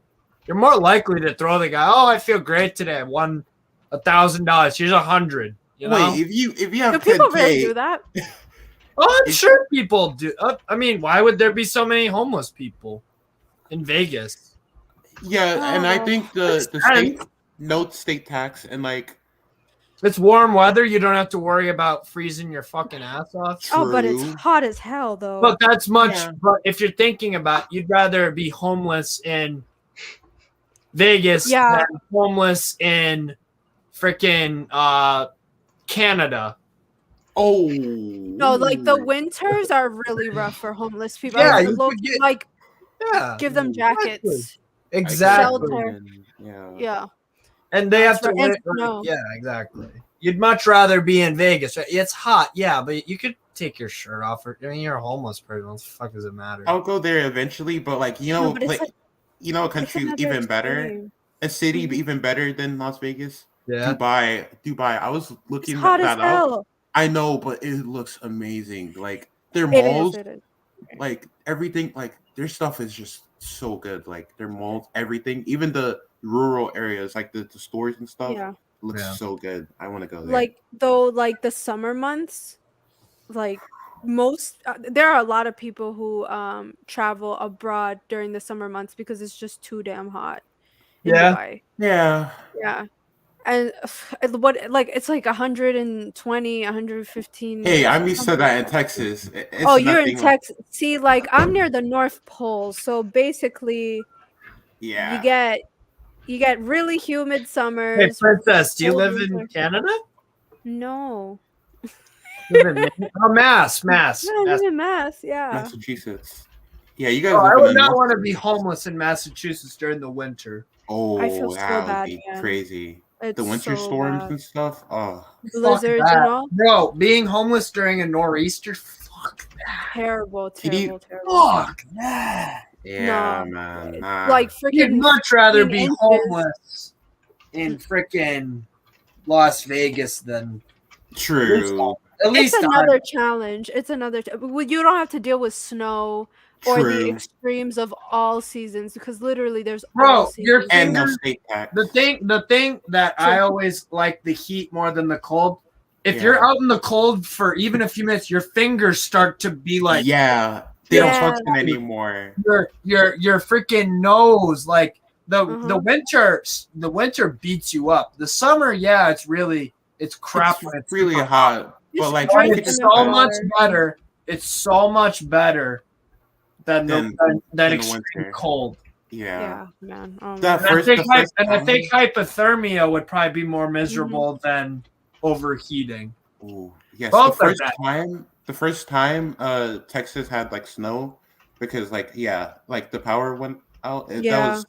You're more likely to throw the guy. Oh, I feel great today. I won $1,000. Here's 100. You know? Wait, if you have Do people 10K, really do that? Oh, I'm sure people do. I mean, why would there be so many homeless people in Vegas? yeah, and I Oh. think the state notes state tax and like If it's warm weather, you don't have to worry about freezing your fucking ass off. Oh, but it's true. hot as hell though. But that's much. Yeah. But if you're thinking about, you'd rather be homeless in Vegas Yeah. than homeless in freaking Canada. Oh No, like the winters are really rough for homeless people. Yeah, I you low- could get- like Yeah, give them jackets. exactly. Shelter. Yeah. Yeah. And they have to. That's right. wait- No. Yeah, exactly. You'd much rather be in Vegas. Right? It's hot, yeah, but you could take your shirt off. I mean, you're a homeless person. What the fuck does it matter? I'll go there eventually, but like No, but it's like- you know, a It's country another even better, extreme. a city Mhm. even better than Las Vegas. Yeah. Dubai. I was It's looking hot as that up. hell. I know, but it looks amazing. Like their It malls, is. It is. like everything, like their stuff is just so good. Like their malls, everything, even the rural areas, like the stores and stuff, Yeah. looks Yeah. so good. I want to go there. Like though, like the summer months, like most there are a lot of people who travel abroad during the summer months because it's just too damn hot in Yeah. Dubai. yeah, Yeah. And what like it's like 120, 115. hey, I'm used to something that like in Texas. It's Oh, you're in nothing- Texas. See, like I'm near the North Pole, so basically Yeah, you get really humid Hey, summers. Princess, do you cold live in winters. Canada? No. Mass. Yeah, I live in Mass. Yeah. Massachusetts. Yeah, you guys Oh, live I in would the not north. want to be homeless in Massachusetts during the winter. I feel Oh, so that would bad, be man. crazy. It's The winter so storms bad. and stuff. Oh, Fuck Blizzards that. and all. Bro, being homeless during a nor'easter, fuck that. Terrible, Did you- terrible. Fuck that. yeah, No, man. like You'd freaking much rather 15 be inches. homeless in freaking Las Vegas than True. at least It's another challenge. It's another. Well, you don't have to deal with snow or the True. extremes of all seasons because literally there's all Bro, your seasons. And no fingers. state tax. The thing that I True. always like the heat more than the cold. If Yeah. you're out in the cold for even a few minutes, your fingers start to be like yeah, they Yeah. don't function anymore. your freaking nose. Like the Uh-huh. the winter beats you up. The summer, yeah, it's crap. It's when it's really super hot, but Just like drink you It's could enough so just- much water. better. It's so much better than Than than the extreme winter. cold. yeah. Yeah, man. Oh, That man. And first, I the think, first and I time- think hypothermia would probably be more miserable than overheating. Ooh, yes, Both the are first bad. time Texas had like snow because like like the power went out. That Yeah. was,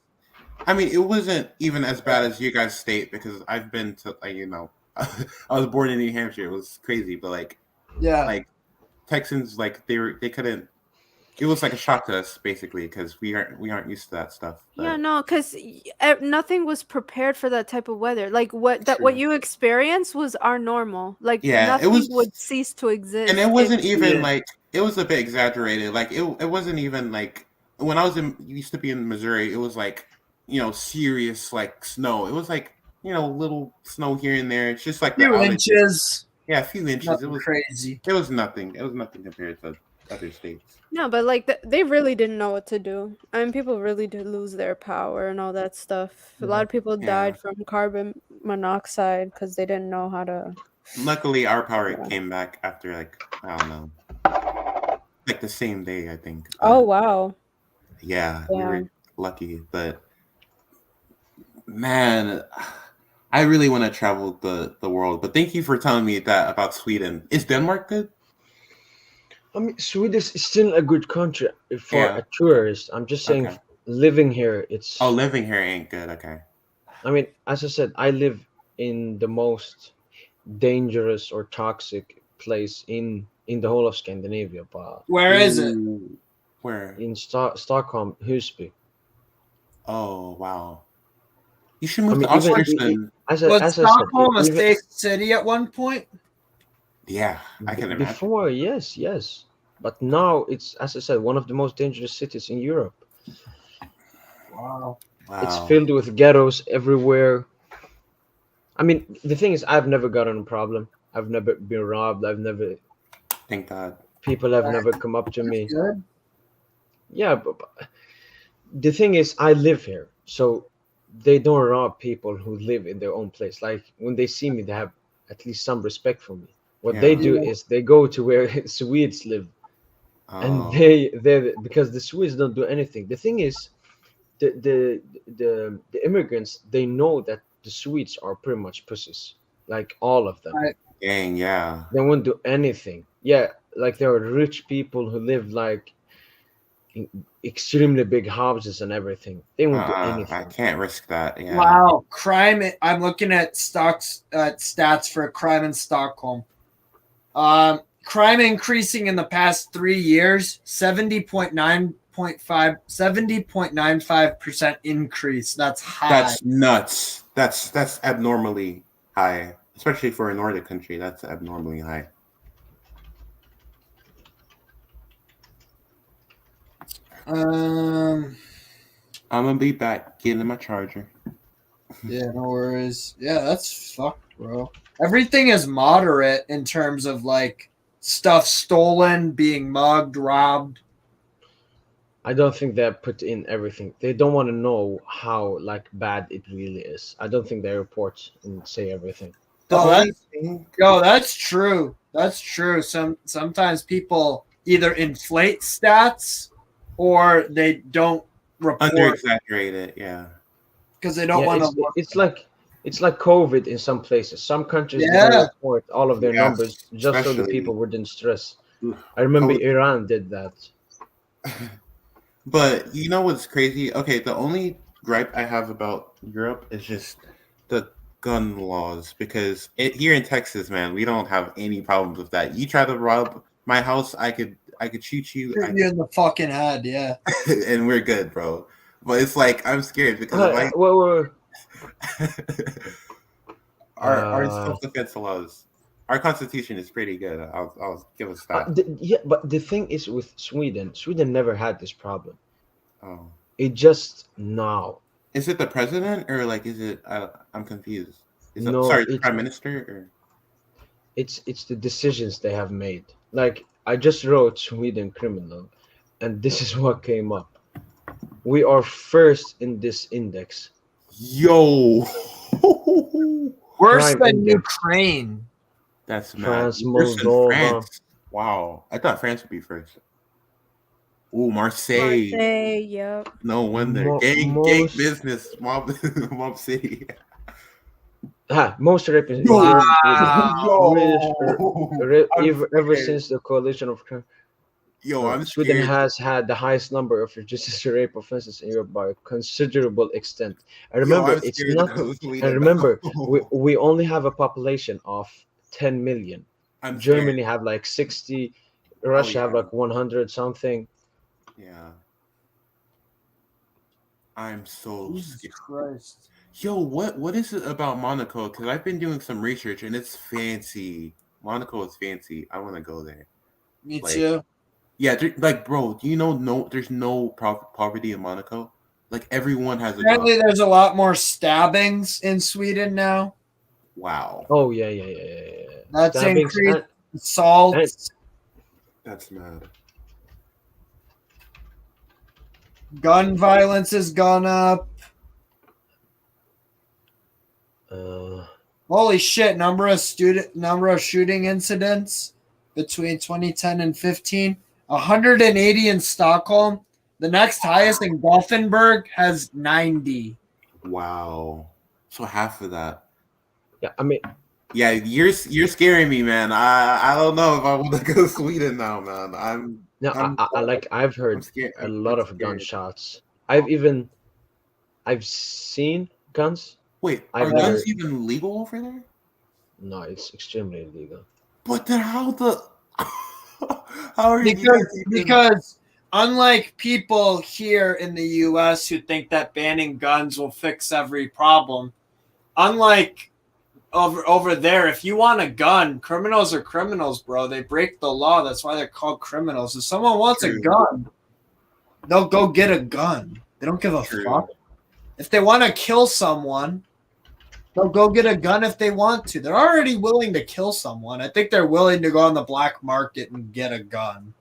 I mean, it wasn't even as bad as you guys state because I've been to like I was born in New Hampshire. It was crazy, but like Yeah. Texans like they couldn't. It was like a shock to us basically because we aren't used to that stuff. Yeah, but- no, because nothing was prepared for that type of weather. Like what True. you experienced was our normal. Like Yeah, it nothing was- would cease to exist. and it wasn't even Yeah. like it was a bit exaggerated. Like it wasn't even like when I was used to be in Missouri, it was like serious like snow. It was like little snow here and there. It's just like the Few outages. inches. Yeah, a few inches. Nothing It was crazy. It was nothing. It was nothing compared to other states. No, but like they really didn't know what to do. I mean, people really did lose their power and all that stuff. A lot of people Yeah. died from carbon monoxide because they didn't know how to. Luckily, our power Yeah. came back after like I don't know, like the same day I think. Oh wow! Yeah, we Yeah. were lucky, but man, I really want to travel the world. But thank you for telling me that about Sweden. Is Denmark good? I mean, Sweden is still a good country for Yeah. a tourist. I'm just saying, Okay. living here, it's. Oh, living here ain't good. Okay. I mean, as I said, I live in the most dangerous or toxic place in the whole of Scandinavia, but Where is it? Ooh, Where? in Stockholm, Husby. Oh wow. You should I move mean, to even Oscarsson. as Was I said, Stockholm a even- safe city at one point? Yeah, I can imagine. Before, yes, but now it's, as I said, one of the most dangerous cities in Europe. Wow. Wow. It's filled with ghettos everywhere. I mean, the thing is, I've never gotten a problem. I've never been robbed. Thank God. People have never come up to me. Good. Yeah, but the thing is, I live here, so they don't rob people who live in their own place. Like when they see me, they have at least some respect for me. What they Yeah. do is they go to where Swedes live, and Oh. they because the Swedes don't do anything. The thing is, the immigrants, they know that the Swedes are pretty much pussies, like all of them. Right. Dang, yeah. They won't do anything. Yeah, like there are rich people who live like in extremely big houses and everything. They won't do I anything. can't risk that. Yeah. Wow. Crime. I'm looking at stats for crime in Stockholm. Crime increasing in the past 3 years, 70.95% increase. That's high. That's nuts. That's abnormally high, especially for a Nordic country. That's abnormally high. Um. I'm gonna be back getting my charger. Yeah, no worries. Yeah, that's fucked, bro. Everything is moderate in terms of like stuff stolen, being mugged, robbed. I don't think they put in everything. They don't want to know how like bad it really is. I don't think they report and say everything. That's true. That's true. Sometimes people either inflate stats or they don't Under report exaggerated, yeah. because they don't Yeah, want it's, to. it's like It's like COVID in some places. Some countries Yeah. didn't report all of their Yeah, numbers just so the especially- people wouldn't stress. Oof. I remember COVID. Iran did that. But you know what's crazy? Okay, the only gripe I have about Europe is just the gun laws because here in Texas, man, we don't have any problems with that. You try to rob my house, I could shoot you, Shoot you in the fucking head, yeah. and we're good, bro. But it's like I'm scared because if Wait. our self-defense laws, our constitution is pretty good. I'll give us that. Yeah, but the thing is with Sweden never had this problem. Oh, It just now. is it the president or like is it? I'm confused. Is it, No, sorry, the it's- prime minister or? It's the decisions they have made. Like I just wrote Sweden criminal, and this is what came up. We are first in this index. Yo, Worse Crime than index. Ukraine. that's mad. France, Worse than Moldova. France. Wow, I thought France would be first. Ooh, Marseille. Marseille, yep. No wonder. Mo- gang most- business. Mob mob city. Most raping. Wow. Ever since the coalition of crime, Yo, I'm Sweden scared. has had the highest number of registered rape offenses in Europe by a considerable extent. I remember I'm it's scared not. of Sweden. And remember, we only have a population of 10 million. I'm Germany have like 60. Russia have yeah. like 100 something. scared. Yeah. I'm so Jesus scared. Christ. Yo, what is it about Monaco? Because I've been doing some research and it's fancy. Monaco is fancy. I want to go there. Me Like- too. Yeah, like, bro, do you know? No, there's no poverty in Monaco. Like everyone has a job. Apparently, there's a lot more stabbings in Sweden now. Wow, Oh yeah. That's Stabbings increased. Assaults. and- that's mad. Gun violence has gone up. Holy shit! Number of shooting incidents between 2010 and 15. 180 in Stockholm. The next highest in Gothenburg has 90. Wow. So half of that. Yeah, I mean, Yeah, you're scaring me, man. I don't know if I want to go to Sweden now, man. I've heard scared. a lot I'm of scared. gunshots. I've seen guns. Wait, I've are never- guns even legal over there? No, it's extremely illegal. But then how are you guys even- Because unlike people here in the US who think that banning guns will fix every problem, unlike over there, if you want a gun, criminals are criminals, bro. They break the law. That's why they're called criminals. If someone wants a True. gun, they'll go get a gun. They don't give a True. fuck. If they want to kill someone, they'll go get a gun if they want to. They're already willing to kill someone. I think they're willing to go on the black market and get a gun.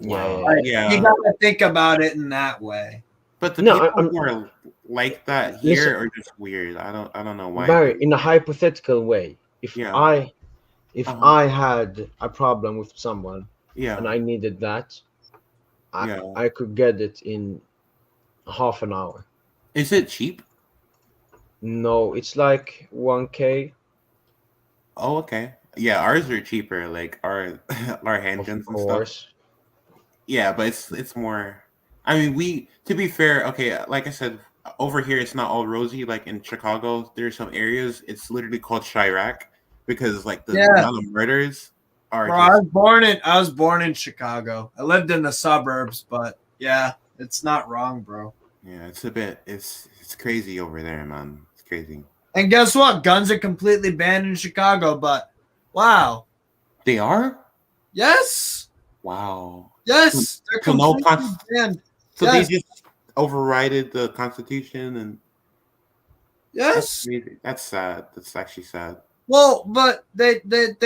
Wow. Like, Yeah. You gotta think about it in that way. But the No, people I'm- who are like that Listen. here are just weird. I don't know why. Barry, in a hypothetical way, if Yeah. I Uh-huh. had a problem with someone Yeah. and I needed that, Yeah. I could get it in half an hour. Is it cheap? No, it's like 1K. Oh, okay. Yeah, ours are cheaper. Like our our Of handguns and stuff. course. Yeah, but it's more. I mean, to be fair, okay. Like I said, over here it's not all rosy. Like in Chicago, there's some areas it's literally called Chirac because like the Yeah. amount of murders are. Bro, I was born in Chicago. I lived in the suburbs, but yeah, it's not wrong, bro. Yeah, it's a bit. It's crazy over there, man. It's crazy. And guess what? Guns are completely banned in Chicago, but wow. They are. Yes. Wow. Yes. They're So no completely banned. So Yes. they just overrided the Constitution, and Yes. that's sad. That's actually sad. Well, but they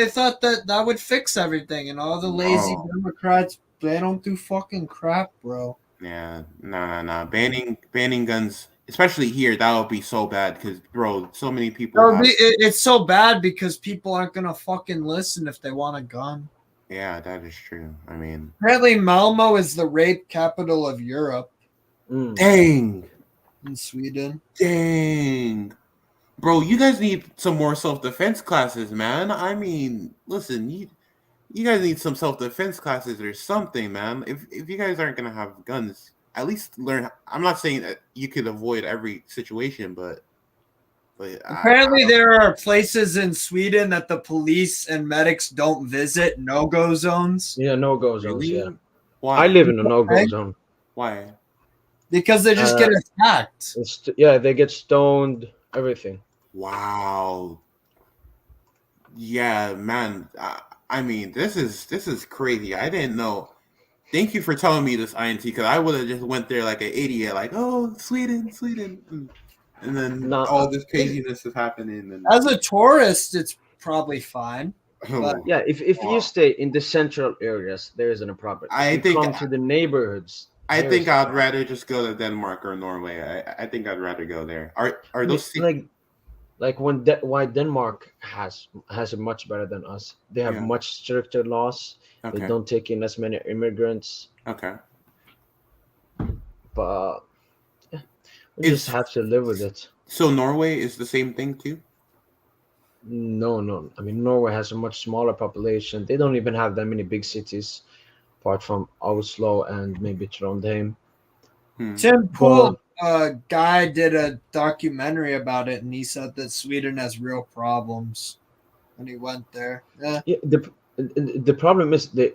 thought that would fix everything, and all the lazy No. Democrats, they don't do fucking crap, bro. Yeah, no. Banning guns, especially here, that would be so bad because, bro, so many people. It's so bad because people aren't gonna fucking listen if they want a gun. Yeah, that is true. I mean, Apparently, Malmo is the rape capital of Europe Mm. dang. in Sweden. Dang. Bro, you guys need some more self-defense classes, man. I mean, listen, you guys need some self-defense classes or something, man. If you guys aren't gonna have guns, at least learn. I'm not saying that you could avoid every situation, but Apparently, there are places in Sweden that the police and medics don't visit, no-go zones. Yeah, no-go zones. Really? Yeah, Why? I live in a no-go Okay. zone. Why? Because they just get attacked. Yeah, they get stoned. Everything. Wow. Yeah, man. I mean, this is crazy. I didn't know. Thank you for telling me this, INT, because I would have just went there like an idiot, like, oh, Sweden, and then No, all this craziness is happening. And As a tourist, it's probably fine. oh, yeah, if wow. you stay in the central areas, there isn't a problem. I If you think- come to the neighborhoods. I there think is a I'd problem. rather just go to Denmark or Norway. I think I'd rather go there. Are those like when why Denmark has it much better than us. They have Yeah. much stricter laws. okay? They don't take in as many immigrants. Okay. But yeah, we Is- just have to live with it. So Norway is the same thing too? No. I mean, Norway has a much smaller population. They don't even have that many big cities, apart from Oslo and maybe Trondheim. Tim Pool, guy did a documentary about it, and he said that Sweden has real problems when he went there. Yeah. Yeah, the problem is they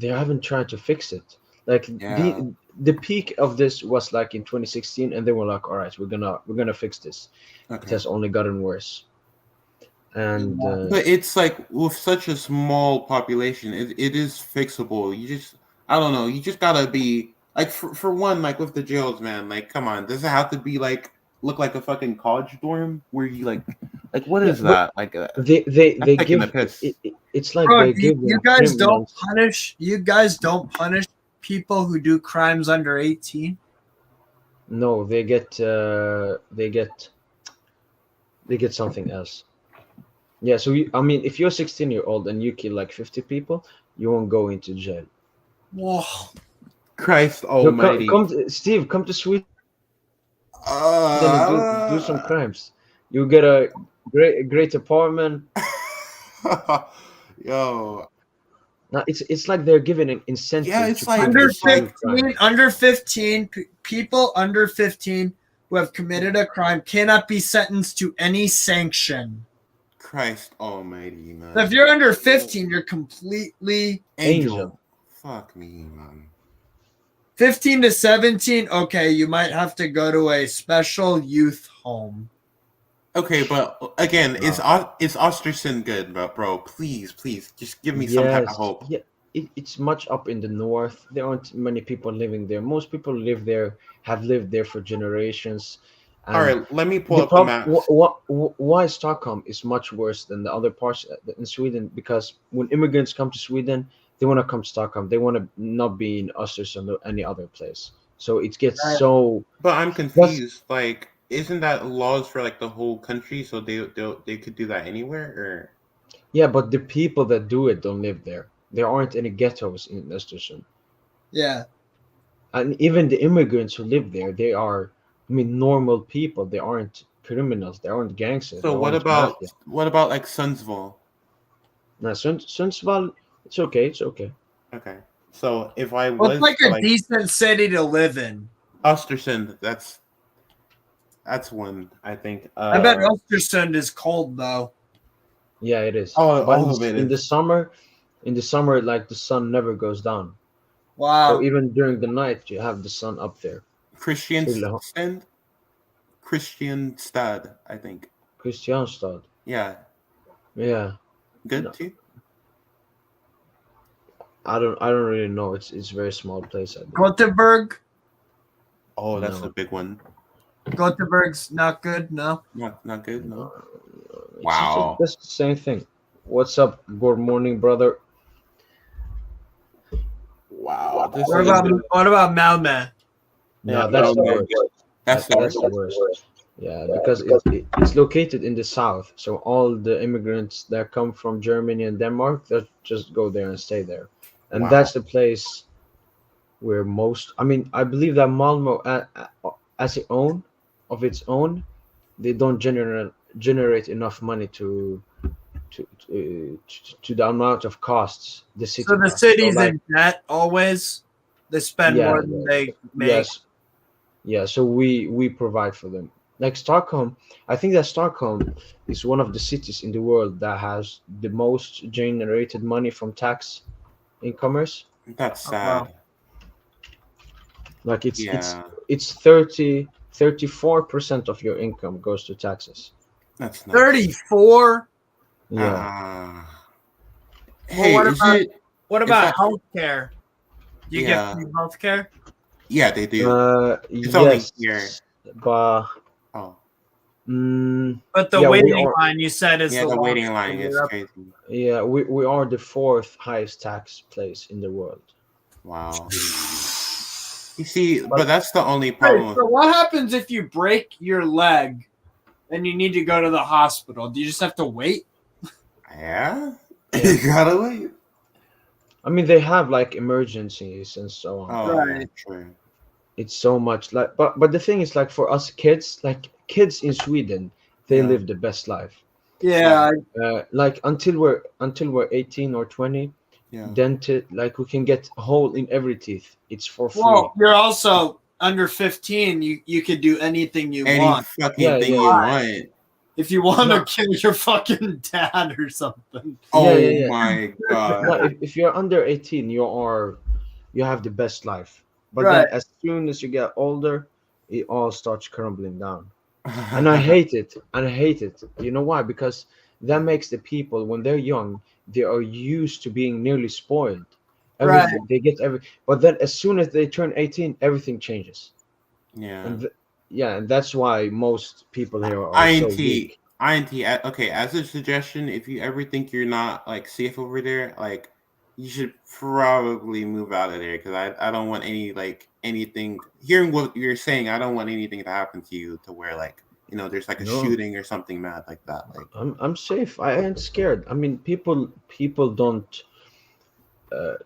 haven't tried to fix it. Like Yeah. the peak of this was like in 2016, and they were like, all right, we're gonna fix this. It Okay. has only gotten worse. And But it's like with such a small population, it is fixable. You just, I don't know. You just gotta be like, for one, like with the jails, man. Like, come on, does it have to be like look like a fucking college dorm where you like what is but- that? Like, they taking give the piss. it's like Bro, they you, give you them guys don't criminals- punish people who do crimes under 18. No, they get something else. Yeah, so I mean, if you're 16-year-old and you kill like 50 people, you won't go into jail. Whoa. Christ So Almighty. Steve, come to Sweden Uh, and do some crimes. You get a great apartment. Yo, Now it's like they're giving an incentive. Yeah, it's to like- people Under to do 15, crimes. under 15, people under 15 who have committed a crime cannot be sentenced to any sanction. Christ Almighty, man. So if you're under 15, you're completely Angel. Fuck me, man. 15 to 17. Okay, you might have to go to a special youth home. Okay, but again, is Ostersund good, bro? Please, just give me some type of hope. Yeah, it's much up in the north. There aren't many people living there. Most people have lived there for generations. All right, let me pull The up the map. why Stockholm is much worse than the other parts in Sweden? Because when immigrants come to Sweden, they want to come to Stockholm. They want to not be in Östersund or any other place. So it gets so. But I'm confused. Like, isn't that laws for like the whole country? So they could do that anywhere, or Yeah, but the people that do it don't live there. There aren't any ghettos in Östersund. Yeah. And even the immigrants who live there, they are, I mean, normal people. They aren't criminals. They aren't gangsters. so they what aren't about mafia. like Sundsvall? Now, Sundsvall, it's okay. It's okay. Okay, so if I Well, was it's like to, a decent city to live in. Östersund, that's one I think. I bet Östersund is cold though. Yeah, it is. Oh, But all of it in is. the summer, like the sun never goes down. Wow. So even during the night, you have the sun up there. Kristianstad, I think. Kristianstad. Yeah, Yeah, good No. too. I don't really know. It's a very small place. I believe. Gothenburg. Oh, that's No. a big one. Gothenburg's not good. No. Not good. No. It's Wow. That's the same thing. What's up? Good morning, brother. Wow. This What is about Malmö? No, that's the okay. worst. That's the That's the worst. Yeah, because it's located in the south, so all the immigrants that come from Germany and Denmark, they just go there and stay there, and Wow. that's the place where most. I mean, I believe that Malmo, as its own, they don't generate enough money to the amount of costs the city So the costs. So city's like in debt always. They spend yeah, more than they make. yes, so we provide for them. Like Stockholm, I think that Stockholm is one of the cities in the world that has the most generated money from tax in commerce. That's Oh, wow. sad. Like Yeah, it's 34% of your income goes to taxes. that's nuts. 34. Yeah. Uh, Well, hey, what is about it? what Is about that? healthcare? Do you get Yeah, free healthcare? yeah, they do. It's only Yes, here. but Oh, But the yeah, we waiting are. line you said is yeah, the the longest waiting line in is Europe. crazy. Yeah, we are the fourth highest tax place in the world. Wow. You see, but But that's the only Wait, problem with. so what happens if you break your leg and you need to go to the hospital? Do you just have to wait? Yeah, Yeah. you gotta wait. I mean, they have like emergencies and so on. Oh yeah, Right. true. It's so much like, but the thing is, like for us kids, like kids in Sweden, they Yeah. live the best life. Yeah. Like until we're 18 or 20, Yeah. dented, like we can get a hole in every teeth. It's for free. Well, you're also under 15. You could do anything you Any want. fucking Yeah, thing yeah, you yeah. want. If you want No. to kill your fucking dad or something. Oh Yeah. my No, god. if you're under 18, you have the best life. But Right. then as soon as you get older, it all starts crumbling down. And I hate it. And I hate it. You know why? Because that makes the people, when they're young, they are used to being nearly spoiled. Everything. Right. They get but then as soon as they turn 18, everything changes. Yeah. And and that's why most people here are so INT, weak. okay, as a suggestion, if you ever think you're not like safe over there, like you should probably move out of there because I don't want anything hearing what you're saying, I don't want anything to happen to you to where like, there's like a No. shooting or something mad like that. Like I'm safe. I ain't scared. I mean, people don't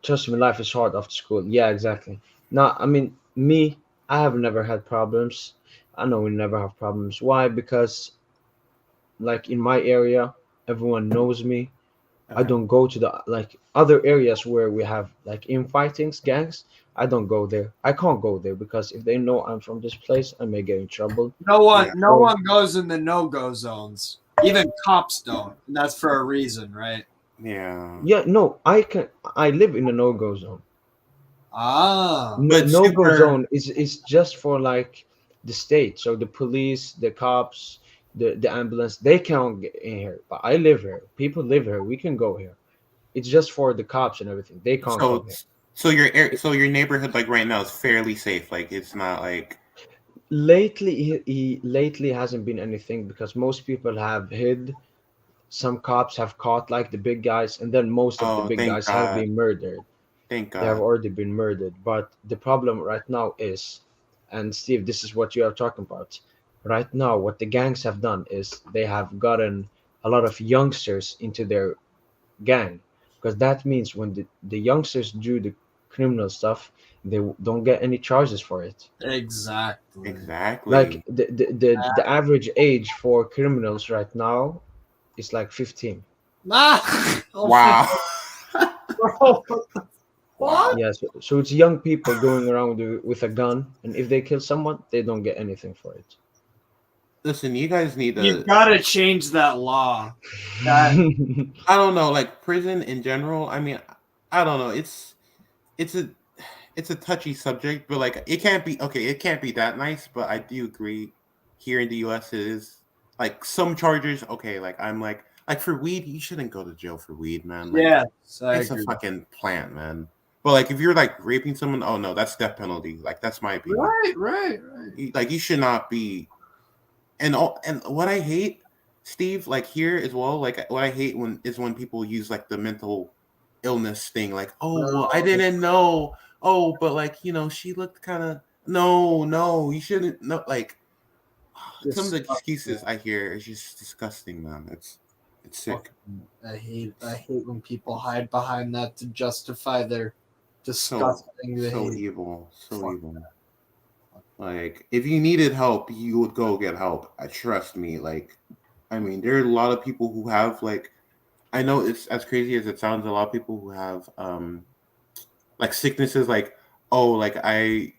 trust me. Life is hard after school. Yeah, exactly. No, I mean me. I have never had problems. I know we never have problems. Why? Because like in my area, everyone knows me. I okay. don't go to the like other areas where we have like infightings, gangs. I don't go there. I can't go there because if they know I'm from this place, I may get in trouble. No one Yeah. no one goes in the no-go zones. Even cops don't. And that's for a reason, right? Yeah. Yeah, no, I live in a no-go zone. Ah. But No-go super zone is just for like the state. So the police, the cops, the ambulance, they can't get in here. But I live here. People live here. We can go here. It's just for the cops and everything. They can't so come here. so your neighborhood like right now is fairly safe. Like it's not like Lately, lately hasn't been anything because most people have hid. Some cops have caught like the big guys, and then most of the oh big thank guys have God. been murdered. Thank They have God. already been murdered. But the problem right now is, and Steve, this is what you are talking about. Right now, what the gangs have done is they have gotten a lot of youngsters into their gang, because that means when the youngsters do the criminal stuff, they don't get any charges for it. Exactly. Like Exactly. the average age for criminals right now is like 15. Ah. Wow. Bro, what? Yeah, so it's young people going around with a gun, and if they kill someone, they don't get anything for it. Listen, you guys need You've to got to change that law. That I don't know, like prison in general. I mean, I don't know. It's a it's a touchy subject, but like it can't be okay. It can't be that nice, but I do agree. Here in the U.S., it is like some charges. Okay, like I'm like for weed, you shouldn't go to jail for weed, man. Like yes, I it's a agree. fucking plant, man. But like if you're like raping someone, oh no, that's death penalty. Like that's my opinion. Right. Like you should not be. And what I hate, Steve, like here as well, like what I hate when people use like the mental illness thing, like, oh well, I didn't know. Oh, but like she looked kind of no, you shouldn't no like some of the excuses I hear is just disgusting, man. It's sick. I hate when people hide behind that to justify their disgusting So behavior. evil, so evil. Like if you needed help, you would go get help. I trust me. Like I mean, there are a lot of people who have like, I know it's as crazy as it sounds. A lot of people who have like sicknesses, like like I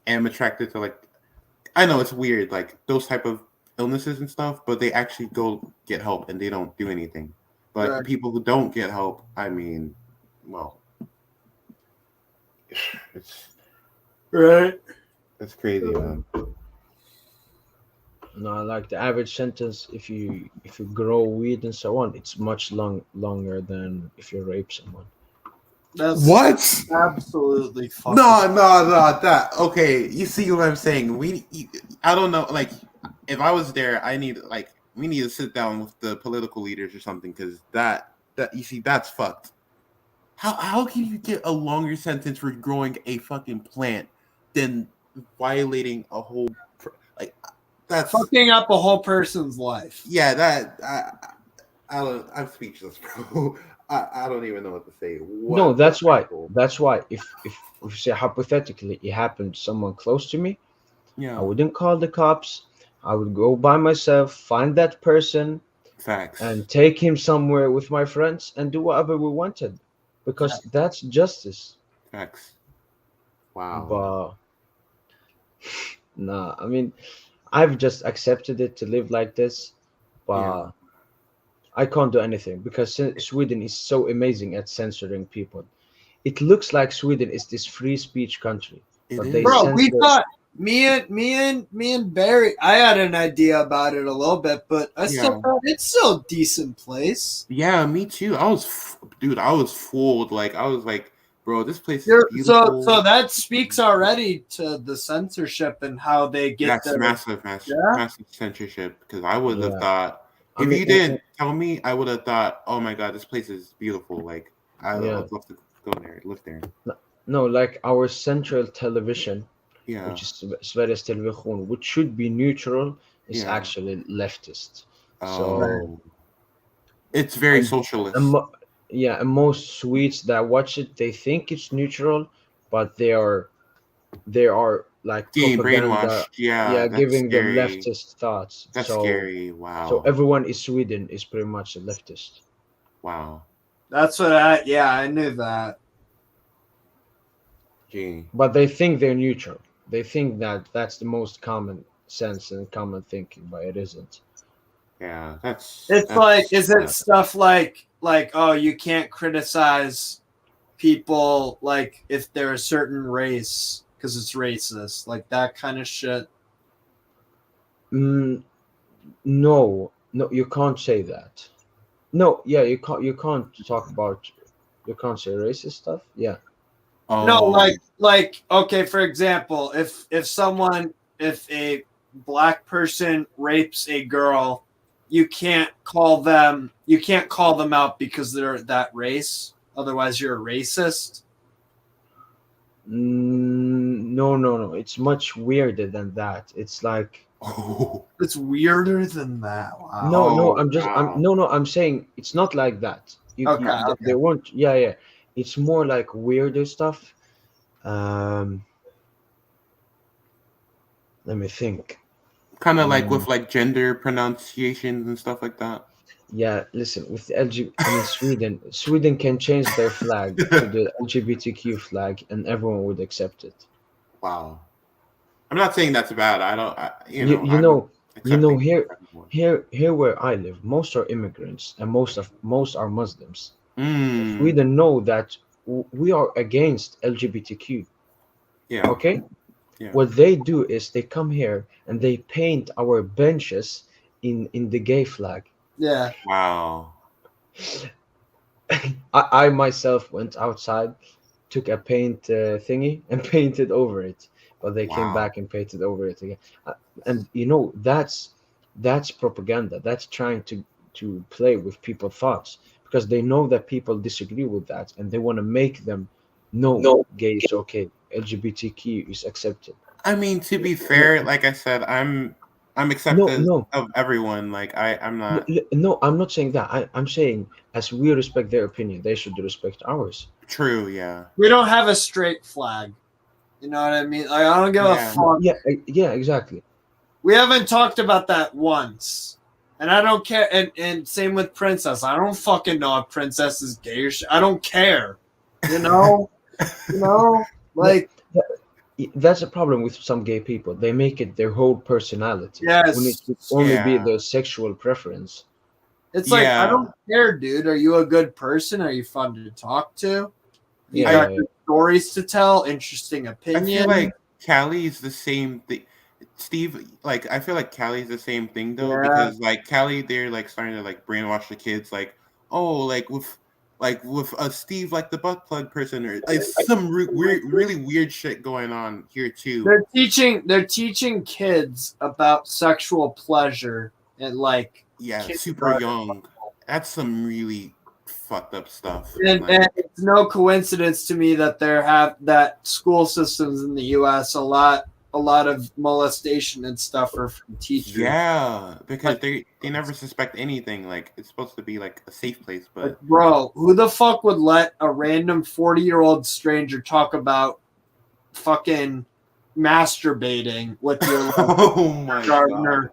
am attracted to like, I know it's weird, like those type of illnesses and stuff, but they actually go get help and they don't do anything. But Right. people who don't get help, I mean, well, it's Right. it's crazy, man. No, like the average sentence, if you grow weed and so on, it's much longer than if you rape someone. That's What? absolutely fucking. No, that. Okay, you see what I'm saying? I don't know. Like, if I was there, we need to sit down with the political leaders or something, because that you see, that's fucked. How can you get a longer sentence for growing a fucking plant than violating a whole like that's fucking up a whole person's life? Yeah, I'm speechless, bro. I don't even know what to say. No, that's why. That's why if say hypothetically it happened to someone close to me, I wouldn't call the cops. I would go by myself, find that person, Facts, and take him somewhere with my friends and do whatever we wanted, because that's justice. Facts. Wow. But nah, I mean, I've just accepted it to live like this, but I can't do anything because Sweden is so amazing at censoring people. It looks like Sweden is this free speech country, but they Bro, we censor. thought me and Barry. I had an idea about it a little bit, but I still thought it's still a decent place. Yeah, me too. I was fooled. Like, I was like, bro, this place is beautiful. So that speaks already to the censorship and how they get That's massive censorship. Because I would have thought, if you didn't tell me, I would have thought, oh my god, this place is beautiful. Like, I would love to go there, live there. No, like our central television, which is Sveriges Television, which should be neutral, is actually leftist. So it's very socialist. And most Swedes that watch it, they think it's neutral, but they are like being propaganda, brainwashed. giving scary. them leftist thoughts. That's scary. Wow. So everyone in Sweden is pretty much a leftist. Wow. That's what I knew that. Gee. But they think they're neutral. They think that that's the most common sense and common thinking, but it isn't. Yeah, is it stuff like oh, you can't criticize people like if they're a certain race because it's racist, like that kind of shit? No, you can't say that. No, you can't talk about, you can't say racist stuff. Yeah. Oh. No, like okay, for example, if a black person rapes a girl, you can't call them out because they're that race. Otherwise, you're a racist. No. It's much weirder than that. It's like it's weirder than that. Wow. No, I'm saying it's not like that. They won't. Yeah. It's more like weirder stuff. Let me think. Kind of like with like gender pronunciations and stuff like that. Yeah, listen, with the Sweden can change their flag to the LGBTQ flag, and everyone would accept it. Wow. I'm not saying that's bad. Here where I live, most are immigrants and most are Muslims. Mm. We don't know that we are against LGBTQ. Yeah. Okay. Yeah. What they do is they come here and they paint our benches in the gay flag. Yeah. Wow. I myself went outside, took a paint thingy and painted over it, but they came back and painted over it again. And that's propaganda. That's trying to play with people's thoughts, because they know that people disagree with that and they want to make them know gay is okay, LGBTQ is accepted. I mean, to be fair, like I said, I'm accepting of everyone. Like I'm not. No, I'm not saying that. I'm saying as we respect their opinion, they should respect ours. True. Yeah. We don't have a straight flag. You know what I mean? Like, I don't give a fuck. Yeah, exactly. We haven't talked about that once. And I don't care. And same with Princess. I don't fucking know if Princess is gay or shit. I don't care. You know? Like, That's a problem with some gay people. They make it their whole personality. Yes. When it should only be Yeah. their sexual preference. it's like, I Yeah. don't care, dude. Are you a good person? Are you fun to talk to? You Yeah, got yeah, good stories to tell, interesting I opinion. feel like Callie is the same thing. Steve, like I feel like Callie's the same thing though, Yeah. because like Callie, they're like starting to like brainwash the kids, like like with Steve, like the butt plug person, or like some really weird shit going on here too. They're teaching kids about sexual pleasure and like Yeah, kids super are- young. That's some really fucked up stuff. And, Like, and it's no coincidence to me that that school systems in the U.S. a lot of molestation and stuff are from teachers. yeah, because they never suspect anything. Like it's supposed to be like a safe place, but Like, bro, who the fuck would let a random 40-year-old stranger talk about fucking masturbating with your oh my gardener? god,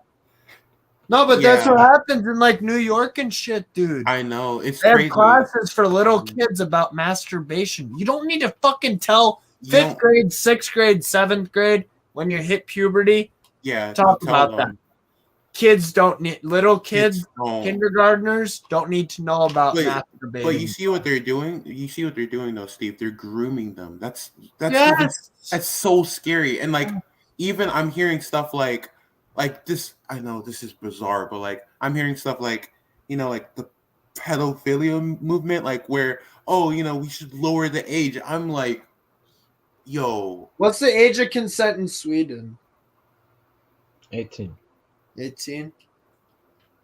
No, but that's Yeah. what happens in like New York and shit, dude. I know it's They have crazy. classes for little kids about masturbation. You don't need to fucking tell You fifth don't- grade, sixth grade, seventh grade when you hit puberty. Yeah, Talk you tell about that. them. Kids don't need little kids, don't. kindergartners don't need to know about But masturbating. But you see what they're doing? You see what they're doing though, Steve? They're grooming them. That's Yes. that's so scary. And like even I'm hearing stuff like this, I know this is bizarre, but like I'm hearing stuff like, like the pedophilia movement, like where, we should lower the age. I'm like, yo, What's the age of consent in Sweden? 18. 18.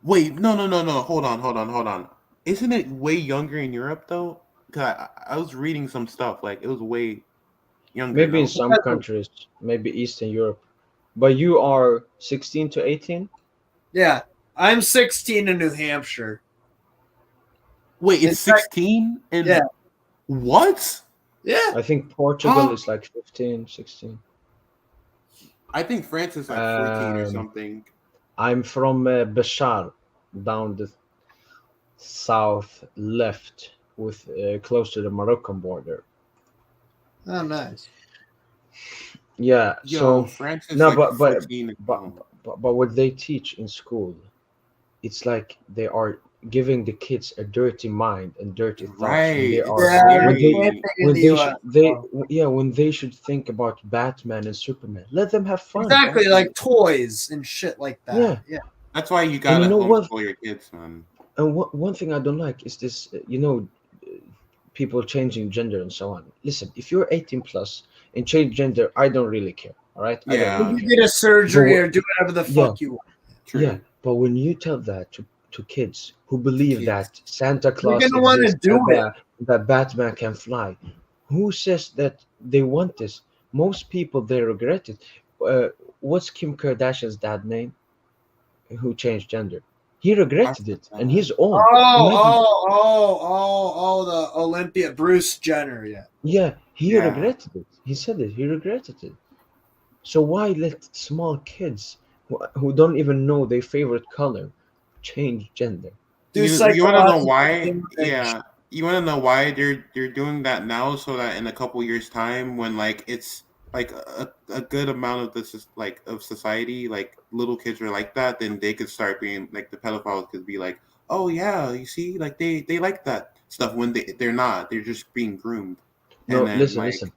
wait, no. Hold on. Isn't it way younger in Europe though? Cause I was reading some stuff, like it was way younger. Maybe in though. some countries, maybe Eastern Europe. But you are 16 to 18? Yeah, I'm 16 in New Hampshire. Wait, it's 16? And Yeah. What? Yeah. I think Portugal Huh? is like 15, 16. I think France is like 14 or Um, something. I'm from Bashar, down the south left, with close to the Moroccan border. Oh, nice. Yeah, Yo, so France is no, like but 14. but what they teach in school, it's like they are giving the kids a dirty mind and dirty thoughts. Right, When they it's are Yeah, when scary. they when they should when they should think about Batman and Superman. Let them have fun. Exactly, like toys and shit like that. Yeah. Yeah. That's why you gotta you know what? homeschool your kids, man. And one thing I don't like is this, people changing gender and so on. Listen, if you're 18 plus and change gender, I don't really care. All right? I don't Yeah. really You care. get a surgery But or do whatever the yeah. fuck you want. True. Yeah, but when you tell that to kids who believe Kids. that Santa Claus gonna wanna exists, do that Batman can fly, who says that they want this? Most people, they regret it. What's Kim Kardashian's dad name? Who changed gender? He regretted it, and he's old. Imagine- The Olympia, Bruce Jenner, yeah. Yeah, he Yeah. regretted it. He said it. He regretted it. So why let small kids who don't even know their favorite color change gender? Do You want to know psychological why? things. Yeah, you want to know why they're doing that now, so that in a couple years' time, when like it's like a good amount of this is like of society, like little kids are like that, then they could start being like the pedophiles could be like, oh yeah, you see, like they like that stuff when they're not, they're just being groomed. No, And then, listen.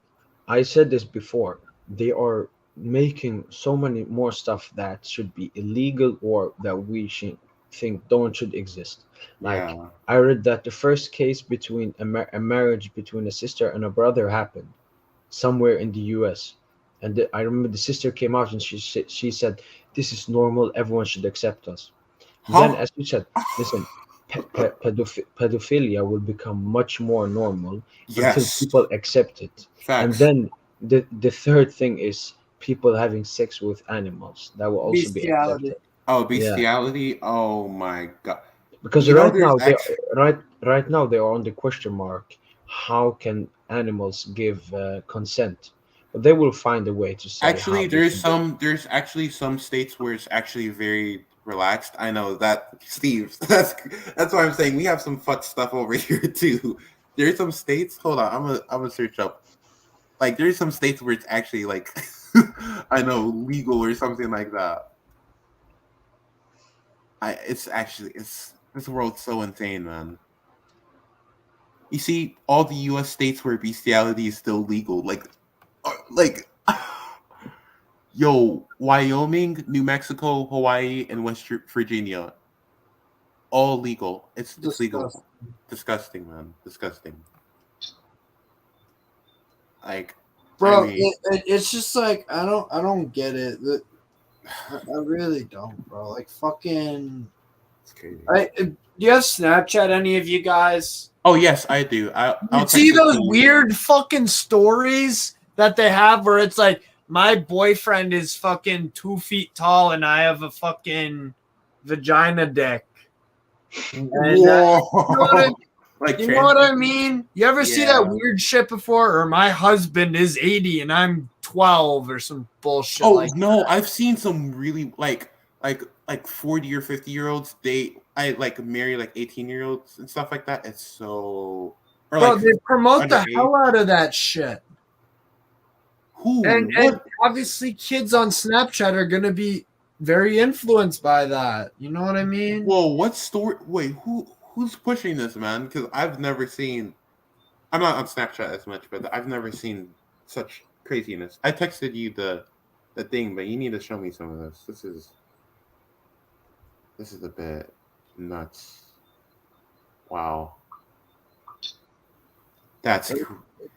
I said this before. They are making so many more stuff that should be illegal or that we should think should exist. Like Yeah. I read that the first case between a marriage between a sister and a brother happened somewhere in the U.S. And I remember the sister came out and she said, "This is normal. Everyone should accept us." Then, as you said, listen, pedophilia will become much more normal until Yes. people accept it. And Facts. then the third thing is people having sex with animals. That will also be Bestiality. accepted. Oh, bestiality. Oh my god. Because You know, right there's now actually- right now they are on the question mark. How can animals give consent? But they will find a way to say. Actually, how they can do it. there's actually some states where it's actually very relaxed. I know that, Steve. That's why I'm saying we have some fucked stuff over here too. There's some states. Hold on, I'm gonna search up. Like, there's some states where it's actually like, I know, legal or something like that. It's this world's so insane, man. You see, all the U.S. states where bestiality is still legal, like, yo, Wyoming, New Mexico, Hawaii, and West Virginia, all legal. It's legal. Disgusting, man. Disgusting. Like, Bro, I mean, it's just like I don't get it. I really don't, bro. Like fucking. it's crazy. Do you have Snapchat? Any of you guys? Oh yes, I do. I'll You see text it those to you. weird fucking stories that they have where it's like my boyfriend is fucking 2 feet tall and I have a fucking vagina dick. And, Whoa. Like, you know what I mean? You ever see Yeah. that weird shit before? Or my husband is 80 and I'm 12 or some bullshit Oh like no, I've seen some really like 40 or 50-year-olds I like marry like 18-year-olds and stuff like that. It's so or Bro, like they promote the underage. hell out of that shit. Who? And What? obviously kids on Snapchat are gonna be very influenced by that. You know what I mean? Whoa, what story? Wait, who's pushing this, man? Because I've never seen. I'm not on Snapchat as much, but I've never seen such craziness. I texted you the thing, but you need to show me some of this. This is a bit nuts. Wow. That's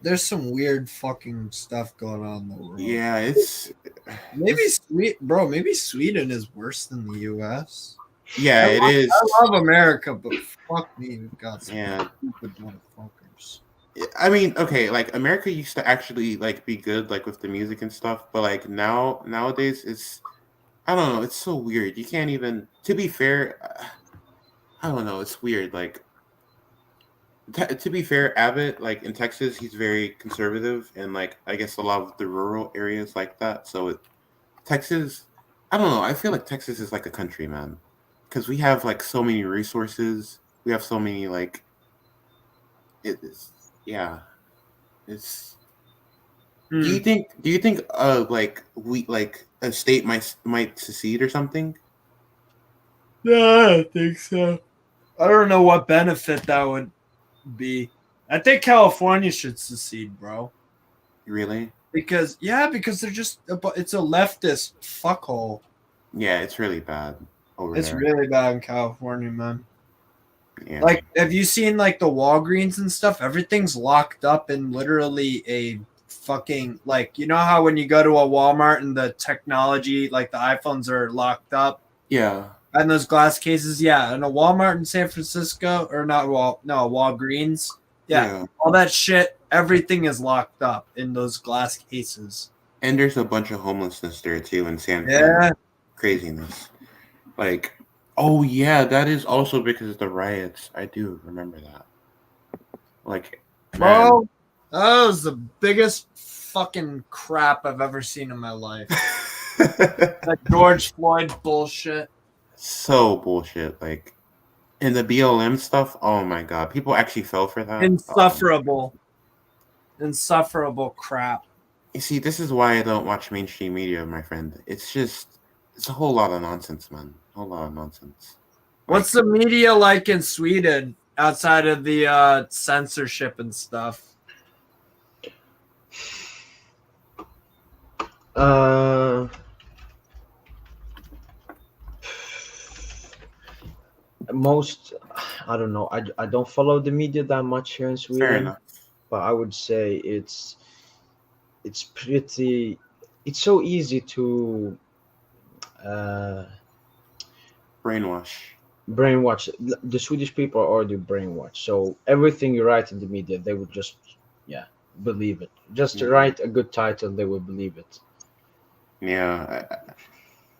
There's some weird fucking stuff going on in the world. yeah, it's maybe Sweden is worse than the US. yeah, it is. I love America, but fuck me, we've got some Yeah. stupid motherfuckers. I mean, okay, like America used to actually like be good like with the music and stuff, but like nowadays it's I don't know, it's so weird. You can't even to be fair, I don't know, it's weird. Like to be fair, Abbott, like in Texas, he's very conservative, and like I guess a lot of the rural areas like that. So Texas, I don't know. I feel like Texas is like a country, man, because we have like so many resources. We have so many like it's yeah. It's. Do you think like we like a state might secede or something? Yeah, I think so. I don't know what benefit that would be. I think California should secede, bro. Really? Because they're just it's a leftist fuckhole. Yeah, it's really bad over It's there. really bad in California, man. Yeah. Like, have you seen like the Walgreens and stuff? Everything's locked up in literally a fucking like you know how when you go to a Walmart and the technology like the iPhones are locked up yeah. and those glass cases, yeah, and a Walmart in San Francisco or not Walgreens, yeah, all that shit, everything is locked up in those glass cases. And there's a bunch of homelessness there too in San Fran. Yeah, Craziness. Like, oh yeah, that is also because of the riots. I do remember that. Like, bro, that was the biggest fucking crap I've ever seen in my life. That George Floyd bullshit. So bullshit. Like, and the BLM stuff. Oh my god, people actually fell for that. Insufferable crap. You see, this is why I don't watch mainstream media, my friend. It's a whole lot of nonsense, man. A whole lot of nonsense. What's the media like in Sweden outside of the censorship and stuff? Most, I don't know. I don't follow the media that much here in Sweden. Fair enough. But I would say it's so easy to Brainwash. brainwash. The Swedish people are already brainwashed, so everything you write in the media, they would just believe it. Just to write a good title, they would believe it. Yeah.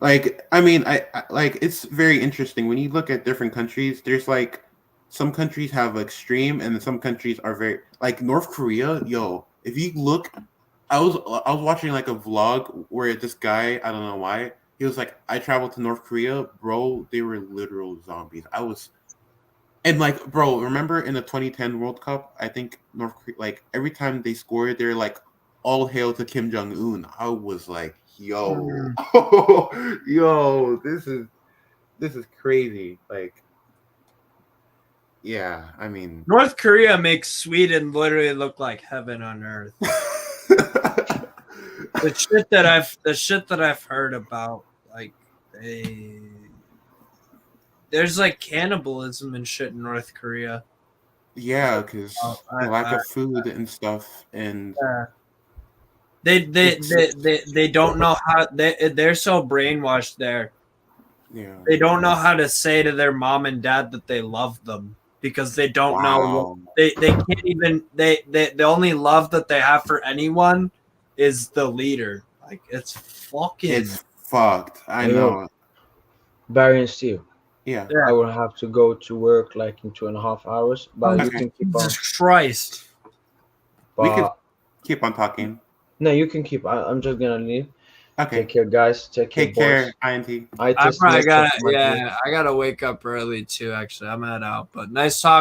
I like it's very interesting when you look at different countries. There's like some countries have extreme, and some countries are very like North Korea. Yo, if you look, I was watching like a vlog where this guy, I don't know why, He was like, I traveled to North Korea, bro. They were literal zombies. And like, bro, remember in the 2010 World Cup? I think North Korea, like every time they scored, they're like, all hail to Kim Jong Un. I was like, yo, yo, this is crazy. Like, yeah, I mean, North Korea makes Sweden literally look like heaven on earth. The shit that I've heard about, like there's like cannibalism and shit in North Korea. yeah, because lack of food and stuff, and they don't know how they're so brainwashed there. yeah, They don't know how to say to their mom and dad that they love them because they don't know. They can't even the only love that they have for anyone is the leader. Like it's fucked. I know. Barry and Steve. Yeah. I will have to go to work like in 2.5 hours, but you can keep on. Jesus Christ. We can keep on talking. No, you can keep. I'm just gonna leave. Okay. Take care, guys. Take care, INT. I gotta wake up early too. Actually, I'm head out. But nice talk.